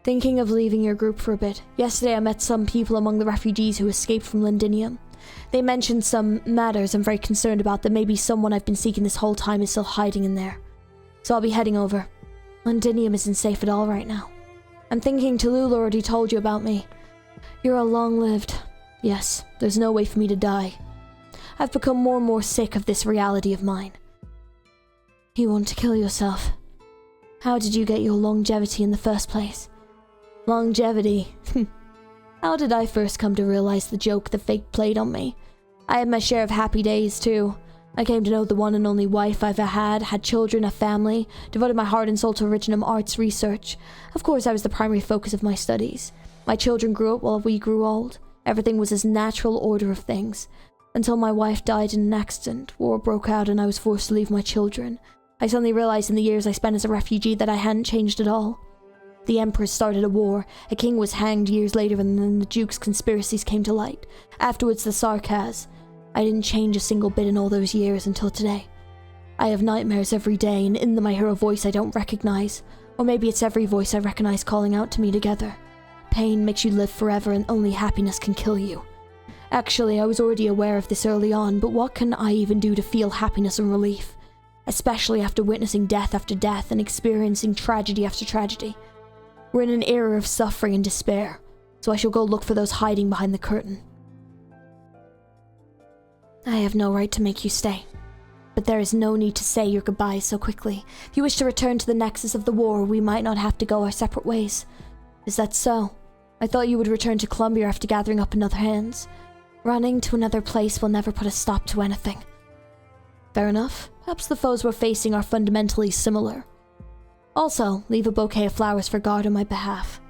Speaker 2: thinking of leaving your group for a bit. Yesterday I met some people among the refugees who escaped from Londinium. They mentioned some matters I'm very concerned about, that maybe someone I've been seeking this whole time is still hiding in there. So I'll be heading over. Londinium isn't safe at all right now. I'm thinking Tallulah already told you about me. You're all long-lived. Yes, there's no way for me to die. I've become more and more sick of this reality of mine. You want to kill yourself. How did you get your longevity in the first place? Longevity? How did I first come to realize the joke the fate played on me? I had my share of happy days too. I came to know the one and only wife I've had children, a family, devoted my heart and soul to original arts research. Of course, I was the primary focus of my studies. My children grew up while we grew old. Everything was his natural order of things. Until my wife died in an accident, war broke out and I was forced to leave my children. I suddenly realized in the years I spent as a refugee that I hadn't changed at all. The Empress started a war, a king was hanged years later, and then the Duke's conspiracies came to light. Afterwards the Sarkaz. I didn't change a single bit in all those years until today. I have nightmares every day, and in them I hear a voice I don't recognize. Or maybe it's every voice I recognize calling out to me together. Pain makes you live forever and only happiness can kill you. Actually, I was already aware of this early on, but what can I even do to feel happiness and relief? Especially after witnessing death after death and experiencing tragedy after tragedy. We're in an era of suffering and despair, so I shall go look for those hiding behind the curtain. I have no right to make you stay, but there is no need to say your goodbyes so quickly. If you wish to return to the nexus of the war, we might not have to go our separate ways. Is that so? I thought you would return to Columbia after gathering up enough hands. Running to another place will never put a stop to anything. Fair enough. Perhaps the foes we're facing are fundamentally similar. Also, leave a bouquet of flowers for God on my behalf.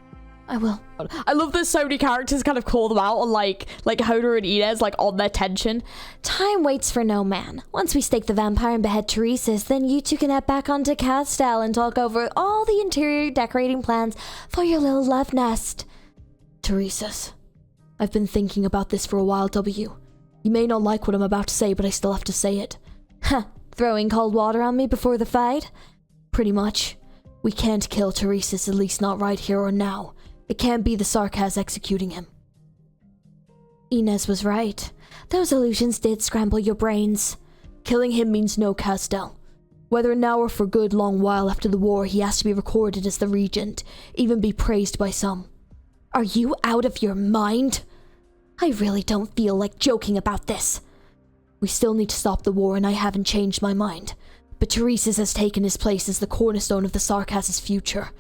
Speaker 2: I will.
Speaker 1: I love that so many characters kind of call them out on like Hoda and Inez, like on their tension.
Speaker 4: Time waits for no man. Once we stake the vampire and behead Teresa's, then you two can head back onto Castel and talk over all the interior decorating plans for your little love nest.
Speaker 2: Teresa's. I've been thinking about this for a while, W. You may not like what I'm about to say, but I still have to say it.
Speaker 4: Huh, throwing cold water on me before the fight?
Speaker 2: Pretty much. We can't kill Teresa's, at least not right here or now. It can't be the Sarkaz executing him.
Speaker 4: Inez was right. Those illusions did scramble your brains.
Speaker 2: Killing him means no Castel. Whether now or for a good long while after the war, he has to be recorded as the regent, even be praised by some.
Speaker 4: Are you out of your mind? I really don't feel like joking about this.
Speaker 2: We still need to stop the war, and I haven't changed my mind. But Teresa's has taken his place as the cornerstone of the Sarkaz's future.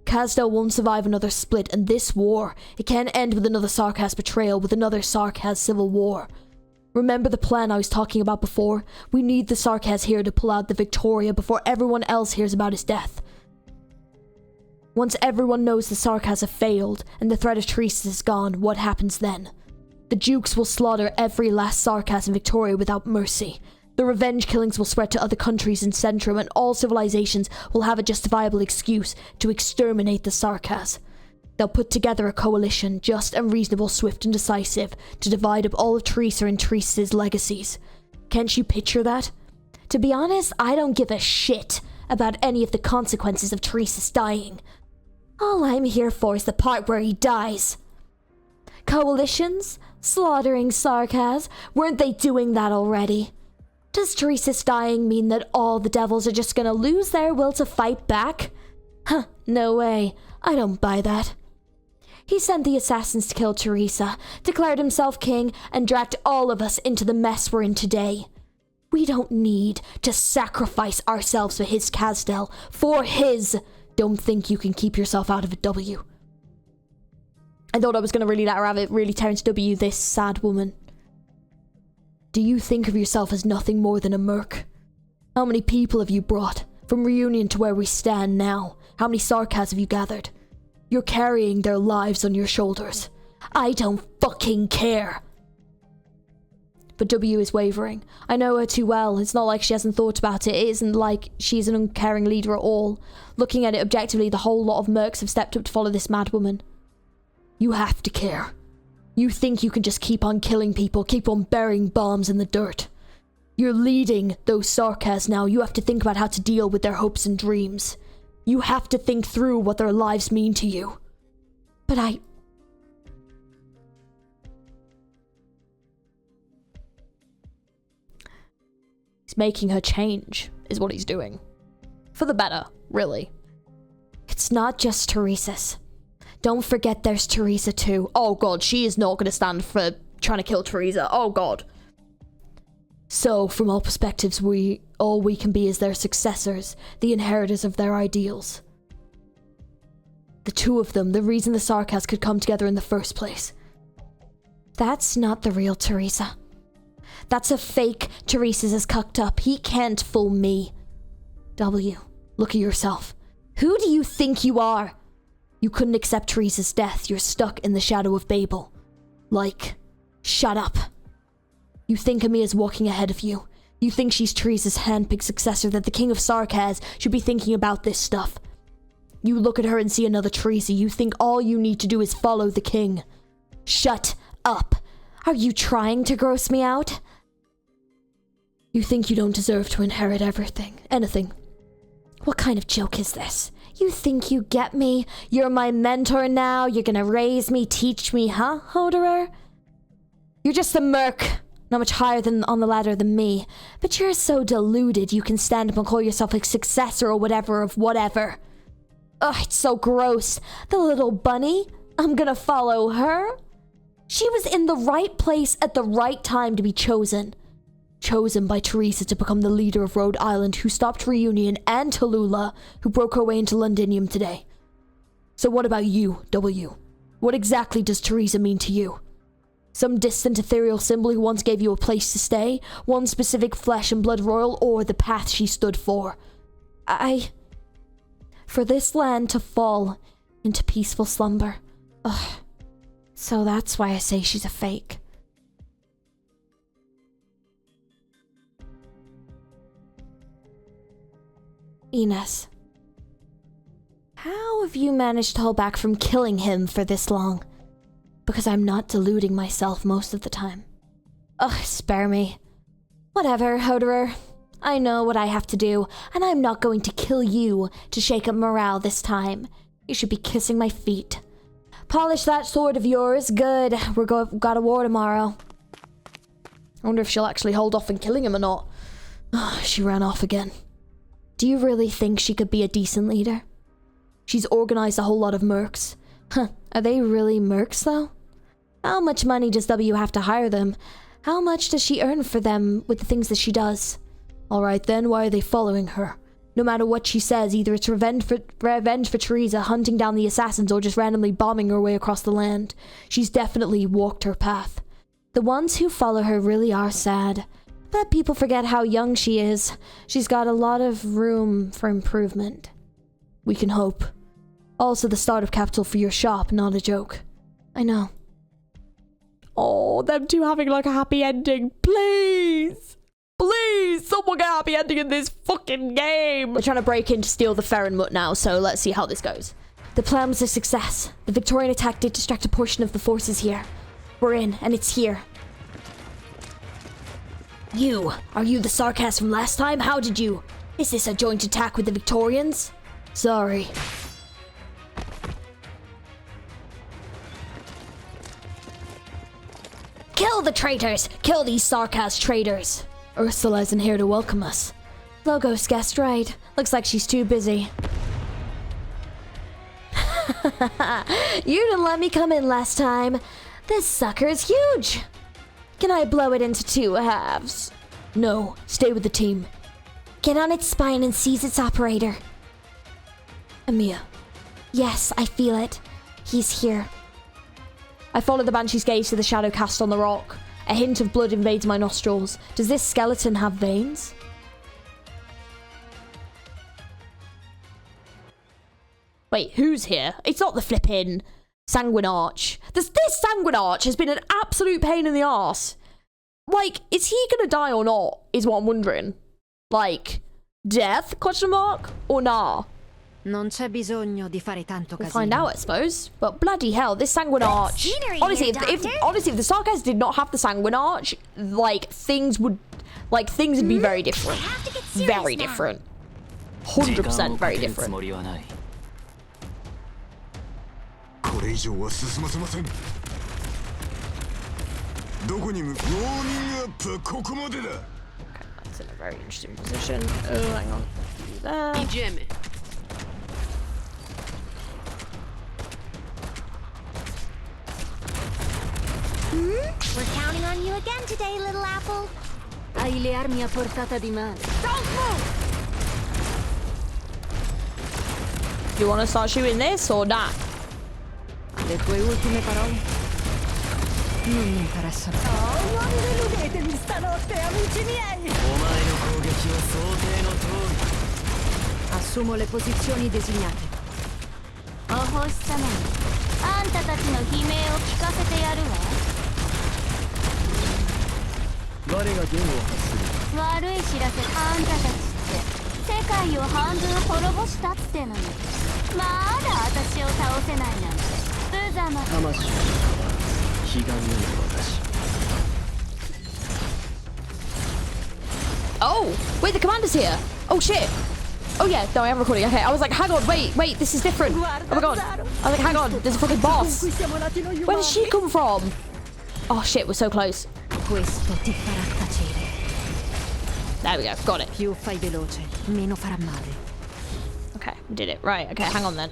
Speaker 2: Castel won't survive another split, and this war, it can't end with another Sarkaz betrayal, with another Sarkaz civil war. Remember the plan I was talking about before? We need the Sarkaz here to pull out the Victoria before everyone else hears about his death. Once everyone knows the Sarkaz have failed, and the threat of Teresa's is gone, what happens then? The Dukes will slaughter every last Sarkaz in Victoria without mercy. The revenge killings will spread to other countries in Centrum, and all civilizations will have a justifiable excuse to exterminate the Sarkaz. They'll put together a coalition, just and reasonable, swift and decisive, to divide up all of Teresa and Teresa's legacies. Can't you picture that?
Speaker 4: To be honest, I don't give a shit about any of the consequences of Teresa's dying. All I'm here for is the part where he dies. Coalitions? Slaughtering Sarkaz? Weren't they doing that already? Does Teresa's dying mean that all the devils are just gonna lose their will to fight back? Huh, no way. I don't buy that. He sent the assassins to kill Teresa, declared himself king, and dragged all of us into the mess we're in today. We don't need to sacrifice ourselves for his Castel, for his.
Speaker 2: Don't think you can keep yourself out of it, W.
Speaker 1: I thought I was going to really let her have it, really Terrence W, this sad woman.
Speaker 2: Do you think of yourself as nothing more than a merc? How many people have you brought? From Reunion to where we stand now, how many Sarkaz have you gathered? You're carrying their lives on your shoulders.
Speaker 4: I don't fucking care.
Speaker 2: But W is wavering. I know her too well. It's not like she hasn't thought about it. It isn't like she's an uncaring leader at all. Looking at it objectively, the whole lot of mercs have stepped up to follow this mad woman. You have to care. You think you can just keep on killing people, keep on burying bombs in the dirt. You're leading those Sarkaz now. You have to think about how to deal with their hopes and dreams. You have to think through what their lives mean to you.
Speaker 4: But I...
Speaker 1: He's making her change, is what he's doing. For the better, really.
Speaker 4: It's not just Teresa's. Don't forget there's Teresa too.
Speaker 1: Oh god, she is not going to stand for trying to kill Teresa. Oh god.
Speaker 2: So, from all perspectives, all we can be is their successors, the inheritors of their ideals. The two of them, the reason the Sarkaz could come together in the first place.
Speaker 4: That's not the real Teresa.
Speaker 2: That's a fake Teresa's is cucked up. He can't fool me. W, look at yourself. Who do you think you are? You couldn't accept Teresa's death. You're stuck in the shadow of Babel. Like, shut up. You think Amia's walking ahead of you. You think she's Teresa's handpicked successor, that the King of Sarkaz should be thinking about this stuff. You look at her and see another Teresa. You think all you need to do is follow the king. Shut up. Are you trying to gross me out? You think you don't deserve to inherit everything, anything. What kind of joke is this? You think you get me? You're my mentor now? You're gonna raise me, teach me, huh, Hoderer? You're just a merc. Not much higher on the ladder than me. But you're so deluded you can stand up and call yourself a successor or whatever of whatever. Ugh, it's so gross. The little bunny. I'm gonna follow her. She was in the right place at the right time to be chosen. Chosen by Teresa to become the leader of Rhode Island, who stopped Reunion, and Tallulah, who broke her way into Londinium today. So what about you, W? What exactly does Teresa mean to you? Some distant ethereal symbol who once gave you a place to stay? One specific flesh and blood royal, or the path she stood for? For this land to fall into peaceful slumber. Ugh. So that's why I say she's a fake. Ines, how have you managed to hold back from killing him for this long? Because I'm not deluding myself most of the time. Ugh, spare me. Whatever, Hoderer. I know what I have to do, and I'm not going to kill you to shake up morale this time. You should be kissing my feet. Polish that sword of yours. Good. Got a war tomorrow. I wonder if she'll actually hold off on killing him or not. Oh, she ran off again. Do you really think she could be a decent leader? She's organized a whole lot of mercs. Huh, are they really mercs though? How much money does W have to hire them? How much does she earn for them with the things that she does? Alright then, why are they following her? No matter what she says, either it's revenge for Teresa hunting down the assassins or just randomly bombing her way across the land. She's definitely walked her path. The ones who follow her really are sad. But people forget how young she is. She's got a lot of room for improvement. We can hope. Also the start of capital for your shop, not a joke. I know. Oh, them two having like a happy ending. Please! Please! Someone get a happy ending in this fucking game! We're trying to break in to steal the Ferrin Mutt now, so let's see how this goes. The plan was a success. The Victorian attack did distract a portion of the forces here. We're in, and it's here. Are you the Sarkaz from last time? How did you? Is this a joint attack with the Victorians? Sorry. Kill the traitors! Kill these Sarkaz traitors! Ursula isn't here to welcome us. Logos guessed right. Looks like she's too busy. You didn't let me come in last time. This sucker is huge. Can I blow it into 2 halves? No, stay with the team. Get on its spine and seize its operator. Amia. Yes, I feel it. He's here. I follow the Banshee's gaze to the shadow cast on the rock. A hint of blood invades my nostrils. Does this skeleton have veins? Wait, who's here? It's not the flippin' Sanguine Arch. This Sanguine Arch has been an absolute pain in the arse. Like, is he gonna die or not? Is what I'm wondering. Like, death? Question mark? Or nah?
Speaker 3: Non c'è bisogno di fare tanto
Speaker 2: We'll
Speaker 3: casino.
Speaker 2: find out, I suppose. But bloody hell, this Sanguine Arch. Honestly, if the Sarkaz did not have the Sanguine Arch, things would be very different. Very different. 100% very different.
Speaker 5: これ以上は進ませません。どこに向かう？ウォーミングアップはここまでだ。
Speaker 1: That's in a very interesting position. Oh, hang on. Do that.
Speaker 3: Idziemy.
Speaker 4: We're counting on you again today, little apple.
Speaker 3: Hai le armi a portata di mano.
Speaker 1: Do you want to start shooting this or not?
Speaker 3: Le tue ultime parole? Non mi interessa.
Speaker 5: お前の攻撃は想定の通り
Speaker 3: Assumo le posizioni designate.
Speaker 4: お星様にあんたたちの悲鳴を聞かせてやるわ。
Speaker 5: 我が弦を発する
Speaker 4: 悪い知らせ。あんたたちって世界を半分滅ぼしたってのにまだ私を倒せないなんて無様。
Speaker 5: 魂の彼岸の私
Speaker 1: Oh, wait, the commander's here. Oh shit. Oh yeah, no, I am recording. Okay, I was like, hang on, wait, this is different. Oh my god. I was like, hang on, there's a fucking boss. Where did she come from? Oh shit, we're so close.
Speaker 3: Questo ti farà tacere.
Speaker 1: There we go, got it.
Speaker 3: Più fai veloce, meno farà male.
Speaker 1: Okay, we did it. Right, okay, hang on then.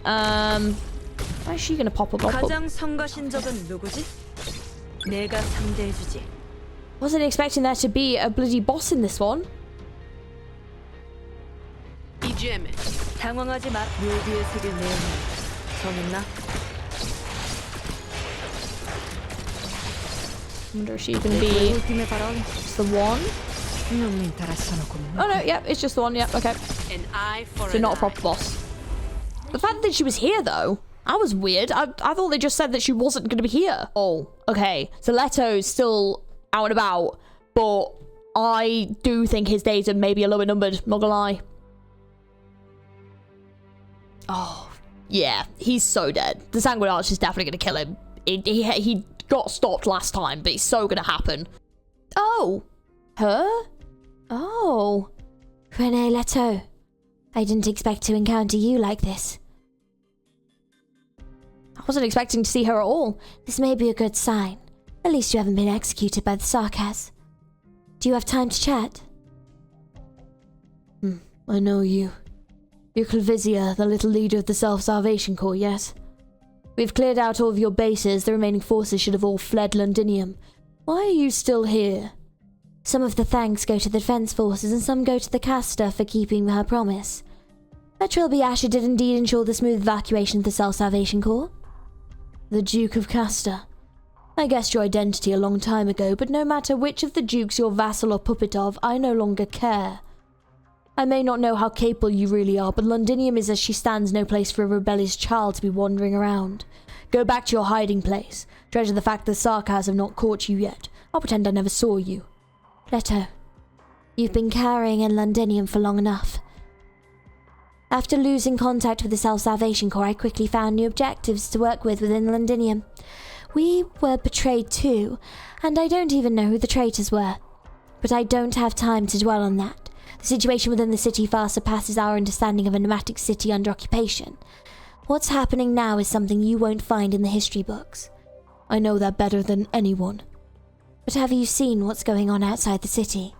Speaker 1: Why is she gonna pop up?
Speaker 6: 가장 성가신적은 누구지? 내가 상대해주지.
Speaker 1: Wasn't expecting there to be a bloody boss in this one.
Speaker 6: 이지엠에 당황하지 마. 묘비의 색을 내어내. 정했나?
Speaker 1: I wonder if she's gonna be
Speaker 3: Ultime parole?
Speaker 1: just the one.
Speaker 3: Non mi interessano comunque.
Speaker 1: Oh no, yeah, it's just the one. Yeah, okay.
Speaker 6: An eye for
Speaker 1: So
Speaker 6: an
Speaker 1: not a
Speaker 6: eye.
Speaker 1: proper boss. The fact that she was here though, that was weird. I thought they just said that she wasn't going to be here. Oh, okay. So Leto's still out and about, but I do think his days are maybe a little bit numbered, not gonna lie. Oh, yeah, he's so dead. The Sanguine Arch is definitely going to kill him. He got stopped last time, but it's so going to happen. Oh, her? Oh.
Speaker 4: Renee Leto, I didn't expect to encounter you like this.
Speaker 1: I wasn't expecting to see her at all.
Speaker 4: This may be a good sign. At least you haven't been executed by the Sarkas. Do you have time to chat?
Speaker 1: I know you. You're Clavisia, the little leader of the Self-Salvation Corps, yes? We've cleared out all of your bases. The remaining forces should have all fled Londinium. Why are you still here?
Speaker 4: Some of the thanks go to the defense forces and some go to the caster for keeping her promise. But Trilby Asher did indeed ensure the smooth evacuation of the Self-Salvation Corps.
Speaker 1: The Duke of Castor. I guessed your identity a long time ago, but no matter which of the dukes you're vassal or puppet of, I no longer care. I may not know how capable you really are, but Londinium is as she stands no place for a rebellious child to be wandering around. Go back to your hiding place. Treasure the fact that Sarkas have not caught you yet. I'll pretend I never saw you.
Speaker 4: Leto, you've been carrying in Londinium for long enough. After losing contact with the Self-Salvation Corps, I quickly found new objectives to work with within Londinium. We were betrayed too, and I don't even know who the traitors were. But I don't have time to dwell on that. The situation within the city far surpasses our understanding of a nomadic city under occupation. What's happening now is something you won't find in the history books.
Speaker 1: I know that better than anyone.
Speaker 4: But have you seen what's going on outside the city?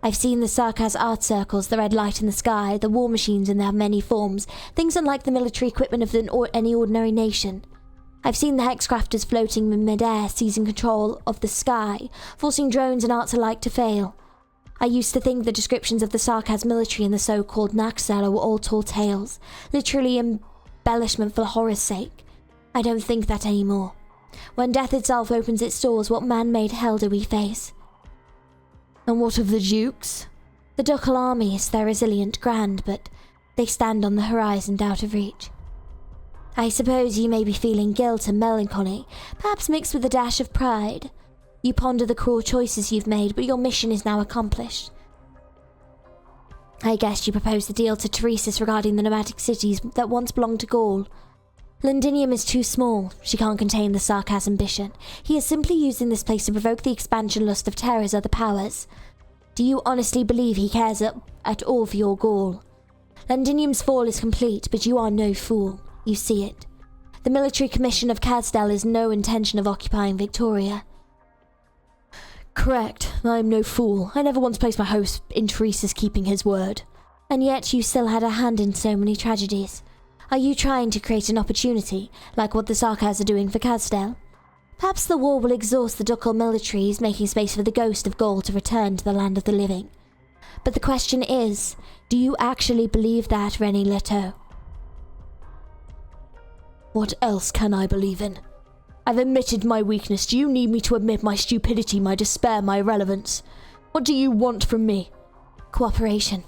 Speaker 4: I've seen the Sarkas art circles, the red light in the sky, the war machines in their many forms, things unlike the military equipment of any ordinary nation. I've seen the hexcrafters floating in mid-air, seizing control of the sky, forcing drones and arts alike to fail. I used to think the descriptions of the Sarkas military and the so-called Naxala were all tall tales, literally embellishment for horror's sake. I don't think that anymore. When death itself opens its doors, what man-made hell do we face?
Speaker 1: And what of the dukes?
Speaker 4: The ducal armies, they're resilient, grand, but they stand on the horizon out of reach. I suppose you may be feeling guilt and melancholy, perhaps mixed with a dash of pride. You ponder the cruel choices you've made, but your mission is now accomplished. I guess you proposed the deal to Teresis regarding the nomadic cities that once belonged to Gaul. Londinium is too small. She can't contain the Sarkas' ambition. He is simply using this place to provoke the expansion lust of Terra's other powers. Do you honestly believe he cares at all for your Gaul? Londinium's fall is complete, but you are no fool. You see it. The military commission of Casdell has no intention of occupying Victoria.
Speaker 1: Correct. I'm no fool. I never once placed my hopes in Teresa's keeping his word.
Speaker 4: And yet you still had a hand in so many tragedies. Are you trying to create an opportunity, like what the Sarkas are doing for Casdell? Perhaps the war will exhaust the ducal militaries, making space for the ghost of Gaul to return to the land of the living. But the question is, do you actually believe that, Rennie Leto?
Speaker 1: What else can I believe in?
Speaker 2: I've admitted my weakness. Do you need me to admit my stupidity, my despair, my irrelevance? What do you want from me?
Speaker 4: Cooperation.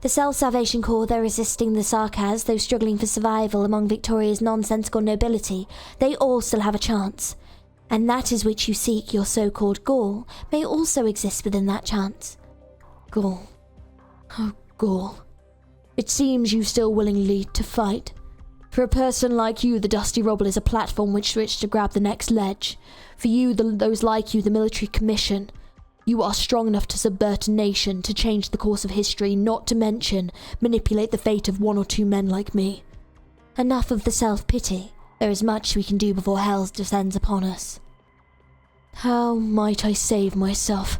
Speaker 4: The Self-Salvation Corps, though resisting the Sarkaz, though struggling for survival among Victoria's nonsensical nobility, they all still have a chance. And that is which you seek, your so-called Gaul, may also exist within that chance.
Speaker 2: Gaul. Oh, Gaul. It seems you still willingly to fight. For a person like you, the Dusty Rubble is a platform which to grab the next ledge. For you, those like you, the military commission. You are strong enough to subvert a nation, to change the course of history, not to mention manipulate the fate of 1 or 2 men like me.
Speaker 4: Enough of the self-pity. There is much we can do before hell descends upon us.
Speaker 2: How might I save myself?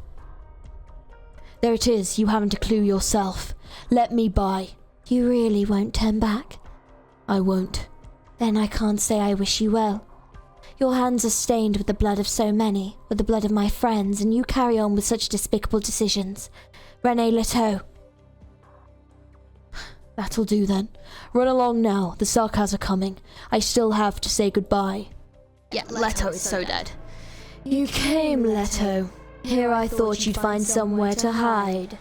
Speaker 2: There it is, you haven't a clue yourself. Let me by.
Speaker 4: You really won't turn back?
Speaker 2: I won't.
Speaker 4: Then I can't say I wish you well. Your hands are stained with the blood of so many, with the blood of my friends, and you carry on with such despicable decisions. René Leteau.
Speaker 2: That'll do then. Run along now, the Sarkaz are coming. I still have to say goodbye.
Speaker 1: Yeah, Leto is so dead.
Speaker 2: You came, Leto. Here I thought you'd find somewhere to hide.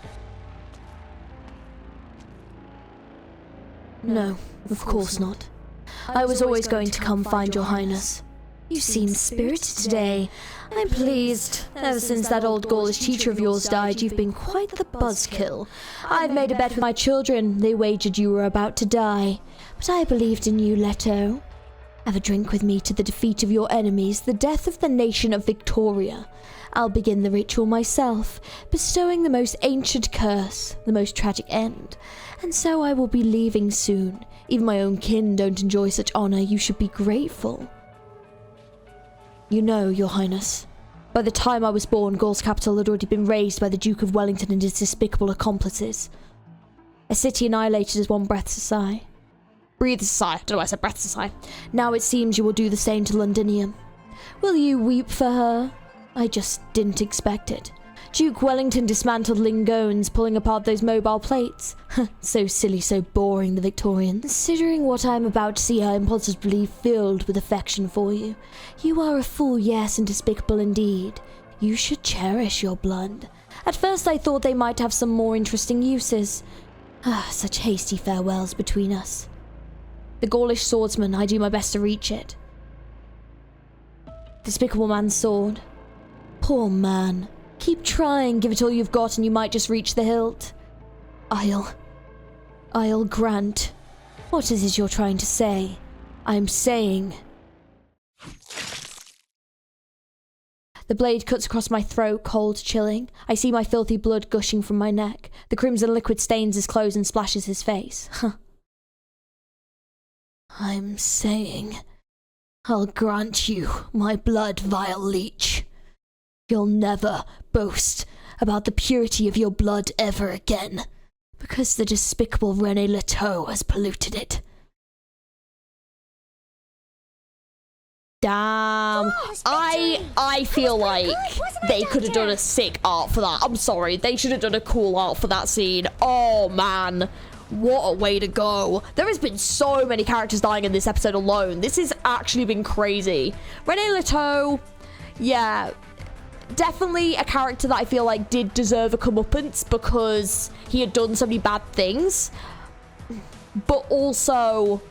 Speaker 2: No, of course not. I was always going to come find your highness. You seem spirited today. I'm pleased. Ever since that old Gaulish teacher of yours died, you've been quite the buzzkill. I've made a bet with my children. They wagered you were about to die. But I believed in you, Leto. Have a drink with me to the defeat of your enemies, the death of the nation of Victoria. I'll begin the ritual myself, bestowing the most ancient curse, the most tragic end. And so I will be leaving soon. Even my own kin don't enjoy such honor. You should be grateful. You know, your highness, by the time I was born, Gaul's capital had already been razed by the Duke of Wellington and his despicable accomplices. A city annihilated as one breath's a sigh. Breathe a sigh. I don't know why I said breath's a sigh. Now it seems you will do the same to Londinium. Will you weep for her? I just didn't expect it. Duke Wellington dismantled Lingones, pulling apart those mobile plates. So silly, so boring, the Victorians. Considering what I'm about to see, I am positively filled with affection for you. You are a fool, yes, and despicable indeed. You should cherish your blood. At first I thought they might have some more interesting uses. Such hasty farewells between us. The Gaulish swordsman, I do my best to reach it. Despicable man's sword. Poor man. Keep trying, give it all you've got and you might just reach the hilt. I'll grant. What is it you're trying to say? I'm saying. The blade cuts across my throat, cold, chilling. I see my filthy blood gushing from my neck. The crimson liquid stains his clothes and splashes his face. I'm saying. I'll grant you my blood, vile leech. You'll never boast about the purity of your blood ever again, because the despicable René Leteau has polluted it. Damn. I feel like they could have done a sick art for that. I'm sorry. They should have done a cool art for that scene. Oh, man. What a way to go. There has been so many characters dying in this episode alone. This has actually been crazy. René Leteau, yeah, definitely a character that I feel like did deserve a comeuppance because he had done so many bad things, but also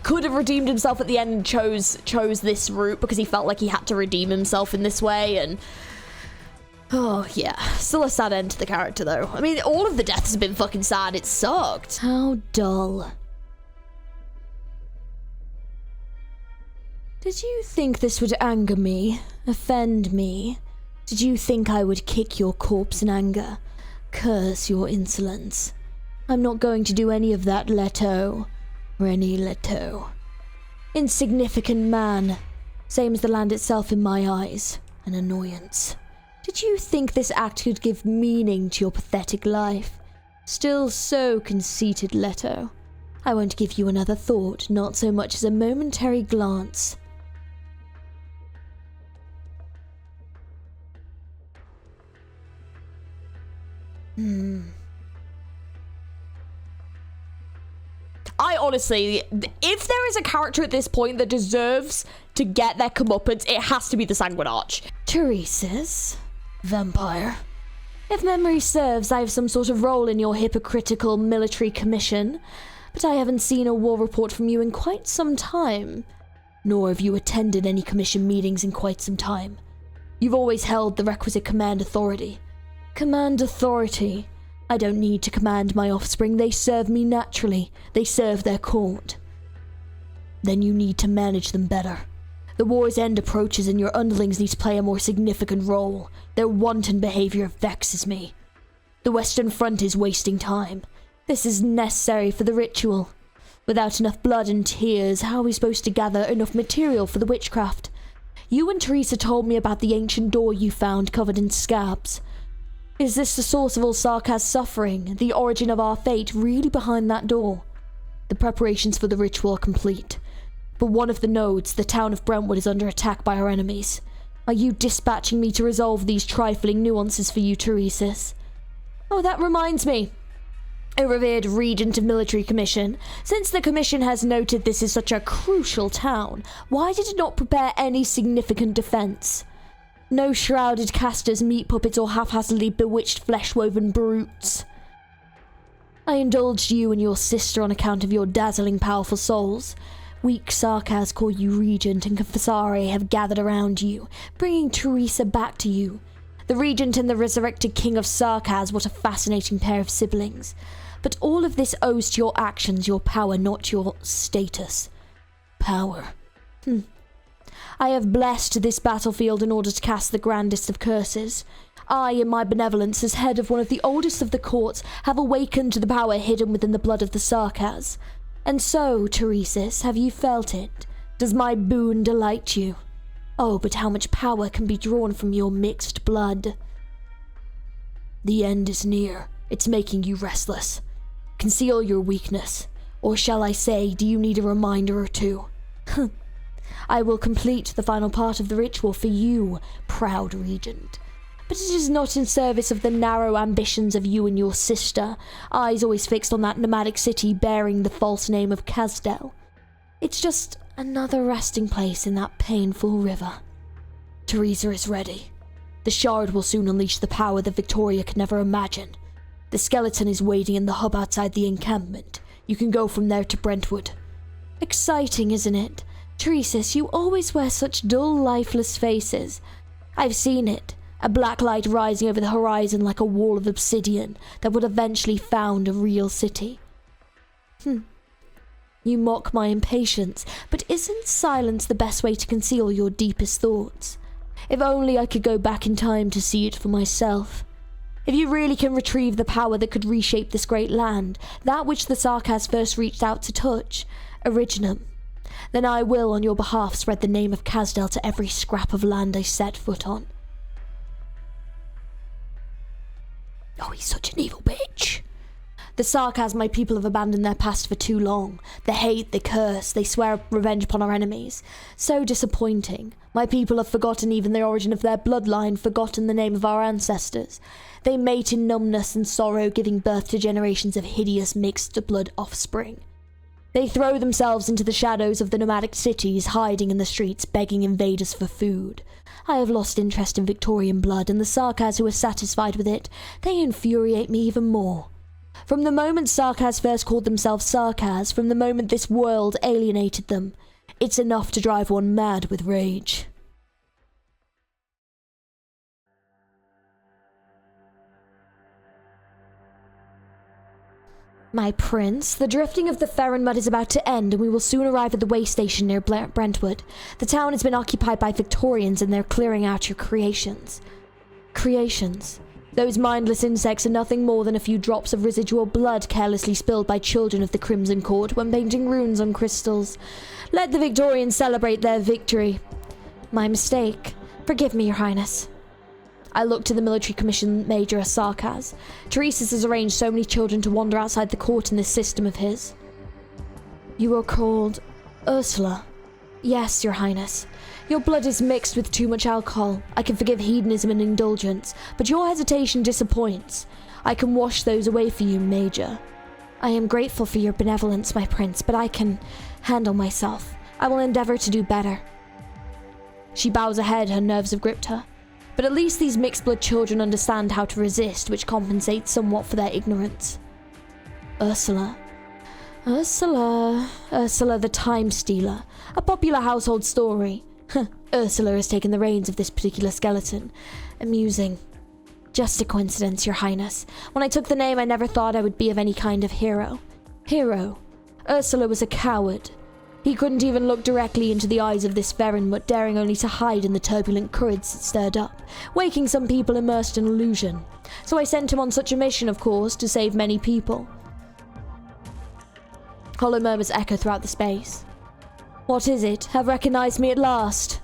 Speaker 2: could have redeemed himself at the end and chose this route because he felt like he had to redeem himself in this way. And oh yeah, still a sad end to the character though. I mean, all of the deaths have been fucking sad. It sucked. How dull. Did you think this would anger me? Offend me? Did you think I would kick your corpse in anger? Curse your insolence. I'm not going to do any of that, Leteau. René Leteau. Insignificant man. Same as the land itself in my eyes. An annoyance. Did you think this act could give meaning to your pathetic life? Still so conceited, Leteau. I won't give you another thought, not so much as a momentary glance.
Speaker 1: I honestly, if there is a character at this point that deserves to get their comeuppance, it has to be the Sanguine Arch.
Speaker 2: Teresa's vampire. If memory serves, I have some sort of role in your hypocritical military commission, but I haven't seen a war report from you in quite some time. Nor have you attended any commission meetings in quite some time. You've always held the requisite command authority. Command authority? I don't need to command my offspring. They serve me naturally. They serve their court. Then you need to manage them better. The war's end approaches and your underlings need to play a more significant role. Their wanton behavior vexes me. The Western Front is wasting time. This is necessary for the ritual. Without enough blood and tears, how are we supposed to gather enough material for the witchcraft? You and Teresa told me about the ancient door you found covered in scabs. Is this the source of all Sarkaz's suffering, the origin of our fate really behind that door? The preparations for the ritual are complete. But one of the nodes, the town of Brentwood, is under attack by our enemies. Are you dispatching me to resolve these trifling nuances for you, Teresis? Oh, that reminds me. O revered Regent of Military Commission, since the Commission has noted this is such a crucial town, why did it not prepare any significant defense? No shrouded casters, meat puppets, or haphazardly bewitched flesh-woven brutes. I indulged you and your sister on account of your dazzling powerful souls. Weak Sarkaz call you Regent, and Confessare have gathered around you, bringing Teresa back to you. The Regent and the resurrected King of Sarkaz, what a fascinating pair of siblings. But all of this owes to your actions, your power, not your status. Power. I have blessed this battlefield in order to cast the grandest of curses. I, in my benevolence, as head of one of the oldest of the courts, have awakened to the power hidden within the blood of the Sarkaz. And so, Teresis, have you felt it? Does my boon delight you? Oh, but how much power can be drawn from your mixed blood? The end is near. It's making you restless. Conceal your weakness. Or shall I say, do you need a reminder or two? I will complete the final part of the ritual for you, proud Regent. But it is not in service of the narrow ambitions of you and your sister, eyes always fixed on that nomadic city bearing the false name of Kazdel. It's just another resting place in that painful river. Teresa is ready. The shard will soon unleash the power that Victoria could never imagine. The skeleton is waiting in the hub outside the encampment. You can go from there to Brentwood. Exciting, isn't it? Teresis, you always wear such dull, lifeless faces. I've seen it. A black light rising over the horizon like a wall of obsidian that would eventually found a real city. You mock my impatience, but isn't silence the best way to conceal your deepest thoughts? If only I could go back in time to see it for myself. If you really can retrieve the power that could reshape this great land, that which the Sarkaz first reached out to touch, Originum, then I will on your behalf spread the name of Kazdel to every scrap of land I set foot on. Oh, he's such an evil bitch. The Sarkaz, my people, have abandoned their past for too long. They hate, they curse, they swear revenge upon our enemies. So disappointing. My people have forgotten even the origin of their bloodline, forgotten the name of our ancestors. They mate in numbness and sorrow, giving birth to generations of hideous mixed-blood offspring. They throw themselves into the shadows of the nomadic cities, hiding in the streets, begging invaders for food. I have lost interest in Victorian blood, and the Sarkaz who are satisfied with it, they infuriate me even more. From the moment Sarkaz first called themselves Sarkaz, from the moment this world alienated them, it's enough to drive one mad with rage. My prince, the drifting of the Ferron mud is about to end, and we will soon arrive at the way station near Brentwood. The town has been occupied by Victorians, and they're clearing out your creations. Creations? Those mindless insects are nothing more than a few drops of residual blood carelessly spilled by children of the Crimson Court when painting runes on crystals. Let the Victorians celebrate their victory. My mistake. Forgive me, Your Highness. I looked to the military commission major as Sarkaz. Teresis has arranged so many children to wander outside the court in this system of his. You are called Ursula. Yes, Your Highness. Your blood is mixed with too much alcohol. I can forgive hedonism and indulgence, but your hesitation disappoints. I can wash those away for you, Major.
Speaker 4: I am grateful for your benevolence, my prince, but I can handle myself. I will endeavor to do better.
Speaker 2: She bows her head, her nerves have gripped her. But at least these mixed-blood children understand how to resist, which compensates somewhat for their ignorance. Ursula the Time Stealer. A popular household story. Ursula has taken the reins of this particular skeleton. Amusing. Just a coincidence, your highness. When I took the name, I never thought I would be of any kind of hero. Hero. Ursula was a coward. He couldn't even look directly into the eyes of this Verin, but daring only to hide in the turbulent currents it stirred up, waking some people immersed in illusion. So I sent him on such a mission, of course, to save many people. Hollow murmurs echo throughout the space. What is it? Have recognized me at last?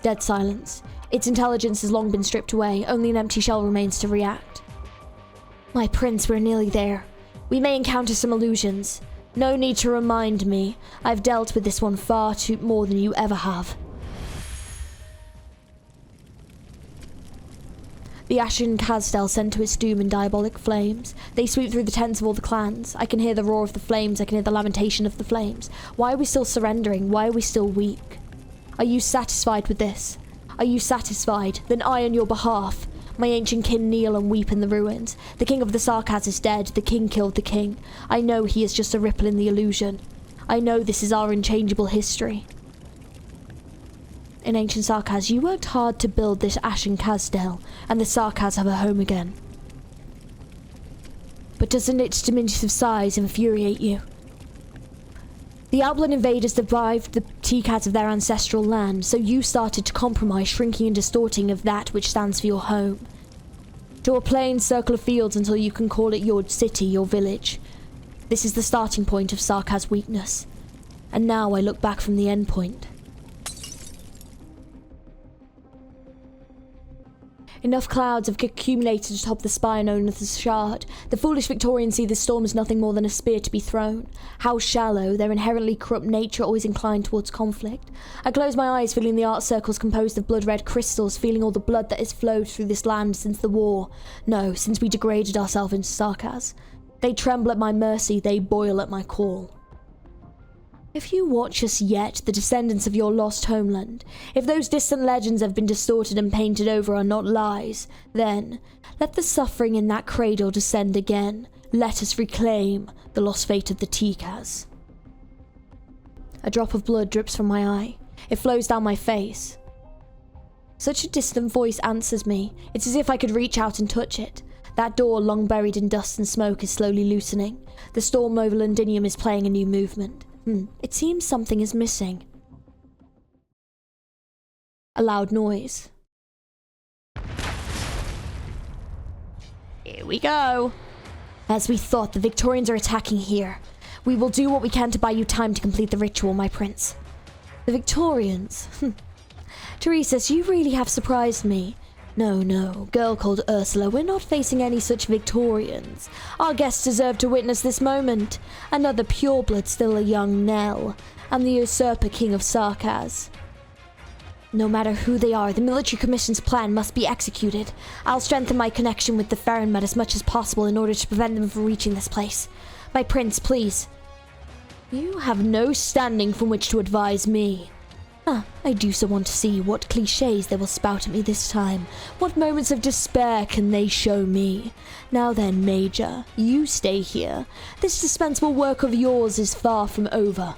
Speaker 2: Dead silence. Its intelligence has long been stripped away, only an empty shell remains to react. My prince, we're nearly there. We may encounter some illusions. No need to remind me. I've dealt with this one far too more than you ever have. The Ashen Castel sent to its doom in diabolic flames. They sweep through the tents of all the clans. I can hear the roar of the flames. I can hear the lamentation of the flames. Why are we still surrendering? Why are we still weak? Are you satisfied with this? Are you satisfied? Then I, on your behalf, my ancient kin kneel and weep in the ruins. The king of the Sarkaz is dead. The king killed the king. I know he is just a ripple in the illusion. I know this is our unchangeable history. In ancient Sarkaz, you worked hard to build this Ashen Castel, and the Sarkaz have a home again. But doesn't its diminutive size infuriate you? The Outblood invaders deprived the T-Cats of their ancestral land, so you started to compromise, shrinking and distorting of that which stands for your home. To a plain circle of fields until you can call it your city, your village. This is the starting point of Sarkaz's weakness. And now I look back from the end point. Enough clouds have accumulated atop the spire known as the Shard. The foolish Victorians see this storm as nothing more than a spear to be thrown. How shallow, their inherently corrupt nature always inclined towards conflict. I close my eyes, feeling the art circles composed of blood-red crystals, feeling all the blood that has flowed through this land since the war. No, since we degraded ourselves into Sarkaz. They tremble at my mercy, they boil at my call. If you watch us yet, the descendants of your lost homeland, if those distant legends have been distorted and painted over are not lies, then let the suffering in that cradle descend again. Let us reclaim the lost fate of the T-Cats. A drop of blood drips from my eye. It flows down my face. Such a distant voice answers me. It's as if I could reach out and touch it. That door, long buried in dust and smoke, is slowly loosening. The storm over Londinium is playing a new movement. It seems something is missing. A loud noise. Here we go. As we thought, the Victorians are attacking here. We will do what we can to buy you time to complete the ritual, my prince. The Victorians? Teresa's, you really have surprised me. No, girl called Ursula, we're not facing any such Victorians. Our guests deserve to witness this moment. Another pureblood, still a young Nell, and the usurper king of Sarkaz. No matter who they are, the military commission's plan must be executed. I'll strengthen my connection with the Ferrenmed as much as possible in order to prevent them from reaching this place. My prince, please. You have no standing from which to advise me. I do so want to see what cliches they will spout at me this time. What moments of despair can they show me? Now then, Major, you stay here. This dispensable work of yours is far from over.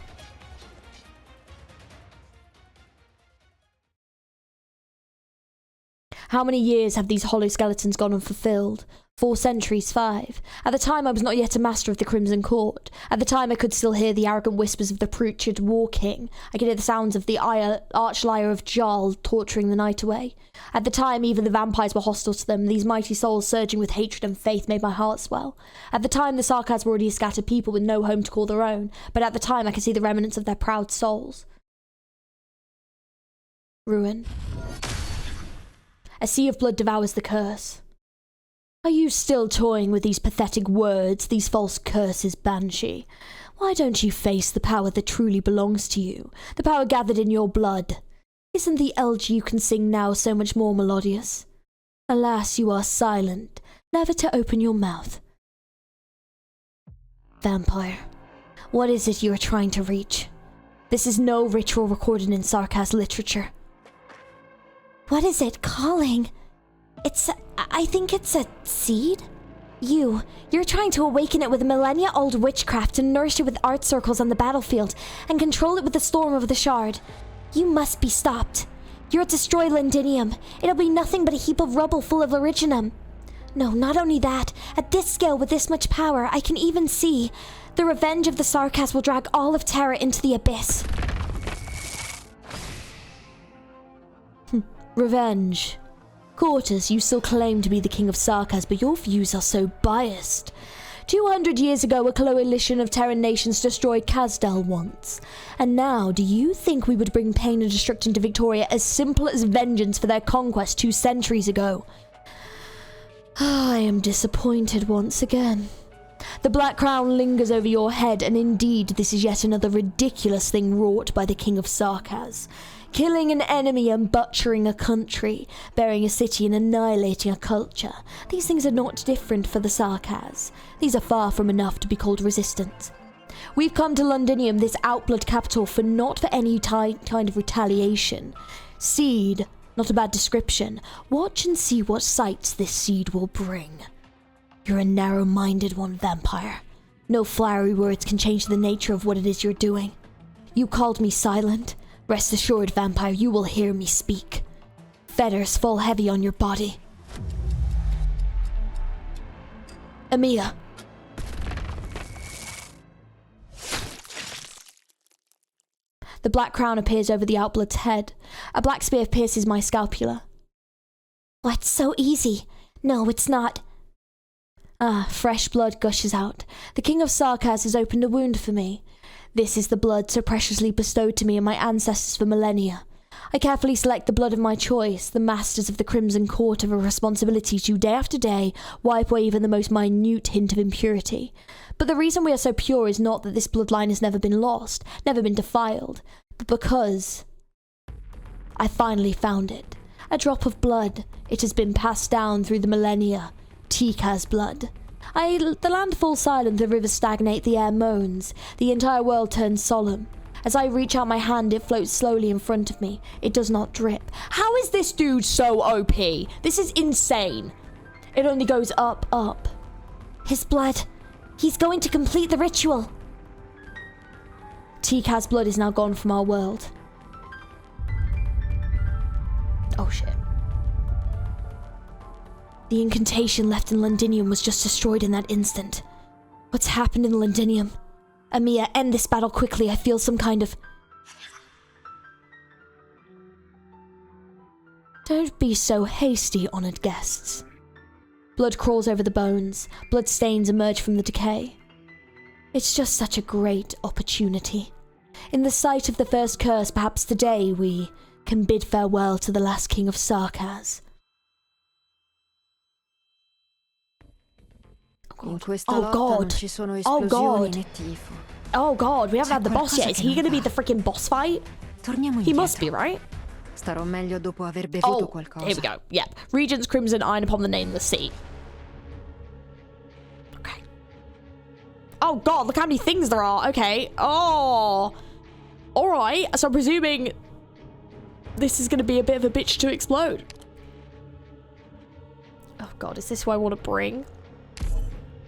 Speaker 2: How many years have these hollow skeletons gone unfulfilled? 4 centuries, 5. At the time I was not yet a master of the Crimson Court. At the time I could still hear the arrogant whispers of the preachered War King. I could hear the sounds of the arch-liar of Jarl torturing the night away. At the time even the vampires were hostile to them. These mighty souls surging with hatred and faith made my heart swell. At the time the Sarkaz were already a scattered people with no home to call their own. But at the time I could see the remnants of their proud souls. Ruin. A sea of blood devours the curse. Are you still toying with these pathetic words, these false curses, Banshee? Why don't you face the power that truly belongs to you, the power gathered in your blood? Isn't the elegy you can sing now so much more melodious? Alas, you are silent, never to open your mouth.
Speaker 4: vampire. What is it you are trying to reach? This is no ritual recorded in Sarkaz literature. What is it calling? I think it's a seed? You're trying to awaken it with a millennia-old witchcraft and nourish it with art circles on the battlefield and control it with the storm of the shard. You must be stopped. You'll destroy Londinium. It'll be nothing but a heap of rubble full of originum. No, not only that. At this scale, with this much power, I can even see the revenge of the Sarkaz will drag all of Terra into the abyss.
Speaker 2: Revenge. Quartus, you still claim to be the king of Sarkaz, but your views are so biased. 200 years ago, a coalition of Terran nations destroyed Kazdal once. And now, do you think we would bring pain and destruction to Victoria as simple as vengeance for their conquest 2 centuries ago? I am disappointed once again. The black crown lingers over your head, and indeed, this is yet another ridiculous thing wrought by the king of Sarkaz. Killing an enemy and butchering a country, burying a city and annihilating a culture. These things are not different for the Sarkaz. These are far from enough to be called resistance. We've come to Londinium, this outblood capital, not for any kind of retaliation. Seed, not a bad description. Watch and see what sights this seed will bring. You're a narrow-minded one, vampire. No flowery words can change the nature of what it is you're doing. You called me silent. Rest assured, vampire, you will hear me speak. Fetters fall heavy on your body. Amiya. The black crown appears over the outblood's head. A black spear pierces my scapula.
Speaker 4: What's so easy? No, it's not.
Speaker 2: Fresh blood gushes out. The king of Sarkaz has opened a wound for me. This is the blood so preciously bestowed to me and my ancestors for millennia. I carefully select the blood of my choice, the masters of the Crimson Court have a responsibility to, day after day, wipe away even the most minute hint of impurity. But the reason we are so pure is not that this bloodline has never been lost, never been defiled, but because I finally found it. A drop of blood. It has been passed down through the millennia. Tikka's blood. The land falls silent, the rivers stagnate, the air moans. The entire world turns solemn. As I reach out my hand, it floats slowly in front of me. It does not drip. How is this dude so OP? This is insane. It only goes up, up.
Speaker 4: His blood. He's going to complete the ritual.
Speaker 2: Tikka's blood is now gone from our world. Oh shit. The incantation left in Londinium was just destroyed in that instant. What's happened in Londinium? Amiya, end this battle quickly. I feel some kind of... Don't be so hasty, honoured guests. Blood crawls over the bones. Blood stains emerge from the decay. It's just such a great opportunity. In the sight of the first curse, perhaps today we can bid farewell to the last king of Sarkaz.
Speaker 3: In questa
Speaker 2: Oh
Speaker 3: lotta
Speaker 2: God.
Speaker 3: non ci sono
Speaker 2: Oh
Speaker 3: esplosioni
Speaker 2: God.
Speaker 3: né tifo.
Speaker 2: Oh God, we haven't had the boss yet.
Speaker 3: qualcosa
Speaker 2: Is
Speaker 3: che
Speaker 2: he
Speaker 3: non
Speaker 2: going to be
Speaker 3: va.
Speaker 2: the freaking boss fight?
Speaker 3: Torniamo
Speaker 2: He
Speaker 3: indietro.
Speaker 2: must be, right?
Speaker 3: Starò meglio dopo aver bevuto
Speaker 2: Oh,
Speaker 3: qualcosa.
Speaker 2: here we go. Yep. Regent's Crimson Iron upon the name of the sea. Okay. Oh God, look how many things there are. Okay. Oh. Alright, so I'm presuming this is going to be a bit of a bitch to explode. Oh God, is this who I want to bring?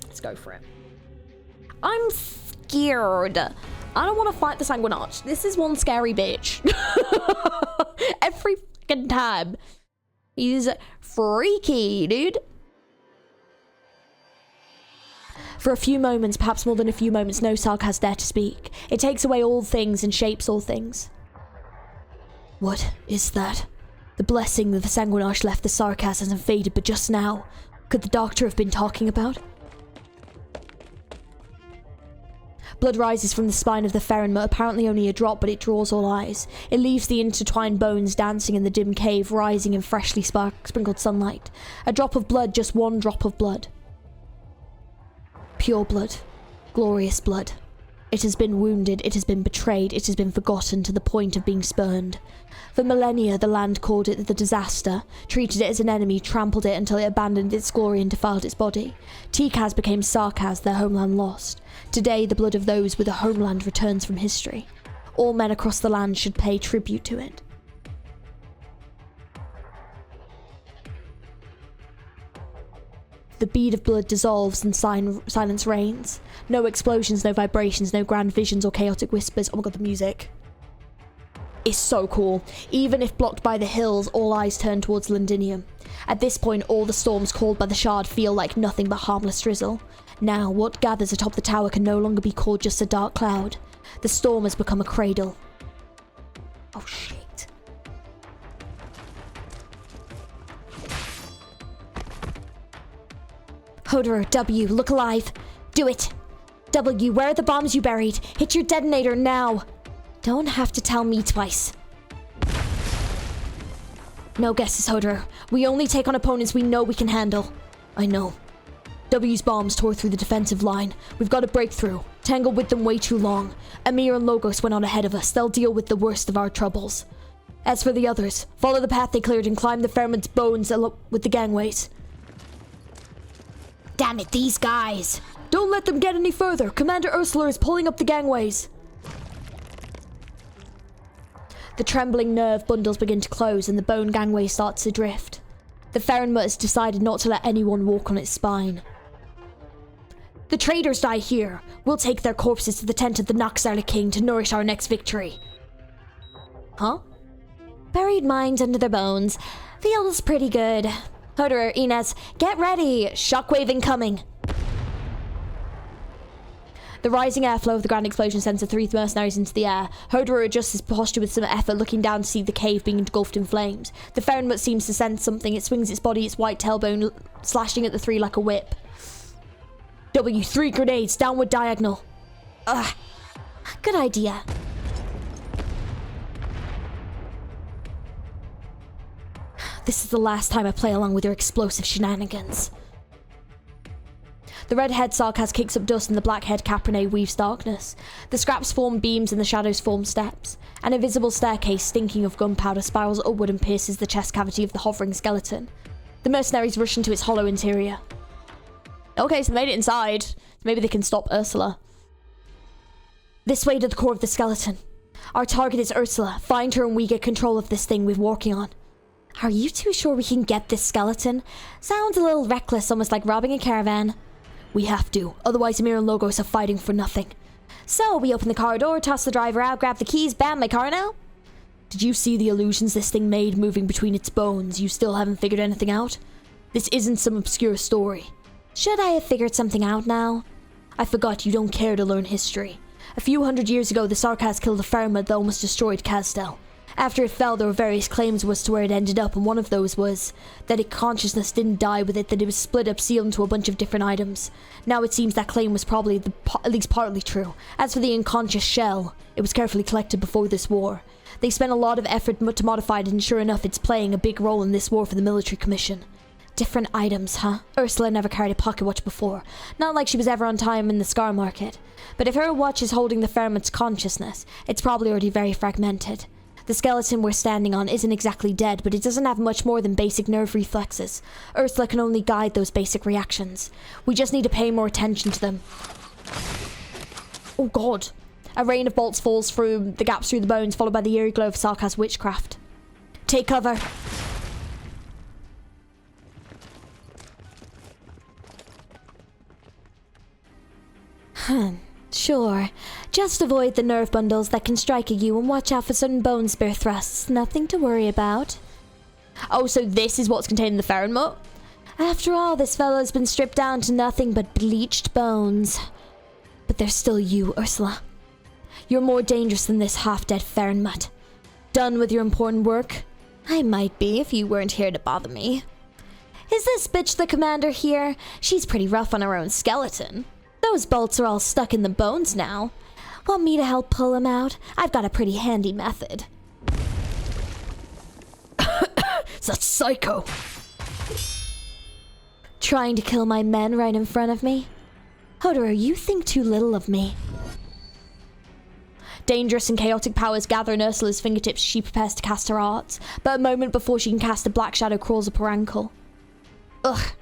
Speaker 2: Let's go for it. I'm scared. I don't want to fight the Sanguinarch. This is one scary bitch. Every fucking time. He's freaky, dude. For a few moments, perhaps more than a few moments, no Sarkaz dare to speak. It takes away all things and shapes all things. What is that? The blessing that the Sanguinarch left the Sarkaz hasn't faded, but just now, could the doctor have been talking about? Blood rises from the spine of the Ferrenma, apparently only a drop, but it draws all eyes. It leaves the intertwined bones dancing in the dim cave, rising in freshly sprinkled sunlight. A drop of blood, just one drop of blood. Pure blood. Glorious blood. It has been wounded, it has been betrayed, it has been forgotten to the point of being spurned. For millennia, the land called it the disaster, treated it as an enemy, trampled it until it abandoned its glory and defiled its body. Tikaz became Sarkaz, their homeland lost. Today, the blood of those with a homeland returns from history. All men across the land should pay tribute to it. The bead of blood dissolves and silence reigns. No explosions, no vibrations, no grand visions or chaotic whispers. Oh my god, the music is so cool. Even if blocked by the hills, all eyes turn towards Londinium. At this point, all the storms called by the Shard feel like nothing but harmless drizzle. Now, what gathers atop the tower can no longer be called just a dark cloud. The storm has become a cradle. Oh shit. Hodor, W, look alive. Do it. W, where are the bombs you buried? Hit your detonator now. Don't have to tell me twice. No guesses, Hodor. We only take on opponents we know we can handle. I know. W's bombs tore through the defensive line. We've got to break through. Tangled with them way too long. Amir and Logos went on ahead of us. They'll deal with the worst of our troubles. As for the others, follow the path they cleared and climb the Fairmont's bones with the gangways. Damn it, these guys! Don't let them get any further. Commander Ursula is pulling up the gangways. The trembling nerve bundles begin to close and the bone gangway starts to drift. The Fairmont has decided not to let anyone walk on its spine. The traitors die here. We'll take their corpses to the tent of the Noxarla King to nourish our next victory. Huh? Buried minds under their bones. Feels pretty good. Hodor, Inez, get ready! Shockwave incoming! The rising airflow of the grand explosion sends the three mercenaries into the air. Hodor adjusts his posture with some effort, looking down to see the cave being engulfed in flames. The Fairmont seems to sense something. It swings its body, its white tailbone, slashing at the three like a whip. W, 3 grenades, downward diagonal. Ugh. Good idea. This is the last time I play along with your explosive shenanigans. The red-head Sarkaz kicks up dust and the black-head Caprine weaves darkness. The scraps form beams and the shadows form steps. An invisible staircase stinking of gunpowder spirals upward and pierces the chest cavity of the hovering skeleton. The mercenaries rush into its hollow interior. Okay, so they made it inside. Maybe they can stop Ursula. This way to the core of the skeleton. Our target is Ursula. Find her and we get control of this thing we're working on. Are you too sure we can get this skeleton? Sounds a little reckless, almost like robbing a caravan. We have to, otherwise Amir and Logos are fighting for nothing. So, we open the car door, toss the driver out, grab the keys, bam, my car now? Did you see the illusions this thing made moving between its bones? You still haven't figured anything out? This isn't some obscure story. Should I have figured something out now? I forgot you don't care to learn history. A few hundred years ago, the Sarkaz killed a Fairmont that almost destroyed Castel. After it fell, there were various claims as to where it ended up, and one of those was that its consciousness didn't die with it, that it was split up, sealed into a bunch of different items. Now it seems that claim was probably at least partly true. As for the unconscious shell, it was carefully collected before this war. They spent a lot of effort to modify it, and sure enough, it's playing a big role in this war for the military commission. Different items, huh? Ursula never carried a pocket watch before. Not like she was ever on time in the Scar Market. But if her watch is holding the Fairmont's consciousness, it's probably already very fragmented. The skeleton we're standing on isn't exactly dead, but it doesn't have much more than basic nerve reflexes. Ursula can only guide those basic reactions. We just need to pay more attention to them. Oh god. A rain of bolts falls through the gaps through the bones, followed by the eerie glow of Sarkaz witchcraft. Take cover. Sure. Just avoid the nerve bundles that can strike at you and watch out for sudden bone spear thrusts. Nothing to worry about. Oh, so this is what's contained in the Fairmont? After all, this fellow's been stripped down to nothing but bleached bones. But there's still you, Ursula. You're more dangerous than this half-dead Fairmont. Done with your important work? I might be if you weren't here to bother me. Is this bitch the commander here? She's pretty rough on her own skeleton. Those bolts are all stuck in the bones now. Want me to help pull them out? I've got a pretty handy method. That's psycho. Trying to kill my men right in front of me? Hodor, you think too little of me.
Speaker 1: Dangerous and chaotic powers gather in Ursula's fingertips as she prepares to cast her arts, but a moment before she can cast, a black shadow crawls up her ankle. Ugh.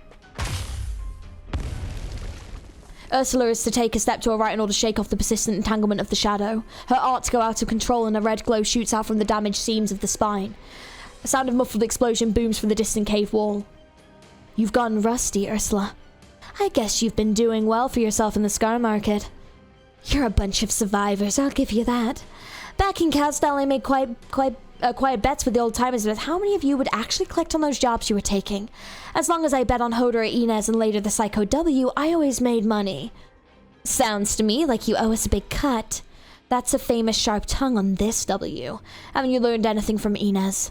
Speaker 1: Ursula is to take a step to her right in order to shake off the persistent entanglement of the shadow. Her arts go out of control and a red glow shoots out from the damaged seams of the spine. A sound of muffled explosion booms from the distant cave wall. You've gone rusty, Ursula. I guess you've been doing well for yourself in the Scar Market. You're a bunch of survivors, I'll give you that. Back in Castel, I made quiet bets with the old timers about how many of you would actually collect on those jobs you were taking. As long as I bet on Hodor, Inez, and later the Psycho W, I always made money. Sounds to me like you owe us a big cut. That's a famous sharp tongue on this W. Haven't you learned anything from Inez?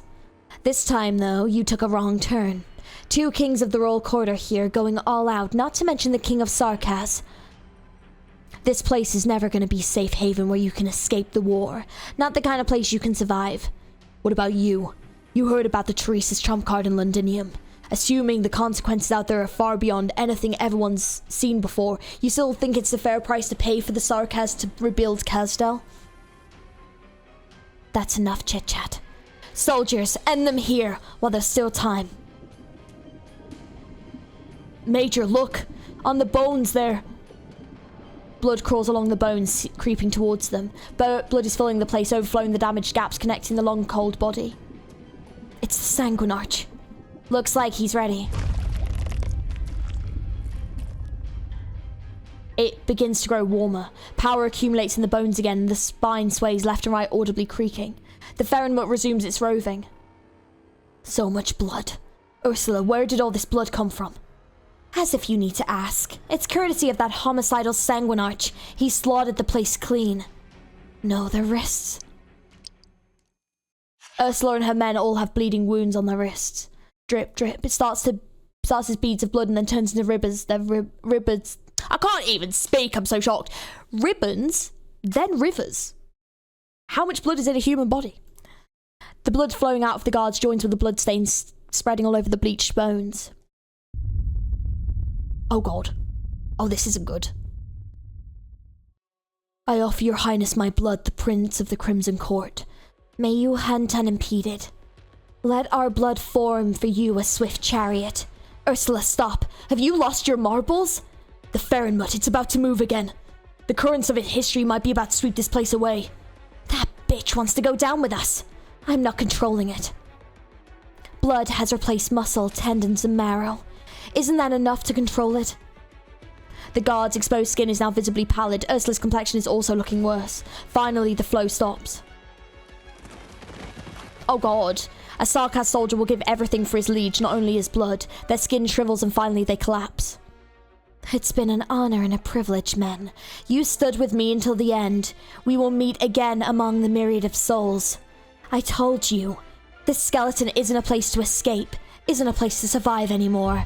Speaker 1: This time, though, you took a wrong turn. 2 kings of the Royal Court are here, going all out, not to mention the King of Sarkaz. This place is never going to be a safe haven where you can escape the war. Not the kind of place you can survive. What about you? You heard about the Teresa's trump card in Londinium. Assuming the consequences out there are far beyond anything everyone's seen before, you still think it's a fair price to pay for the Sarkaz to rebuild Castel? That's enough chit-chat. Soldiers, end them here, while there's still time. Major, look! On the bones there! Blood crawls along the bones, creeping towards them. Blood is filling the place, overflowing the damaged gaps connecting the long, cold body. It's the Sanguinarch. Looks like he's ready. It begins to grow warmer. Power accumulates in the bones again, and the spine sways left and right, audibly creaking. The Ferenmut resumes its roving. So much blood. Ursula, where did all this blood come from? As if you need to ask. It's courtesy of that homicidal Sanguinarch. He slaughtered the place clean. No, their wrists. Ursula and her men all have bleeding wounds on their wrists. Drip, drip. It starts as beads of blood and then turns into ribbons. They're ribbons. I can't even speak, I'm so shocked. Ribbons, then rivers. How much blood is in a human body? The blood flowing out of the guards joins with the blood stains spreading all over the bleached bones. Oh god. Oh, this isn't good. I offer your highness my blood, the prince of the Crimson Court. May you hunt unimpeded. Let our blood form for you a swift chariot. Ursula, stop. Have you lost your marbles? The Ferenmut, it's about to move again. The currents of its history might be about to sweep this place away. That bitch wants to go down with us. I'm not controlling it. Blood has replaced muscle, tendons, and marrow. Isn't that enough to control it? The guard's exposed skin is now visibly pallid. Ursula's complexion is also looking worse. Finally, the flow stops. Oh god. A Sarkaz soldier will give everything for his liege, not only his blood. Their skin shrivels and finally they collapse. It's been an honor and a privilege, men. You stood with me until the end. We will meet again among the myriad of souls. I told you. This skeleton isn't a place to escape. Isn't a place to survive anymore.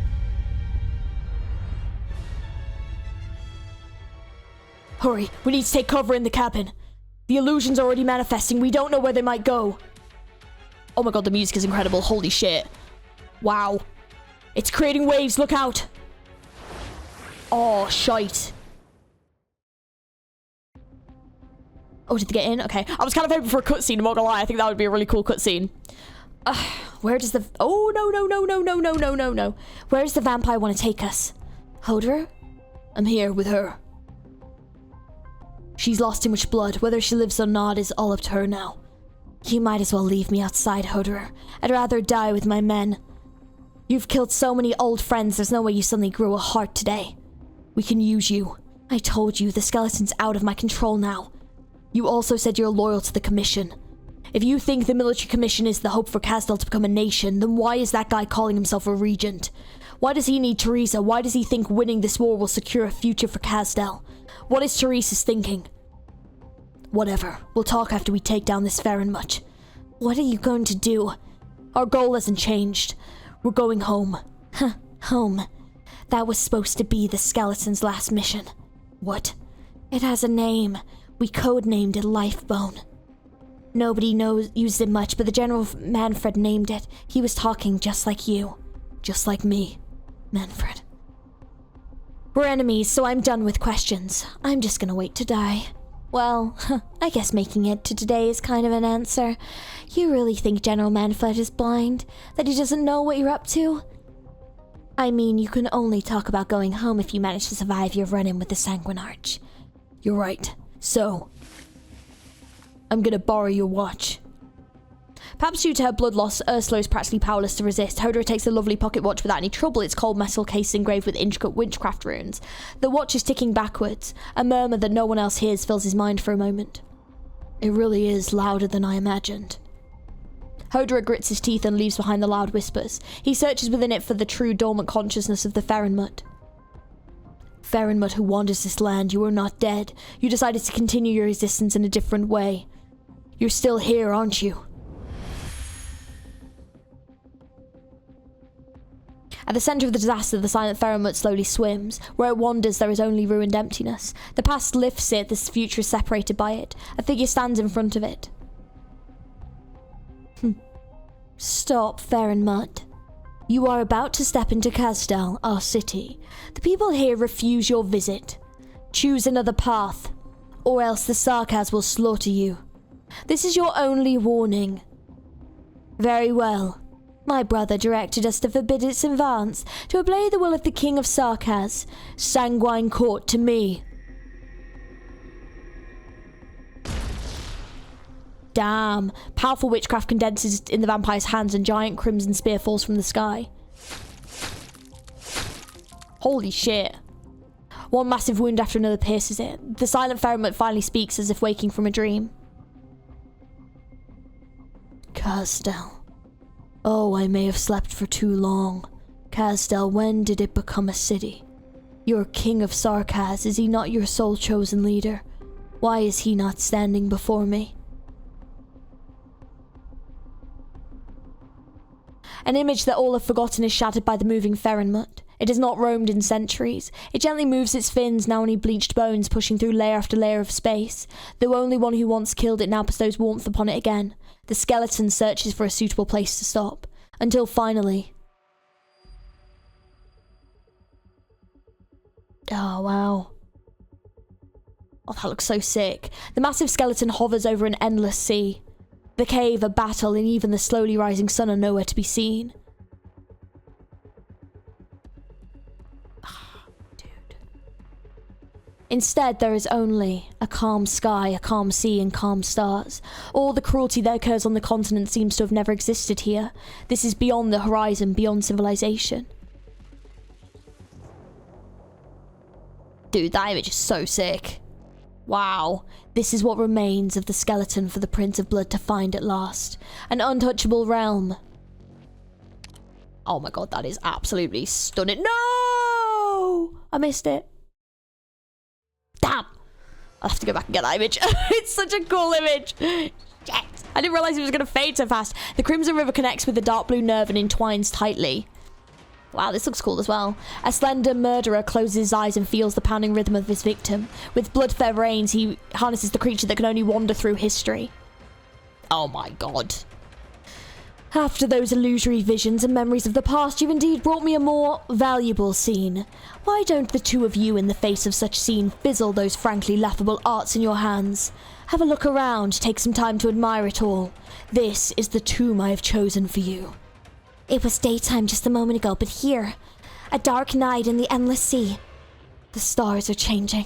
Speaker 1: Hurry, we need to take cover in the cabin. The illusion's already manifesting. We don't know where they might go. Oh my god, the music is incredible. Holy shit. Wow. It's creating waves. Look out. Oh, shite. Oh, did they get in? Okay. I was kind of hoping for a cutscene, I'm not gonna lie. I think that would be a really cool cutscene. Where does the... Oh, no. Where does the vampire want to take us? Hodor? I'm here with her. She's lost too much blood. Whether she lives or not is all up to her now. You might as well leave me outside, Hodor. I'd rather die with my men. You've killed so many old friends, there's no way you suddenly grew a heart today. We can use you. I told you, the skeleton's out of my control now. You also said you're loyal to the Commission. If you think the military commission is the hope for Castel to become a nation, then why is that guy calling himself a regent? Why does he need Teresa? Why does he think winning this war will secure a future for Castel? What is Teresa's thinking? Whatever. We'll talk after we take down this Ferenmut. What are you going to do? Our goal hasn't changed. We're going home. Huh, home. That was supposed to be the skeleton's last mission. What? It has a name. We codenamed it Lifebone. Nobody used it much, but the General Manfred named it. He was talking just like you. Just like me. Manfred. We're enemies, so I'm done with questions. I'm just gonna wait to die.
Speaker 4: Well, I guess making it to today is kind of an answer. You really think General Manfred is blind? That he doesn't know what you're up to? I mean, you can only talk about going home if you manage to survive your run-in with the Sanguine Arch.
Speaker 2: You're right. So, I'm gonna borrow your watch.
Speaker 1: Perhaps due to her blood loss, Ursula is practically powerless to resist. Hodor takes a lovely pocket watch without any trouble. Its cold metal case engraved with intricate witchcraft runes. The watch is ticking backwards. A murmur that no one else hears fills his mind for a moment.
Speaker 2: It really is louder than I imagined.
Speaker 1: Hodor grits his teeth and leaves behind the loud whispers. He searches within it for the true dormant consciousness of the Ferrenmut.
Speaker 2: Ferrenmut who wanders this land, you are not dead. You decided to continue your existence in a different way. You're still here, aren't you?
Speaker 1: At the centre of the disaster, the silent Ferrenmut slowly swims. Where it wanders, there is only ruined emptiness. The past lifts it, the future is separated by it. A figure stands in front of it.
Speaker 4: Stop, Ferrenmut. You are about to step into Kasdal, our city. The people here refuse your visit. Choose another path, or else the Sarkaz will slaughter you. This is your only warning. Very well. My brother directed us to forbid its advance, to obey the will of the King of Sarkaz. Sanguine Court to me.
Speaker 1: Damn. Powerful witchcraft condenses in the vampire's hands and giant crimson spear falls from the sky. Holy shit. One massive wound after another pierces it. The silent Ferrenmut finally speaks as if waking from a dream.
Speaker 2: Kasdal. Oh, I may have slept for too long. Kasdal, when did it become a city? Your King of Sarkaz, is he not your sole chosen leader? Why is he not standing before me?
Speaker 1: An image that all have forgotten is shattered by the moving Ferrenmut. It has not roamed in centuries. It gently moves its fins, now only bleached bones, pushing through layer after layer of space. The only one who once killed it now bestows warmth upon it again. The skeleton searches for a suitable place to stop. Until finally... Oh, wow. Oh, that looks so sick. The massive skeleton hovers over an endless sea. The cave, a battle, and even the slowly rising sun are nowhere to be seen. Instead, there is only a calm sky, a calm sea, and calm stars. All the cruelty that occurs on the continent seems to have never existed here. This is beyond the horizon, beyond civilization. Dude, that image is so sick. Wow. This is what remains of the skeleton for the Prince of Blood to find at last. An untouchable realm. Oh my god, that is absolutely stunning. No! I missed it. Damn! I'll have to go back and get that image. It's such a cool image. Shit. I didn't realize it was going to fade so fast. The Crimson River connects with the dark blue nerve and entwines tightly. Wow, this looks cool as well. A slender murderer closes his eyes and feels the pounding rhythm of his victim. With blood-fed reins, he harnesses the creature that can only wander through history. Oh my god. After those illusory visions and memories of the past, you've indeed brought me a more valuable scene. Why don't the two of you, in the face of such scene, fizzle those frankly laughable arts in your hands? Have a look around, take some time to admire it all. This is the tomb I have chosen for you.
Speaker 4: It was daytime just a moment ago, but here, a dark night in the endless sea.
Speaker 2: The stars are changing.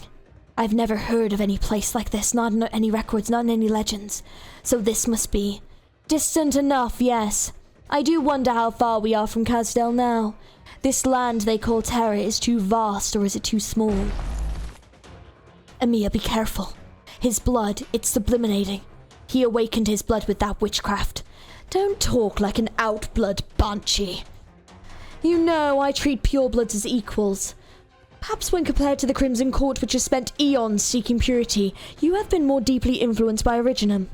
Speaker 2: I've never heard of any place like this, not in any records, not in any legends. So this must be...
Speaker 4: Distant enough, yes. I do wonder how far we are from Kasdal now. This land they call Terra is too vast, or is it too small?
Speaker 2: Emiya, be careful. His blood, it's subliminating. He awakened his blood with that witchcraft. Don't talk like an outblood banshee.
Speaker 4: You know, I treat purebloods as equals. Perhaps when compared to the Crimson Court, which has spent eons seeking purity, you have been more deeply influenced by Originum.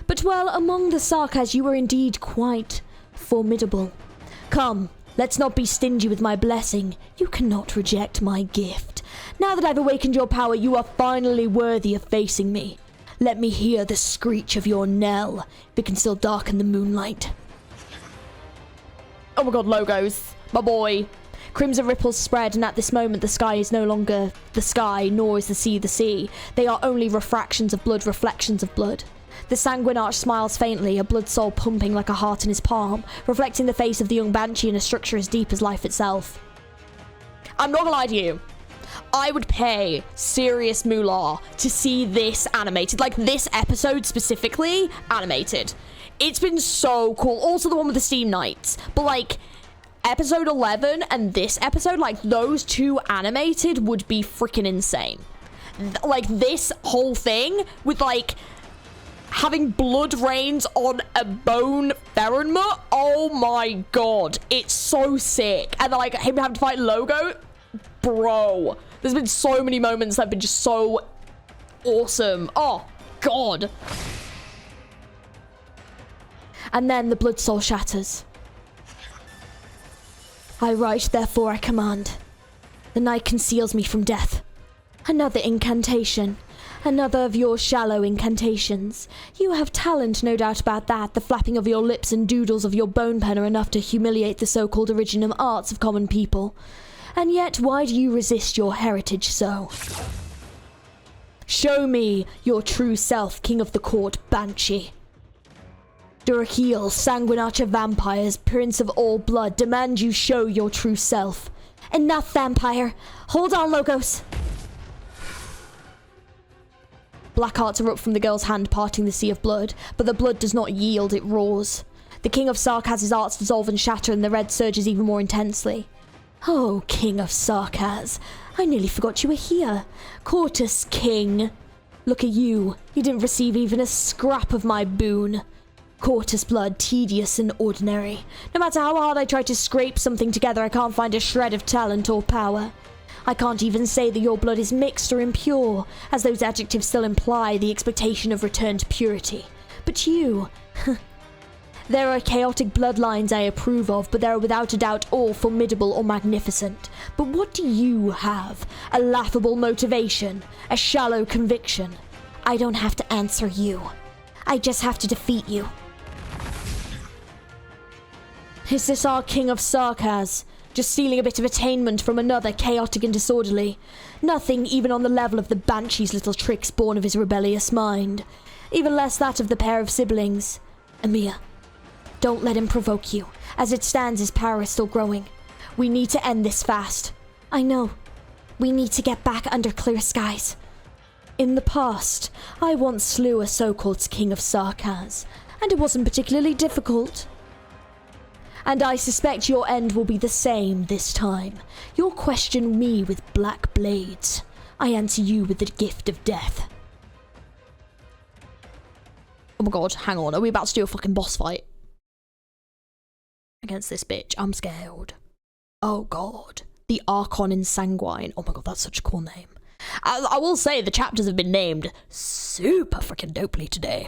Speaker 4: But well, among the Sarkaz you are indeed quite formidable. Come, let's not be stingy with my blessing. You cannot reject my gift. Now that I've awakened your power, you are finally worthy of facing me. Let me hear the screech of your knell, if it can still darken the moonlight.
Speaker 1: Oh my god, logos. My boy. Crimson ripples spread, and at this moment the sky is no longer the sky, nor is the sea the sea. They are only refractions of blood, reflections of blood. The sanguine arch smiles faintly, a blood soul pumping like a heart in his palm, reflecting the face of the young banshee in a structure as deep as life itself. I'm not gonna lie to you. I would pay serious moolah to see this animated, like this episode specifically animated. It's been so cool. Also the one with the Steam Knights, but like episode 11 and this episode, like those two animated would be freaking insane. Like this whole thing with like having blood rains on a bone Theronma. Oh my god, it's so sick. And like him having to fight Logo, bro. There's been so many moments that have been just so awesome. Oh god. And then the blood soul shatters. I write, therefore I command. The night conceals me from death. Another incantation. Another of your shallow incantations. You have talent, no doubt about that. The flapping of your lips and doodles of your bone pen are enough to humiliate the so-called originum arts of common people. And yet, why do you resist your heritage so? Show me your true self, King of the Court, Banshee. Durakiel, sanguine archer vampires, prince of all blood, demand you show your true self.
Speaker 4: Enough, vampire. Hold on, Logos.
Speaker 1: Black hearts erupt from the girl's hand, parting the sea of blood, but the blood does not yield, it roars. The King of Sarkaz's arts dissolve and shatter, and the red surges even more intensely.
Speaker 4: Oh, King of Sarkaz, I nearly forgot you were here. Cortus King.
Speaker 1: Look at you. You didn't receive even a scrap of my boon. Cortus blood, tedious and ordinary. No matter how hard I try to scrape something together, I can't find a shred of talent or power. I can't even say that your blood is mixed or impure, as those adjectives still imply the expectation of returned purity. But you... There are chaotic bloodlines I approve of, but they are without a doubt all formidable or magnificent. But what do you have? A laughable motivation? A shallow conviction?
Speaker 4: I don't have to answer you. I just have to defeat you.
Speaker 1: Is this our King of Sarkaz? Just stealing a bit of attainment from another, chaotic and disorderly? Nothing even on the level of the Banshee's little tricks born of his rebellious mind. Even less that of the pair of siblings. Emiya, don't let him provoke you. As it stands, his power is still growing. We need to end this fast.
Speaker 4: I know. We need to get back under clear skies.
Speaker 1: In the past, I once slew a so-called King of Sarkaz, and it wasn't particularly difficult. And I suspect your end will be the same this time. You'll question me with black blades. I answer you with the gift of death. Oh my god, hang on. Are we about to do a fucking boss fight? Against this bitch. I'm scared. Oh god. The Archon Insanguine. Oh my god, that's such a cool name. I will say the chapters have been named super freaking dopely today.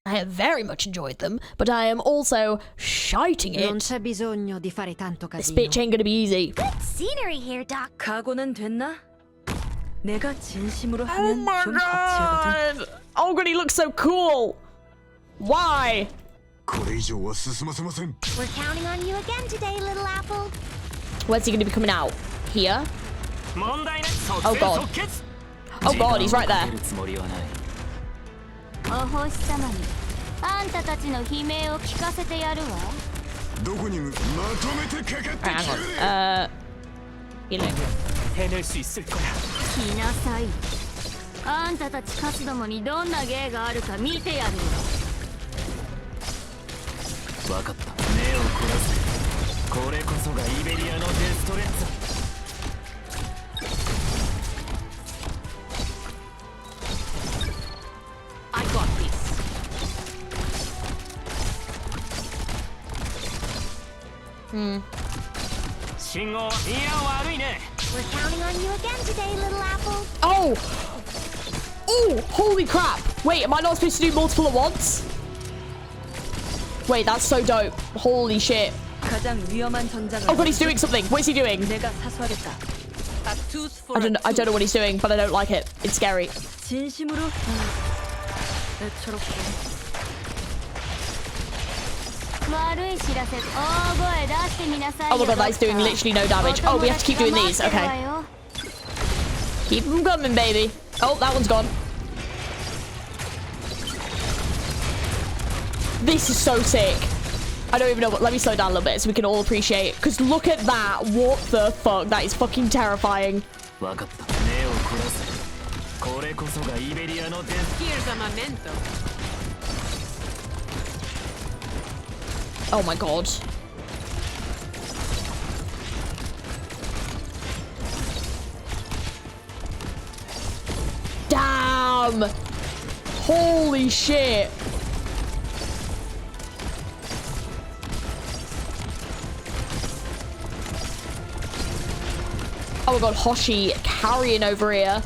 Speaker 1: I have very much enjoyed them, but I am also shiting it.
Speaker 3: Non c'è bisogno di fare tanto
Speaker 1: This
Speaker 3: casino.
Speaker 1: bitch ain't gonna be easy.
Speaker 4: Good scenery here, Doc.
Speaker 6: 각오는 됐나? 내가 진심으로
Speaker 1: Oh
Speaker 6: 하면
Speaker 1: my
Speaker 6: 좀 거칠거든.
Speaker 1: god! Oh god, he looks so cool! Why?
Speaker 5: これ以上は進ませません。
Speaker 4: We're counting on you again today, little apple.
Speaker 1: Where's he gonna be coming out? Here?
Speaker 5: 問題ない。
Speaker 1: Oh god. Oh god, he's right there.
Speaker 5: つもりはない。
Speaker 4: お星様にあんたたちの悲鳴を聞かせてやるわ。
Speaker 5: どこにまとめてかかって
Speaker 1: Hang
Speaker 5: きてくれ。
Speaker 1: Healing.
Speaker 5: 해낼 수 있을 거야.
Speaker 4: 来なさい。あんたたちカスどもにどんな芸があるか見てやるわ。
Speaker 5: わかった。目を凝らせ。これこそがイベリアのデストレッツァ。
Speaker 6: I got this.
Speaker 4: We're counting on you again today, little apple.
Speaker 1: Oh! Oh! Holy crap! Wait, am I not supposed to do multiple at once? Wait, that's so dope. Holy shit.
Speaker 6: 가장 위험한 전장을
Speaker 1: Oh god, he's doing something. What is he doing?
Speaker 6: 내가 사수하겠다. A tooth for
Speaker 1: I don't know what he's doing, but I don't like it. It's scary.
Speaker 6: 진심으로 애처롭게.
Speaker 1: Oh my god, that's doing literally no damage. Oh, we have to keep doing these. Okay. Keep them coming, baby. Oh, that one's gone. This is so sick. I don't even know what. Let me slow down a little bit so we can all appreciate. Because look at that. What the fuck? That is fucking terrifying.
Speaker 6: Here's a memento.
Speaker 1: Oh my god. Damn. Holy shit. Oh my god, Hoshi carrying over here.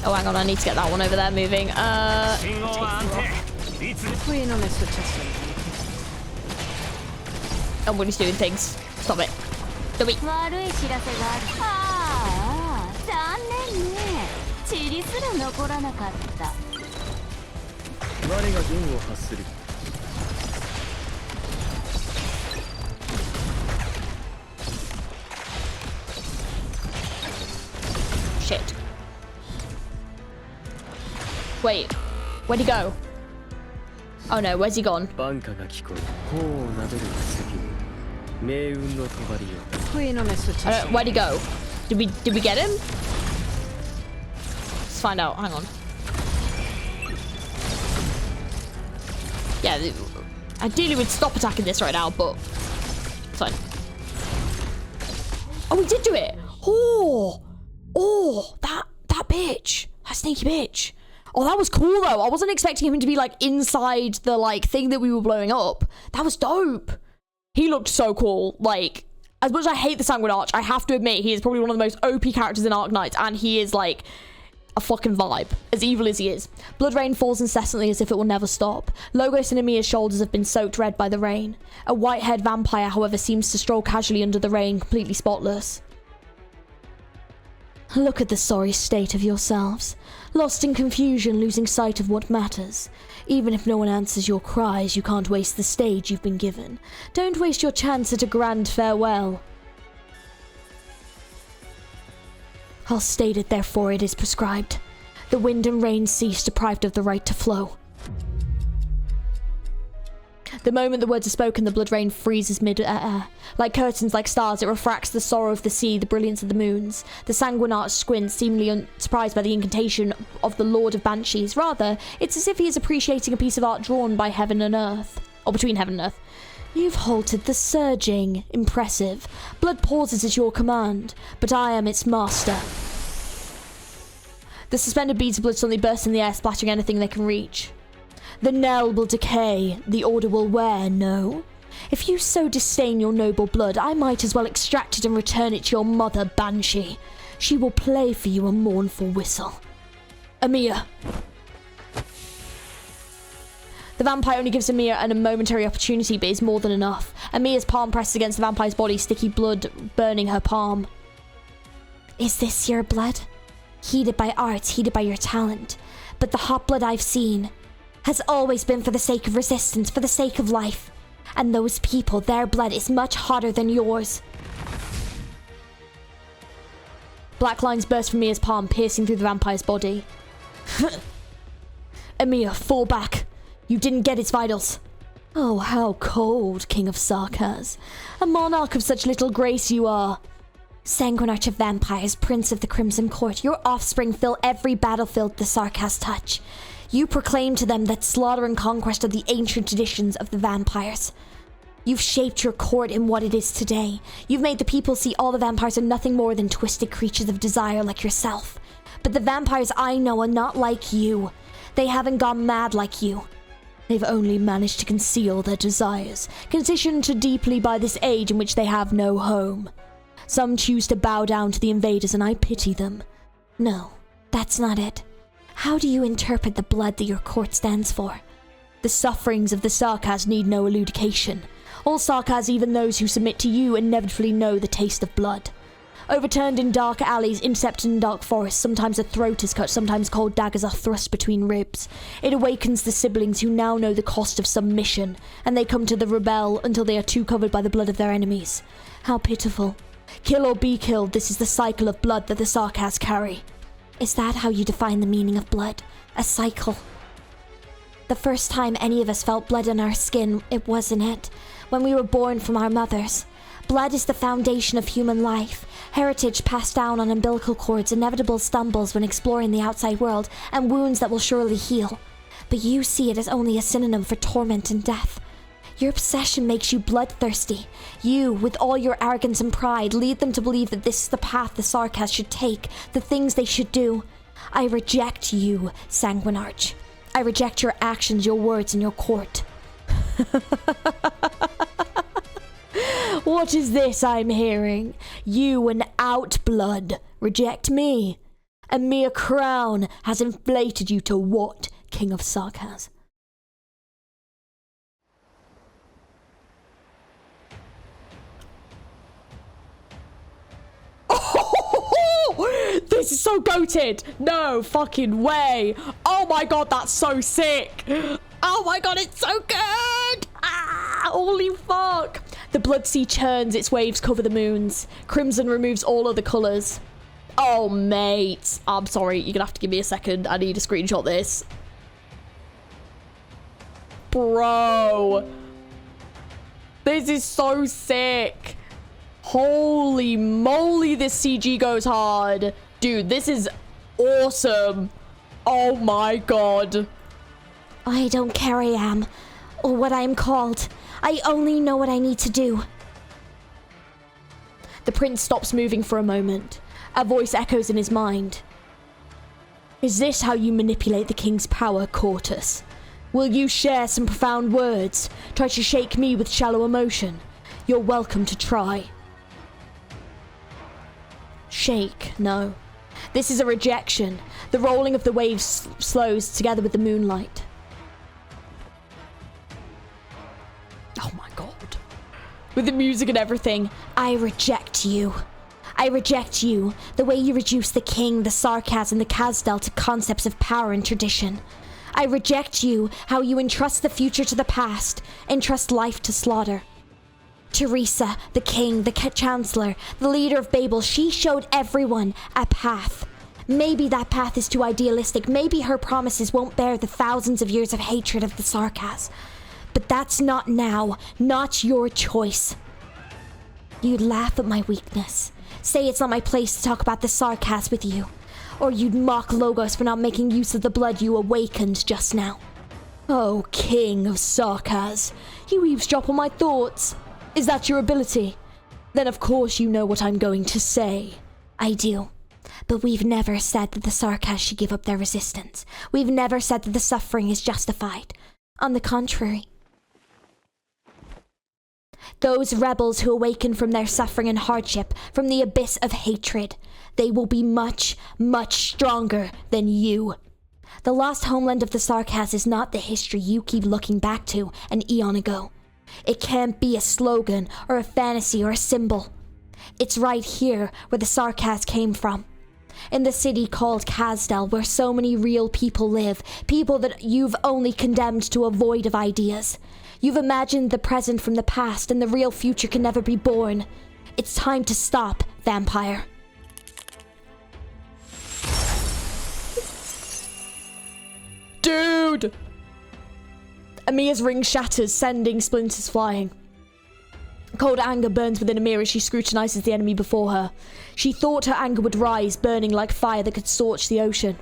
Speaker 1: Oh, hang on, I need to get that one over there moving. Oh, when he's doing things. Stop it. Stop it. Shit. Wait, where'd he go? Oh no, where's he gone? Where'd he go? Did we get him? Let's find out. Hang on. Yeah, ideally we'd stop attacking this right now, but it's fine. Oh, we did do it. Oh, that bitch. That sneaky bitch. Oh, that was cool though. I wasn't expecting him to be like inside the like thing that we were blowing up. That was dope. He looked so cool. Like, as much as I hate the Sanguine Arch, I have to admit he is probably one of the most OP characters in Arknights, and he is like a fucking vibe, as evil as he is. Blood rain falls incessantly as if it will never stop. Logos and Amiya's shoulders have been soaked red by the rain. A white-haired vampire, however, seems to stroll casually under the rain, completely spotless. Look at the sorry state of yourselves. Lost in confusion, losing sight of what matters. Even if no one answers your cries, you can't waste the stage you've been given. Don't waste your chance at a grand farewell. I'll state it, therefore it is prescribed. The wind and rain cease, deprived of the right to flow. The moment the words are spoken, the blood rain freezes mid-air. Like curtains, like stars, it refracts the sorrow of the sea, the brilliance of the moons. The Sanguine Arch squints, seemingly unsurprised by the incantation of the Lord of Banshees. Rather, it's as if he is appreciating a piece of art drawn by heaven and earth. Or between heaven and earth. You've halted the surging. Impressive. Blood pauses at your command, but I am its master. The suspended beads of blood suddenly burst in the air, splattering anything they can reach. The knell will decay, the order will wear, no? If you so disdain your noble blood, I might as well extract it and return it to your mother, Banshee. She will play for you a mournful whistle. Amiya. The vampire only gives Amiya a momentary opportunity, but is more than enough. Amiya's palm presses against the vampire's body, sticky blood burning her palm.
Speaker 4: Is this your blood? Heated by arts, heated by your talent. But the hot blood I've seen has always been for the sake of resistance, for the sake of life. And those people, their blood is much hotter than yours.
Speaker 1: Black lines burst from Mia's palm, piercing through the vampire's body. Amiya, fall back. You didn't get its vitals. Oh, how cold, King of Sarkaz. A monarch of such little grace you are.
Speaker 4: Sanguine Arch of Vampires, Prince of the Crimson Court, your offspring fill every battlefield the Sarkaz touch. You proclaim to them that slaughter and conquest are the ancient traditions of the vampires. You've shaped your court in what it is today. You've made the people see all the vampires are nothing more than twisted creatures of desire like yourself. But the vampires I know are not like you. They haven't gone mad like you. They've only managed to conceal their desires, conditioned too deeply by this age in which they have no home. Some choose to bow down to the invaders, and I pity them. No, that's not it. How do you interpret the blood that your court stands for?
Speaker 1: The sufferings of the Sarkaz need no elucidation. All Sarkaz, even those who submit to you, inevitably know the taste of blood.
Speaker 2: Overturned in dark alleys, intercepted in dark forests, sometimes a throat is cut, sometimes cold daggers are thrust between ribs. It awakens the siblings who now know the cost of submission, and they come to the rebel until they are too covered by the blood of their enemies. How pitiful. Kill or be killed, this is the cycle of blood that the Sarkaz carry.
Speaker 4: Is that how you define the meaning of blood? A cycle? The first time any of us felt blood on our skin, it wasn't it? When we were born from our mothers. Blood is the foundation of human life. Heritage passed down on umbilical cords, inevitable stumbles when exploring the outside world, and wounds that will surely heal. But you see it as only a synonym for torment and death. Your obsession makes you bloodthirsty. You, with all your arrogance and pride, lead them to believe that this is the path the Sarkaz should take, the things they should do. I reject you, Sanguinarch. I reject your actions, your words, and your court.
Speaker 2: What is this I'm hearing? You, an outblood, reject me. A mere crown has inflated you to what, King of Sarkaz? This is so goated. No fucking way. Oh my god, that's so sick. Oh my god, it's so good. Ah, holy fuck. The blood sea churns, its waves cover the moons. Crimson removes all other colours. Oh, mate. I'm sorry, you're gonna have to give me a second. I need to screenshot this. Bro. This is so sick. Holy moly, this CG goes hard. Dude, this is awesome. Oh my god.
Speaker 4: I don't care I am, or what I am called. I only know what I need to do.
Speaker 2: The prince stops moving for a moment. A voice echoes in his mind. Is this how you manipulate the king's power, Cortus? Will you share some profound words? Try to shake me with shallow emotion? You're welcome to try. Shake, no. This is a rejection. The rolling of the waves slows together with the moonlight. Oh my god. With the music and everything.
Speaker 4: I reject you. I reject you. The way you reduce the king, the Sarkaz, and the Kazdel to concepts of power and tradition. I reject you, how you entrust the future to the past, entrust life to slaughter. Teresa, the king, the chancellor, the leader of Babel, she showed everyone a path. Maybe that path is too idealistic. Maybe her promises won't bear the thousands of years of hatred of the Sarkaz. But that's not now, not your choice. You'd laugh at my weakness. Say it's not my place to talk about the Sarkaz with you. Or you'd mock Logos for not making use of the blood you awakened just now.
Speaker 2: Oh, King of Sarkaz, you eavesdrop on my thoughts. Is that your ability? Then of course you know what I'm going to say.
Speaker 4: I do. But we've never said that the Sarkaz should give up their resistance. We've never said that the suffering is justified. On the contrary. Those rebels who awaken from their suffering and hardship, from the abyss of hatred, they will be much, much stronger than you. The lost homeland of the Sarkaz is not the history you keep looking back to an eon ago. It can't be a slogan or a fantasy or a symbol. It's right here where the Sarkaz came from. In the city called Kazdel, where so many real people live, people that you've only condemned to a void of ideas. You've imagined the present from the past, and the real future can never be born. It's time to stop, vampire.
Speaker 2: Dude! Amia's ring shatters, sending splinters flying. Cold anger burns within Amia as she scrutinizes the enemy before her. She thought her anger would rise, burning like fire that could scorch the ocean.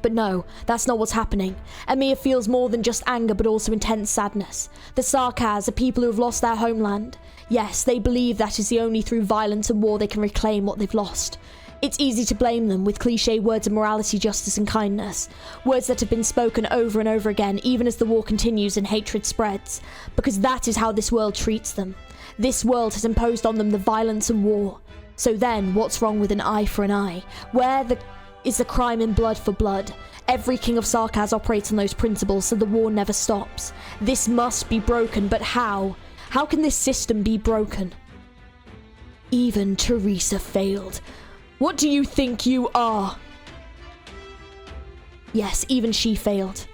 Speaker 2: But no, that's not what's happening. Amia feels more than just anger, but also intense sadness. The Sarkaz are people who have lost their homeland. Yes, they believe that is the only through violence and war they can reclaim what they've lost. It's easy to blame them with cliché words of morality, justice, and kindness. Words that have been spoken over and over again, even as the war continues and hatred spreads. Because that is how this world treats them. This world has imposed on them the violence and war. So then, what's wrong with an eye for an eye? Where is the crime in blood for blood? Every king of Sarkaz operates on those principles, so the war never stops. This must be broken, but how? How can this system be broken?
Speaker 1: Even Teresa failed. What do you think you are? Yes, even she failed.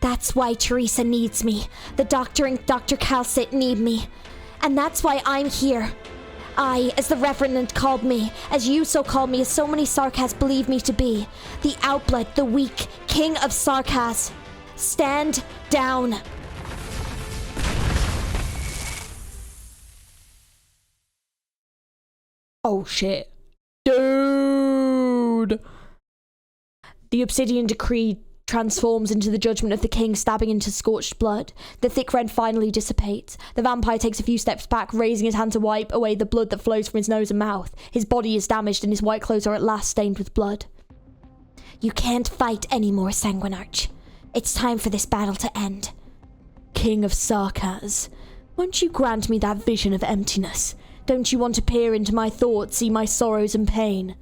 Speaker 4: That's why Teresa needs me. The Doctor and Dr. Calcit need me. And that's why I'm here. I, as the Reverend called me, as you so called me, as so many Sarkaz believe me to be, the outblood, the weak, king of Sarkaz. Stand down.
Speaker 1: Oh shit. Dude! The obsidian decree transforms into the judgment of the king, stabbing into scorched blood. The thick red finally dissipates. The vampire takes a few steps back, raising his hand to wipe away the blood that flows from his nose and mouth. His body is damaged and his white clothes are at last stained with blood.
Speaker 4: You can't fight anymore, Sanguinarch. It's time for this battle to end.
Speaker 1: King of Sarkaz, won't you grant me that vision of emptiness? Don't you want to peer into my thoughts, see my sorrows and pain?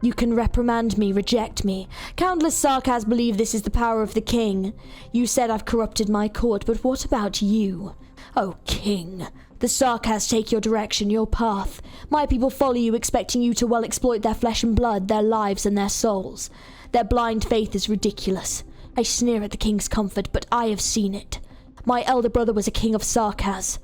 Speaker 1: You can reprimand me, reject me. Countless Sarkaz believe this is the power of the king. You said I've corrupted my court, but what about you? Oh, king. The Sarkaz take your direction, your path. My people follow you, expecting you to well exploit their flesh and blood, their lives and their souls. Their blind faith is ridiculous. I sneer at the king's comfort, but I have seen it. My elder brother was a king of Sarkaz.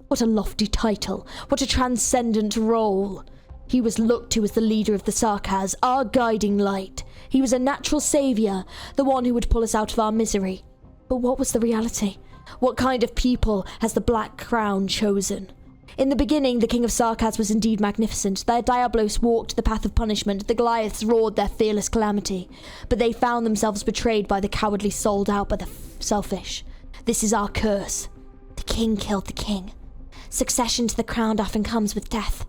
Speaker 1: What a lofty title. What a transcendent role. He was looked to as the leader of the Sarkaz, our guiding light. He was a natural saviour, the one who would pull us out of our misery. But what was the reality? What kind of people has the Black Crown chosen? In the beginning, the King of Sarkaz was indeed magnificent. Their Diablos walked the path of punishment, the Goliaths roared their fearless calamity. But they found themselves betrayed by the cowardly, sold out by the selfish. This is our curse.
Speaker 4: The king killed the king. Succession to the crown often comes with death.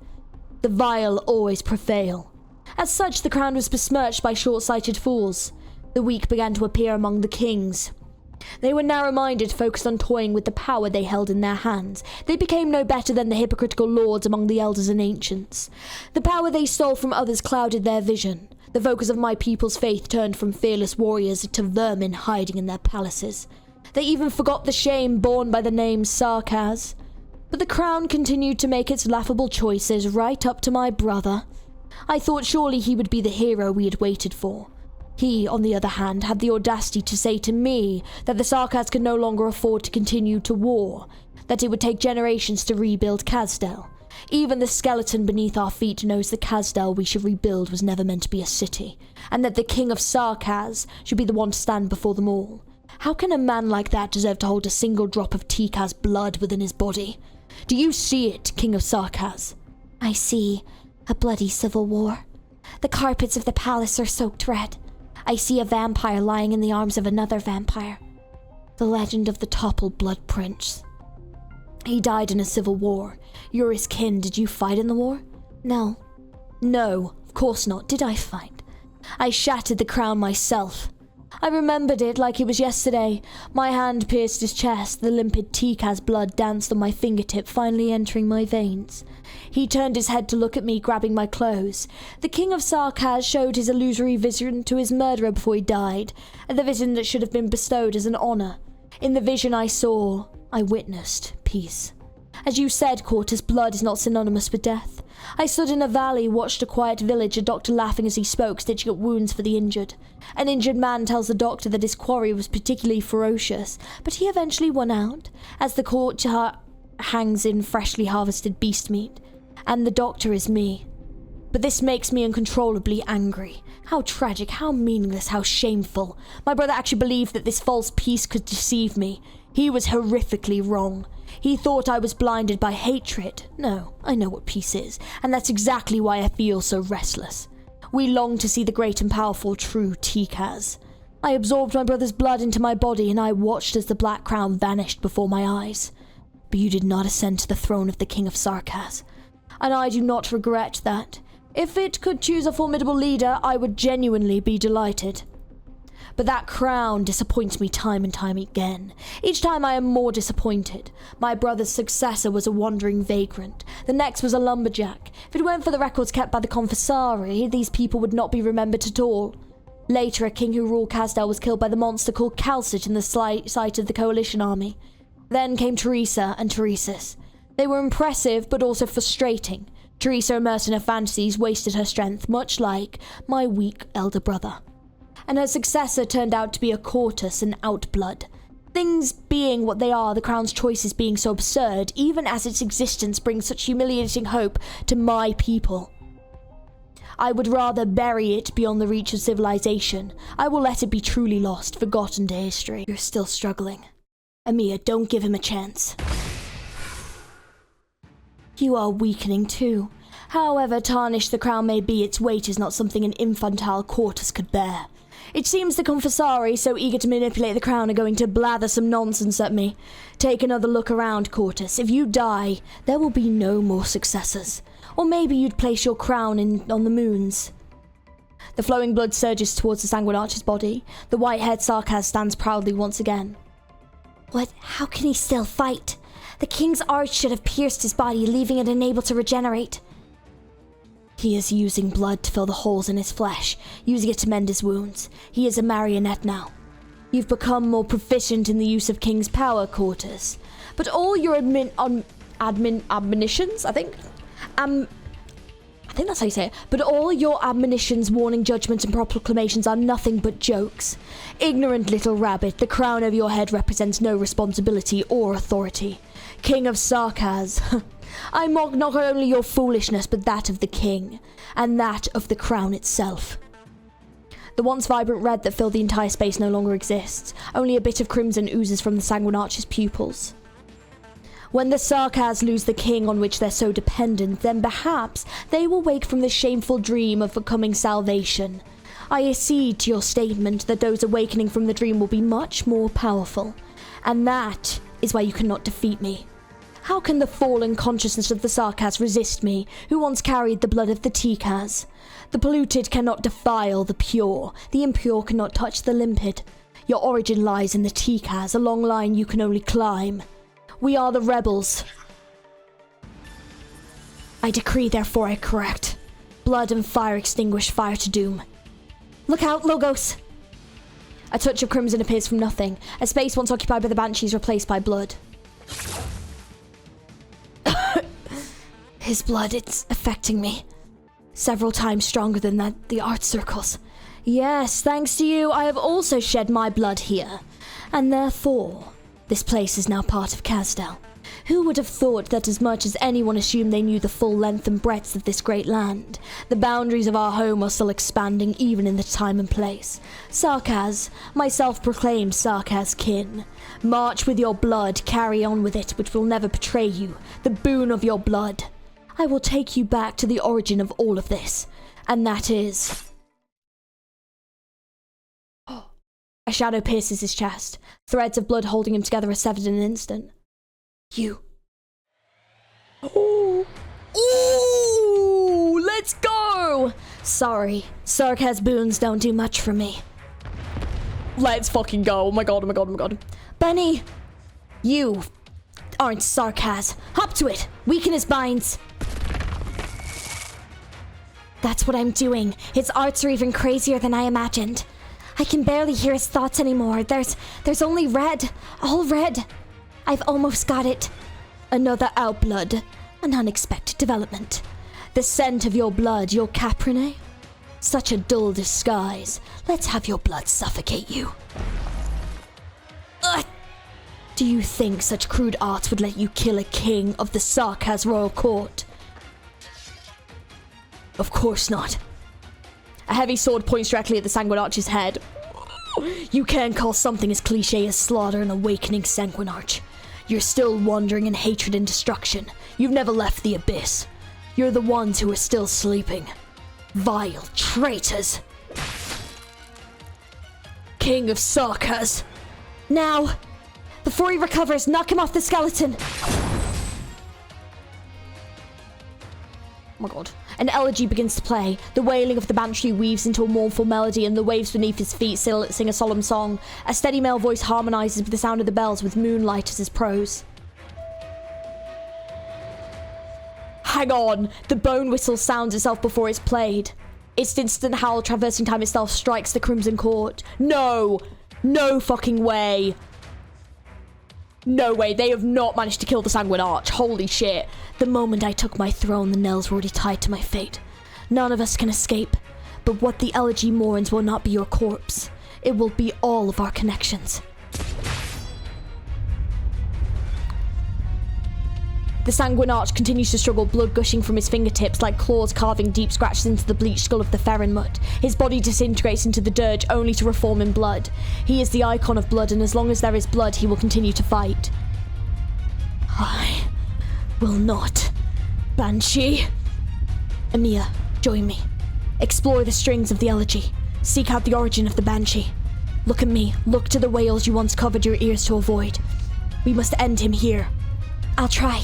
Speaker 1: The vile always prevail. As such, the crown was besmirched by short-sighted fools. The weak began to appear among the kings. They were narrow-minded, focused on toying with the power they held in their hands. They became no better than the hypocritical lords among the elders and ancients. The power they stole from others clouded their vision. The focus of my people's faith turned from fearless warriors to vermin hiding in their palaces. They even forgot the shame borne by the name Sarkaz. But the crown continued to make its laughable choices right up to my brother. I thought surely he would be the hero we had waited for. He, on the other hand, had the audacity to say to me that the Sarkaz could no longer afford to continue to war, that it would take generations to rebuild Kazdel. Even the skeleton beneath our feet knows the Kazdel we should rebuild was never meant to be a city, and that the King of Sarkaz should be the one to stand before them all. How can a man like that deserve to hold a single drop of Tikka's blood within his body? Do you see it, King of Sarkaz?
Speaker 4: I see a bloody civil war. The carpets of the palace are soaked red. I see a vampire lying in the arms of another vampire.
Speaker 1: The legend of the toppled blood prince. He died in a civil war. You're his kin. Did you fight in the war?
Speaker 4: No.
Speaker 1: No, of course not. Did I fight? I shattered the crown myself. I remembered it like it was yesterday. My hand pierced his chest. The limpid Tikka's blood danced on my fingertip, finally entering my veins. He turned his head to look at me, grabbing my clothes. The King of Sarkaz showed his illusory vision to his murderer before he died, the vision that should have been bestowed as an honor. In the vision I witnessed peace. As you said, Quartus, blood is not synonymous with death. I stood in a valley, watched a quiet village, a doctor laughing as he spoke, stitching up wounds for the injured. An injured man tells the doctor that his quarry was particularly ferocious, but he eventually won out, as the courtyard hangs in freshly harvested beast meat. And the doctor is me. But this makes me uncontrollably angry. How tragic, how meaningless, how shameful. My brother actually believed that this false peace could deceive me. He was horrifically wrong. He thought I was blinded by hatred. No, I know what peace is, and that's exactly why I feel so restless. We long to see the great and powerful true Tikkaz. I absorbed my brother's blood into my body, and I watched as the Black Crown vanished before my eyes. But you did not ascend to the throne of the King of Sarkaz, and I do not regret that. If it could choose a formidable leader, I would genuinely be delighted. But that crown disappoints me time and time again. Each time I am more disappointed. My brother's successor was a wandering vagrant. The next was a lumberjack. If it weren't for the records kept by the Confessari, these people would not be remembered at all. Later, a king who ruled Kazdel was killed by the monster called Calcit in the sight of the coalition army. Then came Teresa and Teresis.
Speaker 2: They were impressive, but also frustrating. Teresa, immersed in her fantasies, wasted her strength, much like my weak elder brother. And her successor turned out to be a Cortus, an outblood. Things being what they are, the crown's choices being so absurd, even as its existence brings such humiliating hope to my people. I would rather bury it beyond the reach of civilization. I will let it be truly lost, forgotten to history. You're still struggling. Amiya, don't give him a chance. You are weakening too. However tarnished the crown may be, its weight is not something an infantile Cortus could bear. It seems the Confessari, so eager to manipulate the crown, are going to blather some nonsense at me. Take another look around, Cortus. If you die, there will be no more successors. Or maybe you'd place your crown on the moons. The flowing blood surges towards the Sanguine Archer's body. The white-haired Sarkaz stands proudly once again.
Speaker 4: What? How can he still fight? The king's arch should have pierced his body, leaving it unable to regenerate.
Speaker 2: He is using blood to fill the holes in his flesh, using it to mend his wounds. He is a marionette now. You've become more proficient in the use of king's power, Cortus. But all your admonitions, I think that's how you say it. But all your admonitions, warning, judgments, and proclamations are nothing but jokes. Ignorant little rabbit, the crown over your head represents no responsibility or authority. King of Sarkaz. I mock not only your foolishness, but that of the king, and that of the crown itself. The once vibrant red that filled the entire space no longer exists. Only a bit of crimson oozes from the Sanguine Archer's pupils. When the Sarkaz lose the king on which they're so dependent, then perhaps they will wake from the shameful dream of becoming salvation. I accede to your statement that those awakening from the dream will be much more powerful. And that is why you cannot defeat me. How can the fallen consciousness of the Sarkaz resist me, who once carried the blood of the Tikaz? The polluted cannot defile the pure. The impure cannot touch the limpid. Your origin lies in the Tikaz, a long line you can only climb. We are the rebels. I decree, therefore I correct. Blood and fire extinguish fire to doom. Look out, Logos! A touch of crimson appears from nothing. A space once occupied by the Banshees replaced by blood. His blood, it's affecting me. Several times stronger than the art circles. Yes, thanks to you, I have also shed my blood here. And therefore, this place is now part of Kazdal. Who would have thought that as much as anyone assumed they knew the full length and breadth of this great land, the boundaries of our home are still expanding even in the time and place. Sarkaz, my self-proclaimed Sarkaz kin. March with your blood, carry on with it, which will never betray you. The boon of your blood. I will take you back to the origin of all of this, and that is... A shadow pierces his chest. Threads of blood holding him together are severed in an instant. You. Oh. Ooh, let's go! Sorry, Sarkaz boons don't do much for me. Let's fucking go. Oh my god, oh my god, oh my god. Benny! You aren't Sarkaz. Hop to it! Weaken his binds!
Speaker 4: That's what I'm doing. His arts are even crazier than I imagined. I can barely hear his thoughts anymore. There's only red. All red. I've almost got it.
Speaker 2: Another outblood. An unexpected development. The scent of your blood, your Caprine? Such a dull disguise. Let's have your blood suffocate you. Ugh. Do you think such crude arts would let you kill a king of the Sarkaz royal court? Of course not. A heavy sword points directly at the Sanguine Archer's head. You can't call something as cliche as slaughter an awakening Sanguine Arch. You're still wandering in hatred and destruction. You've never left the abyss. You're the ones who are still sleeping. Vile traitors. King of Sarkaz.
Speaker 4: Now! Before he recovers, knock him off the skeleton!
Speaker 2: Oh my god. An elegy begins to play. The wailing of the banshee weaves into a mournful melody, and the waves beneath his feet sing a solemn song. A steady male voice harmonizes with the sound of the bells, with moonlight as his prose. Hang on! The bone whistle sounds itself before it's played. Its instant howl traversing time itself strikes the crimson court. No! No fucking way!
Speaker 1: No way, they have not managed to kill the Sanguine Arch. Holy shit.
Speaker 2: The moment I took my throne, the Knells were already tied to my fate. None of us can escape, but what the elegy mourns will not be your corpse. It will be all of our connections.
Speaker 1: The Sanguine Arch continues to struggle, blood gushing from his fingertips like claws carving deep scratches into the bleached skull of the Ferrenmut. His body disintegrates into the dirge, only to reform in blood. He is the icon of blood, and as long as there is blood, he will continue to fight.
Speaker 2: I will not. Banshee. Emiya, join me. Explore the strings of the elegy. Seek out the origin of the Banshee. Look at me. Look to the whales you once covered your ears to avoid. We must end him here.
Speaker 4: I'll try.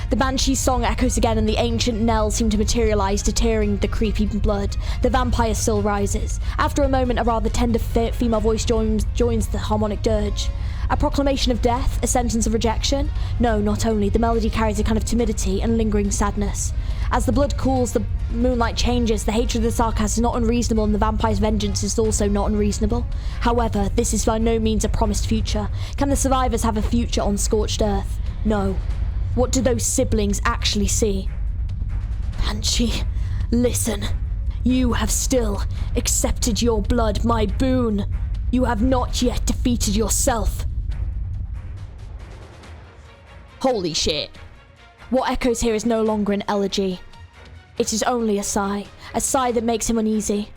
Speaker 1: The Banshee's song echoes again and the ancient knell seem to materialise, deterring the creepy blood. The vampire still rises. After a moment, a rather tender female voice joins the harmonic dirge. A proclamation of death? A sentence of rejection? No, not only. The melody carries a kind of timidity and lingering sadness. As the blood cools, the moonlight changes. The hatred of the Sarkaz is not unreasonable, and the vampire's vengeance is also not unreasonable. However, this is by no means a promised future. Can the survivors have a future on scorched earth? No. What do those siblings actually see?
Speaker 2: Banshee, listen. You have still accepted your blood, my boon. You have not yet defeated yourself.
Speaker 1: Holy shit. What echoes here is no longer an elegy. It is only a sigh that makes him uneasy.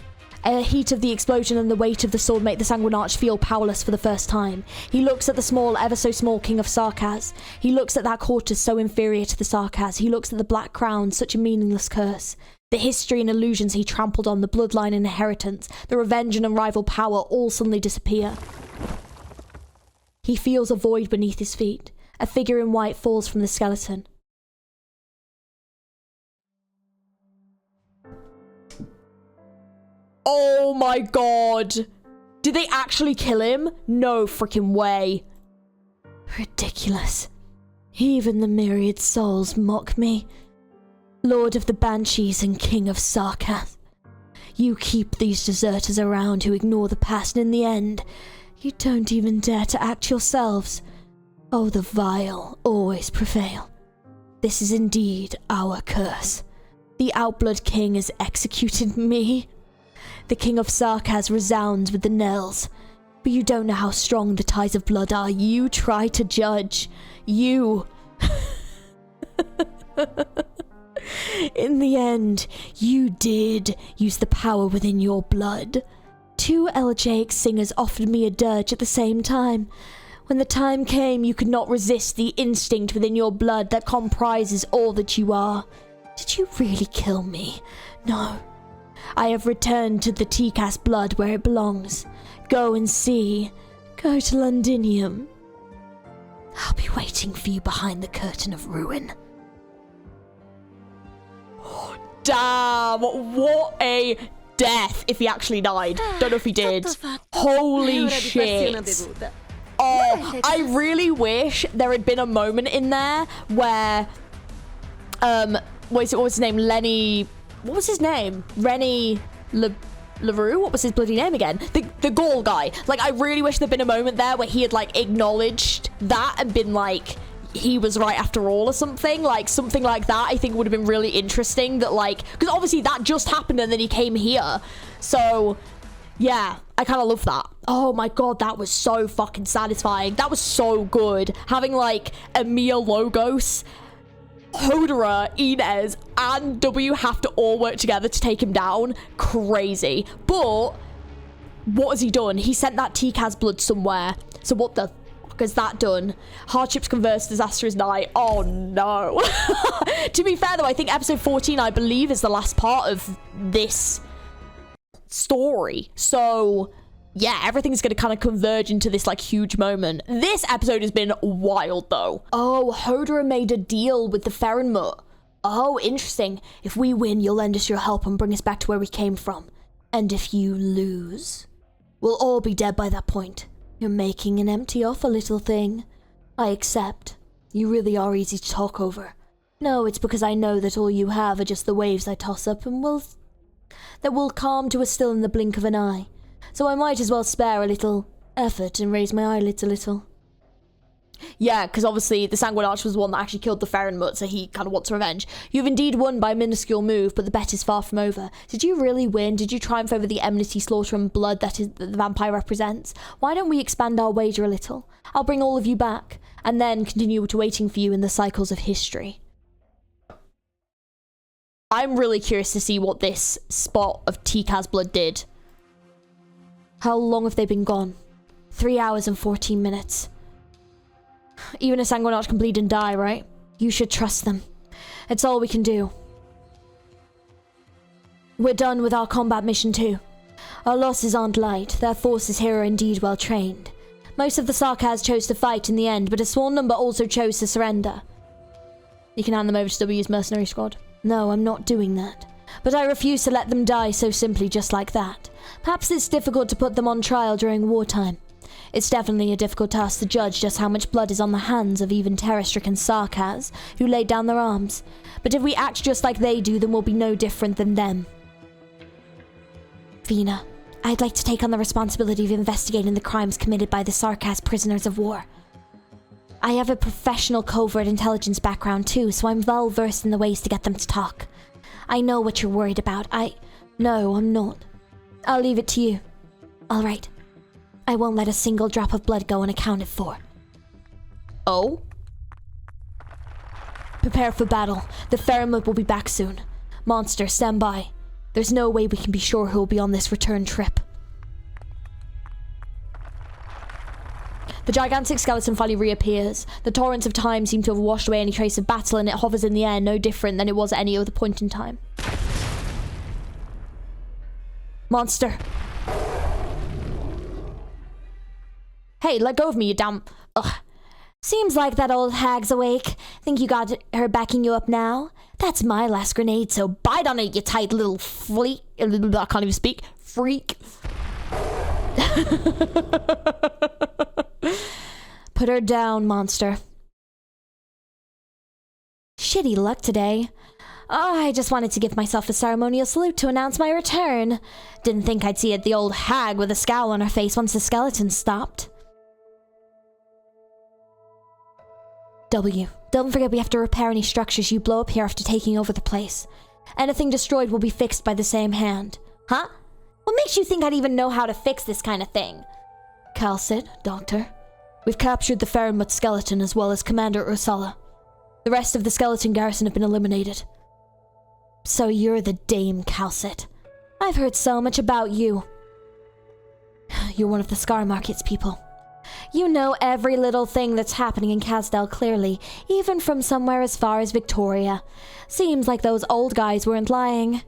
Speaker 1: The heat of the explosion and the weight of the sword make the Sanguine Arch feel powerless for the first time. He looks at the small, ever so small King of Sarkaz. He looks at that quarters so inferior to the Sarkaz. He looks at the black crown, such a meaningless curse. The history and illusions he trampled on, the bloodline and inheritance, the revenge and unrivaled power all suddenly disappear. He feels a void beneath his feet. A figure in white falls from the skeleton. Oh my god! Did they actually kill him? No freaking way.
Speaker 2: Ridiculous. Even the myriad souls mock me. Lord of the Banshees and King of Sarkaz. You keep these deserters around who ignore the past, and in the end, you don't even dare to act yourselves. Oh, the vile always prevail. This is indeed our curse. The Outblood King has executed me. The King of Sarkaz resounds with the knells. But you don't know how strong the ties of blood are. You try to judge. You. In the end, you did use the power within your blood. 2 elegiac singers offered me a dirge at the same time. When the time came, you could not resist the instinct within your blood that comprises all that you are. Did you really kill me? No. I have returned to the Tikas blood where it belongs. Go and see. Go to Londinium. I'll be waiting for you behind the curtain of ruin.
Speaker 1: Damn, what a death if he actually died. Don't know if he did. Holy shit. Oh, I really wish there had been a moment in there where, what was his name? Lenny, what was his name? Rennie LaRue? What was his bloody name again? The Gaul guy. Like, I really wish there'd been a moment there where he had, like, acknowledged that and been like, he was right after all or something. Like, something like that I think would have been really interesting. That, like, because obviously that just happened and then he came here. So, yeah, I kind of love that. Oh my god, that was so fucking satisfying. That was so good. Having, like, Emiya Logos, Hodora, Inez, and W have to all work together to take him down. Crazy. But what has he done? He sent that Tikaz blood somewhere. So what the fuck has that done? Hardships converse, disaster is nigh. Oh no. To be fair though, I think episode 14, I believe, is the last part of this story. So yeah, everything's going to kind of converge into this, like, huge moment. This episode has been wild, though. Oh, Hodora made a deal with the Ferrenmut. Oh, interesting. If we win, you'll lend us your help and bring us back to where we came from. And if you lose, we'll all be dead by that point. You're making an empty offer, little thing. I accept. You really are easy to talk over. No, it's because I know that all you have are just the waves I toss up and that will calm to a still in the blink of an eye. So I might as well spare a little effort and raise my eyelids a little. Yeah, because obviously the Sanguine Arch was the one that actually killed the Ferrenmutt, so he kind of wants revenge. You've indeed won by a minuscule move, but the bet is far from over. Did you really win? Did you triumph over the enmity, slaughter, and blood that the vampire represents? Why don't we expand our wager a little? I'll bring all of you back, and then continue to waiting for you in the cycles of history. I'm really curious to see what this spot of Tikka's blood did. How long have they been gone? 3 hours and 14 minutes. Even a Sanguine Arch can bleed and die, right? You should trust them. It's all we can do. We're done with our combat mission too. Our losses aren't light. Their forces here are indeed well trained. Most of the Sarkaz chose to fight in the end, but a small number also chose to surrender. You can hand them over to W's mercenary squad. No, I'm not doing that. But I refuse to let them die so simply just like that. Perhaps it's difficult to put them on trial during wartime. It's definitely a difficult task to judge just how much blood is on the hands of even terror-stricken Sarkaz, who laid down their arms. But if we act just like they do, then we'll be no different than them. Vina, I'd like to take on the responsibility of investigating the crimes committed by the Sarkaz prisoners of war. I have a professional covert intelligence background too, so I'm well versed in the ways to get them to talk. I know what you're worried about. No, I'm not. I'll leave it to you. All right. I won't let a single drop of blood go unaccounted for. Oh? Prepare for battle. The Ferrenmutt will be back soon. Monster, stand by. There's no way we can be sure who will be on this return trip. The gigantic skeleton finally reappears. The torrents of time seem to have washed away any trace of battle, and it hovers in the air no different than it was at any other point in time. Monster. Hey, let go of me, you damn... Ugh. Seems like that old hag's awake. Think you got her backing you up now? That's my last grenade, so bite on it, you tight little fleek. I can't even speak. Freak. Put her down, monster. Shitty luck today. Oh, I just wanted to give myself a ceremonial salute to announce my return. Didn't think I'd see the old hag with a scowl on her face once the skeleton stopped. W, don't forget we have to repair any structures you blow up here after taking over the place. Anything destroyed will be fixed by the same hand. Huh? What makes you think I'd even know how to fix this kind of thing? Calcid, Doctor. We've captured the Ferrenmutt skeleton as well as Commander Ursula. The rest of the skeleton garrison have been eliminated. So you're the Dame Calcid. I've heard so much about you. You're one of the Scar Market's people. You know every little thing that's happening in Casdell clearly, even from somewhere as far as Victoria. Seems like those old guys weren't lying.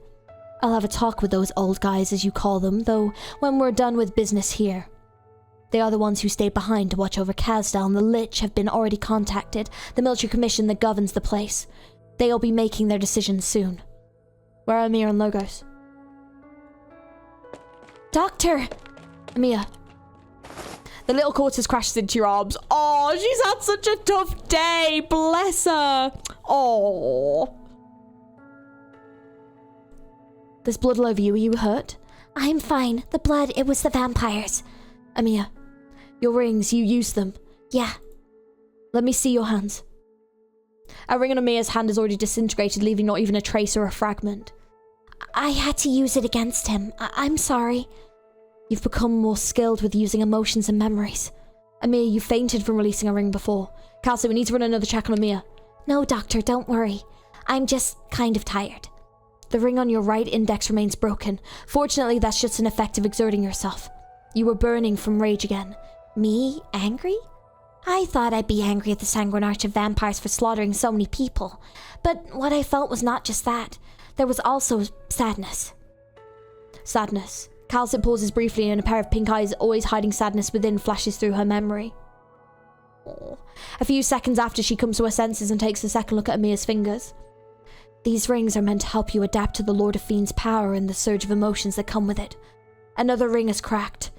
Speaker 1: I'll have a talk with those old guys, as you call them, though, when we're done with business here. They are the ones who stayed behind to watch over Casdell, and the Lich have been already contacted, the military commission that governs the place. They'll be making their decisions soon. Where are Amir and Logos? Doctor! Amir. The little corpse crashes into your arms. Oh, she's had such a tough day. Bless her. Oh. There's blood all over you. Are you hurt? I'm fine. The blood, it was the vampires. Amir, your rings, you used them. Yeah. Let me see your hands. A ring on Amir's hand is already disintegrated, leaving not even a trace or a fragment. I had to use it against him. I'm sorry. You've become more skilled with using emotions and memories. Amir, you fainted from releasing a ring before. Calcid, we need to run another check on Amir. No, Doctor, don't worry. I'm just kind of tired. The ring on your right index remains broken. Fortunately, that's just an effect of exerting yourself. You were burning from rage again. Me? Angry? I thought I'd be angry at the Sanguine Arch of Vampires for slaughtering so many people. But what I felt was not just that. There was also sadness. Sadness. Calcid pauses briefly, and a pair of pink eyes, always hiding sadness within, flashes through her memory. Aww. A few seconds after, she comes to her senses and takes a second look at Amir's fingers. These rings are meant to help you adapt to the Lord of Fiend's power and the surge of emotions that come with it. Another ring is cracked.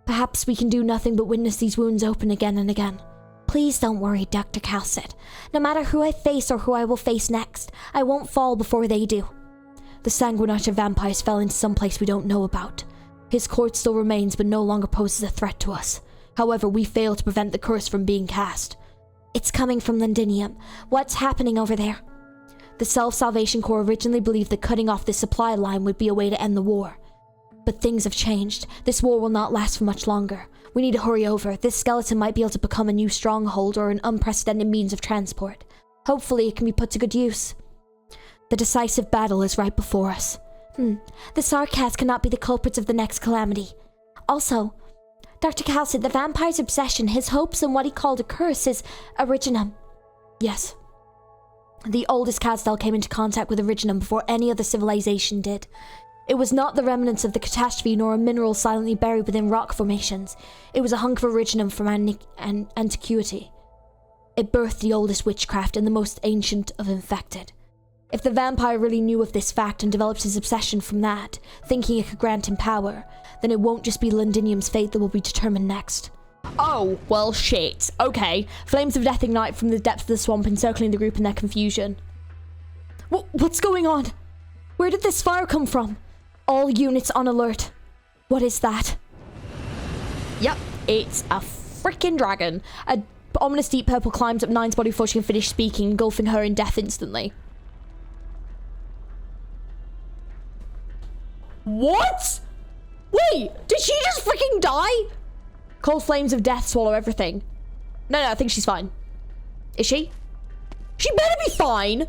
Speaker 1: Perhaps we can do nothing but witness these wounds open again and again. Please don't worry, Dr. Calcid. No matter who I face or who I will face next, I won't fall before they do. The Sanguine Arch of Vampires fell into some place we don't know about. His court still remains, but no longer poses a threat to us. However, we failed to prevent the curse from being cast.
Speaker 4: It's coming from Londinium. What's happening over there? The Self-Salvation Corps originally believed that cutting off this supply line would be a way to end the war. But things have changed. This war will not last for much longer. We need to hurry over. This skeleton might be able to become a new stronghold or an unprecedented means of transport. Hopefully it can be put to good use. The decisive battle is right before us. The Sarkas cannot be the culprits of the next calamity. Also, Dr. Cal said the vampire's obsession, his hopes, and what he called a curse is Originum. Yes. The oldest Kazdal came into contact with Originum before any other civilization did. It was not the remnants of the catastrophe nor a mineral silently buried within rock formations. It was a hunk of Originum from antiquity. It birthed the oldest witchcraft and the most ancient of infected. If the vampire really knew of this fact and developed his obsession from that, thinking it could grant him power, then it won't just be Londinium's fate that will be determined next.
Speaker 1: Oh, well shit. Okay. Flames of death ignite from the depths of the swamp, encircling the group in their confusion.
Speaker 4: What's going on? Where did this fire come from? All units on alert. What is that?
Speaker 1: Yep, it's a freaking dragon. A ominous deep purple climbs up Nine's body before she can finish speaking, engulfing her in death instantly. What? Wait, did she just freaking die? Cold flames of death swallow everything. No, I think she's fine. Is she? She better be fine.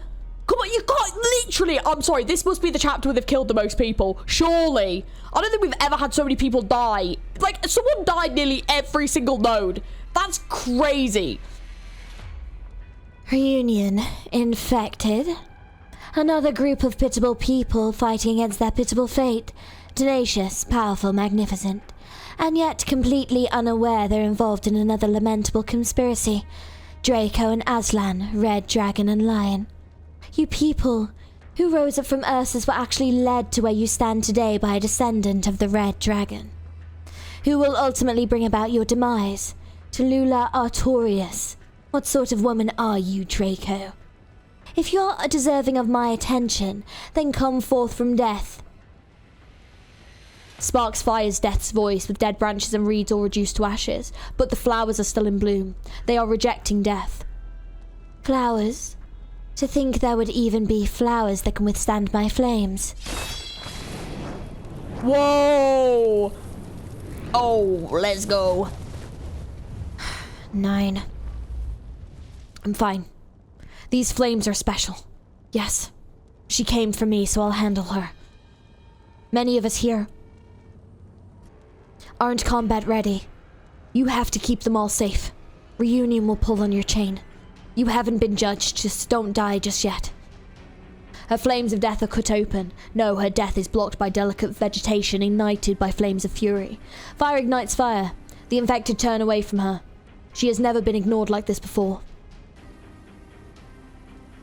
Speaker 1: Come on, you can't literally. I'm sorry, this must be the chapter where they've killed the most people. Surely. I don't think we've ever had so many people die. Like, someone died nearly every single node. That's crazy.
Speaker 4: Reunion. Infected. Another group of pitiable people fighting against their pitiable fate. Tenacious, powerful, magnificent. And yet completely unaware they're involved in another lamentable conspiracy. Draco and Aslan, Red Dragon and Lion. You people who rose up from Ursus were actually led to where you stand today by a descendant of the Red Dragon. Who will ultimately bring about your demise? Tallulah Artorias. What sort of woman are you, Draco? If you're deserving of my attention, then come forth from death.
Speaker 1: Sparks fires Death's voice with dead branches and reeds all reduced to ashes, but the flowers are still in bloom. They are rejecting death.
Speaker 4: Flowers? To think there would even be flowers that can withstand my flames.
Speaker 1: Whoa! Oh, let's go.
Speaker 4: 9.
Speaker 1: I'm fine. These flames are special. Yes, she came for me, so I'll handle her. Many of us here aren't combat ready. You have to keep them all safe. Reunion will pull on your chain. You haven't been judged, just don't die just yet. Her flames of death are cut open. No, her death is blocked by delicate vegetation ignited by flames of fury. Fire ignites fire. The infected turn away from her. She has never been ignored like this before.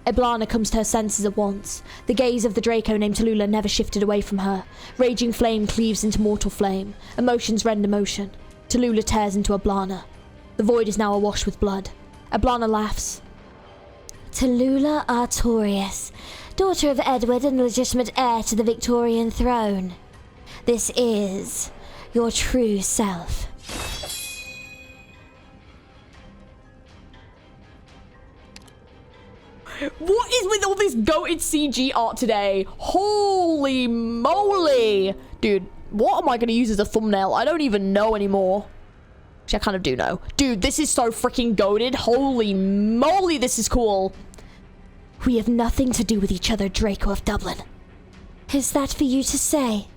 Speaker 1: Eblana comes to her senses at once. The gaze of the Draco named Tallulah never shifted away from her. Raging flame cleaves into mortal flame. Emotions rend emotion. Tallulah tears into Eblana. The void is now awash with blood. Eblana laughs.
Speaker 4: Tallulah Artorias, daughter of Edward and legitimate heir to the Victorian throne. This is your true self.
Speaker 1: What is with all this goated CG art today? Holy moly! Dude, what am I going to use as a thumbnail? I don't even know anymore. Actually, I kind of do know. Dude, this is so freaking goated. Holy moly, this is cool.
Speaker 4: We have nothing to do with each other, Draco of Dublin. Is that for you to say?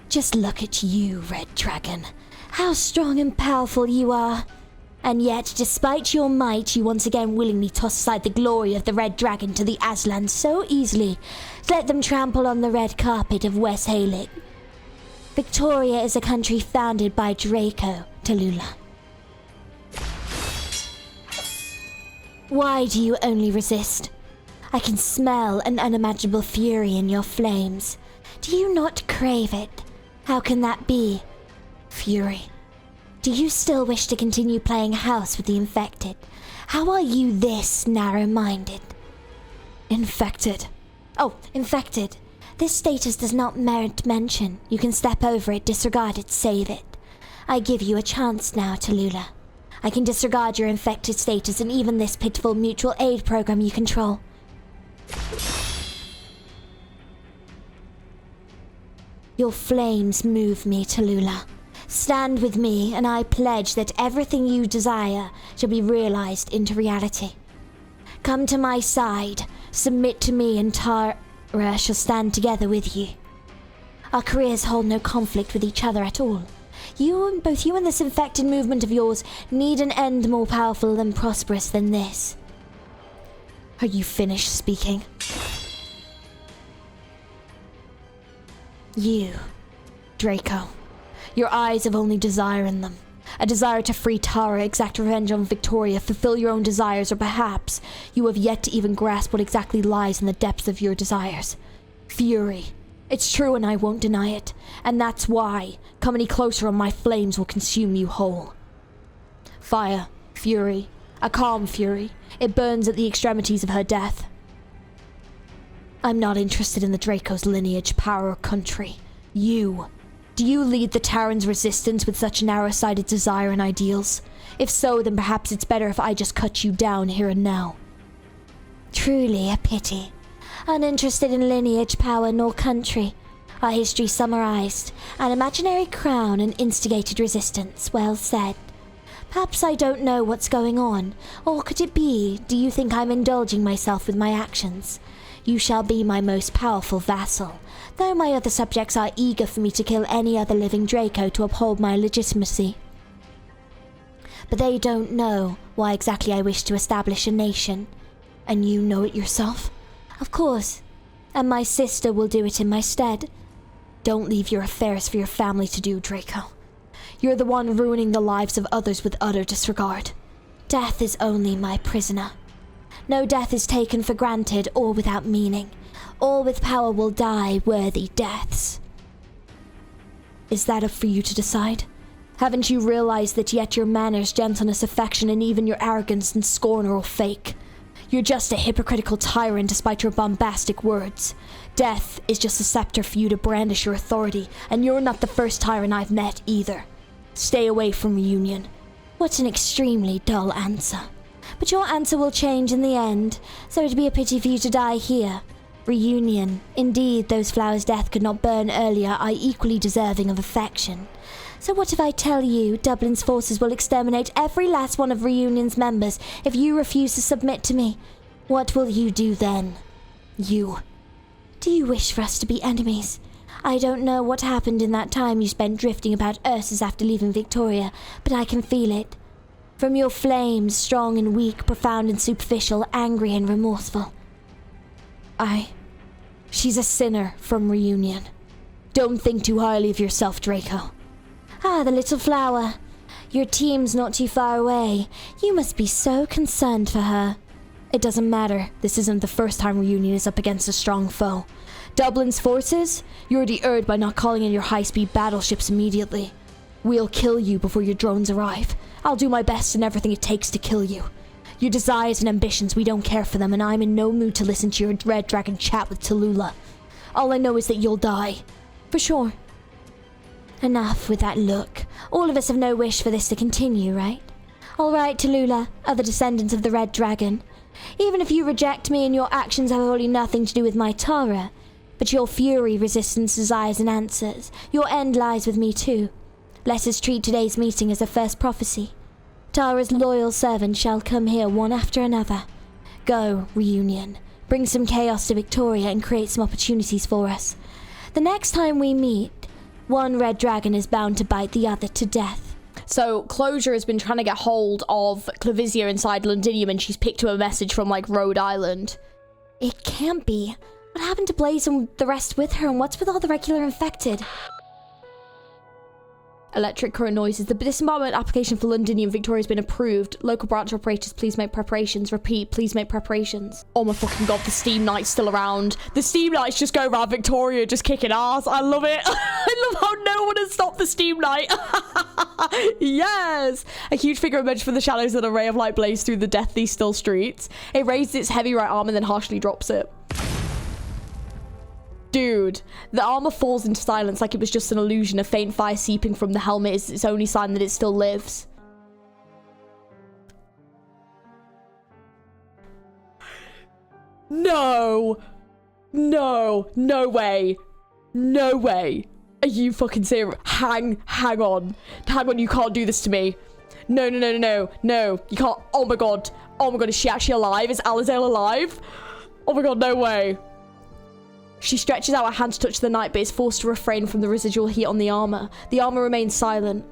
Speaker 4: Just look at you, Red Dragon. How strong and powerful you are. And yet, despite your might, you once again willingly toss aside the glory of the Red Dragon to the Aslan so easily. Let them trample on the red carpet of West Halig. Victoria is a country founded by Draco, Tallulah. Why do you only resist? I can smell an unimaginable fury in your flames. Do you not crave it? How can that be? Fury. Do you still wish to continue playing house with the infected? How are you this narrow-minded?
Speaker 1: Infected.
Speaker 4: Oh, infected. This status does not merit mention. You can step over it, disregard it, save it. I give you a chance now, Tallulah. I can disregard your infected status and even this pitiful mutual aid program you control. Your flames move me, Tallulah. Stand with me, and I pledge that everything you desire shall be realized into reality. Come to my side, submit to me, and Tara shall stand together with you. Our careers hold no conflict with each other at all. Both you and this infected movement of yours need an end more powerful and prosperous than this.
Speaker 2: Are you finished speaking?
Speaker 4: You,
Speaker 2: Draco. Your eyes have only desire in them. A desire to free Tara, exact revenge on Victoria, fulfill your own desires, or perhaps you have yet to even grasp what exactly lies in the depths of your desires. Fury. It's true and I won't deny it. And that's why, come any closer and my flames will consume you whole. Fire. Fury. A calm fury. It burns at the extremities of her death. I'm not interested in the Draco's lineage, power, or country. You. Do you lead the Terran's resistance with such narrow-sighted desire and ideals? If so, then perhaps it's better if I just cut you down here and now.
Speaker 4: Truly a pity. Uninterested in lineage, power, nor country. Our history summarized. An imaginary crown and instigated resistance. Well said. Perhaps I don't know what's going on. Or could it be, do you think I'm indulging myself with my actions? You shall be my most powerful vassal, though my other subjects are eager for me to kill any other living Draco to uphold my legitimacy. But they don't know why exactly I wish to establish a nation.
Speaker 2: And you know it yourself?
Speaker 4: Of course, and my sister will do it in my stead.
Speaker 2: Don't leave your affairs for your family to do, Draco. You're the one ruining the lives of others with utter disregard.
Speaker 4: Death is only my prisoner. No death is taken for granted or without meaning. All with power will die worthy deaths.
Speaker 2: Is that up for you to decide? Haven't you realized that yet your manners, gentleness, affection, and even your arrogance and scorn are all fake? You're just a hypocritical tyrant despite your bombastic words. Death is just a scepter for you to brandish your authority, and you're not the first tyrant I've met either. Stay away from Reunion.
Speaker 4: What an extremely dull answer. But your answer will change in the end, so it'd be a pity for you to die here. Reunion. Indeed, those flowers' death could not burn earlier are equally deserving of affection. So what if I tell you Dublin's forces will exterminate every last one of Reunion's members if you refuse to submit to me? What will you do then?
Speaker 2: You.
Speaker 4: Do you wish for us to be enemies? I don't know what happened in that time you spent drifting about Ursus after leaving Victoria, but I can feel it. From your flames, strong and weak, profound and superficial, angry and remorseful.
Speaker 2: She's a sinner from Reunion. Don't think too highly of yourself, Draco.
Speaker 4: Ah, the little flower. Your team's not too far away. You must be so concerned for her.
Speaker 2: It doesn't matter. This isn't the first time Reunion is up against a strong foe. Dublin's forces? You already erred by not calling in your high-speed battleships immediately. We'll kill you before your drones arrive. I'll do my best and everything it takes to kill you. Your desires and ambitions, we don't care for them, and I'm in no mood to listen to your Red Dragon chat with Tallulah. All I know is that you'll die. For sure.
Speaker 4: Enough with that look. All of us have no wish for this to continue, right? All right, Tallulah, other descendants of the Red Dragon. Even if you reject me and your actions have wholly nothing to do with my Tara, but your fury, resistance, desires, and answers, your end lies with me too. Let us treat today's meeting as a first prophecy. Tara's loyal servants shall come here one after another. Go, Reunion. Bring some chaos to Victoria and create some opportunities for us. The next time we meet, one red dragon is bound to bite the other to death.
Speaker 1: So Closure has been trying to get hold of Clavisia inside Londinium, and she's picked up a message from like Rhode Island.
Speaker 4: It can't be. What happened to Blaze and the rest with her, and what's with all the regular infected?
Speaker 1: Electric current noises. The disembowelment application for Londinium Victoria has been approved. Local branch operators, please make preparations. Repeat, please make preparations. Oh my fucking god, the Steam Knight's still around. The Steam Knights just go around Victoria just kicking ass. I love it. I love how no one has stopped the Steam Knight. Yes! A huge figure emerged from the shadows and a ray of light blazed through the deathly still streets. It raises its heavy right arm and then harshly drops it. Dude, the armor falls into silence like it was just an illusion. A faint fire seeping from the helmet is its only sign that it still lives. No. No. No way. No way. Are you fucking serious? Hang on. Hang on, you can't do this to me. No, no, no, no, no. No, you can't. Oh my god. Oh my god, is she actually alive? Is Alizael alive? Oh my god, no way. She stretches out her hand to touch the knight, but is forced to refrain from the residual heat on the armor. The armor remains silent.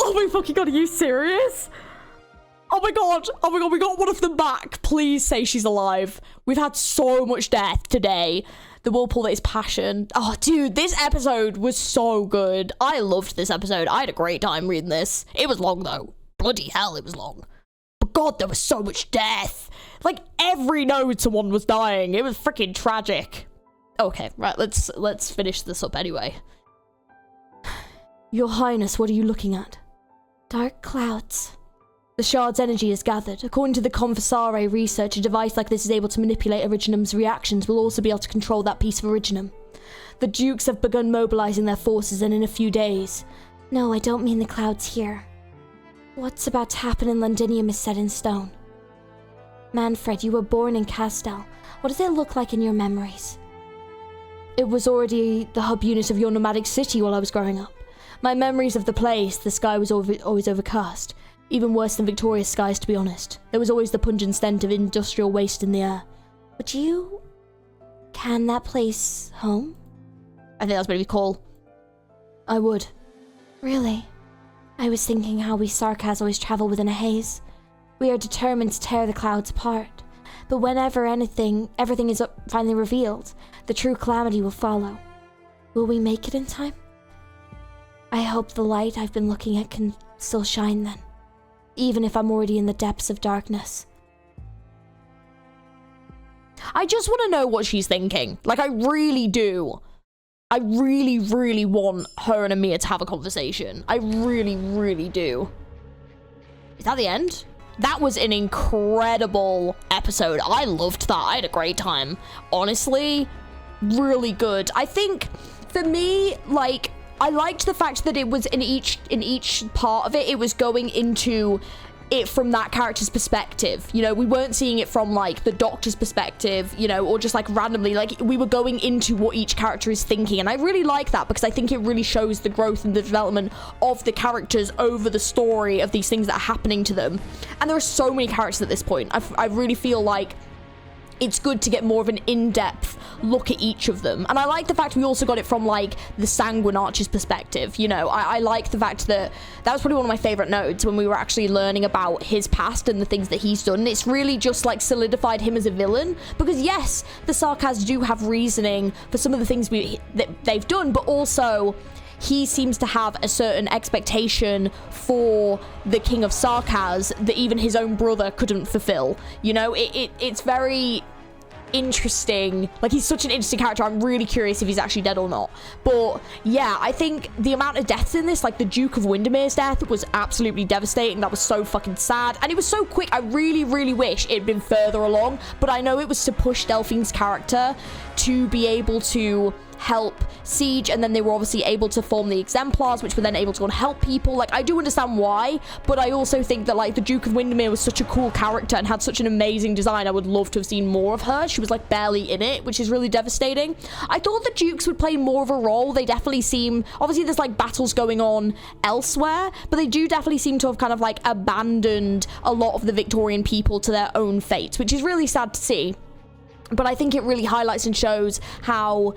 Speaker 1: Oh my fucking god, are you serious? Oh my god, we got one of them back. Please say she's alive. We've had so much death today. The whirlpool that is passion. Oh, dude, this episode was so good. I loved this episode. I had a great time reading this. It was long, though. Bloody hell, it was long. But god, there was so much death. Like, every node someone was dying. It was freaking tragic. Okay, right, let's finish this up anyway.
Speaker 2: Your Highness, what are you looking at?
Speaker 4: Dark clouds.
Speaker 2: The shard's energy is gathered. According to the Conversare research, a device like this is able to manipulate Originum's reactions. Will also be able to control that piece of Originum. The Dukes have begun mobilizing their forces, and in a few days...
Speaker 4: No, I don't mean the clouds here. What's about to happen in Londinium is set in stone. Manfred, you were born in Castel. What does it look like in your memories?
Speaker 2: It was already the hub unit of your nomadic city while I was growing up. My memories of the place, the sky was always overcast. Even worse than Victoria's skies, to be honest. There was always the pungent stench of industrial waste in the air.
Speaker 4: Would you... can that place home?
Speaker 2: I think that's what we call. I would.
Speaker 4: Really? I was thinking how we Sarkas always travel within a haze. We are determined to tear the clouds apart. But whenever everything is finally revealed, the true calamity will follow. Will we make it in time? I hope the light I've been looking at can still shine then. Even if I'm already in the depths of darkness.
Speaker 1: I just want to know what she's thinking. Like, I really do. I really, really want her and Amir to have a conversation. I really, really do. Is that the end? That was an incredible episode. I loved that. I had a great time. Honestly, really good. I think, for me, like... I liked the fact that it was in each part of it, it was going into it from that character's perspective. You know, we weren't seeing it from like the Doctor's perspective, you know, or just like randomly, like we were going into what each character is thinking. And I really like that because I think it really shows the growth and the development of the characters over the story of these things that are happening to them. And there are so many characters at this point. I really feel like it's good to get more of an in-depth look at each of them. And I like the fact we also got it from, like, the Sanguine Archer's perspective, you know. I like the fact that that was probably one of my favorite notes when we were actually learning about his past and the things that he's done. It's really just, like, solidified him as a villain. Because, yes, the Sarkas do have reasoning for some of the things that they've done, but also... he seems to have a certain expectation for the King of Sarkaz that even his own brother couldn't fulfill. You know, it's very interesting. Like, he's such an interesting character. I'm really curious if he's actually dead or not. But yeah, I think the amount of deaths in this, like the Duke of Windermere's death was absolutely devastating. That was so fucking sad. And it was so quick. I really, really wish it had been further along. But I know it was to push Delphine's character to be able to help Siege, and then they were obviously able to form the Exemplars, which were then able to go and help people. Like, I do understand why, but I also think that, like, the Duke of Windermere was such a cool character and had such an amazing design. I would love to have seen more of her. She was, like, barely in it, which is really devastating. I thought the Dukes would play more of a role. They definitely seem... obviously, there's, like, battles going on elsewhere, but they do definitely seem to have kind of, like, abandoned a lot of the Victorian people to their own fates, which is really sad to see. But I think it really highlights and shows how...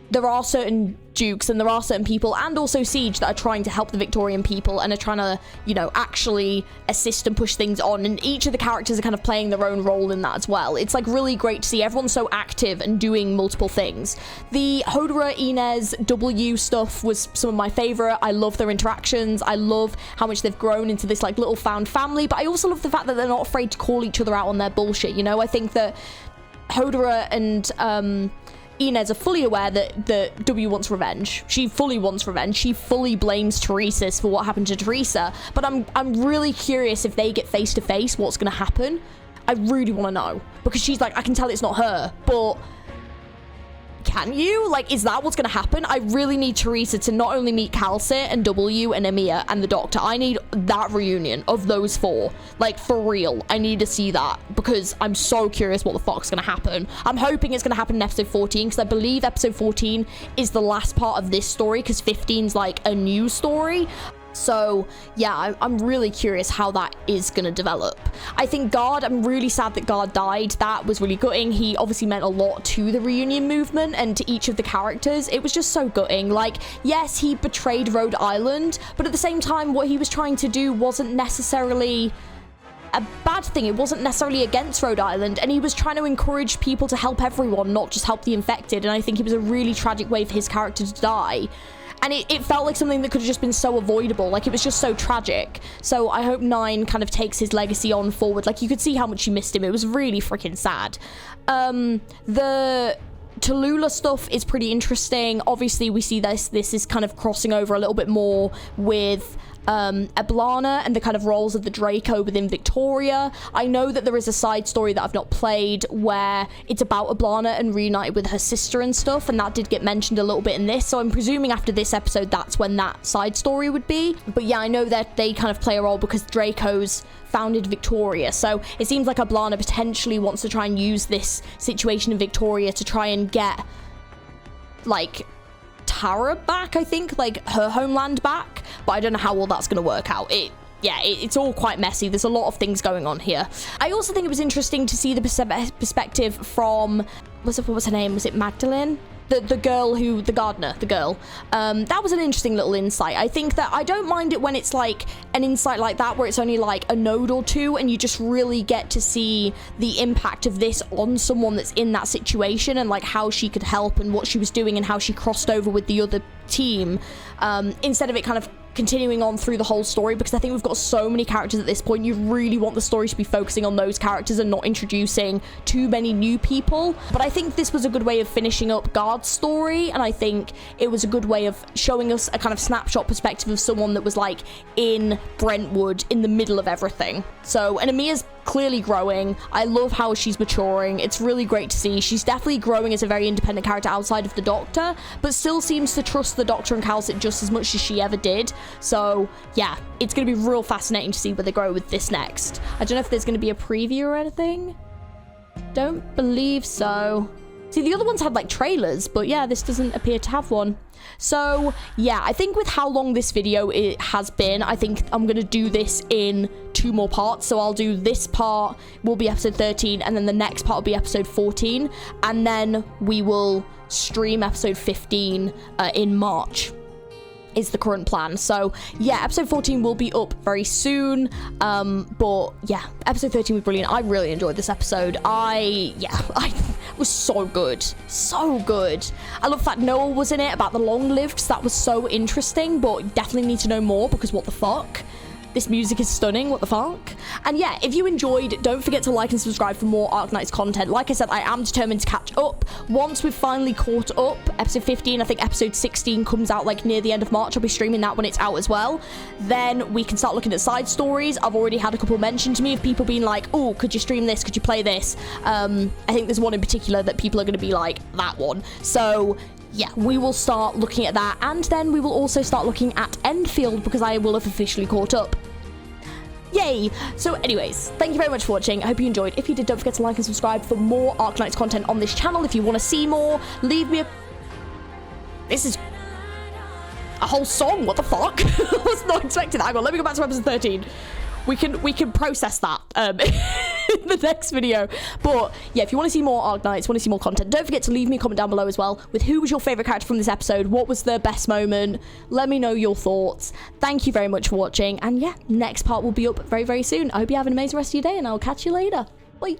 Speaker 1: there are certain dukes and there are certain people, and also Siege, that are trying to help the Victorian people and are trying to, you know, actually assist and push things on. And each of the characters are kind of playing their own role in that as well. It's like really great to see everyone so active and doing multiple things. The Hodera, Inez, W stuff was some of my favorite. I love their interactions. I love how much they've grown into this like little found family, but I also love the fact that they're not afraid to call each other out on their bullshit. You know, I think that Hodera and Inez are fully aware that W wants revenge. She fully wants revenge. She fully blames Teresa's for what happened to Teresa. But I'm really curious if they get face to face, what's going to happen. I really want to know, because she's like, I can tell it's not her, but can you? Like, is that what's gonna happen? I really need Teresa to not only meet Calcit and W and Emiya and the Doctor. I need that reunion of those four. Like, for real. I need to see that because I'm so curious what the fuck's gonna happen. I'm hoping it's gonna happen in episode 14 because I believe episode 14 is the last part of this story because 15's like a new story. So yeah, I'm really curious how that is going to develop. I think Guard, I'm really sad that Guard died. That was really gutting. He obviously meant a lot to the reunion movement and to each of the characters. It was just so gutting. Like, yes, he betrayed Rhode Island, but at the same time, what he was trying to do wasn't necessarily a bad thing. It wasn't necessarily against Rhode Island, and he was trying to encourage people to help everyone, not just help the infected. And I think it was a really tragic way for his character to die. And it felt like something that could have just been so avoidable. Like, it was just so tragic. So I hope 9 kind of takes his legacy on forward. Like, you could see how much you missed him. It was really freaking sad. The Tallulah stuff is pretty interesting. Obviously, we see this is kind of crossing over a little bit more with Eblana and the kind of roles of the Draco within Victoria. I know that there is a side story that I've not played where it's about Eblana and reunited with her sister and stuff, and that did get mentioned a little bit in this, so I'm presuming after this episode that's when that side story would be. But yeah, I know that they kind of play a role because Draco's founded Victoria, so it seems like Eblana potentially wants to try and use this situation in Victoria to try and get, like, Tara back, I think, like her homeland back, but I don't know how all that's going to work out. It's all quite messy. There's a lot of things going on here. I also think it was interesting to see the perspective from, what was her name? Was it Magdalene? The girl who, the gardener, the girl. That was an interesting little insight. I think that I don't mind it when it's like an insight like that where it's only like a node or two and you just really get to see the impact of this on someone that's in that situation and like how she could help and what she was doing and how she crossed over with the other team, instead of it kind of continuing on through the whole story, because I think we've got so many characters at this point. You really want the story to be focusing on those characters and not introducing too many new people. But I think this was a good way of finishing up Guard's story, and I think it was a good way of showing us a kind of snapshot perspective of someone that was like in Brentwood in the middle of everything. So, and Emiya's clearly growing. I love how she's maturing. It's really great to see. She's definitely growing as a very independent character outside of the Doctor, but still seems to trust the Doctor and Calcit just as much as she ever did. So yeah, it's going to be real fascinating to see where they grow with this next. I don't know if there's going to be a preview or anything. Don't believe so. See, the other ones had like trailers, but yeah, this doesn't appear to have one. So yeah, I think with how long this video it has been, I think I'm going to do this in 2 more parts. So I'll do this part will be episode 13, and then the next part will be episode 14, and then we will stream episode 15 in March. Is the current plan. So yeah, episode 14 will be up very soon, but yeah, episode 13 was brilliant. I really enjoyed this episode. I was so good, so good. I love that Noel was in it about the long-lived. That was so interesting, but definitely need to know more because what the fuck. This music is stunning, what the fuck? And yeah, if you enjoyed, don't forget to like and subscribe for more Arknights content. Like I said, I am determined to catch up. Once we've finally caught up, episode 15, I think episode 16 comes out like near the end of March. I'll be streaming that when it's out as well. Then we can start looking at side stories. I've already had a couple mentioned to me of people being like, oh, could you stream this? Could you play this? I think there's one in particular that people are going to be like, that one. So yeah, we will start looking at that, and then we will also start looking at Enfield because I will have officially caught up. Yay! So anyways, thank you very much for watching. I hope you enjoyed. If you did, don't forget to like and subscribe for more Arknights content on this channel. If you want to see more, leave me a... This is a whole song, what the fuck? I was not expecting that. Hang on, let me go back to episode 13. We can process that in the next video. But yeah, if you want to see more Arknights, want to see more content, don't forget to leave me a comment down below as well with who was your favorite character from this episode. What was the best moment? Let me know your thoughts. Thank you very much for watching. And yeah, next part will be up very, very soon. I hope you have an amazing rest of your day, and I'll catch you later. Bye.